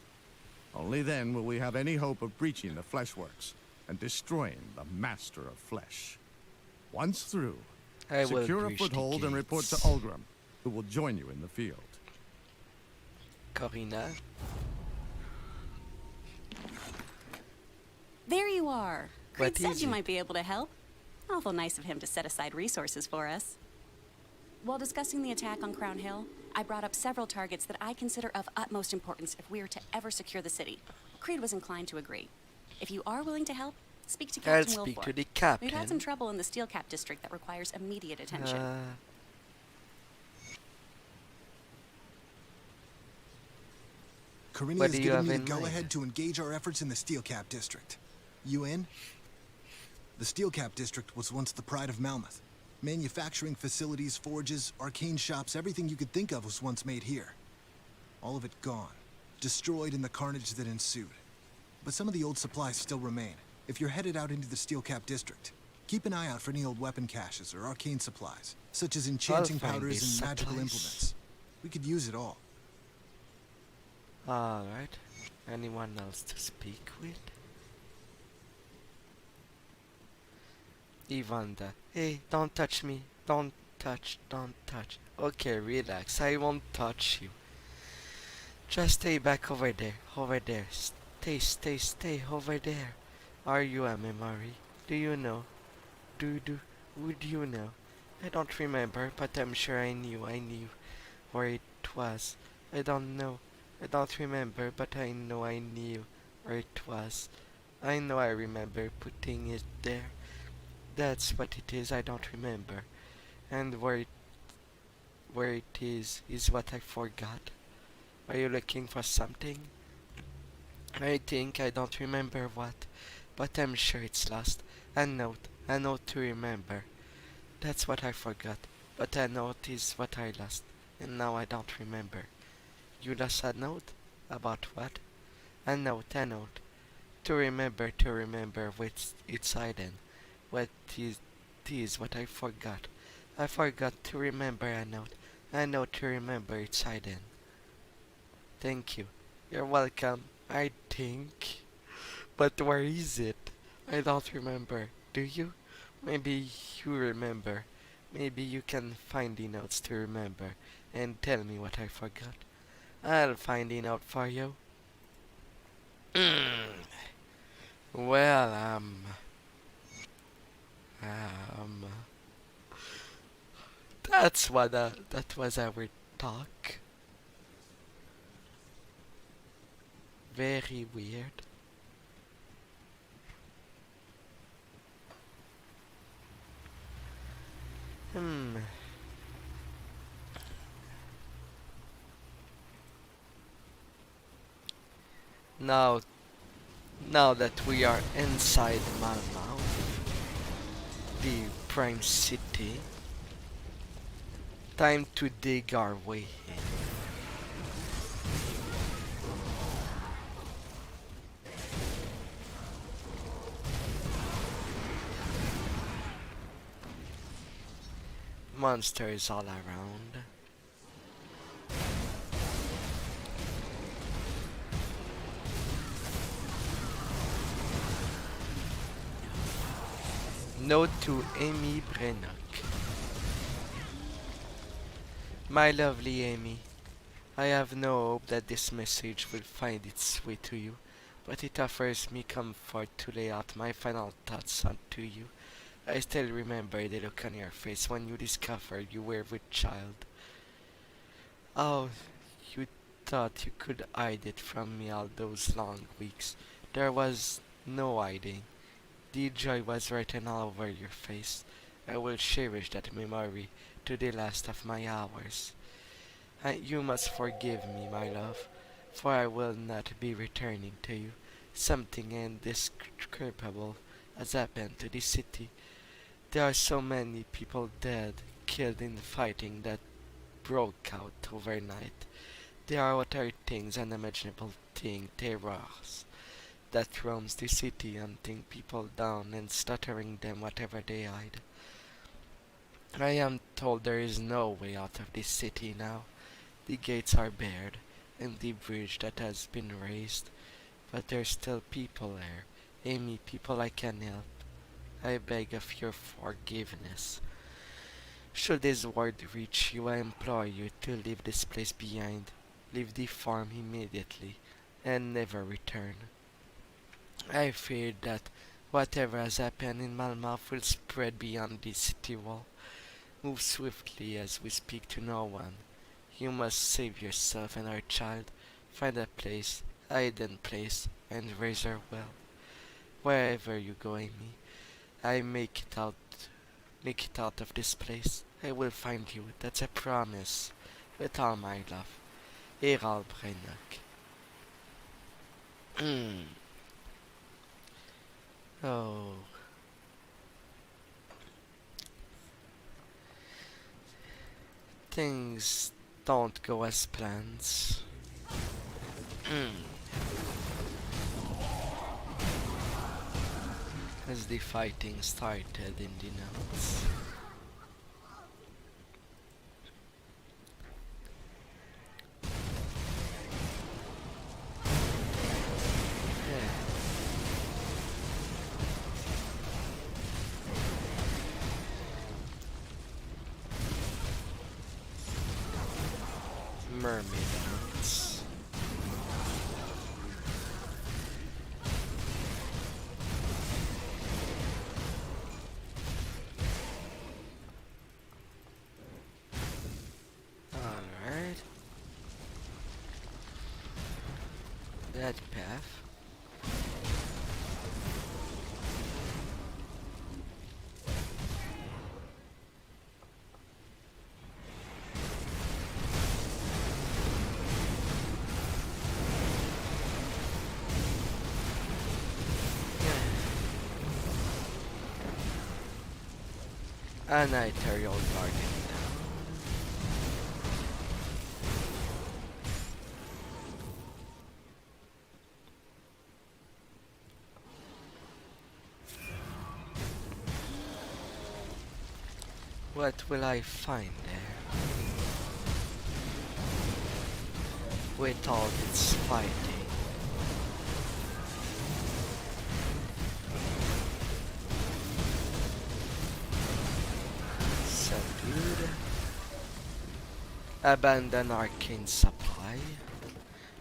Only then will we have any hope of breaching the Fleshworks and destroying the Master of Flesh. Once through, secure a foothold and report to Ulgrim, who will join you in the field. Corina. There you are. Creed said you it? might be able to help. Awful nice of him to set aside resources for us. While discussing the attack on Crown Hill, I brought up several targets that I consider of utmost importance if we are to ever secure the city. Creed was inclined to agree. If you are willing to help, speak to Captain Wilford. I'll speak to the captain. We've had some trouble in the Steel Cap district that requires immediate attention. Corinne has given me the go-ahead to engage our efforts in the Steel Cap district. You in? The Steel Cap district was once the pride of Malmouth. Manufacturing facilities, forges, arcane shops, everything you could think of was once made here. All of it gone, destroyed in the carnage that ensued. But some of the old supplies still remain. If you're headed out into the Steel Cap district, keep an eye out for any old weapon caches or arcane supplies, such as enchanting powders and magical implements. We could use it all. Alright. Anyone else to speak with? Evander. Hey, don't touch me. Don't touch. Okay, relax. I won't touch you. Just stay back over there. Stay over there. Are you a memory? Do you know? Would you know? I don't remember, but I'm sure I knew where it was. I don't know. I don't remember, but I know I knew where it was. I know I remember putting it there. That's what it is, I don't remember. And where it is what I forgot. Are you looking for something? I think I don't remember what, but I'm sure it's lost. A note to remember. That's what I forgot, but a note is what I lost, and now I don't remember. You lost a note? About what? A note. To remember what's it's hidden. What is what I forgot. I forgot to remember a note. A note to remember it's hidden. Thank you. You're welcome, I think. But where is it? I don't remember. Do you? Maybe you remember. Maybe you can find the notes to remember and tell me what I forgot. I'll find the note for you. Well, um, that was our talk. Very weird. Hmm. Now, now that we are inside Malmouth, the prime city, time to dig our way in. Monsters all around. Note to Amy Brennock. My lovely Amy, I have no hope that this message will find its way to you, but it offers me comfort to lay out my final thoughts onto you. I still remember the look on your face when you discovered you were with child. Oh, you thought you could hide it from me all those long weeks. There was no hiding. The joy was written all over your face. I will cherish that memory to the last of my hours. You must forgive me, my love, for I will not be returning to you. Something indescribable has happened to the city. There are so many people dead, killed in the fighting that broke out overnight. There are other things, unimaginable terrors that roams the city, hunting people down and slaughtering them whatever they hide. I am told there is no way out of this city now. The gates are barred, and the bridge that has been raised, but there's still people there. Amy, people I can help. I beg of your forgiveness. Should this word reach you, I implore you to leave this place behind. Leave the farm immediately, and never return. I fear that whatever has happened in Malmouth will spread beyond the city wall. Move swiftly as we speak to no one. You must save yourself and our child. Find a place, a hidden place, and raise her well. Wherever you go, Amy, I make it out of this place. I will find you. That's a promise. With all my love. Errol Brennock. Oh. Things don't go as planned. As the fighting started in the notes. Mermaid hunts. Alright. That path. An ethereal garden. What will I find there? With all its fighting. Subdued. Abandon arcane supply.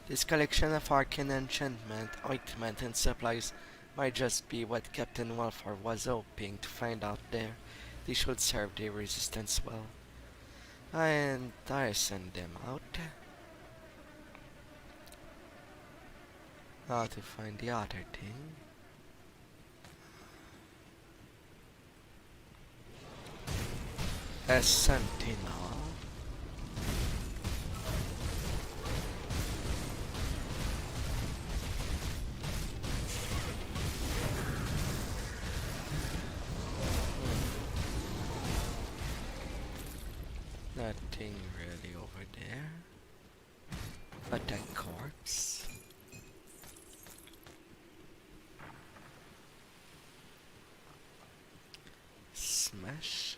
This collection of arcane enchantment, ointment, and supplies might just be what Captain Welfare was hoping to find out there. They should serve the resistance well. And I send them out. Now to find the other thing. A sentinel. Nothing really over there. But a corpse. Smash.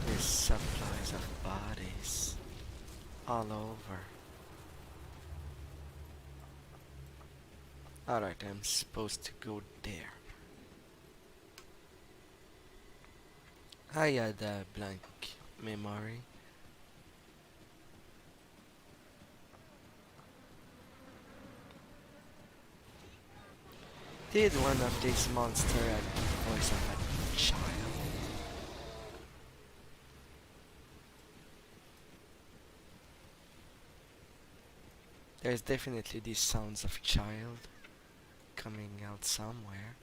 There's supplies of bodies all over. Alright, I'm supposed to go there. I had a blank memory. Did one of these monsters have the voice of a child? There's definitely these sounds of child coming out somewhere.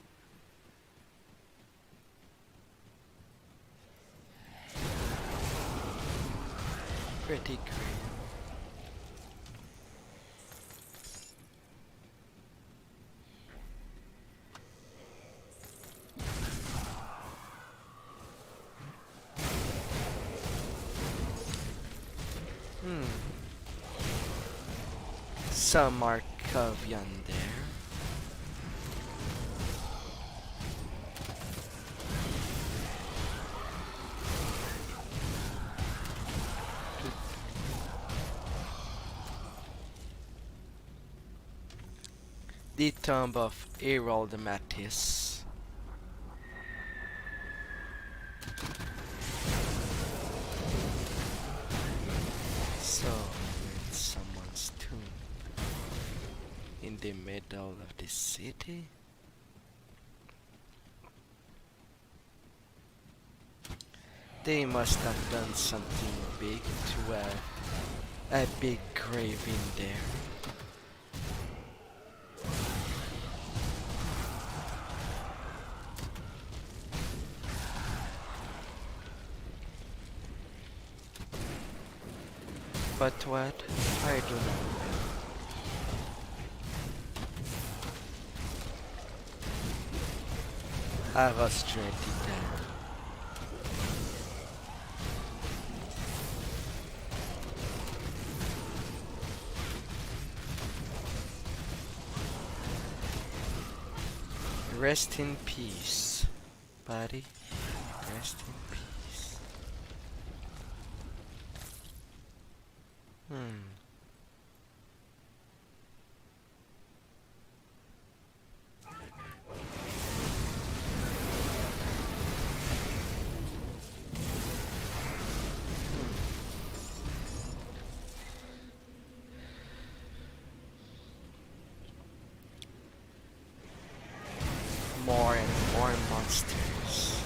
Pretty grim. Some Markovian there. The tomb of Harold Matisse. So, it's someone's tomb in the middle of the city. They must have done something big to have a big grave in there. But what? I don't know. I was dreading that. Rest in peace, buddy. Rest in peace. More and more monsters.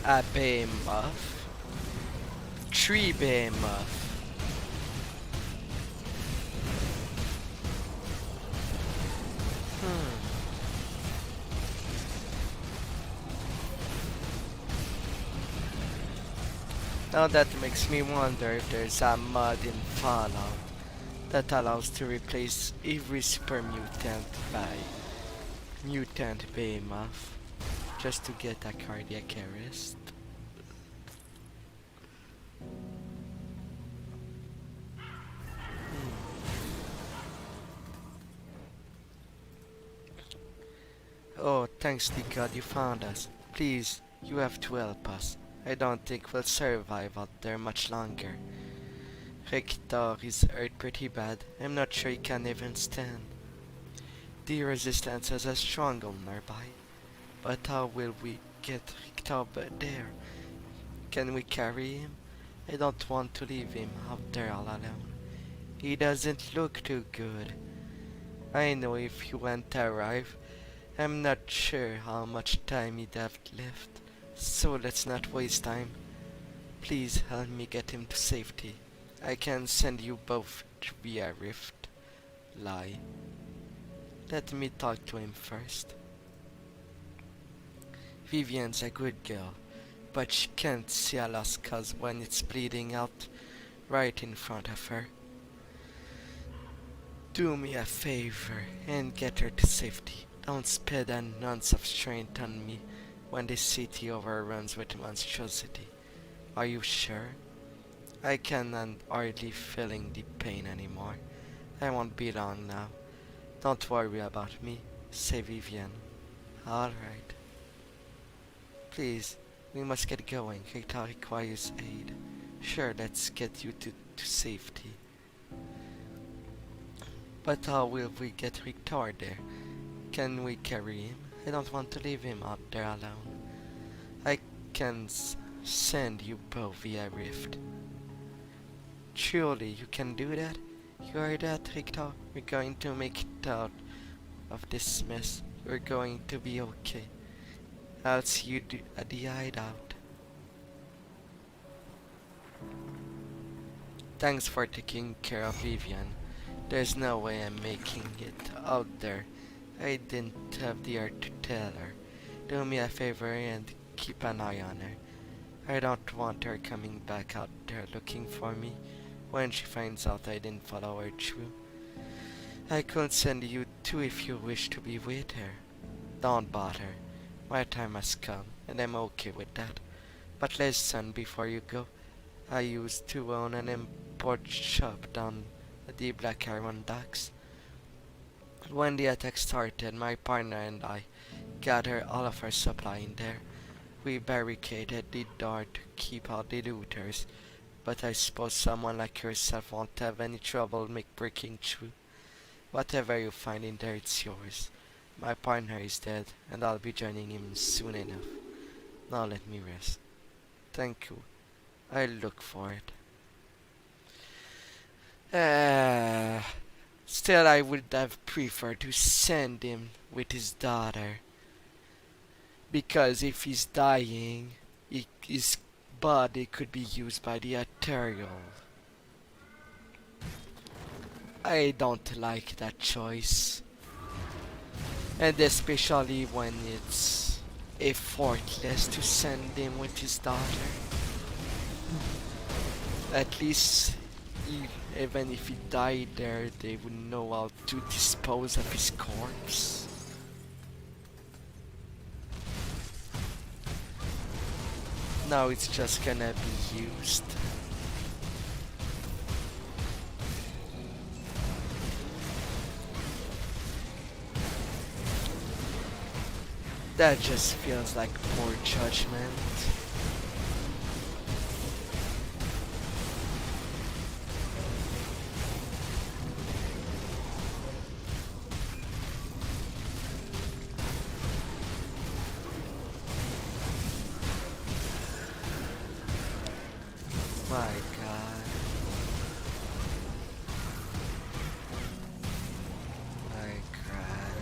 A behemoth. 3 behemoth. Now that makes me wonder if there's a mod in Fallout that allows to replace every super mutant by mutant behemoth just to get a cardiac arrest. Oh, thanks to God you found us. Please, you have to help us. I don't think we'll survive out there much longer. Richter is hurt pretty bad. I'm not sure he can even stand. The resistance has a stronghold nearby. But how will we get Richter there? Can we carry him? I don't want to leave him out there all alone. He doesn't look too good. I know if he went to arrive, I'm not sure how much time he'd have left. So let's not waste time. Please help me get him to safety. I can send you both via rift. Lie. Let me talk to him first. Vivian's a good girl, but she can't see a lost cause when it's bleeding out right in front of her. Do me a favor and get her to safety. Don't spend an ounce of strength on me when the city overruns with monstrosity. Are you sure? I cannot hardly feeling the pain anymore. I won't be long now. Don't worry about me. Say Vivian. Alright. Please, we must get going. Richter requires aid. Sure, let's get you to safety. But how will we get Richter there? Can we carry him? I don't want to leave him out there alone. I can send you both via rift. Surely you can do that? You heard that, Richter? We're going to make it out of this mess. We're going to be okay. I'll see you at the hideout. Thanks for taking care of Vivian. There's no way I'm making it out there. I didn't have the heart to tell her. Do me a favor and keep an eye on her. I don't want her coming back out there looking for me when she finds out I didn't follow her through. I could send you too if you wish to be with her. Don't bother. My time has come, and I'm okay with that. But listen before you go. I used to own an import shop down at the Black Iron Docks. When the attack started, my partner and I gathered all of our supply in there. We barricaded the door to keep out the looters, but I suppose someone like yourself won't have any trouble breaking through. Whatever you find in there, it's yours. My partner is dead, and I'll be joining him soon enough. Now let me rest. Thank you. I'll look for it. Still, I would have preferred to send him with his daughter. Because if he's dying, his body could be used by the Ethereal. I don't like that choice. And especially when it's effortless to send him with his daughter. At least, even if he died there, they would know how to dispose of his corpse. Now it's just gonna be used. That just feels like poor judgment. My God. My God.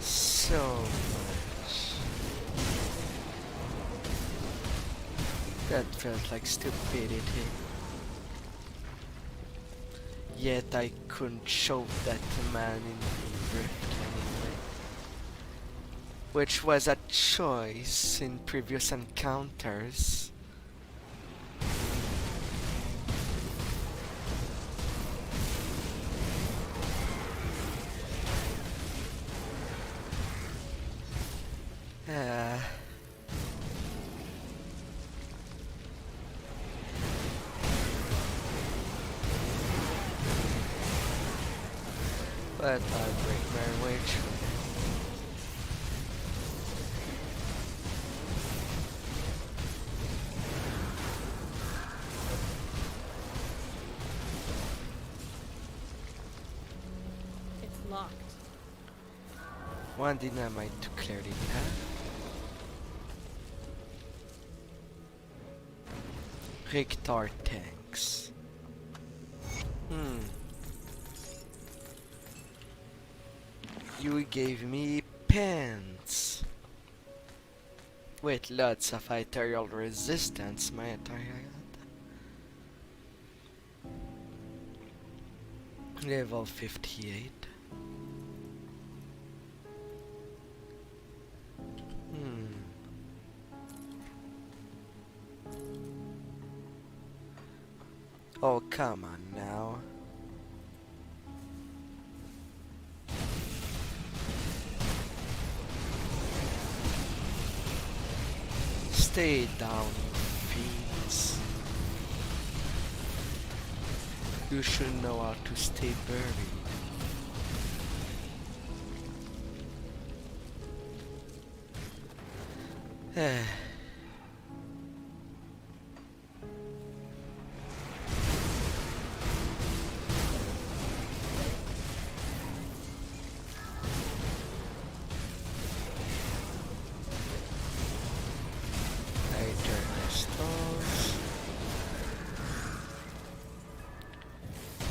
So much. That felt like stupidity. Yet I couldn't show that man in the rift anyway. Which was a choice in previous encounters. But I'll break my way through. It's locked. One dynamite to clear the path. Richter tanks. You gave me pants. With lots of ethereal resistance, might I add. Level 58. Oh, come on now. Stay down, you fiends. You should know how to stay buried.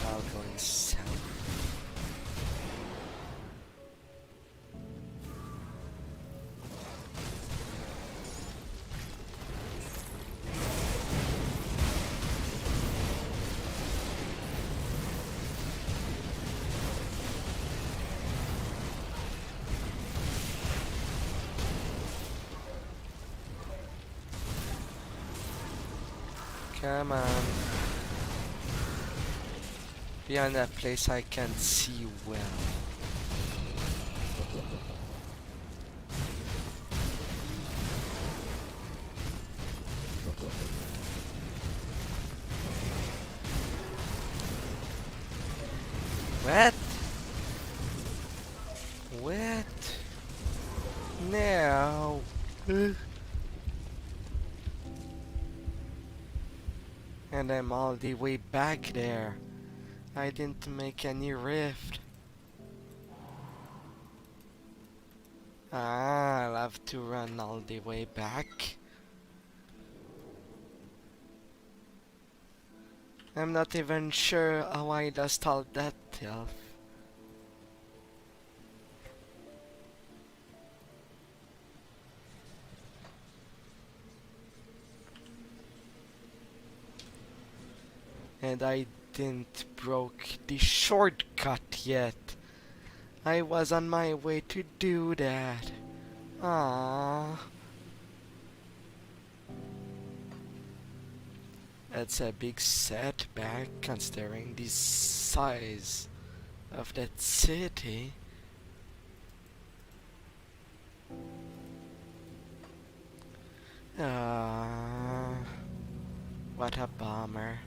I'll go south. Come on. Beyond that place I can't see well. What? What? Now? And I'm all the way back there. I didn't make any rift. I'll have to run all the way back. I'm not even sure how I lost all that health. And I didn't broke the shortcut yet. I was on my way to do that. Ah, that's a big setback considering the size of that city. Ah, what a bummer.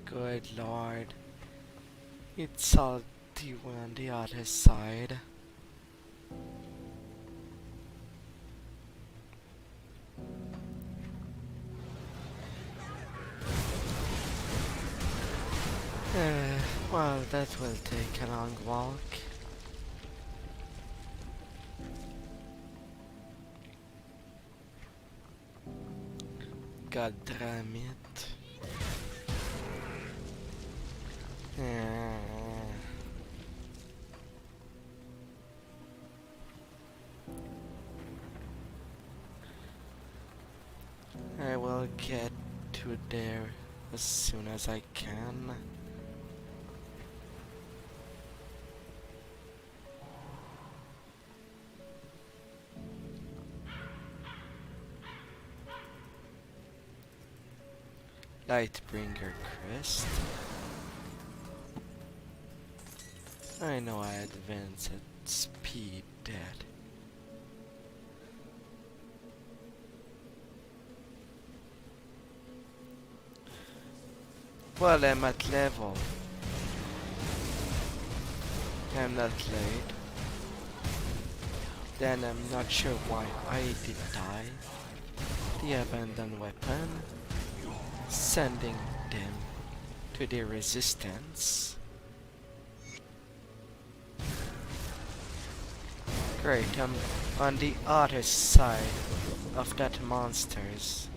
Good lord. It's all the way on the other side. Well, that will take a long walk. God damn it. I will get to there as soon as I can. Lightbringer crest. I know I advance at speed, Dad. Well, I'm at level. I'm not late. Then I'm not sure why I did die. The abandoned weapon, sending them to the resistance. Great, I'm on the other side of that monsters.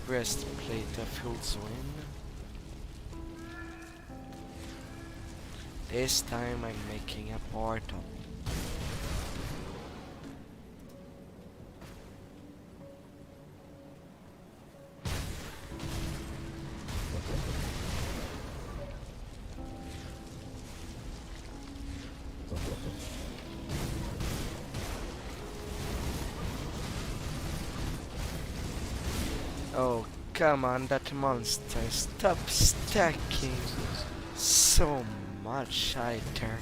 Breastplate of Hulzwin. This time I'm making a portal. Oh, come on, that monster. Stop stacking so much either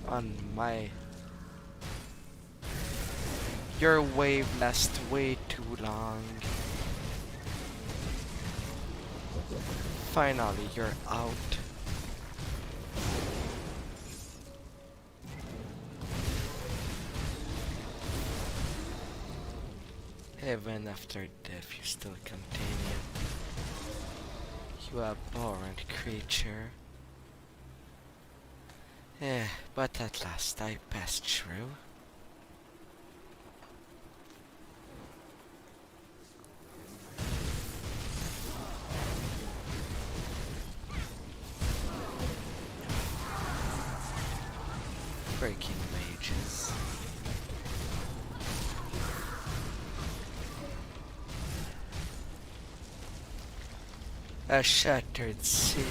on my... Your wave lasts way too long. Finally, you're out. Even after death, you still continue. You abhorrent creature. But at last I passed through. Breaking mages. A shattered city.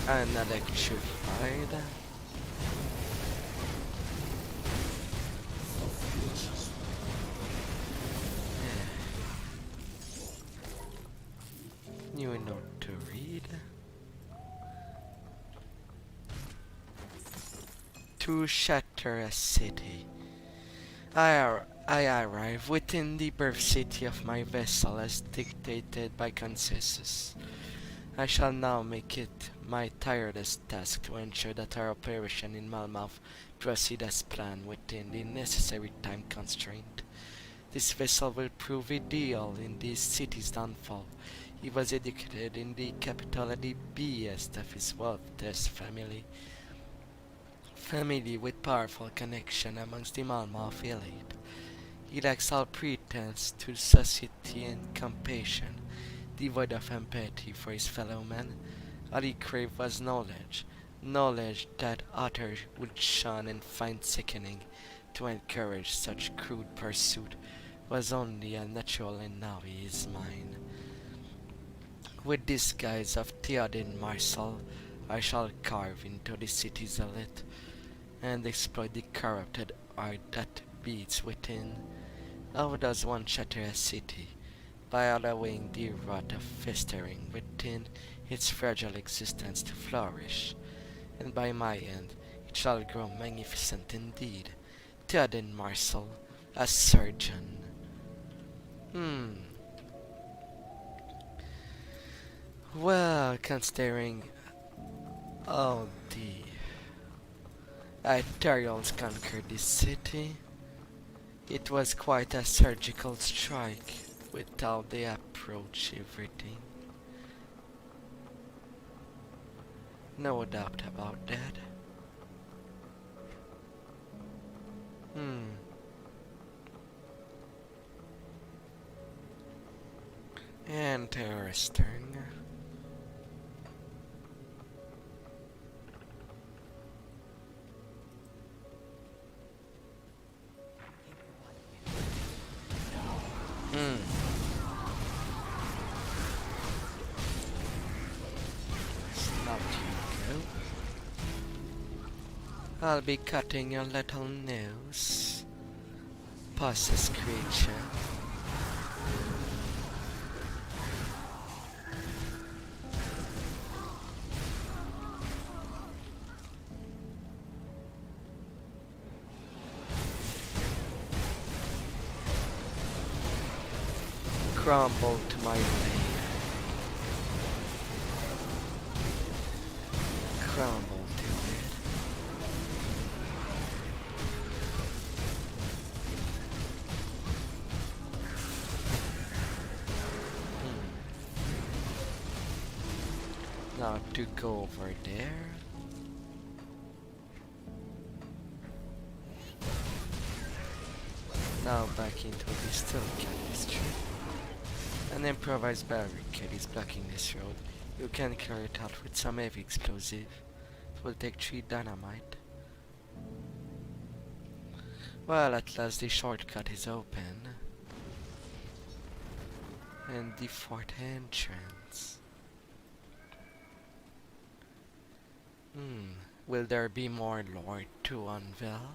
Unelectrified. New note to read. To shatter a city. I arrive within the birth city of my vessel as dictated by consensus. I shall now make it my tireless task to ensure that our operation in Malmouth proceed as planned within the necessary time constraint. This vessel will prove ideal in this city's downfall. He was educated in the capital at the behest of his wealthiest family. Family with powerful connection amongst the Malmouth elite. He lacks all pretense to society and compassion, devoid of empathy for his fellow men. All he craved was knowledge, knowledge that others would shun and find sickening. To encourage such crude pursuit was only unnatural, and now he is mine. With this guise of Theoden Marcel, I shall carve into the city's elite and exploit the corrupted art that beats within. How does one shatter a city? By allowing the rot of festering within its fragile existence to flourish, and by my end it shall grow magnificent indeed. Theoden Marcel, a surgeon. Well, considering all the Ithariels conquered this city, it was quite a surgical strike with how they approach everything. No doubt about that. Interesting. I'll be cutting your little nose, puss's creature. Crumble to my blade. Crumble to it. Now to go over there. Now back into the still district. An improvised barricade is blocking this road. You can clear it out with some heavy explosive. It will take 3 dynamite. Well, at last the shortcut is open. And the fort entrance. Will there be more lore to unveil?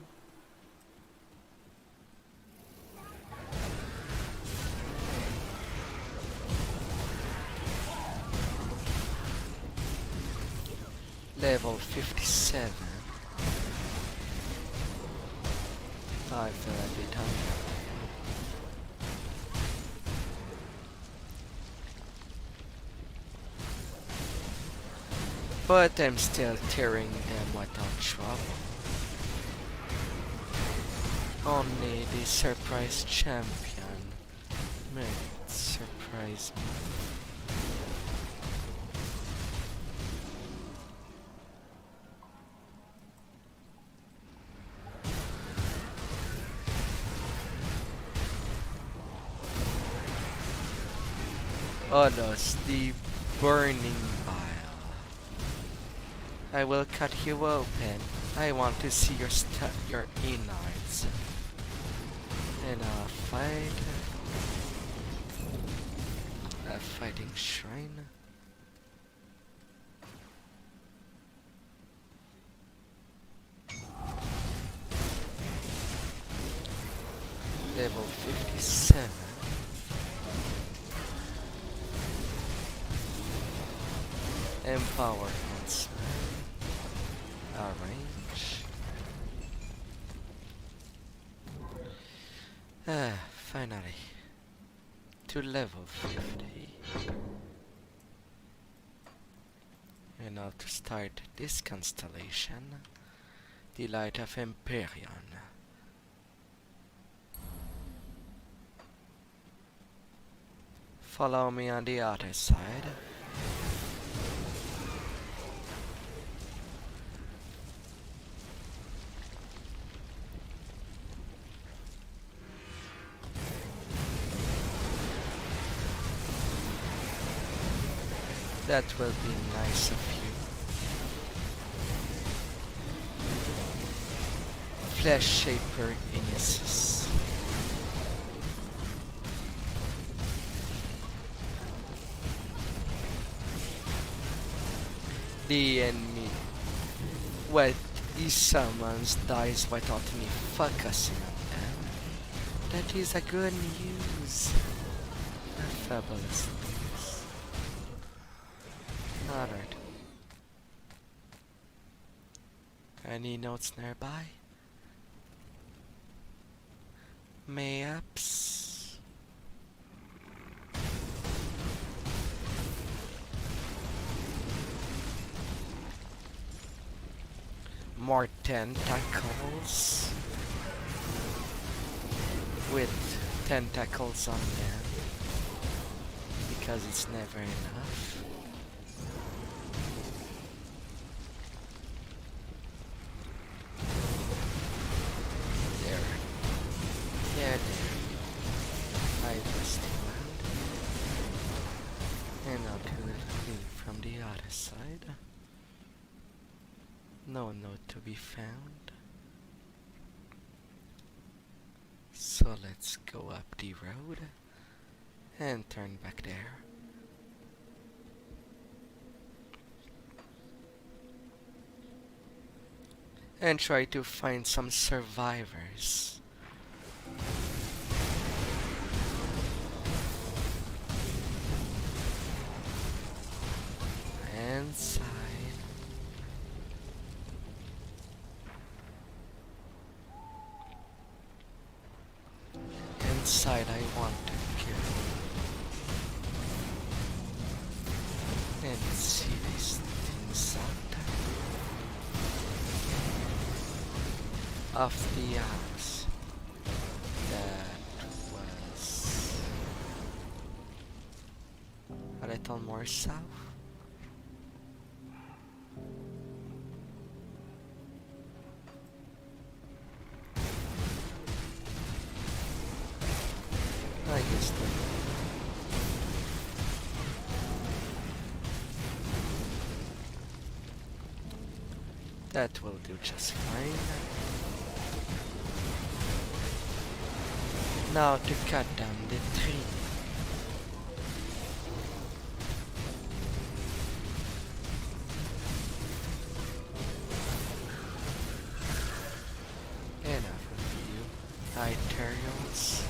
Level 57. I feel a bit hungry. But I'm still tearing them without trouble. Only the surprise champion might surprise me. Oh no, it's the burning bile. I will cut you open. I want to see your innards. In a fight. A fighting shrine. Level 57. Empower huntsman. Arrange. Finally. To level 50. And now to start this constellation. The Light of Empyrean. Follow me on the other side. That will be nice of you. Flesh Shaper Inesis. The enemy. What he summons dies without me focusing on them. That is a good news. A fabulous news. Alright. Any notes nearby? Maps. More tentacles. With tentacles on them. Because it's never enough. And I'll do it from the other side. No note to be found. So let's go up the road and turn back there. and try to find some survivors. Inside. Inside I want to kill. And see these things out there. Off the house. That was a little more south. I guess that will do just fine. Now to cut down the tree. Enough of you, Ethereals.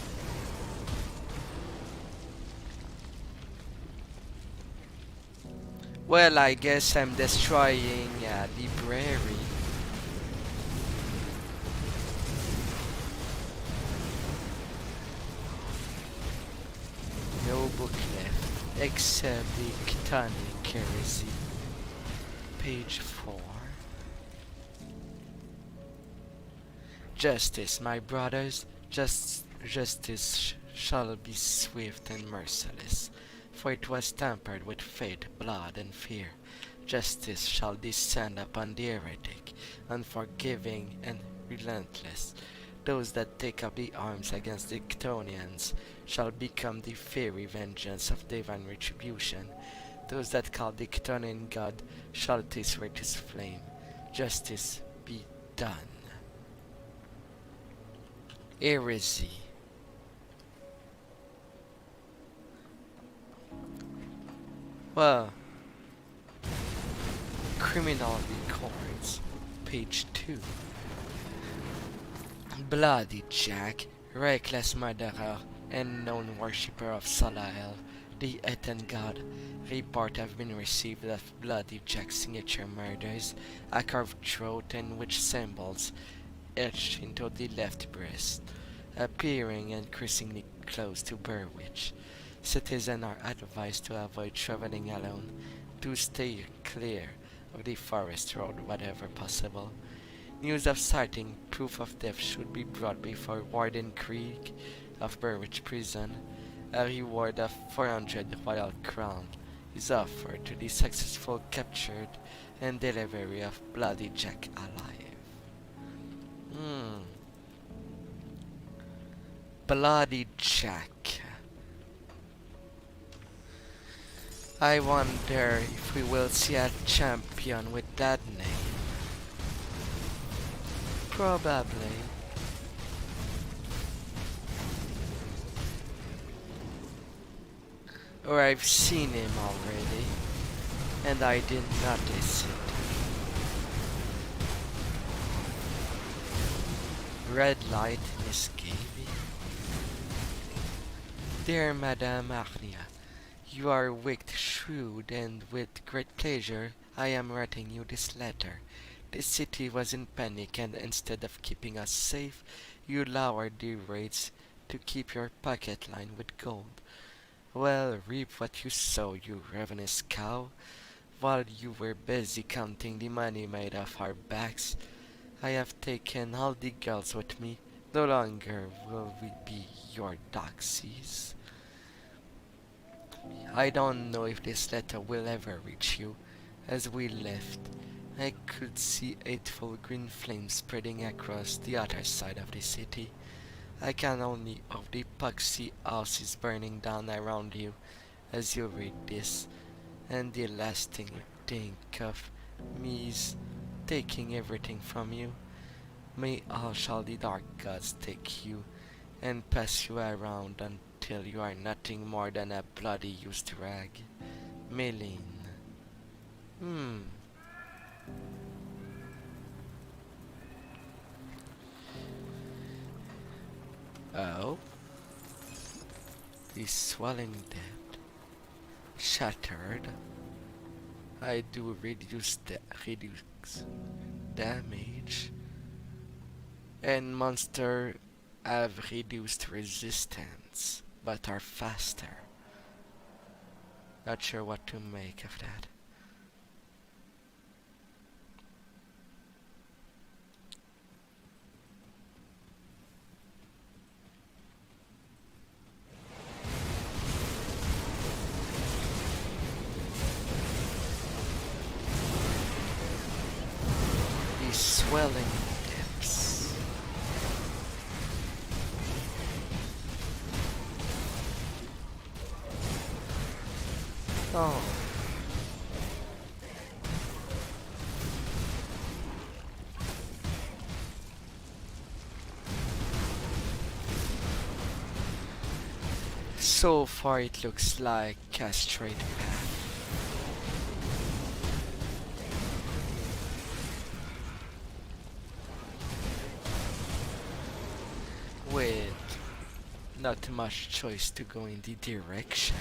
Well, I guess I'm destroying a library. No book left, except the Chthonic Heresy. Page 4. Justice, my brothers, justice shall be swift and merciless. For it was tempered with faith, blood, and fear. Justice shall descend upon the heretic, unforgiving and relentless. Those that take up the arms against the Chthonians shall become the fiery vengeance of divine retribution. Those that call the Chthonian god shall taste righteous flame. Justice be done. Heresy. Well, criminal records, page 2. Bloody Jack, reckless murderer and known worshipper of Salael, the Ethan god. Report have been received of Bloody Jack's signature murders, a carved throat and witch symbols etched into the left breast, appearing increasingly close to Burwich. Citizens are advised to avoid traveling alone, to stay clear of the forest road whenever possible. News of sighting, proof of death should be brought before Warden Krieg of Burwich Prison. A reward of 400 royal crown is offered to the successful capture and delivery of Bloody Jack alive. Bloody Jack. I wonder if we will see a champion with that name. Probably. Or I've seen him already, and I didn't notice it. Red light, Miss Gavy. Dear Madame Arnia, you are wicked shrewd, and with great pleasure I am writing you this letter. The city was in panic, and instead of keeping us safe, you lowered the rates to keep your pocket lined with gold. Well, reap what you sow, you ravenous cow. While you were busy counting the money made off our backs, I have taken all the girls with me. No longer will we be your doxies. I don't know if this letter will ever reach you. As we left, I could see hateful green flames spreading across the other side of the city. I can only hope the epoxy house is burning down around you as you read this, and the last thing you think of me is taking everything from you. May all shall the dark gods take you and pass you around until you are nothing more than a bloody used rag. Meline. Oh. The swelling dead. Shattered. I do reduce damage. And monster have reduced resistance, but are faster. Not sure what to make of that. The swelling dips. Oh. So far it looks like a straight path. With not much choice to go in the direction.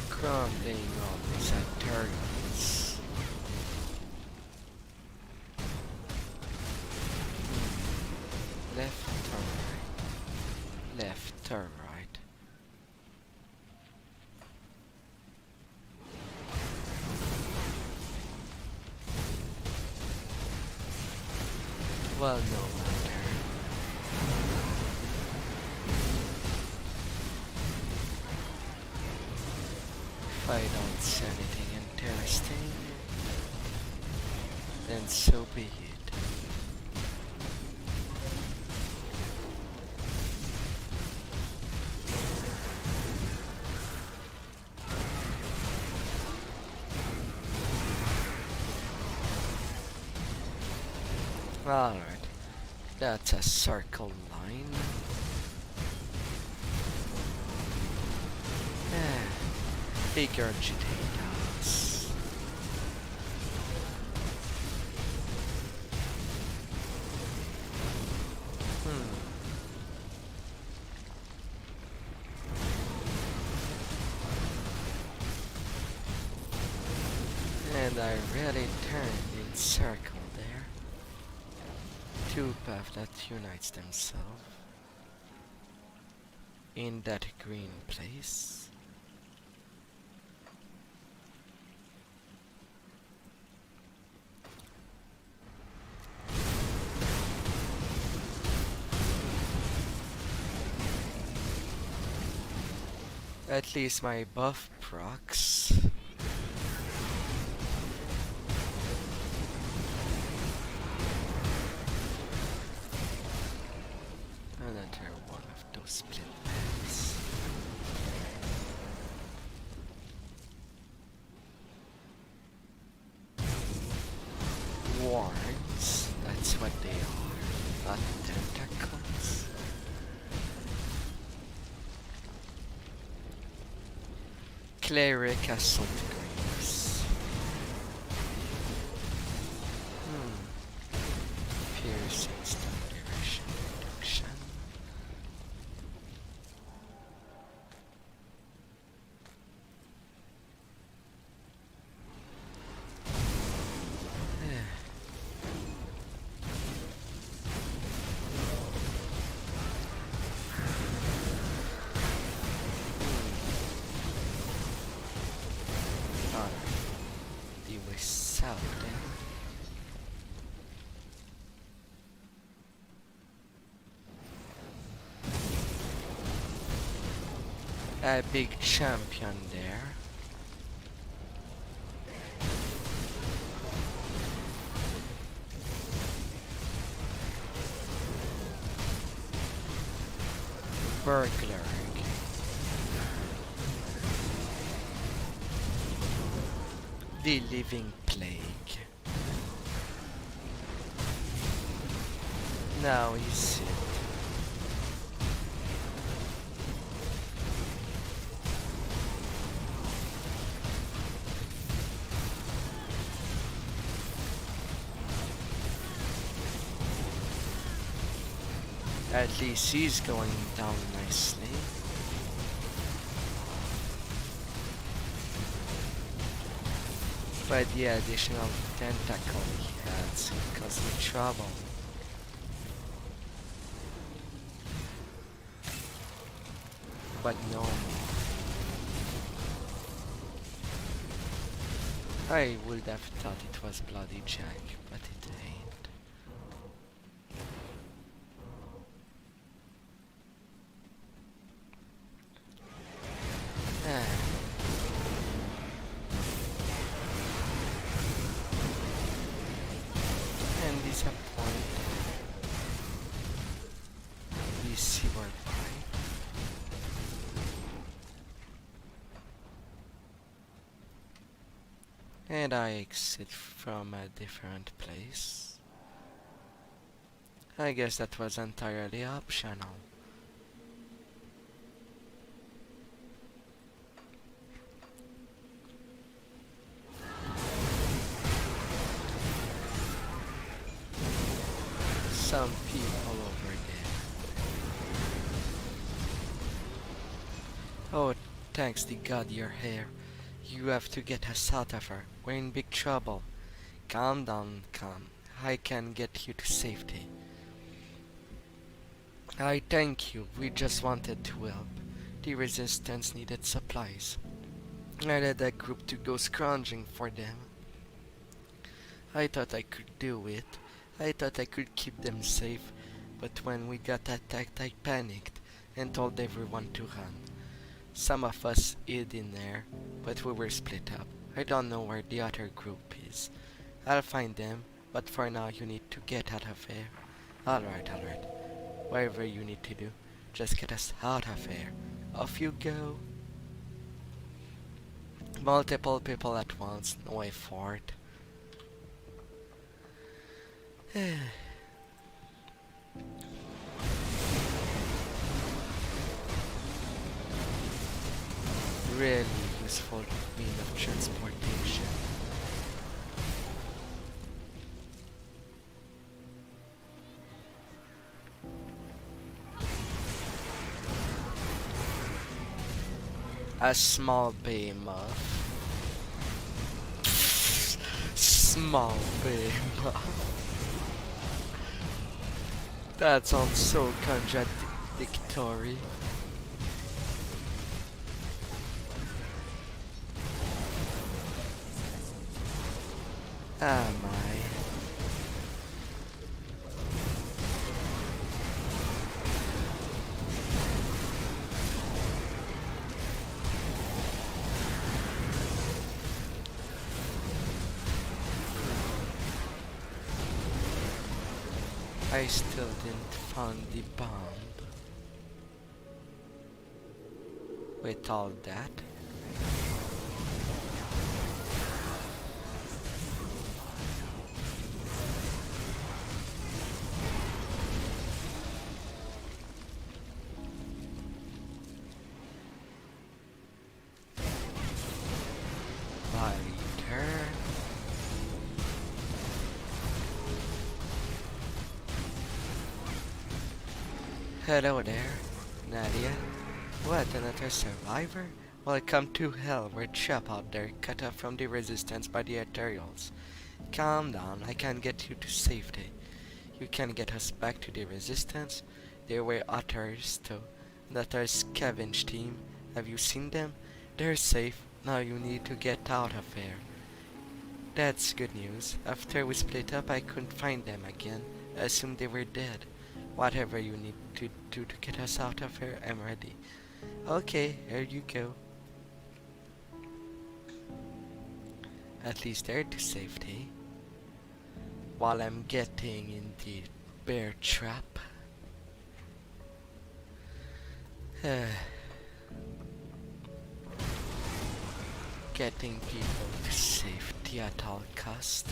Crumbling on these turtles. Left turn right. Left turn right. Well, no matter. If I don't see anything interesting, then so be it. Alright, that's a circle line. Regurgitate us. And I really turned in circle there. Two paths that unites themselves in that green place. At least my buff procs. Another one of those split maps. Warns, that's what they are, not tentacles. Cleric Assault Greaves. Piercing stun duration reduction. A big champion there. Burglar. The living plague. Now he's it. At least he's going down nicely. But the additional tentacle he has caused me trouble. But no. I would have thought it was Bloody Jack, but it ain't. And disappointed. We see where and I exit from a different place. I guess that was entirely optional. Some people over there. Oh, thanks to God you're here. You have to get us out of her. We're in big trouble. Calm down, calm. I can get you to safety. I thank you. We just wanted to help. The resistance needed supplies. I led that group to go scrounging for them. I thought I could do it. I thought I could keep them safe. But when we got attacked, I panicked and told everyone to run. Some of us hid in there, but we were split up. I don't know where the other group is. I'll find them, but for now you need to get out of here. Alright. Whatever you need to do, just get us out of here. Off you go. Multiple people at once, no effort. Really useful means of transportation. A small behemoth. Small behemoth. That sounds so contradictory. Ah, my. I still didn't find the bomb. With all that. Hello there, Nadia. What, another survivor? Welcome to hell. We're trapped out there, cut off from the resistance by the Ethereals. Calm down, I can get you to safety. You can get us back to the resistance. There were otters too. That our scavenge team. Have you seen them? They're safe. Now you need to get out of here. That's good news. After we split up, I couldn't find them again. I assumed they were dead. Whatever you need to do to get us out of here, I'm ready. Okay, here you go. At least they're to safety. While I'm getting in the bear trap. Getting people to safety at all cost.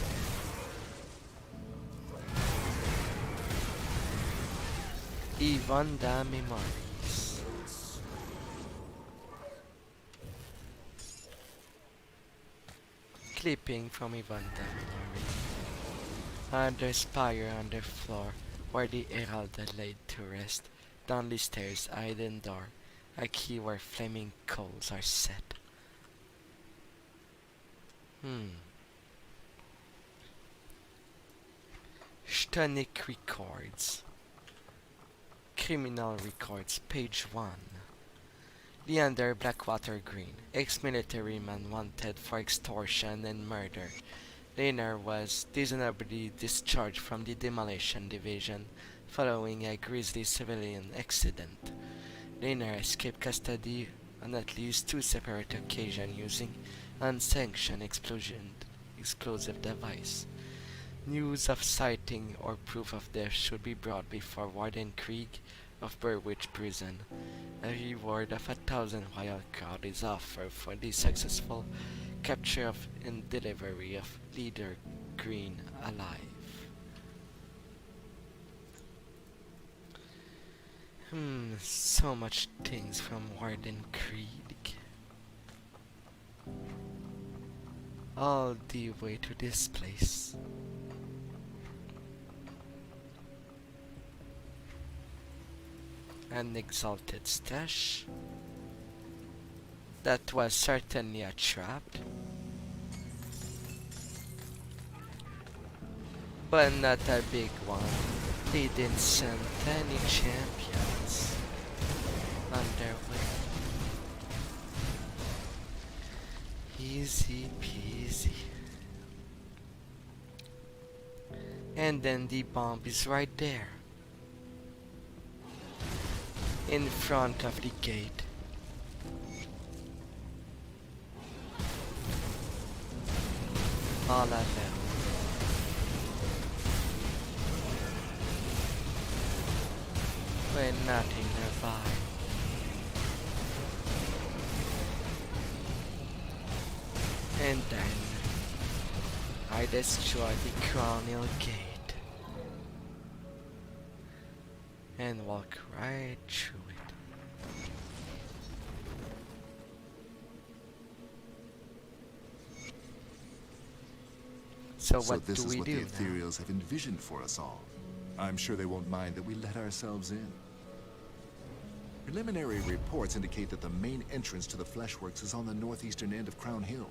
Even the memories. Clipping from even the memory. And the spire on the floor. where the herald had laid to rest, down the stairs, hidden door, a key where flaming coals are set. Stonic Records. Criminal Records, page 1. Leander Blackwater Green, ex-military man wanted for extortion and murder. Leander was dishonorably discharged from the Demolition Division following a grisly civilian accident. Leander escaped custody on at least 2 separate occasions using unsanctioned explosive device. News of sighting or proof of death should be brought before Warden Krieg of Berwick Prison. A reward of 1,000 wild card is offered for the successful capture of and delivery of Leader Green alive. So much things from Warden Krieg. All the way to this place. An exalted stash. That was certainly a trap. But not a big one. They didn't send any champions on their way. Easy peasy. And then the bomb is right there. In front of the gate. All alone. With nothing nearby. And then I destroy the Crown Hill gate. And walk right through it. So what this do is we what do the Ethereals have envisioned for us all. I'm sure they won't mind that we let ourselves in. Preliminary reports indicate that the main entrance to the Fleshworks is on the northeastern end of Crown Hill.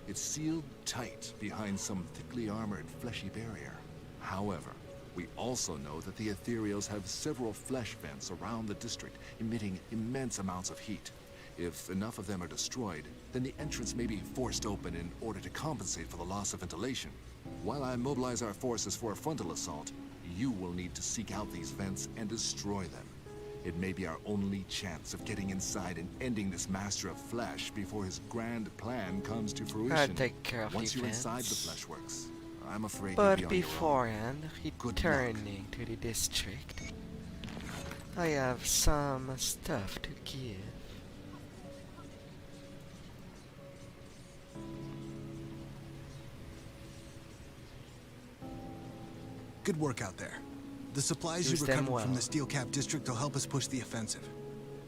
It's sealed tight behind some thickly armored fleshy barrier. However, we also know that the Ethereals have several flesh vents around the district, emitting immense amounts of heat. If enough of them are destroyed, then the entrance may be forced open in order to compensate for the loss of ventilation. While I mobilize our forces for a frontal assault, you will need to seek out these vents and destroy them. It may be our only chance of getting inside and ending this Master of Flesh before his grand plan comes to fruition. I'll take care of Once the you're vents. inside the Fleshworks, I'm afraid But you'll be on your own. beforehand, returning to the district, I have some stuff to give. Good work out there. The supplies Use you them recovered from well. the Steel Cap District will help us push the offensive.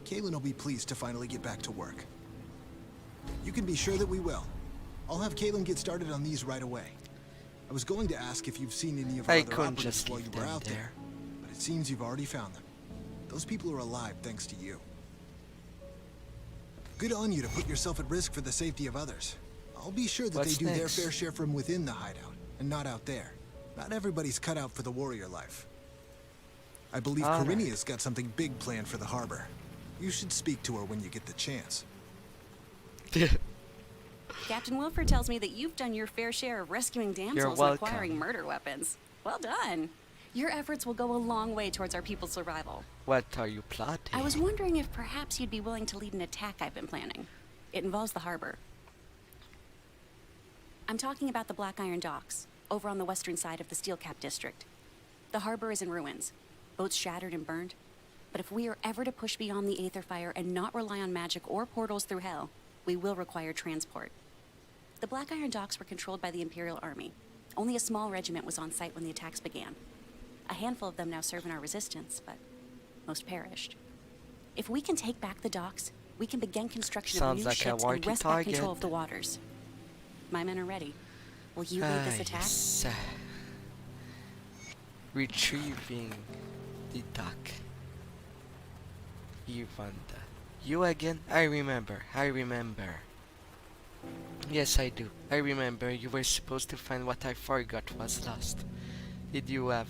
Kalen will be pleased to finally get back to work. You can be sure that we will. I'll have Kalen get started on these right away. I was going to ask if you've seen any of our I other couldn't operatives just while you leave were them out there, but it seems you've already found them. Those people are alive thanks to you. Good on you to put yourself at risk for the safety of others. I'll be sure that What's they do their next? fair share from within the hideout, and not out there. Not everybody's cut out for the warrior life. I believe All right. Karinia's got something big planned for the harbor. You should speak to her when you get the chance. Captain Wilford tells me that you've done your fair share of rescuing damsels and welcome. acquiring murder weapons. Well done. Your efforts will go a long way towards our people's survival. What are you plotting? I was wondering if perhaps you'd be willing to lead an attack I've been planning. It involves the harbor. I'm talking about the Black Iron Docks, over on the western side of the Steel Cap District. The harbor is in ruins, boats shattered and burned. But if we are ever to push beyond the Aether Fire and not rely on magic or portals through hell, we will require transport. The Black Iron Docks were controlled by the Imperial Army. Only a small regiment was on site when the attacks began. A handful of them now serve in our resistance, but most perished. If we can take back the docks, we can begin construction Sounds of new like a ships and worthy wrest back control target. of the waters. My men are ready. Will you lead this attack? Yes. retrieving the duck. Yvonne. You again? I remember. Yes, I do. I remember you were supposed to find what I forgot was lost. Did you have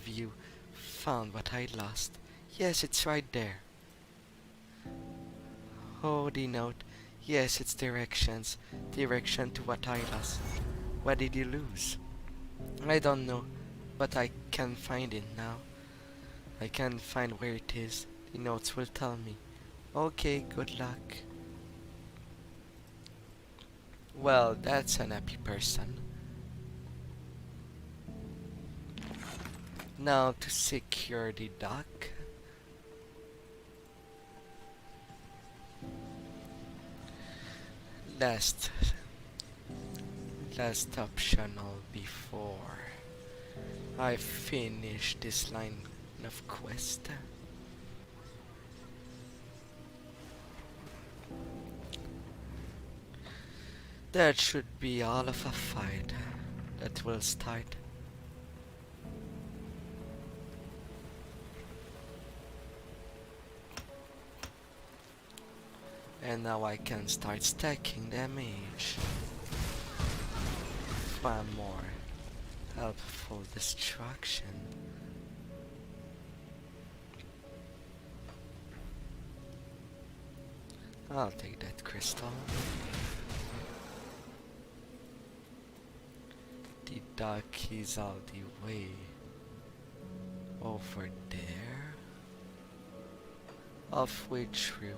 you found what I lost? Yes, it's right there. Oh, the note. Yes, it's directions. Direction to what I lost. What did you lose? I don't know, but I can find it now. I can find where it is. The notes will tell me. Okay, good luck. Well, that's an happy person. Now to secure the dock. Last optional before I finish this line of quest. That should be all of a fight that will start. And now I can start stacking damage. One more helpful destruction. I'll take that crystal. The dock is all the way over there. Halfway through.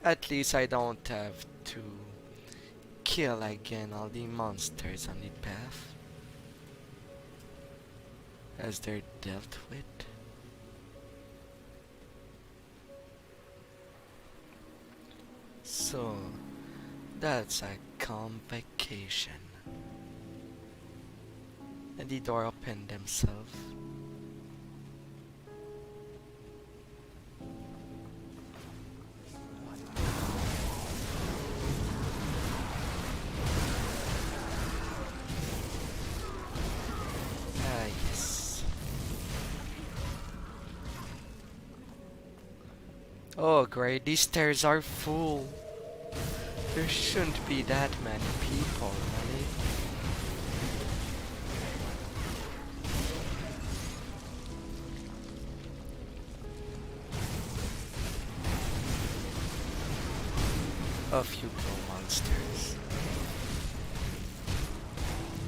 At least I don't have to kill again all the monsters on the path, as they're dealt with. So that's a calm vacation. And the door opened themselves. Oh great, these stairs are full. There shouldn't be that many people, really. A few more monsters.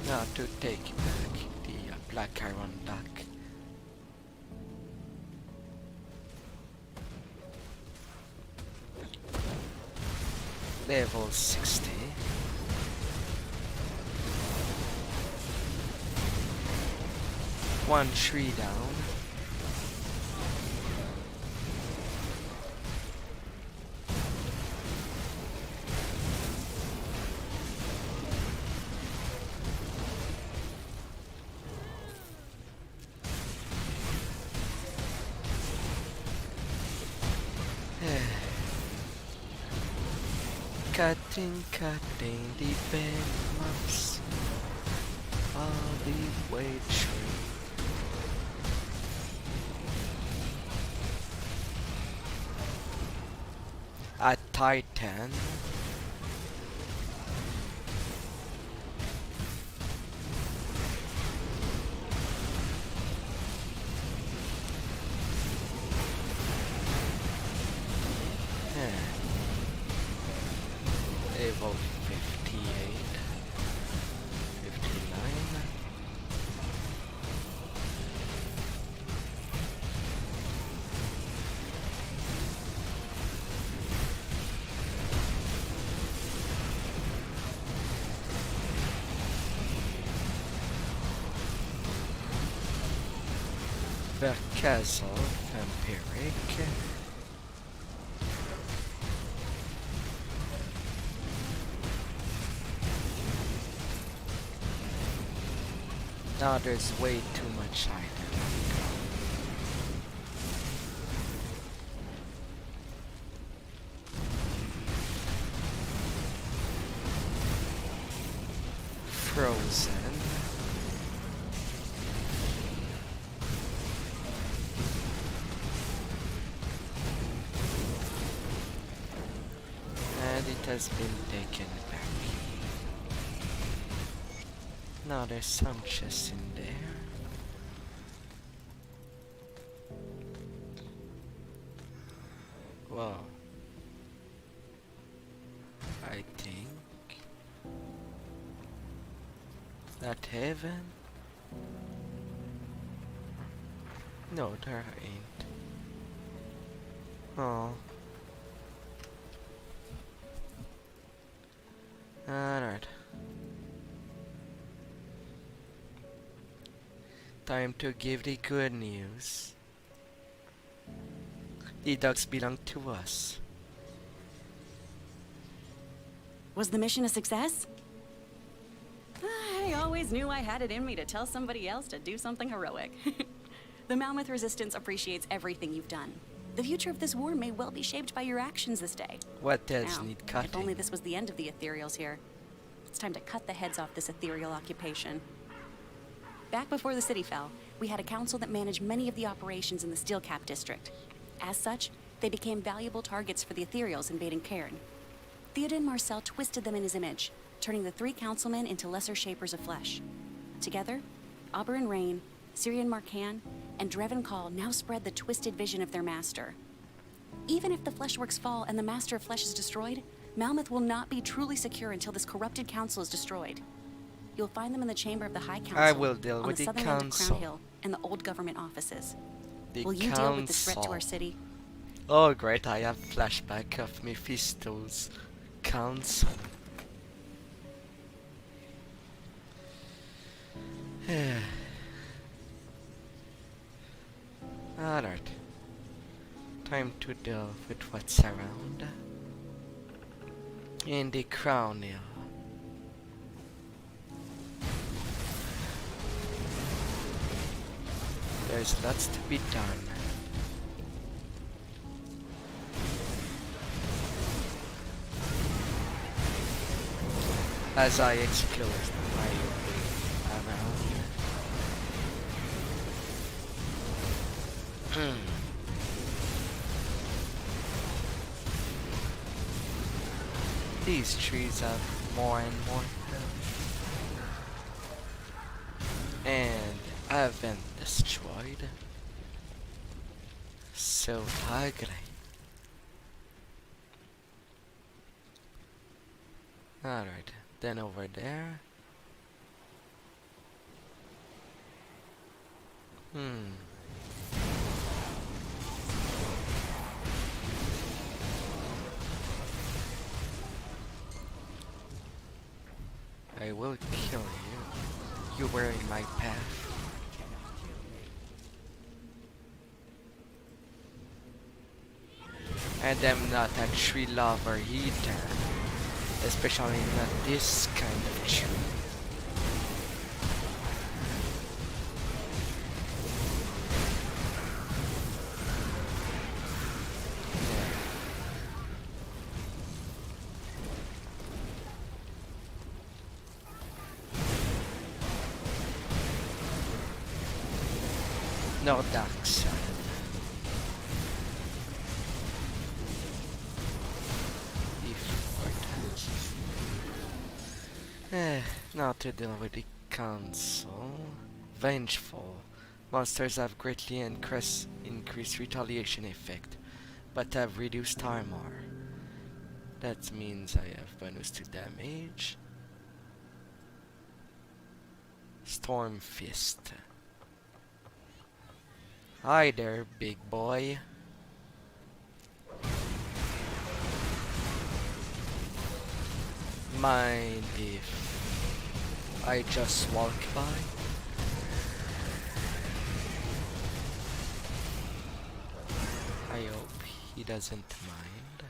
Now to take back the black iron duck. Level 60. One tree down. Cutting the bedmarks all the way through. A titan. Level 58, 59. Castle, Vampiric. Now there's way too much item. frozen. And it has been taken back. Now there's some chests in there. Wow. I think that heaven? No, there ain't. Oh. Alright. Time to give the good news. The dogs belong to us. Was the mission a success? I always knew I had it in me to tell somebody else to do something heroic. The Malmouth Resistance appreciates everything you've done. The future of this war may well be shaped by your actions this day. What does Now, need cutting? if only this was the end of the ethereals here. It's time to cut the heads off this ethereal occupation. Back before the city fell, we had a council that managed many of the operations in the Steelcap district. As such, they became valuable targets for the ethereals invading Cairn. Theoden Marcel twisted them in his image, turning the 3 councilmen into lesser shapers of flesh. Together, Oberyn Rain, Syrian Marcan, and Dreven Call now spread the twisted vision of their master. Even if the Fleshworks fall and the Master of Flesh is destroyed, Malmouth will not be truly secure until this corrupted council is destroyed. You'll find them in the chamber of the High Council, I will deal on with the the southern end of council. Crown Hill, and the old government offices. The Will you deal with this threat to our city? Oh great, I have flashback of Mephisto's council. Alright. Time to deal with what's around. In the Crown Hill. There's lots to be done. As I explore my way around. These trees have more and more health. And have been destroyed. So ugly. Alright, then over there. I will kill you. You were in my path. And I'm not a tree lover either. Especially not this kind of tree. No dark side. Now to deal with the council. Vengeful. Monsters have greatly increased retaliation effect, but have reduced armor. That means I have bonus to damage. Storm Fist. Hi there, big boy. Mind if I just walk by? I hope he doesn't mind.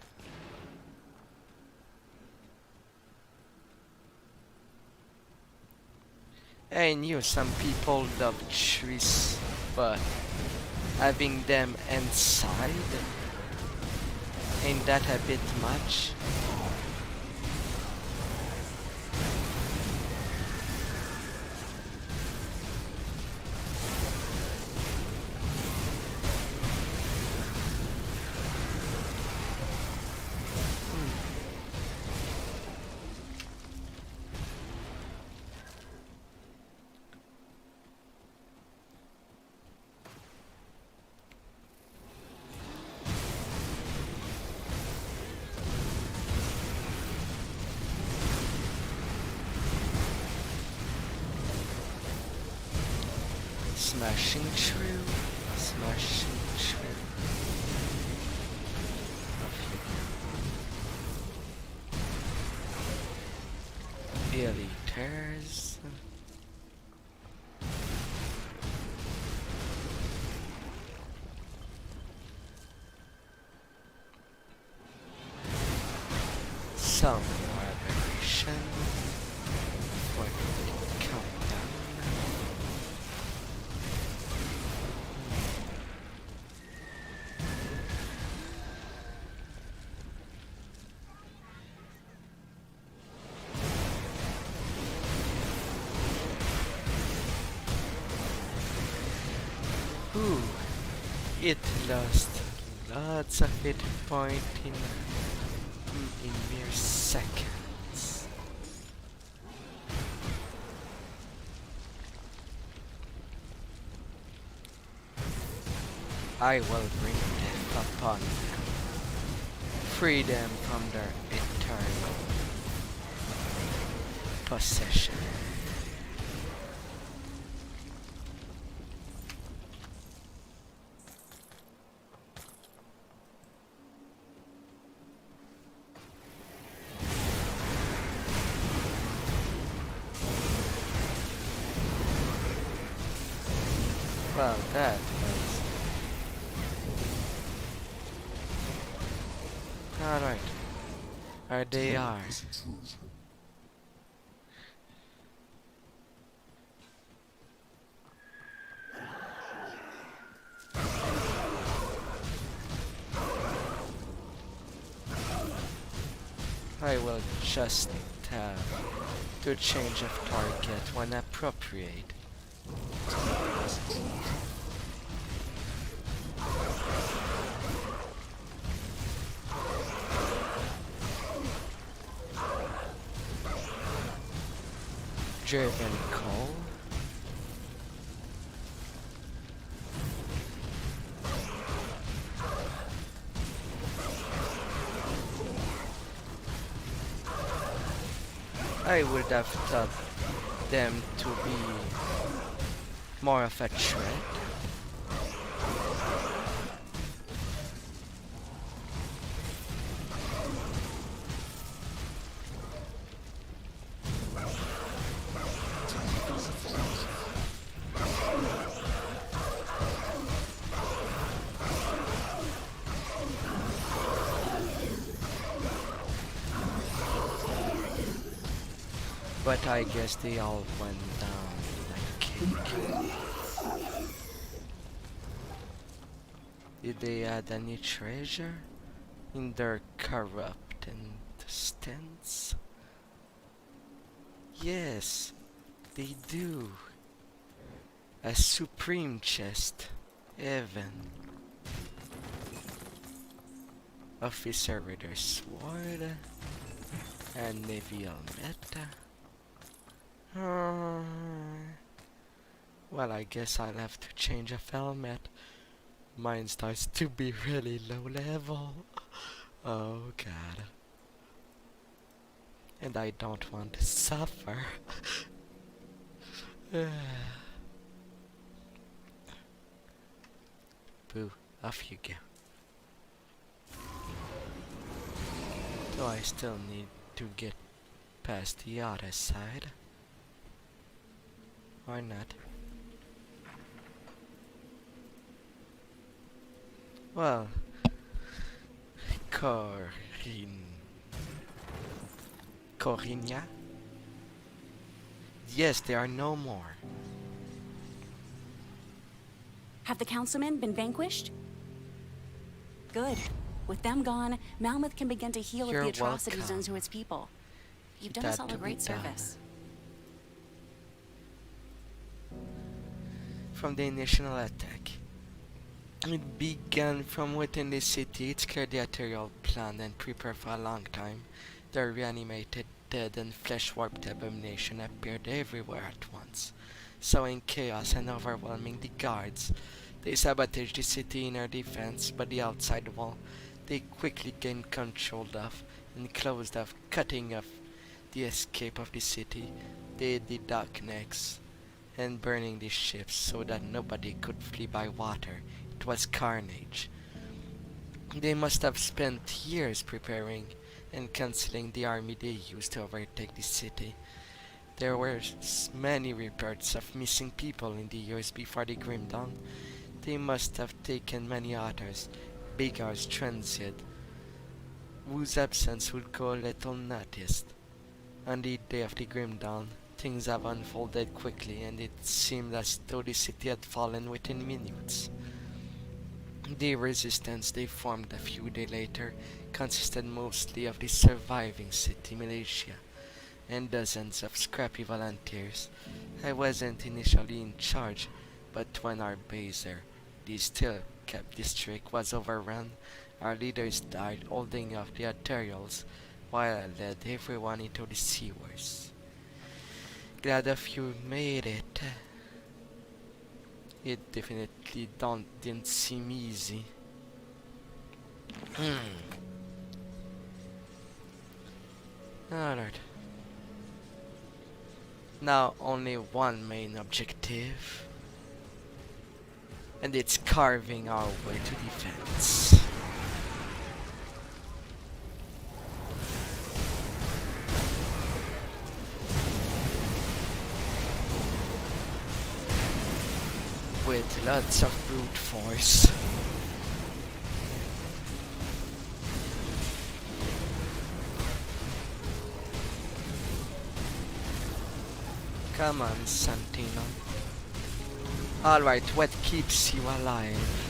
I knew some people love trees, but having them inside, ain't that a bit much? Smashing through. Smashing through. Eliters. Some more aberration for the countdown. Ooh, it lost lots of hit point in mere seconds. I will bring death upon them, free them from their eternal possession. Well, that was... Alright. There they are. I will just to change of target when appropriate. Driven coal. I would have thought them to be more of a threat. But I guess they all went down like cake. Did they add any treasure in their corrupt intestines? Yes, they do. A supreme chest, even. Officer with their sword and navy helmet. Well, I guess I'll have to change a helmet. Mine starts to be really low level. Oh god. And I don't want to suffer. Boo, off you go. So I still need to get past the other side. Or not. Well, Corinia? Yes, there are no more. Have the councilmen been vanquished? Good. With them gone, Malmouth can begin to heal You're the atrocities welcome. done to its people. You've done us all a great service. From the initial attack, it began from within the city. It cleared the arterial plan and prepared for a long time. The reanimated, dead, and flesh-warped abomination appeared everywhere at once, sowing chaos and overwhelming the guards. They sabotaged the city inner defense, but the outside wall they quickly gained control of and closed off, cutting off the escape of the city. They hid the darkness and burning the ships so that nobody could flee by water. It was carnage. They must have spent years preparing and canceling the army they used to overtake the city. There were many reports of missing people in the years before the Grim Dawn. They must have taken many others, big or transient, whose absence would go little noticed. On the day of the Grim Dawn, things have unfolded quickly, and it seemed as though the city had fallen within minutes. The resistance they formed a few days later consisted mostly of the surviving city militia and dozens of scrappy volunteers. I wasn't initially in charge, but when our base there, the still-kept district, was overrun, our leaders died holding off the arterials while I led everyone into the sewers. Glad of you made it. It definitely didn't seem easy. Alright. Now only one main objective. And it's carving our way to defense. With lots of brute force. Come on, Santino. Alright, what keeps you alive?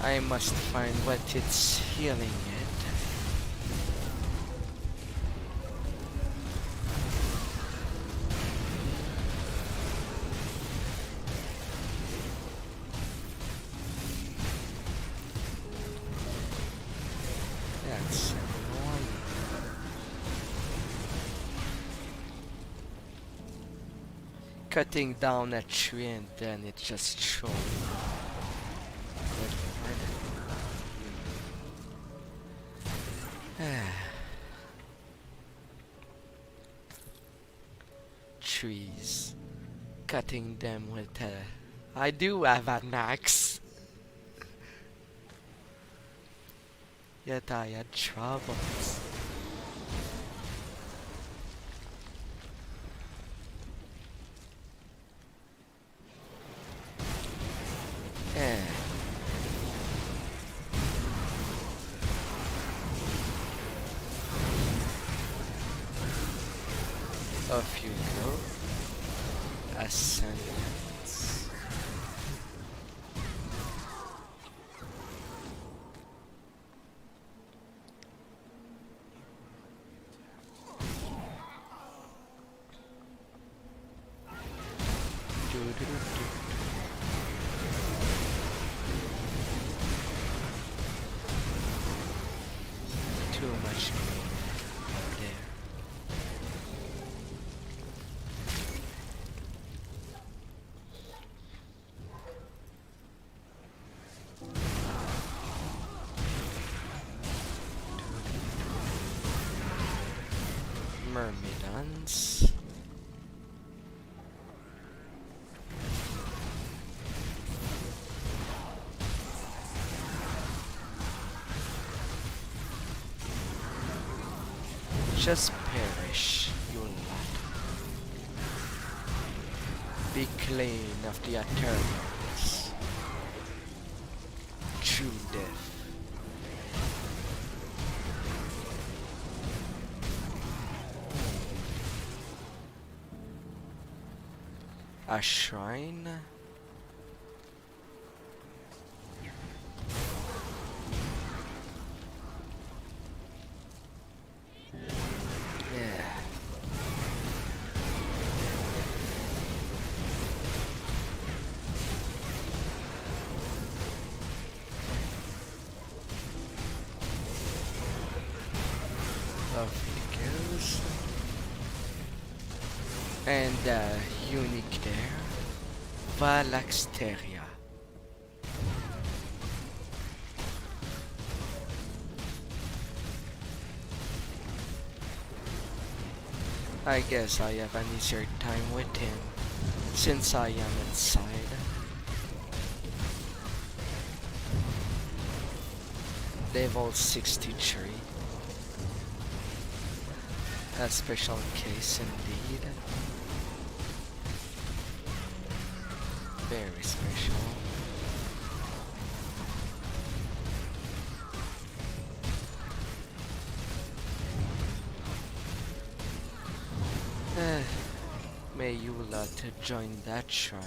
I must find what it's healing it. That's annoying. Cutting down a tree and then it just showed. Trees. Cutting them with I do have an axe. Yet I had troubles. Off you go. Ascendants. Too much there. Myrmidons. Just perish, you lot. Be clean of the Eternals. True death. A shrine? Yeah. Off he goes. And unique there. Valaxteria. I guess I have an easier time with him, since I am inside. Level 63. A special case indeed. Very special. May you lot to join that shrine.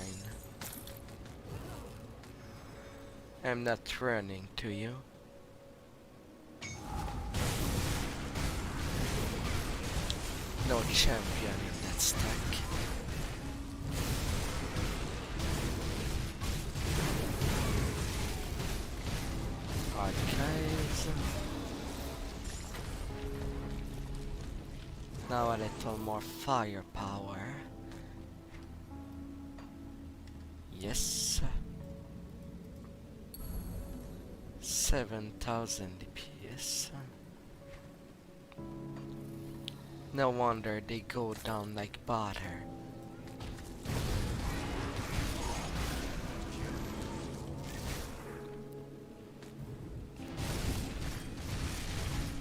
I'm not running to you. No champion in that stack. Archives. Now a little more firepower. Yes. 7,000 DPS. No wonder they go down like butter.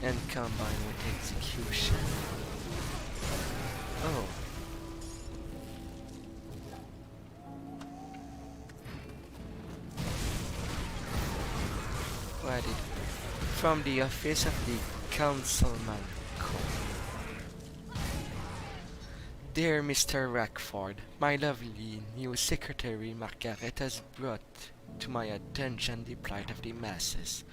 And combined with execution. Oh. What did from the office of the councilman call. Dear Mr. Rackford, my lovely new secretary Margaret has brought to my attention the plight of the masses.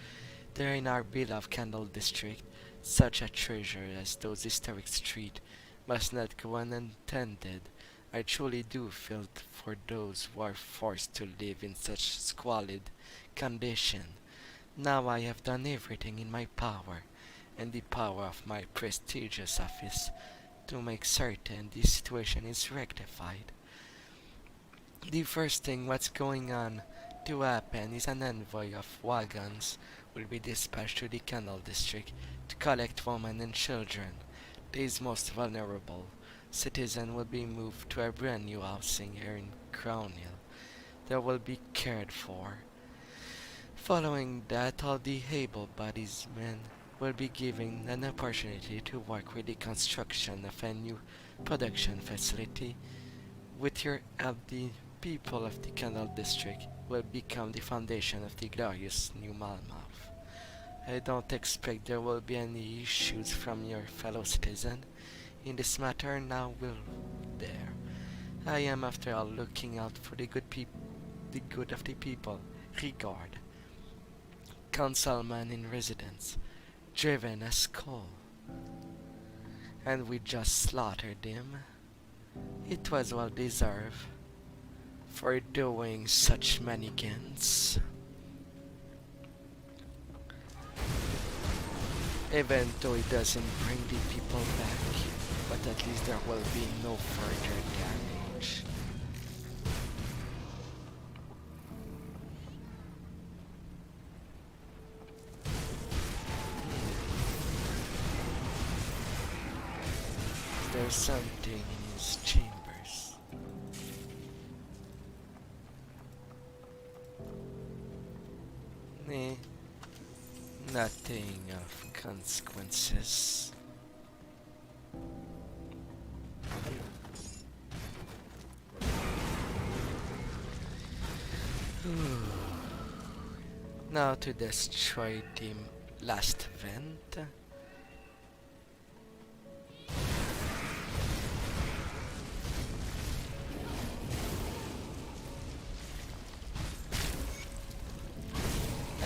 There in our beloved Candle District, such a treasure as those historic streets must not go unattended. I truly do feel for those who are forced to live in such squalid condition. Now I have done everything in my power, and the power of my prestigious office, to make certain the situation is rectified. The first thing what's going on to happen is an envoy of wagons will be dispatched to the Canal District to collect women and children. These most vulnerable citizens will be moved to a brand new housing here in Crown Hill. They will be cared for. Following that, all the able-bodied men will be given an opportunity to work with the construction of a new production facility. With your help, the people of the Canal District will become the foundation of the glorious new Malmouth. I don't expect there will be any issues from your fellow citizen in this matter. Now will there. I am after all looking out for the good of the people. Regard. Councilman in residence, driven as coal. And we just slaughtered him. It was well deserved for doing such manigans. Even though it doesn't bring the people back, but at least there will be no further damage. There's something in his chambers. Nothing of consequences. Now to destroy the last vent.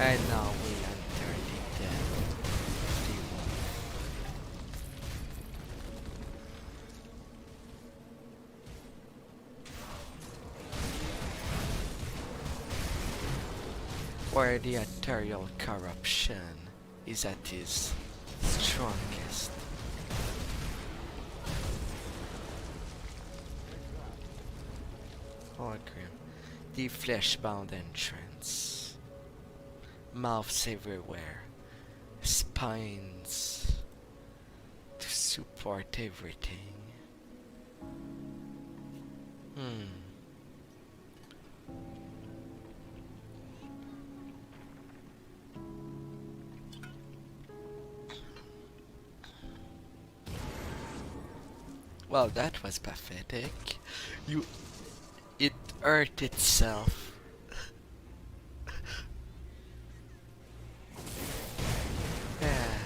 And now we enter the den of the wolf. Where the ethereal corruption is at its strongest. Hologram. The flesh-bound entrance. Mouths everywhere, spines to support everything. Well, that was pathetic. It hurt itself. Yeah.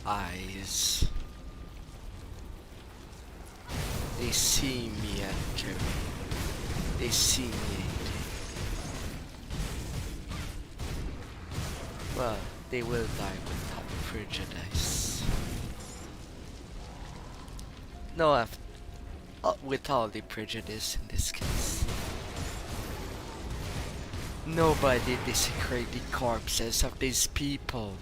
Eyes. They see me after me. They see me. Well, they will die without prejudice. No, with all the prejudice in this case. Nobody desecrate the corpses of these people.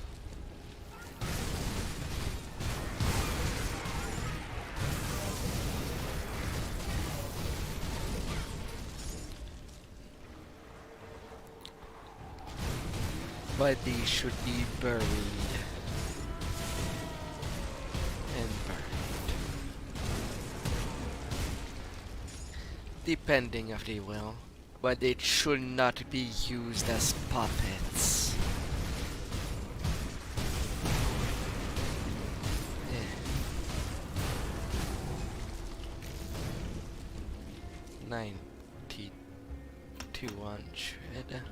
But they should be buried and burned, depending if they will, but it should not be used as puppets. Yeah. 9200.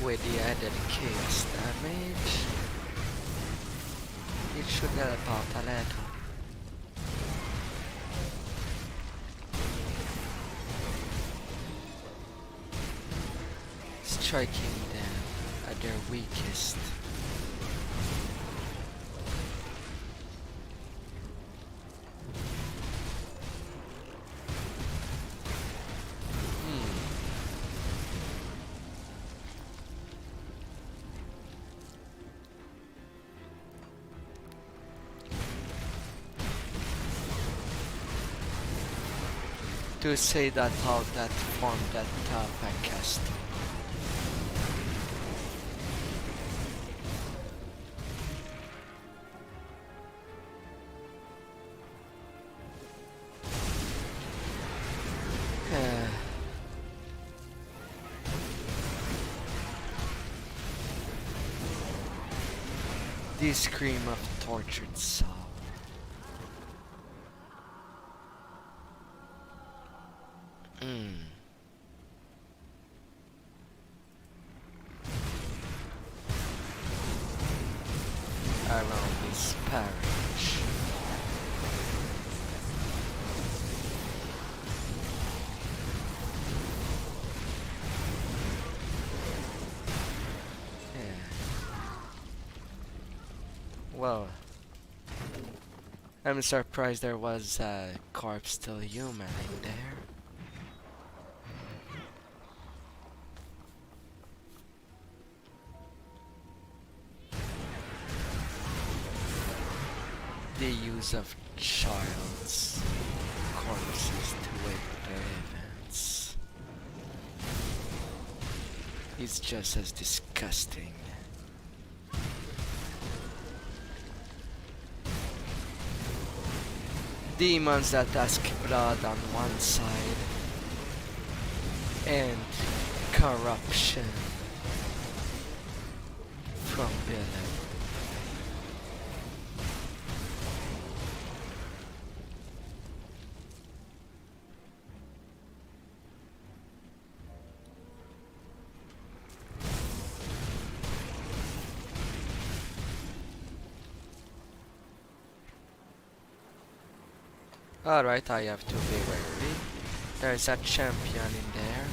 With the added chaos damage, it should help out a little. Striking them at their weakest. To say that how that formed that backcast. The scream of tortured soul. Around this parish. Yeah. Well, I'm surprised there was a corpse still human in there. The use of child's corpses to wait their events is just as disgusting. Demons that ask blood on one side and corruption from below. Alright, I have to be wary. There's a champion in there.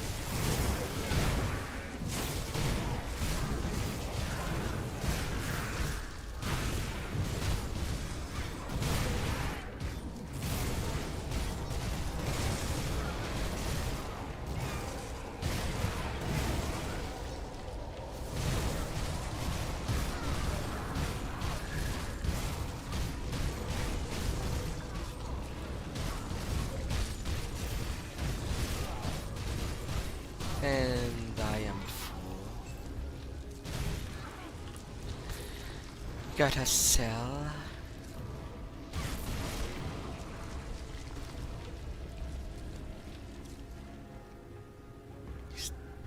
And I am full. Gotta sell.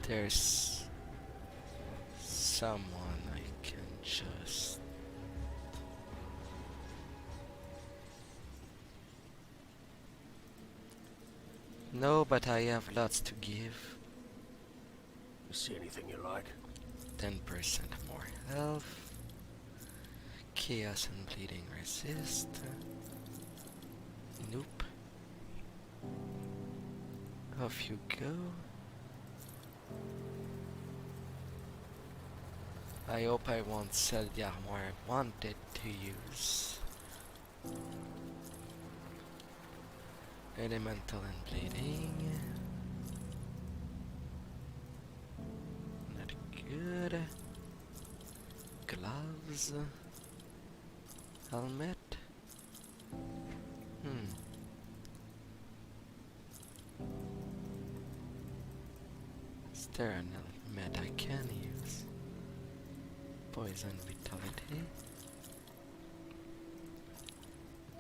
There's someone I can just... No, but I have lots to give. You see anything you like? 10% more health. Chaos and bleeding resist. Nope. Off you go. I hope I won't sell the armor I wanted to use. Elemental and bleeding. Not good. Gloves. Helmet. Is there an helmet I can use? Poison vitality.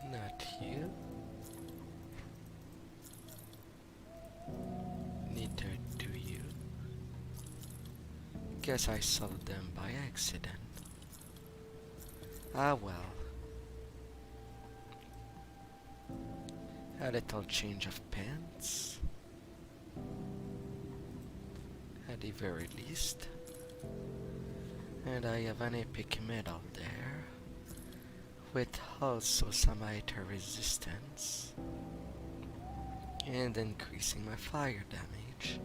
Not you. Neither do you. Guess I sold them by accident. Ah well. A little change of pants. At the very least. And I have an epic medal there. With also some item resistance. And increasing my fire damage.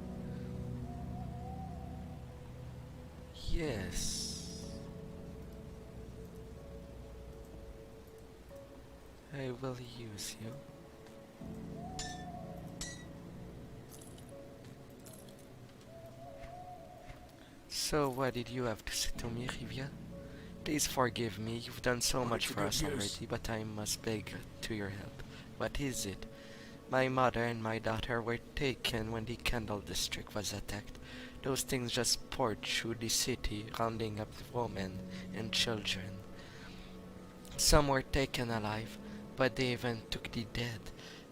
Yes. I will use you. So what did you have to say to me, Rivia? Please forgive me, you've done so much for us already, but I must beg to your help. What is it? My mother and my daughter were taken when the Candle District was attacked. Those things just poured through the city, rounding up women and children. Some were taken alive, but they even took the dead.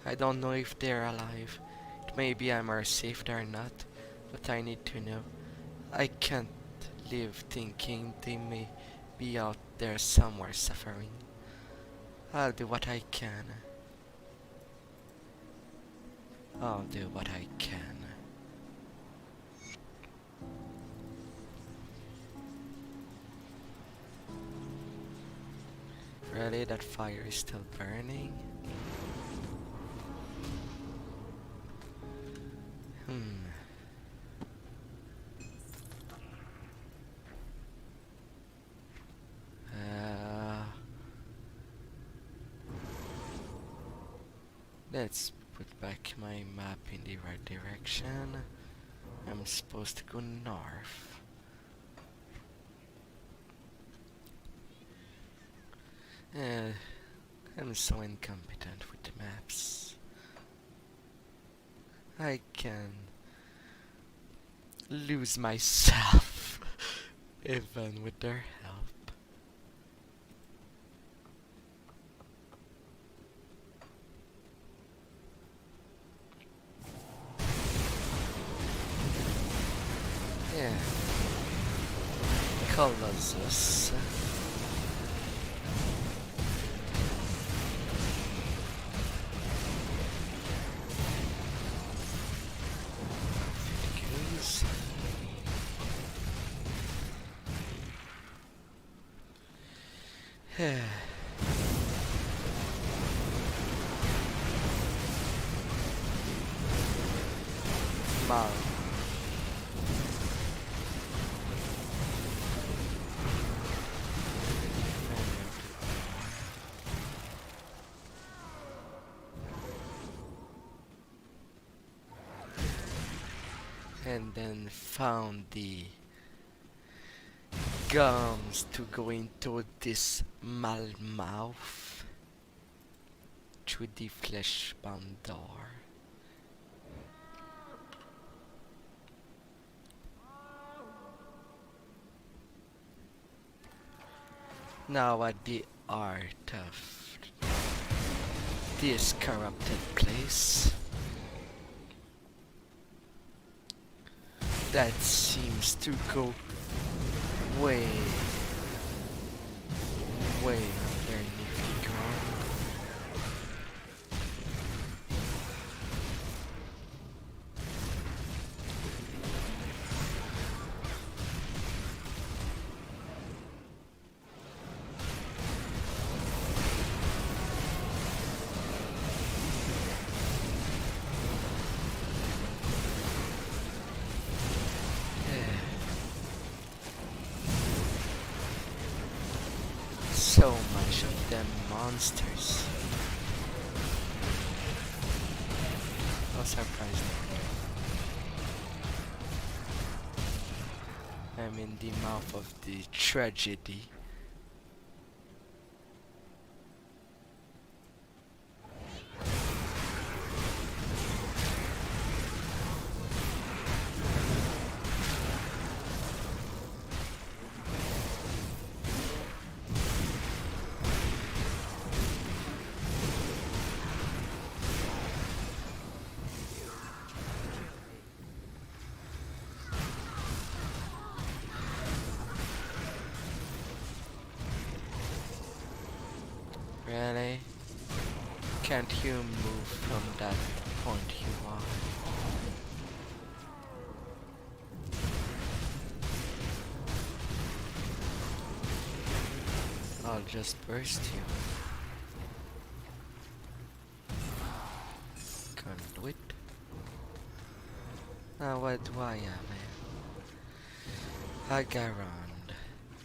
I don't know if they're alive. It may be I'm safe they're not, but I need to know. I can't live thinking they may be out there somewhere suffering. I'll do what I can. I'll do what I can. Really, that fire is still burning? Let's put back my map in the right direction. I'm supposed to go north. I'm so incompetent with maps. I can lose myself even with their help. Yeah. Colossus. Malmouth. And then found the gums to go into this Malmouth through the flesh-bound door. Now at the art of this corrupted place. That seems to go way, way underneath the ground. So much of them monsters. No surprise there. I'm in the mouth of the tragedy. Really? Can't you move from that point you are? I'll just burst you. Conduit. Now what do I have here? Agarond.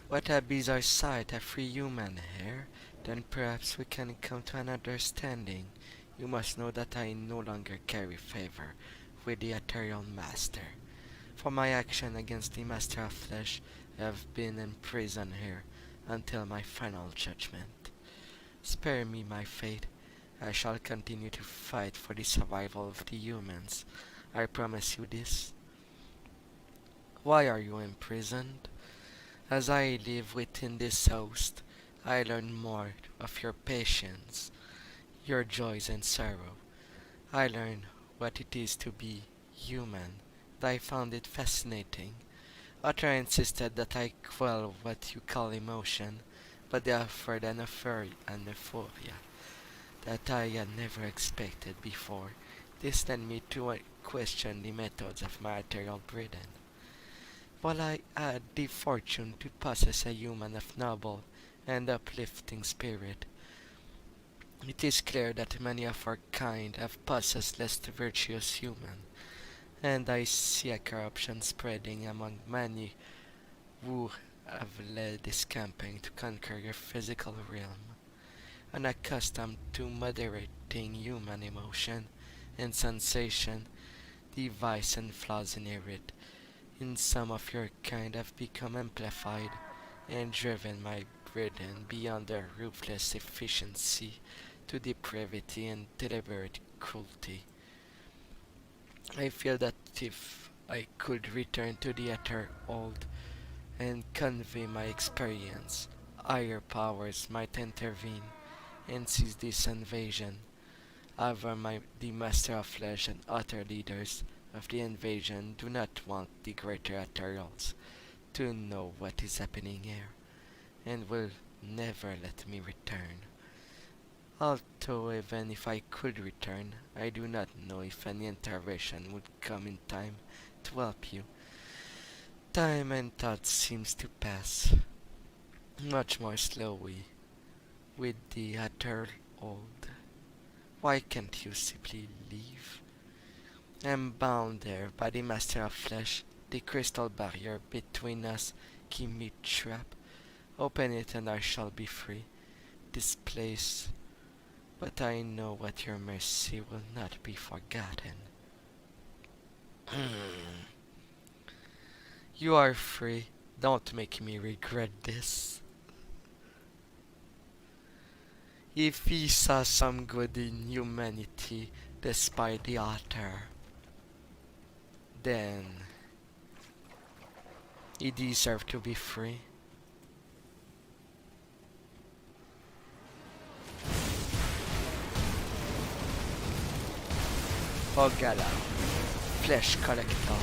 What a bizarre sight, a free human here. Then perhaps we can come to an understanding. You must know that I no longer carry favor with the Ethereal Master. For my action against the Master of Flesh, I have been imprisoned here until my final judgment. Spare me my fate. I shall continue to fight for the survival of the humans. I promise you this. Why are you imprisoned? As I live within this host, I learn more of your patience, your joys and sorrow. I learn what it is to be human, and I found it fascinating. Otter insisted that I quell what you call emotion, but they offered an euphoria that I had never expected before. This led me to question the methods of my ethereal breeding. While I had the fortune to possess a human of noble and uplifting spirit, it is clear that many of our kind have possessed less virtuous human, and I see a corruption spreading among many who have led this campaign to conquer your physical realm. Unaccustomed to moderating human emotion and sensation, the vice and flaws inherent in some of your kind have become amplified and driven my burden beyond their ruthless efficiency to depravity and deliberate cruelty. I feel that if I could return to the Ether Old and convey my experience, higher powers might intervene and seize this invasion. However, the Master of Flesh and other leaders of the invasion do not want the greater Ethereals to know what is happening here, and will never let me return. Although even if I could return, I do not know if any intervention would come in time to help you. Time and thought seems to pass much more slowly with the Eternal Old. Why can't you simply leave? I'm bound there by the Master of Flesh. The crystal barrier between us keep me trapped. Open it and I shall be free. This place, but I know what your mercy will not be forgotten. You are free. Don't make me regret this. If he saw some good in humanity despite the altar, then he deserved to be free. Ogala. Flesh collector.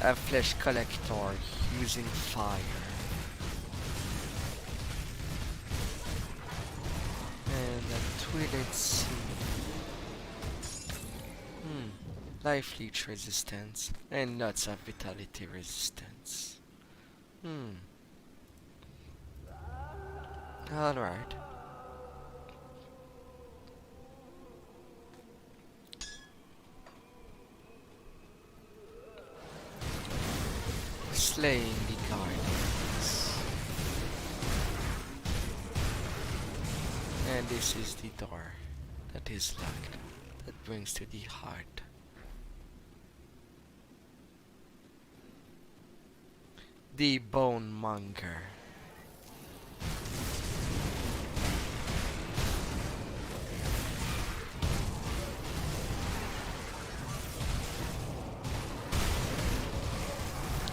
A flesh collector using fire. And a twidded seed. Life leech resistance and nuts of vitality resistance. Alright. Slaying the guardians. And this is the door that is locked, that brings to the heart. The Bone Monger.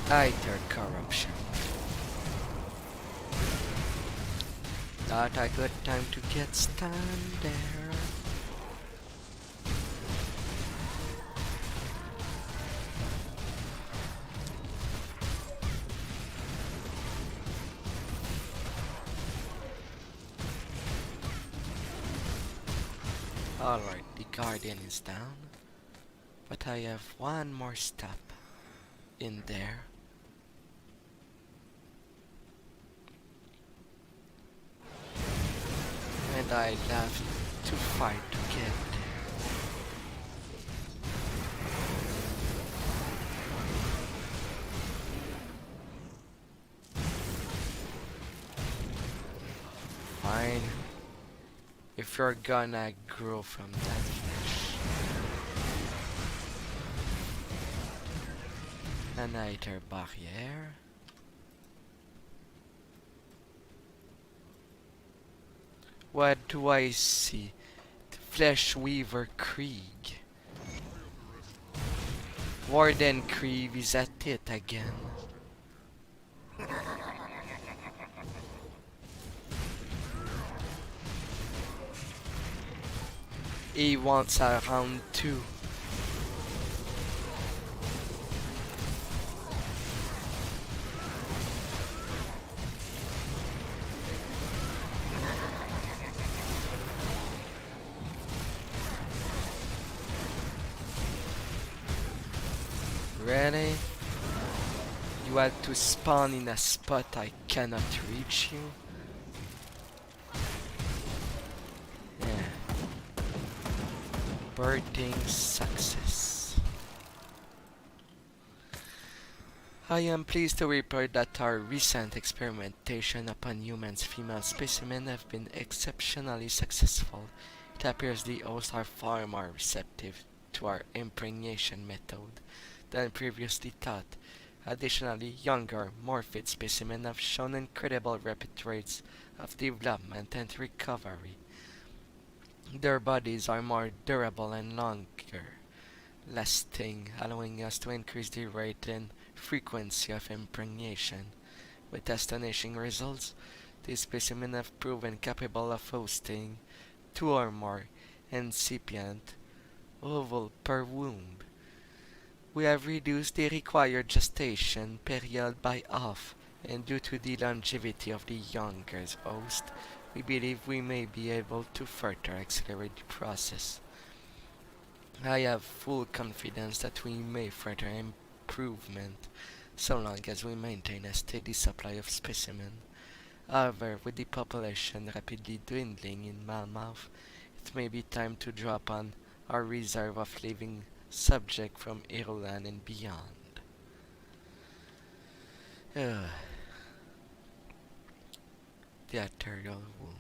Either corruption. Not a good time to get stand there. Alright, the guardian is down, but I have one more step in there. And I love to fight to get there. Fine. If you're gonna grow from that flesh. Another barrier. What do I see? The Flesh Weaver Krieg. Warden Krieg is at it again. He wants a round 2. Really? You had to spawn in a spot I cannot reach you? Birthing success. I am pleased to report that our recent experimentation upon humans' female specimens have been exceptionally successful. It appears the hosts are far more receptive to our impregnation method than previously thought. Additionally, younger, more fit specimens have shown incredible rapid rates of development and recovery. Their bodies are more durable and longer lasting, allowing us to increase the rate and frequency of impregnation. With astonishing results, these specimens have proven capable of hosting 2 or more incipient ovule per womb. We have reduced the required gestation period by half, and due to the longevity of the younger host, we believe we may be able to further accelerate the process. I have full confidence that we may further improvement so long as we maintain a steady supply of specimens. However, with the population rapidly dwindling in Malmouth, it may be time to draw upon our reserve of living subject from Irulan and beyond. The arterial womb.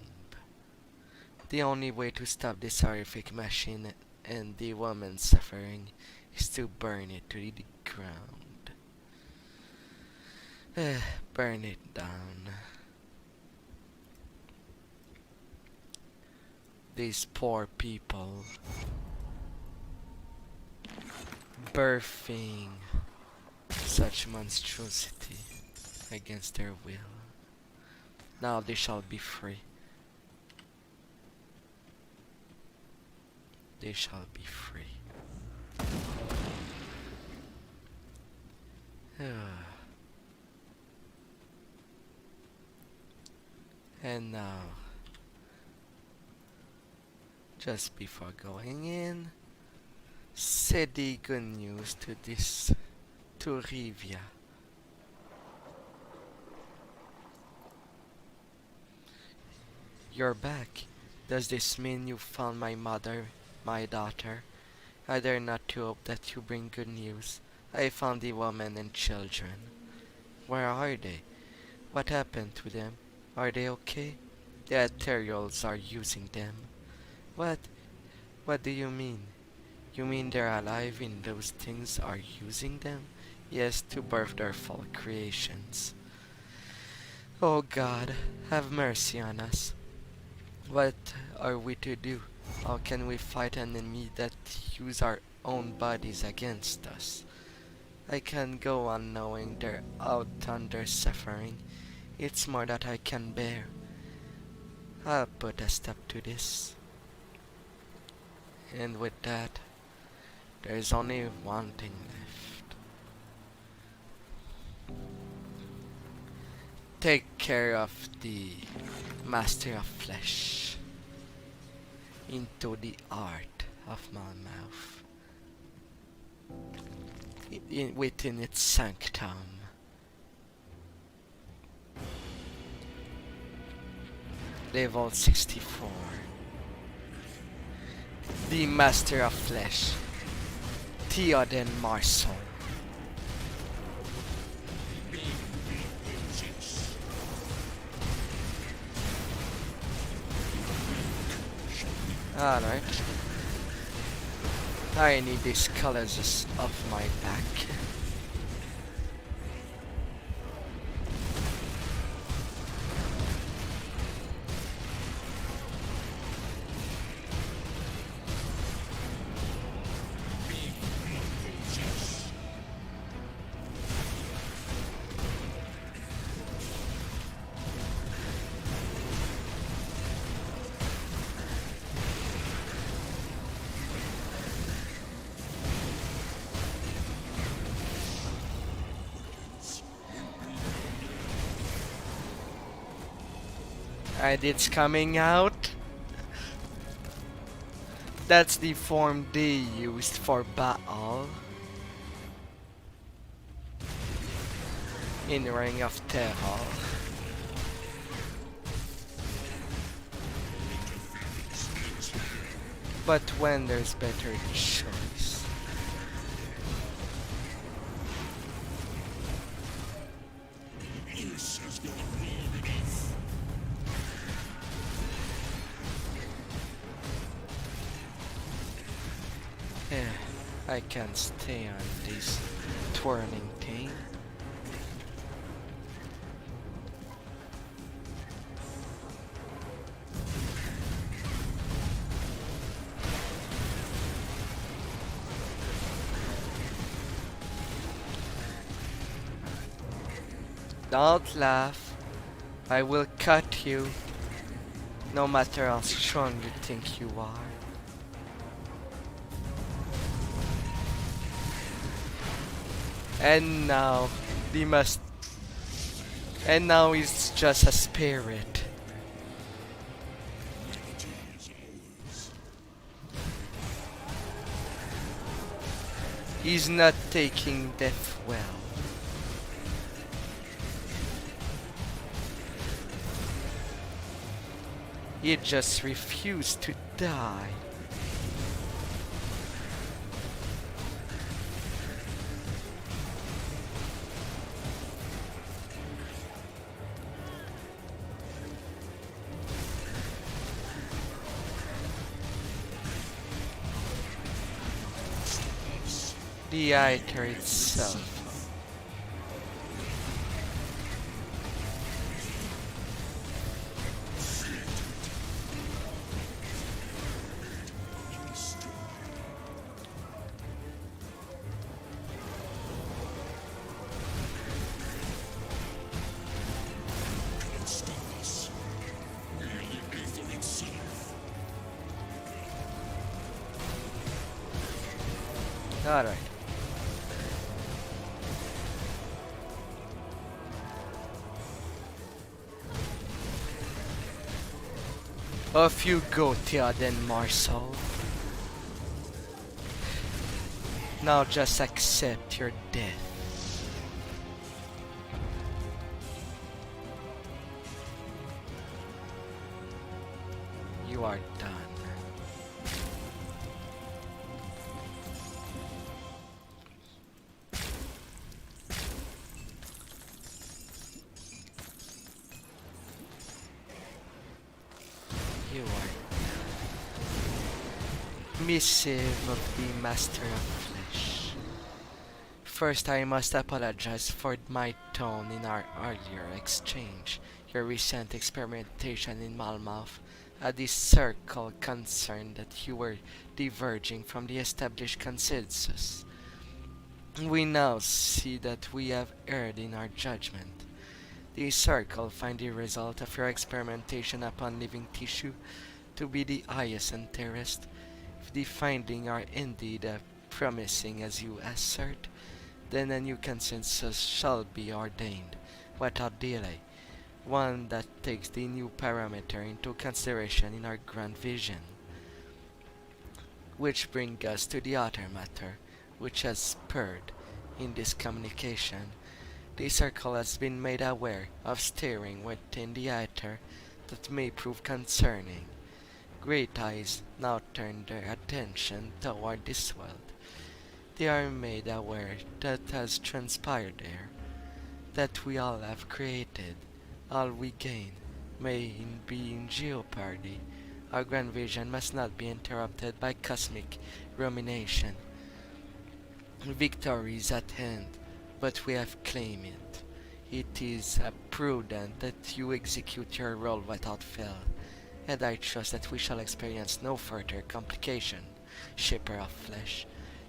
The only way to stop this horrific machine and the woman's suffering is to burn it to the ground. Burn it down. These poor people birthing such monstrosity against their will. Now they shall be free. They shall be free. And now, just before going in, say the good news to Rivia. You're back. Does this mean you found my mother, my daughter? I dare not to hope that you bring good news. I found the woman and children. Where are they? What happened to them? Are they okay? The Ethereals are using them. What? What do you mean? You mean they're alive and those things are using them? Yes, to birth their false creations. Oh God, have mercy on us. What are we to do? How can we fight an enemy that use our own bodies against us? I can't go on knowing they're out under suffering. It's more that I can bear. I'll put a stop to this. And with that, there's only one thing left. Take care of the Master of Flesh into the art of Malmouth within its sanctum. Level 64. The Master of Flesh, Theoden Marson. Alright. I need these colors off my back. And it's coming out. That's the form they used for battle in Ring of Terror. But when there's better choice. I can't stay on this twirling thing. Don't laugh. I will cut you, no matter how strong you think you are. And now, and now he's just a spirit. He's not taking death well. He just refused to die. The Aether itself. Alright. Off you go, Theoden Marcel. Now just accept your death. You are done. You are missive of the Master of Flesh. First, I must apologize for my tone in our earlier exchange. Your recent experimentation in Malmouth had the circle concerned that you were diverging from the established consensus. We now see that we have erred in our judgment. The circle find the result of your experimentation upon living tissue to be the highest interest. If the findings are indeed promising as you assert, then a new consensus shall be ordained without delay, one that takes the new parameter into consideration in our grand vision. Which brings us to the other matter, which has spurred in this communication. The circle has been made aware of stirring within the ether that may prove concerning. Great eyes now turn their attention toward this world. They are made aware that has transpired there, that we all have created, all we gain may be in jeopardy. Our grand vision must not be interrupted by cosmic rumination. Victory is at hand, but we have claimed it. It is prudent that you execute your role without fail, and I trust that we shall experience no further complication, Shipper of Flesh.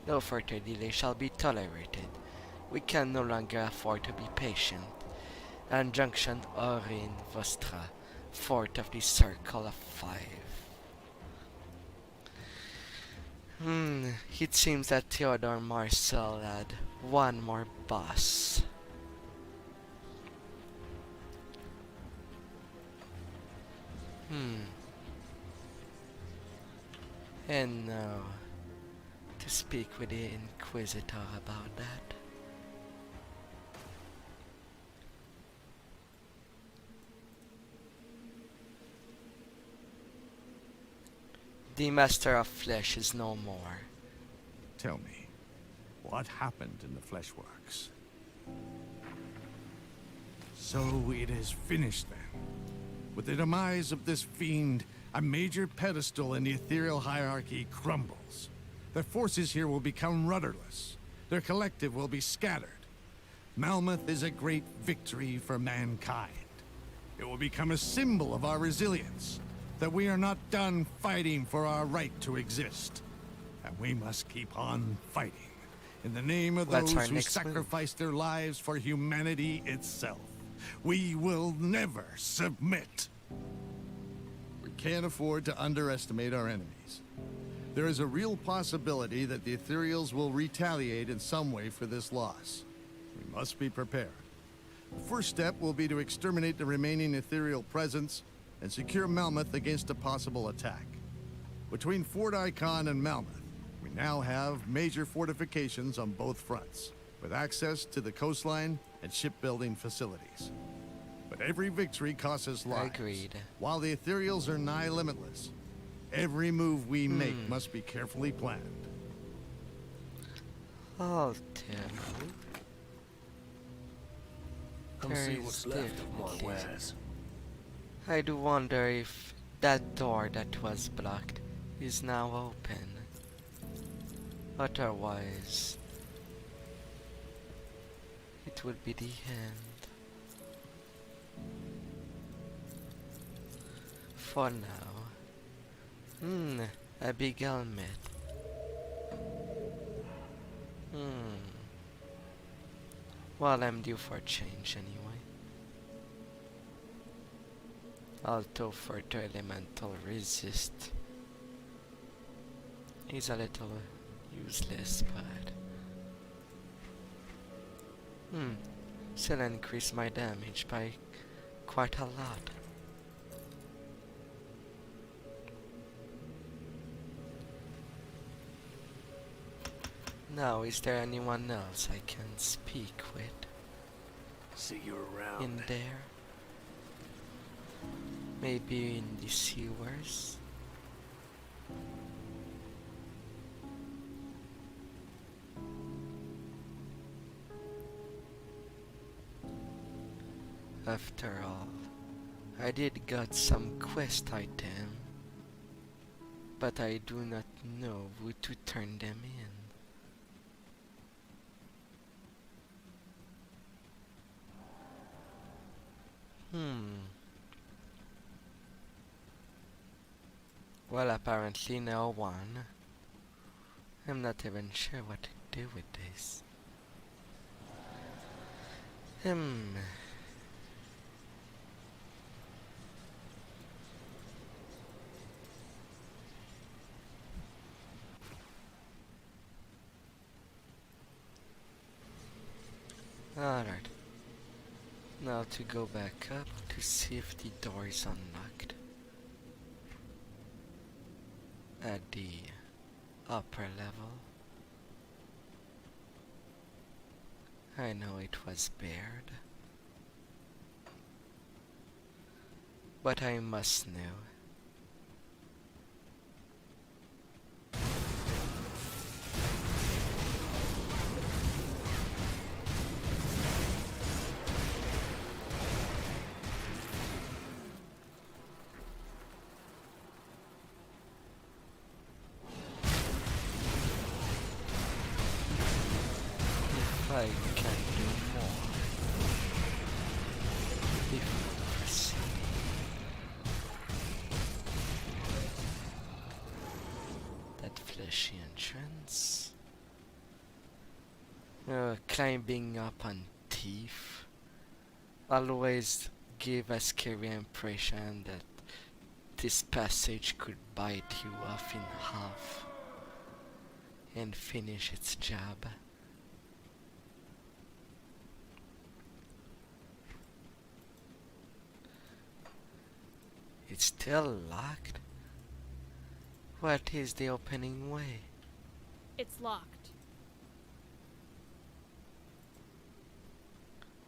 No further delay shall be tolerated. We can no longer afford to be patient. Injunction Orin Vostra, fourth of the Circle of Five. It seems that Theodore Marcel had one more boss. And now, to speak with the Inquisitor about that. The Master of Flesh is no more. Tell me, what happened in the Fleshworks? So it is finished then. With the demise of this fiend, a major pedestal in the ethereal hierarchy crumbles. Their forces here will become rudderless. Their collective will be scattered. Malmouth is a great victory for mankind. It will become a symbol of our resilience, that we are not done fighting for our right to exist. And we must keep on fighting, in the name of those who sacrificed their lives for humanity itself. We will never submit. We can't afford to underestimate our enemies. There is a real possibility that the Ethereals will retaliate in some way for this loss. We must be prepared. The first step will be to exterminate the remaining Ethereal presence and secure Malmouth against a possible attack. Between Fort Icon and Malmouth, we now have major fortifications on both fronts, with access to the coastline and shipbuilding facilities. But every victory costs us lives. Agreed. While the Ethereals are nigh limitless, every move we make must be carefully planned. I'll tell you. Come see what's left of my wares. I do wonder if that door that was blocked is now open. Otherwise, it would be the end. For now. A big helmet. Well, I'm due for a change anyway. Alto further elemental resist. He's a little useless, but still increase my damage by quite a lot. Now, is there anyone else I can speak with? See you around. In there? Maybe in the sewers? After all, I did got some quest item, but I do not know who to turn them in. Well, apparently no one. I'm not even sure what to do with this. Alright. Now to go back up to see if the door is unlocked. At the upper level. I know it was barred, but I must know. I can do more before proceeding. That fleshy entrance. Climbing up on teeth always give a scary impression that this passage could bite you off in half and finish its job. It's still locked? What is the opening way? It's locked.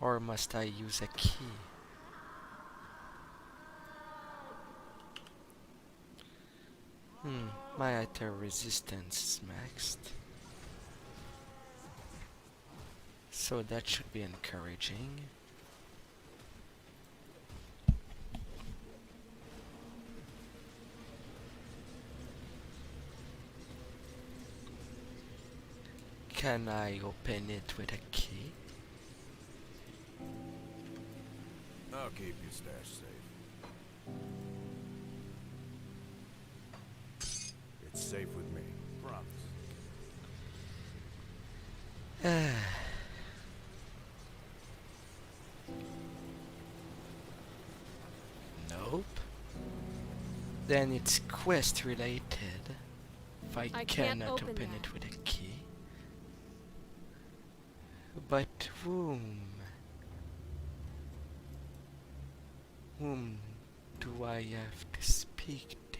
Or must I use a key? My attack resistance is maxed. So that should be encouraging. Can I open it with a key? I'll keep your stash safe. It's safe with me. Promise. Nope. Then it's quest related. If I cannot open it with a key. But whom? Whom do I have to speak to?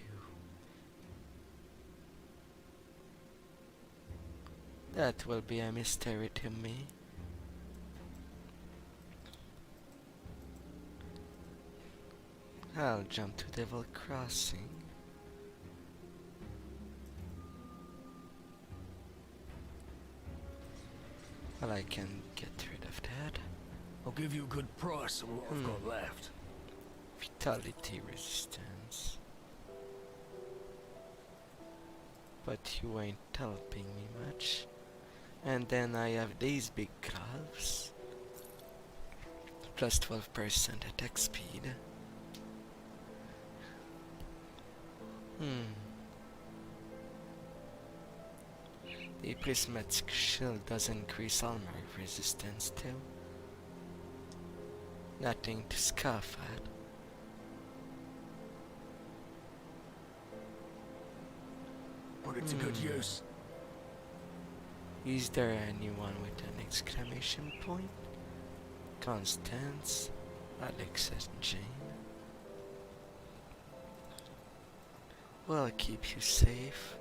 That will be a mystery to me. I'll jump to Devil Crossing. Well, I can get rid of that. I'll give you a good price on what I've got left. Vitality resistance. But you ain't helping me much. And then I have these big gloves. Plus 12% attack speed. The prismatic shield does increase armor resistance too. Nothing to scoff at. Put it to good use. Is there anyone with an exclamation point? Constance, Alex and Jane. Will keep you safe.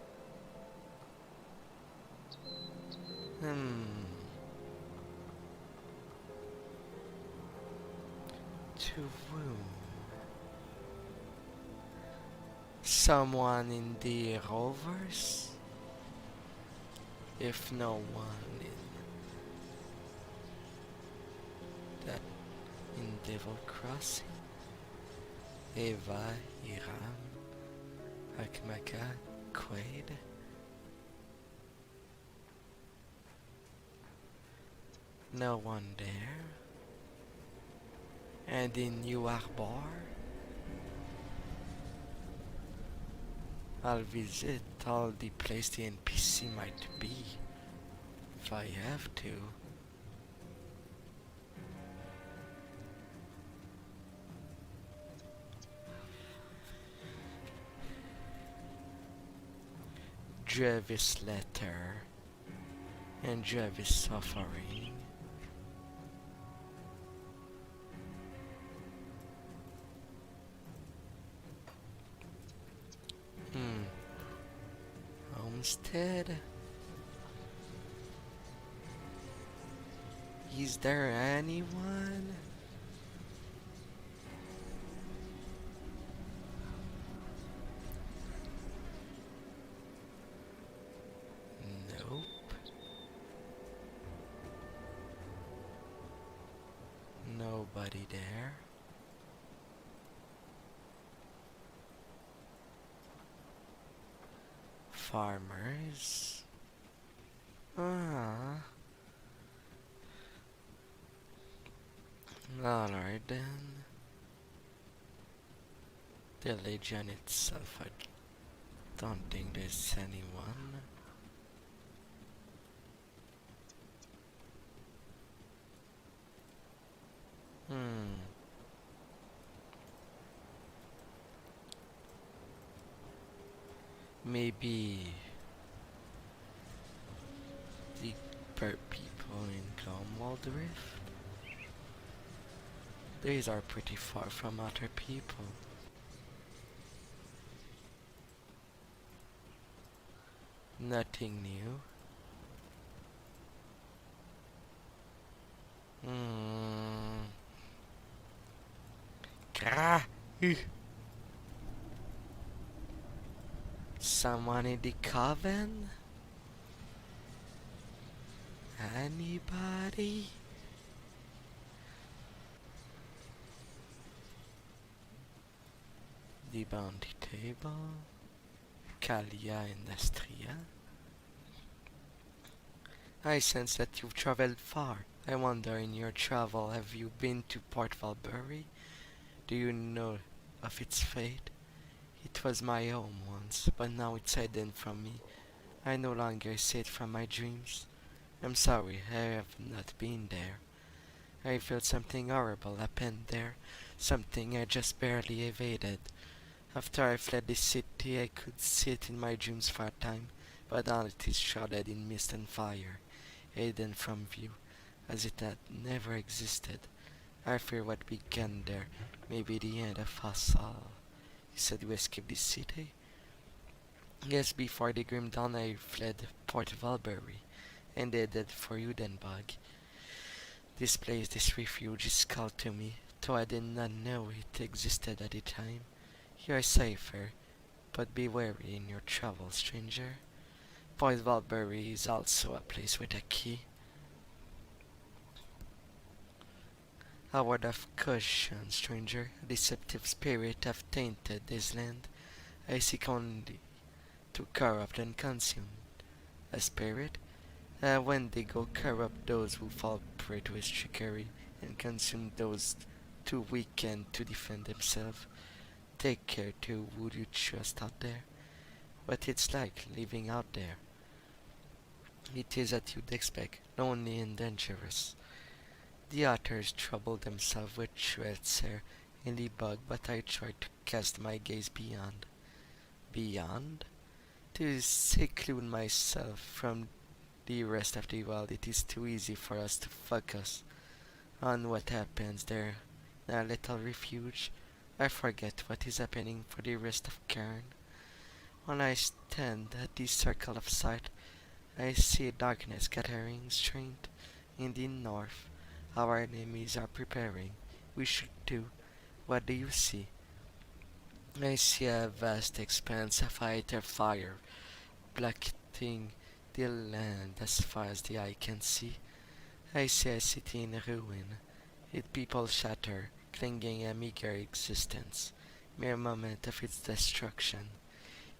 To whom? Someone in the rovers? If no one in Devil Crossing, Eva, Iram, Akmaka, Quaid. No one there. And in New Arbor, I'll visit all the place the NPC might be, if I have to. Jervis letter and Jervis offering. Homestead. Is there anyone? Nope. Nobody there. Farmers. Alright then. The Legion itself, I don't think there's anyone. Maybe the people in Glomwald Rift. These are pretty far from other people. Nothing new. Someone in the coven? Anybody? The bounty table? Kalia Industria? I sense that you've traveled far. I wonder, in your travel, have you been to Port Valbury? Do you know of its fate? It was my home once, but now it's hidden from me. I no longer see it from my dreams. I'm sorry, I have not been there. I felt something horrible happened there, something I just barely evaded. After I fled the city, I could see it in my dreams for a time, but now it is shrouded in mist and fire, hidden from view, as it had never existed. I fear what began there may be the end of us all. You said you escaped the city? Yes, before the grim dawn I fled Port Valbury, and headed for Udenbog. This place, this refuge is called to me, though I did not know it existed at the time. You are safer, but be wary in your travels, stranger. Port Valbury is also a place with a key. A word of caution, stranger. A deceptive spirit have tainted this land. I seek only to corrupt and consume. A spirit? When they go corrupt those who fall prey to his trickery, and consume those too weakened to defend themselves. Take care to who you trust out there. What it's like living out there. It is as you'd expect, lonely and dangerous. The otters trouble themselves with threats here in the bog, but I try to cast my gaze beyond. Beyond? To seclude myself from the rest of the world, it is too easy for us to focus on what happens there in our little refuge. I forget what is happening for the rest of Cairn. When I stand at the circle of sight, I see darkness gathering strength in the north. Our enemies are preparing. We should do. What do you see? I see a vast expanse of either fire, blackening the land as far as the eye can see. I see a city in ruin, its people shatter, clinging a meager existence, mere moment of its destruction.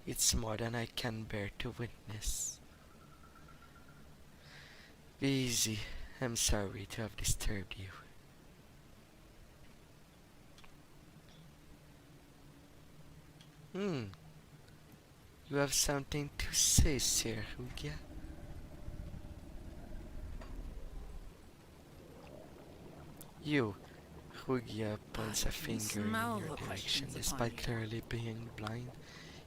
It's more than I can bear to witness. Be easy. I'm sorry to have disturbed you. You have something to say, Sir Rugia? You, Rugia points a finger in your direction despite clearly being blind.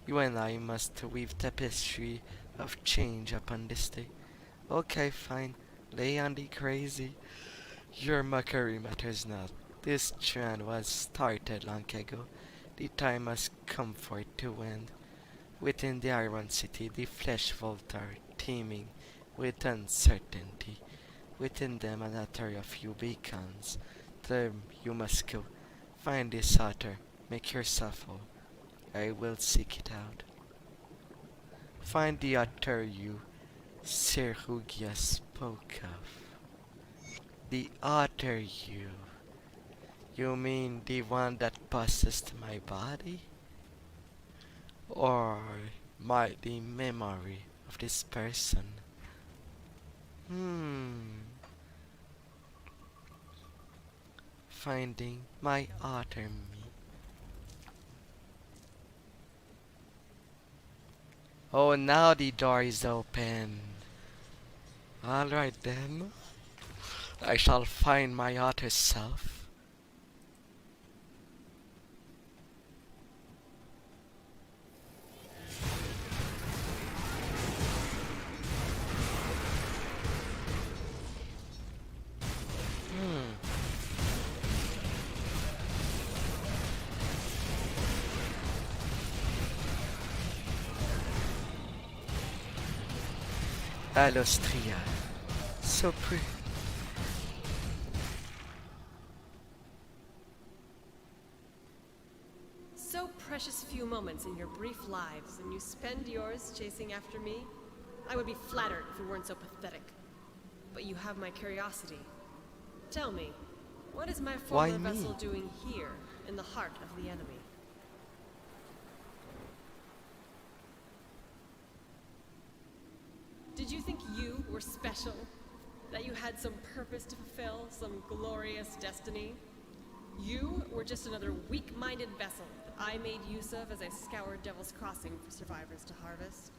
You and I must weave tapestry of change upon this day. Okay, fine. Lay on the crazy. Your mockery matters not. This trend was started long ago. The time has come for it to end. Within the Iron City, the flesh vault are teeming with uncertainty. Within them, an artery of few beacons. There you must go. Find this otter. Make yourself whole. I will seek it out. Find the otter you, Sir Rugia, spoke of. The otter you. You mean the one that possessed my body? Or the memory of this person? Finding my otter me. Oh, now the door is open. Alright then. I shall find my otter self. Alostria. So pretty. So precious few moments in your brief lives, and you spend yours chasing after me? I would be flattered if you weren't so pathetic. But you have my curiosity. Tell me, what is my former vessel doing here, in the heart of the enemy? Did you think you were special? That you had some purpose to fulfill, some glorious destiny? You were just another weak-minded vessel that I made use of as I scoured Devil's Crossing for survivors to harvest.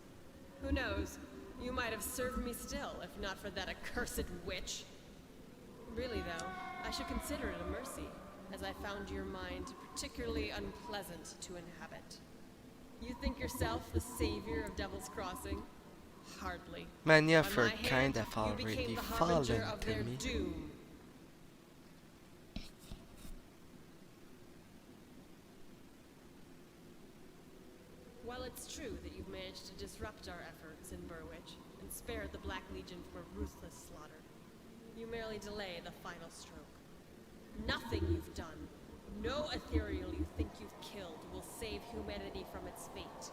Who knows? You might have served me still, if not for that accursed witch. Really, though, I should consider it a mercy, as I found your mind particularly unpleasant to inhabit. You think yourself the savior of Devil's Crossing? Hardly. Many of her kind have already fallen to me. Doom. While it's true that you've managed to disrupt our efforts in Burwich and spared the Black Legion from a ruthless slaughter, you merely delay the final stroke. Nothing you've done, no ethereal you think you've killed will save humanity from its fate.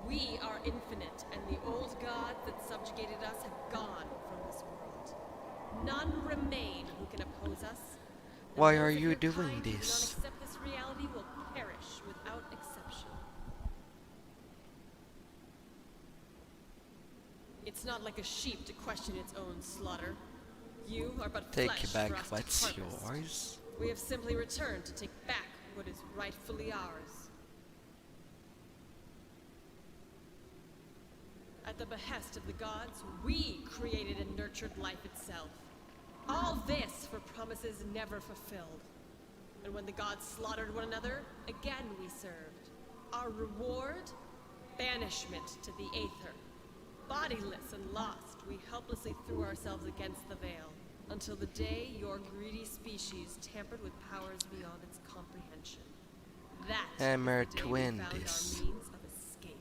We are infinite, and the old gods that subjugated us have gone from this world. None remain who can oppose us. Why are you doing this? Who do not accept this reality will perish without exception. It's not like a sheep to question its own slaughter. You are but take flesh back for us what's to harvest. yours. We have simply returned to take back what is rightfully ours. At the behest of the gods, we created and nurtured life itself. All this for promises never fulfilled. And when the gods slaughtered one another, again we served. Our reward? Banishment to the Aether. Bodiless and lost, we helplessly threw ourselves against the veil, until the day your greedy species tampered with powers beyond its comprehension. That is Hammer the day we found our 20s. means of escape.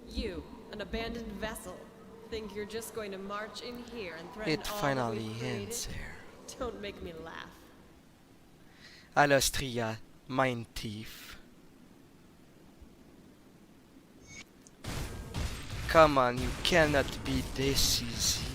You, an abandoned vessel, think you're just going to march in here and threaten It all that finally we've created? ends here. Don't make me laugh. Alostria, Mind Thief. Come on, you cannot be this easy.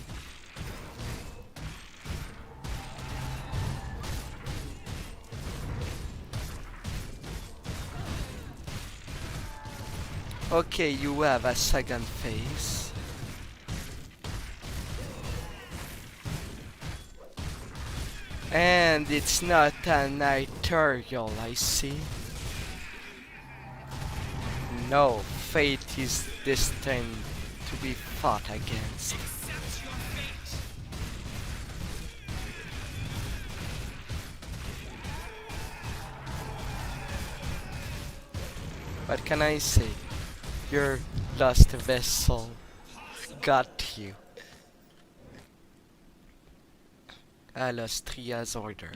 Okay, you have a second phase. And it's not an arterial, I see. No, fate is destined to be fought against. What can I say? Your lost vessel got you. Alostria's order.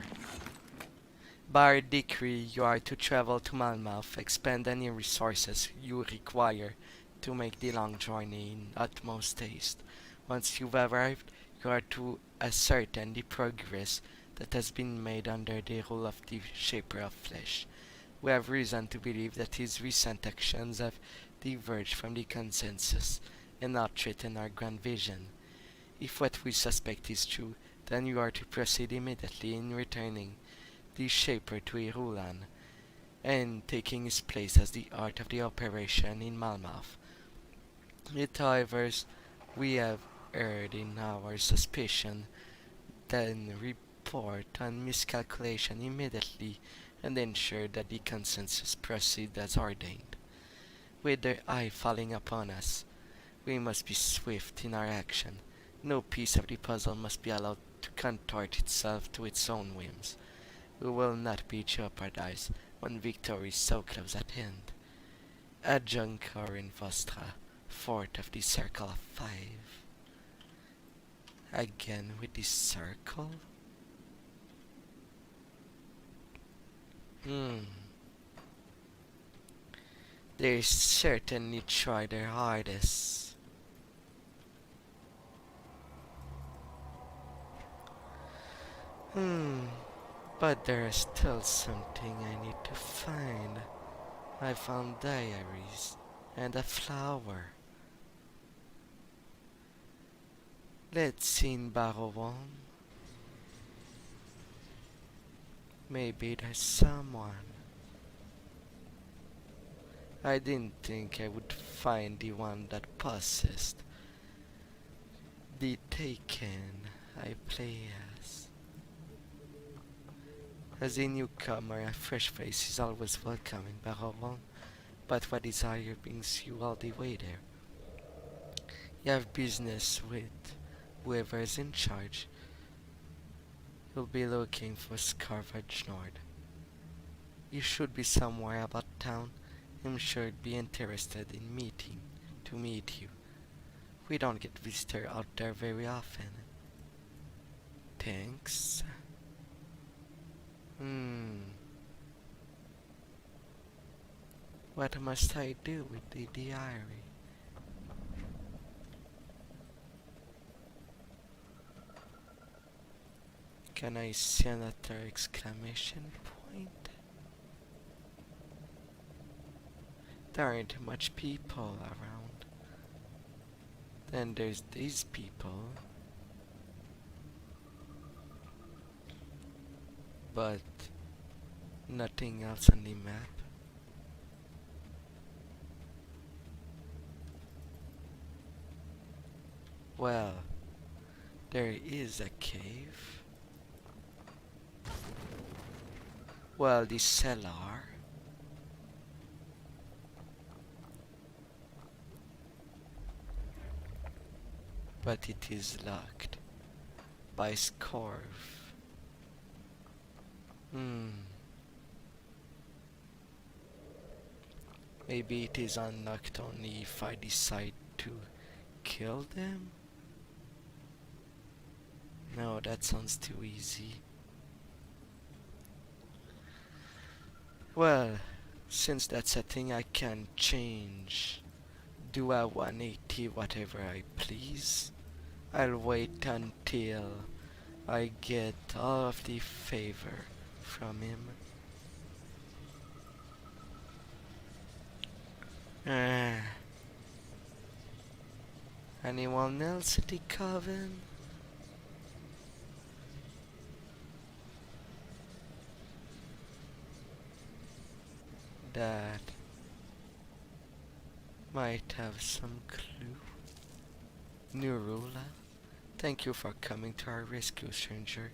By decree, you are to travel to Malmouth, expend any resources you require to make the long journey in utmost haste. Once you've arrived, you are to ascertain the progress that has been made under the rule of the Shaper of Flesh. We have reason to believe that his recent actions have diverged from the consensus and not threaten our grand vision. If what we suspect is true, then you are to proceed immediately in returning the Shaper to Irulan and taking his place as the art of the operation in Malmouth. Yet, however, we have erred in our suspicion, then report on miscalculation immediately and ensure that the consensus proceed as ordained. With their eye falling upon us, we must be swift in our action. No piece of the puzzle must be allowed to contort itself to its own whims. We will not be jeopardized when victory is so close at hand. Adjunctor in Vostra, fourth of the Circle of Five. Again with the circle? They certainly try their hardest. But there is still something I need to find. I found diaries and a flower. Let's see in Barrowan. Maybe there's someone. I didn't think I would find the one that possessed the Taken I play as. As a newcomer, a fresh face is always welcome in Barrowan, but what desire brings you all the way there? You have business with whoever is in charge. You'll be looking for Scarvage Nord. You should be somewhere about town. I'm sure he'd be interested in to meet you. We don't get visitors out there very often. Thanks. What must I do with the diary? Can I see another exclamation point? There aren't much people around. Then there's these people. But nothing else on the map. Well, there is a cave. Well, the cellar. But it is locked by Scorv. Maybe it is unlocked only if I decide to kill them? No, that sounds too easy. Well, since that's a thing I can change, do a 180 whatever I please. I'll wait until I get all of the favor from him. Anyone else at the coven? That might have some clue. Nurula, thank you for coming to our rescue, stranger.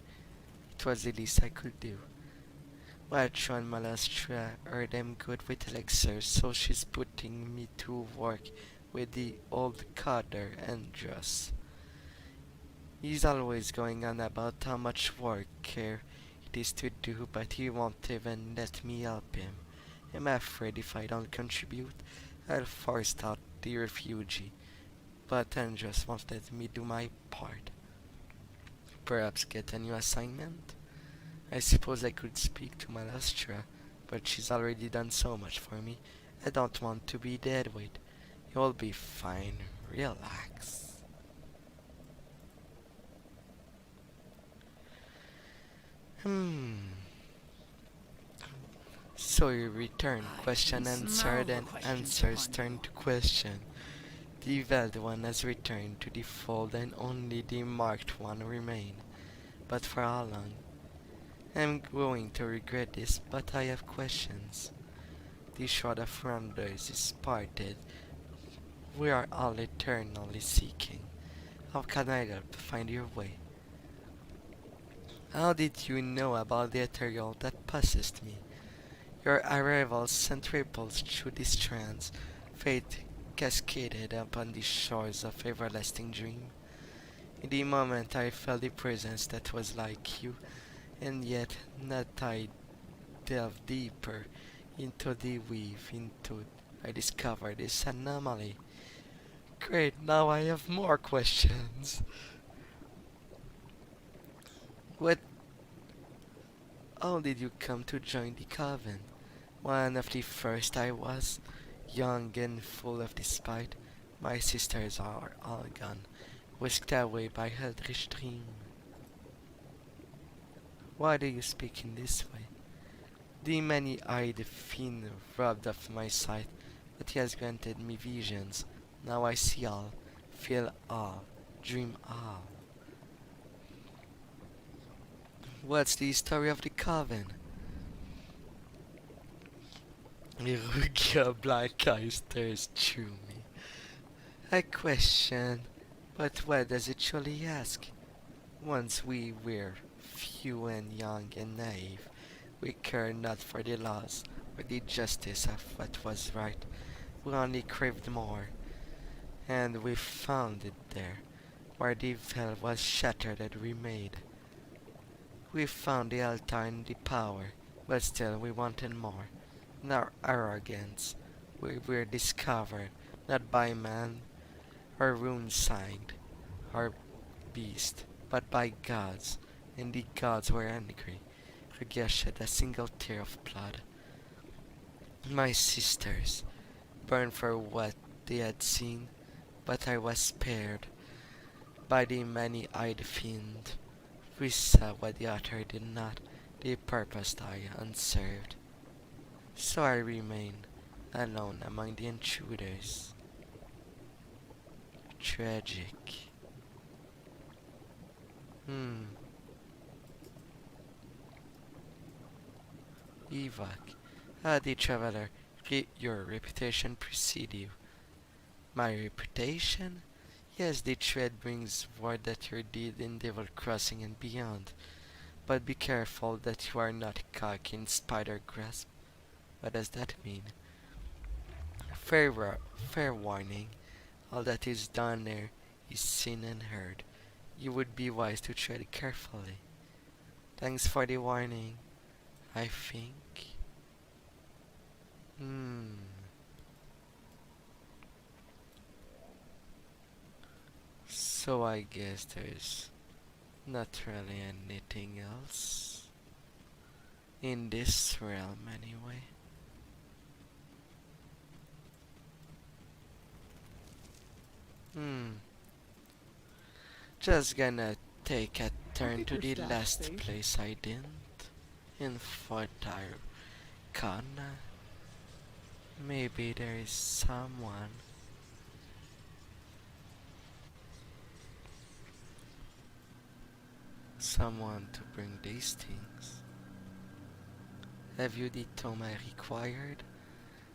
It was the least I could do. Watch on Malastra are them good with elixirs, so she's putting me to work with the old Cotter Andros. He's always going on about how much work here it is to do, but he won't even let me help him. I'm afraid if I don't contribute, I'll force out the refugee, but Andros won't let me do my part. Perhaps get a new assignment? I suppose I could speak to Malastra, but she's already done so much for me. I don't want to be dead weight. You'll be fine. Relax. So you return, question answered, and answers turn to question. The veiled one has returned to the fold, and only the marked one remain. But for how long? I'm going to regret this, but I have questions. The shroud of wonders is parted. We are all eternally seeking. How can I help find your way? How did you know about the ethereal that possessed me? Your arrival sent ripples through the strands. Fate cascaded upon the shores of everlasting dream. In the moment I felt the presence that was like you, and yet not I delved deeper into the weave, I discovered this anomaly. Great, now I have more questions. What? How did you come to join the coven? One of the first I was, young and full of despite. My sisters are all gone, whisked away by eldritch dream. Why do you speak in this way? The many-eyed fiend robbed of my sight, but he has granted me visions. Now I see all, feel all, dream all. What's the story of the coven? Your black eye stares through me. I question, but what does it truly ask? Once we were few and young and naive, we cared not for the laws or the justice of what was right. We only craved more, and we found it there, where the veil was shattered and remade. We found the altar and the power, but still we wanted more. In our arrogance, we were discovered, not by man, or rune signed, or beast, but by gods, and the gods were angry. Regia shed a single tear of blood. My sisters burned for what they had seen, but I was spared by the many-eyed fiend. We saw what the author did not, the purpose died unserved. So I remain alone among the intruders. Tragic. Evok, how did traveler your reputation precede you? My reputation? Yes, the thread brings word that your deed in Devil Crossing and beyond. But be careful that you are not cocky in spider grasp. What does that mean? Fair warning. All that is done there is seen and heard. You would be wise to tread carefully. Thanks for the warning. I think. So I guess there's not really anything else in this realm anyway. Just gonna take a turn to the last place I didn't. In Fort Kana. Maybe there is someone. Someone to bring these things. Have you the tome I required?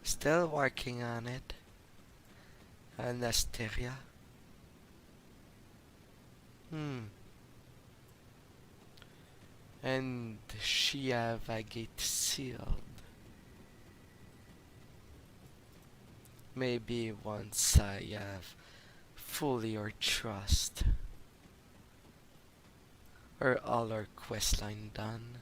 Still working on it. Anasteria. And she have a gate sealed. Maybe once I have fully your trust, or all our questline done.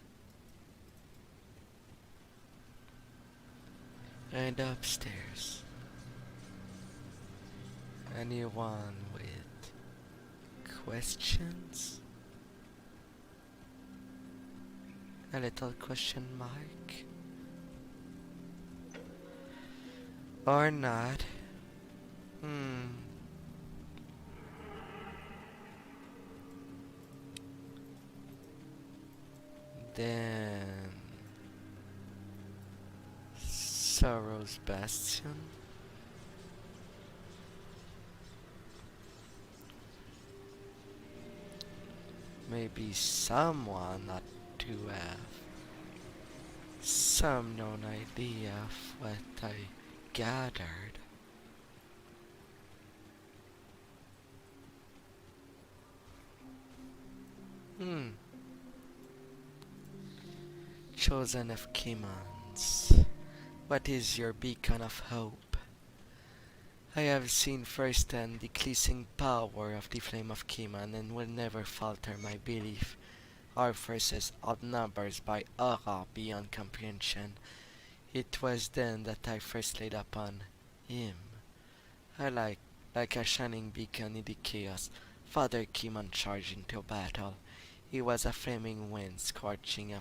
And upstairs, anyone with questions? A little question mark? Or not? Then Sorrow's Bastion. Maybe someone not to have some known idea of what I gathered. Chosen of Kimons, what is your beacon of hope? I have seen firsthand the cleansing power of the flame of Kimon and will never falter my belief. Our forces outnumbered by awe beyond comprehension. It was then that I first laid upon him. I like a shining beacon in the chaos, Father Kimon charged into battle. He was a flaming wind scorching a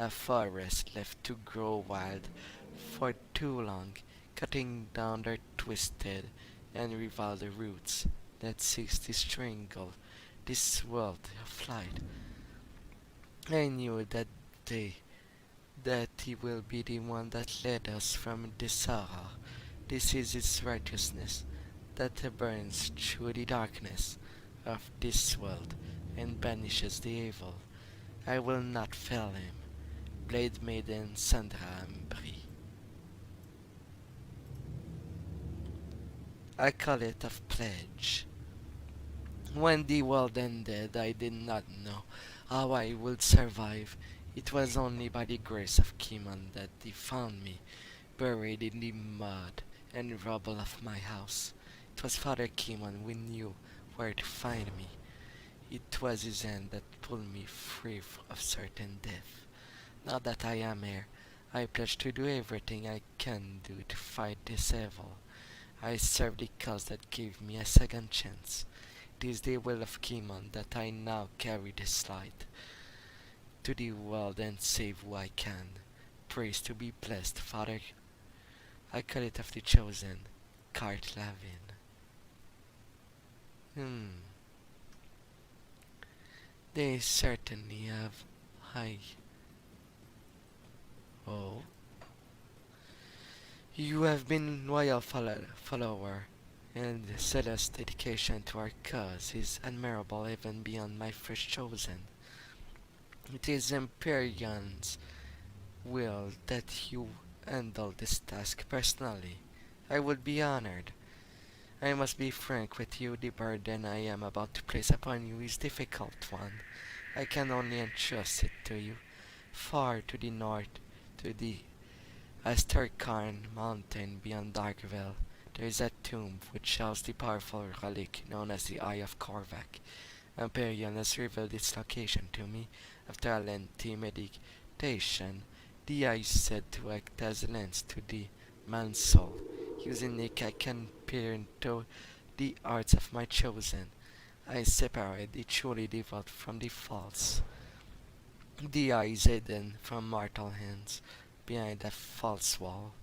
forest left to grow wild for too long, cutting down their twisted and reviled roots that seeks to strangle this world of light. I knew that he will be the one that led us from this horror. This is his righteousness that burns through the darkness of this world and banishes the evil. I will not fail him. Blade Maiden Sandra Ambri. I call it a pledge. When the world ended, I did not know how I would survive. It was only by the grace of Kimon that he found me, buried in the mud and rubble of my house. It was Father Kimon who knew where to find me. It was his hand that pulled me free of certain death. Now that I am here, I pledge to do everything I can do to fight this evil. I serve the cause that gave me a second chance. It is the will of Kimon that I now carry this light to the world and save who I can. Praise to be blessed, Father. I call it of the chosen, Cart Lavin. They certainly have high. Oh. You have been loyal follower, and zealous dedication to our cause is admirable even beyond my first chosen. It is Emperion's will that you handle this task personally. I would be honored. I must be frank with you, the burden I am about to place upon you is a difficult one. I can only entrust it to you. Far to the north, to the Asterkarn mountain beyond Darkville, there is a tomb which housed the powerful relic known as the Eye of Korvac. Empyrean has revealed its location to me. After a lengthy meditation, the eye is said to act as a lens to the man's soul. Using it, I can peer into the hearts of my chosen. I separate the truly devout from the false. The eye is hidden from mortal hands behind a false wall.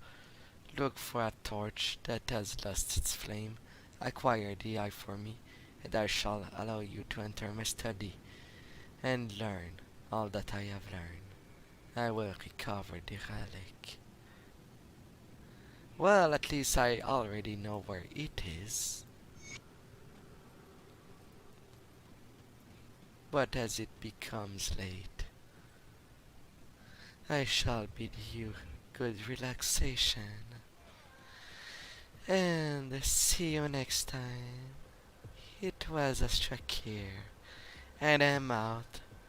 Look for a torch that has lost its flame. Acquire the eye for me, and I shall allow you to enter my study and learn all that I have learned. I will recover the relic. Well, at least I already know where it is. But as it becomes late, I shall bid you good relaxation. And see you next time. It was a Strakir, and I'm out.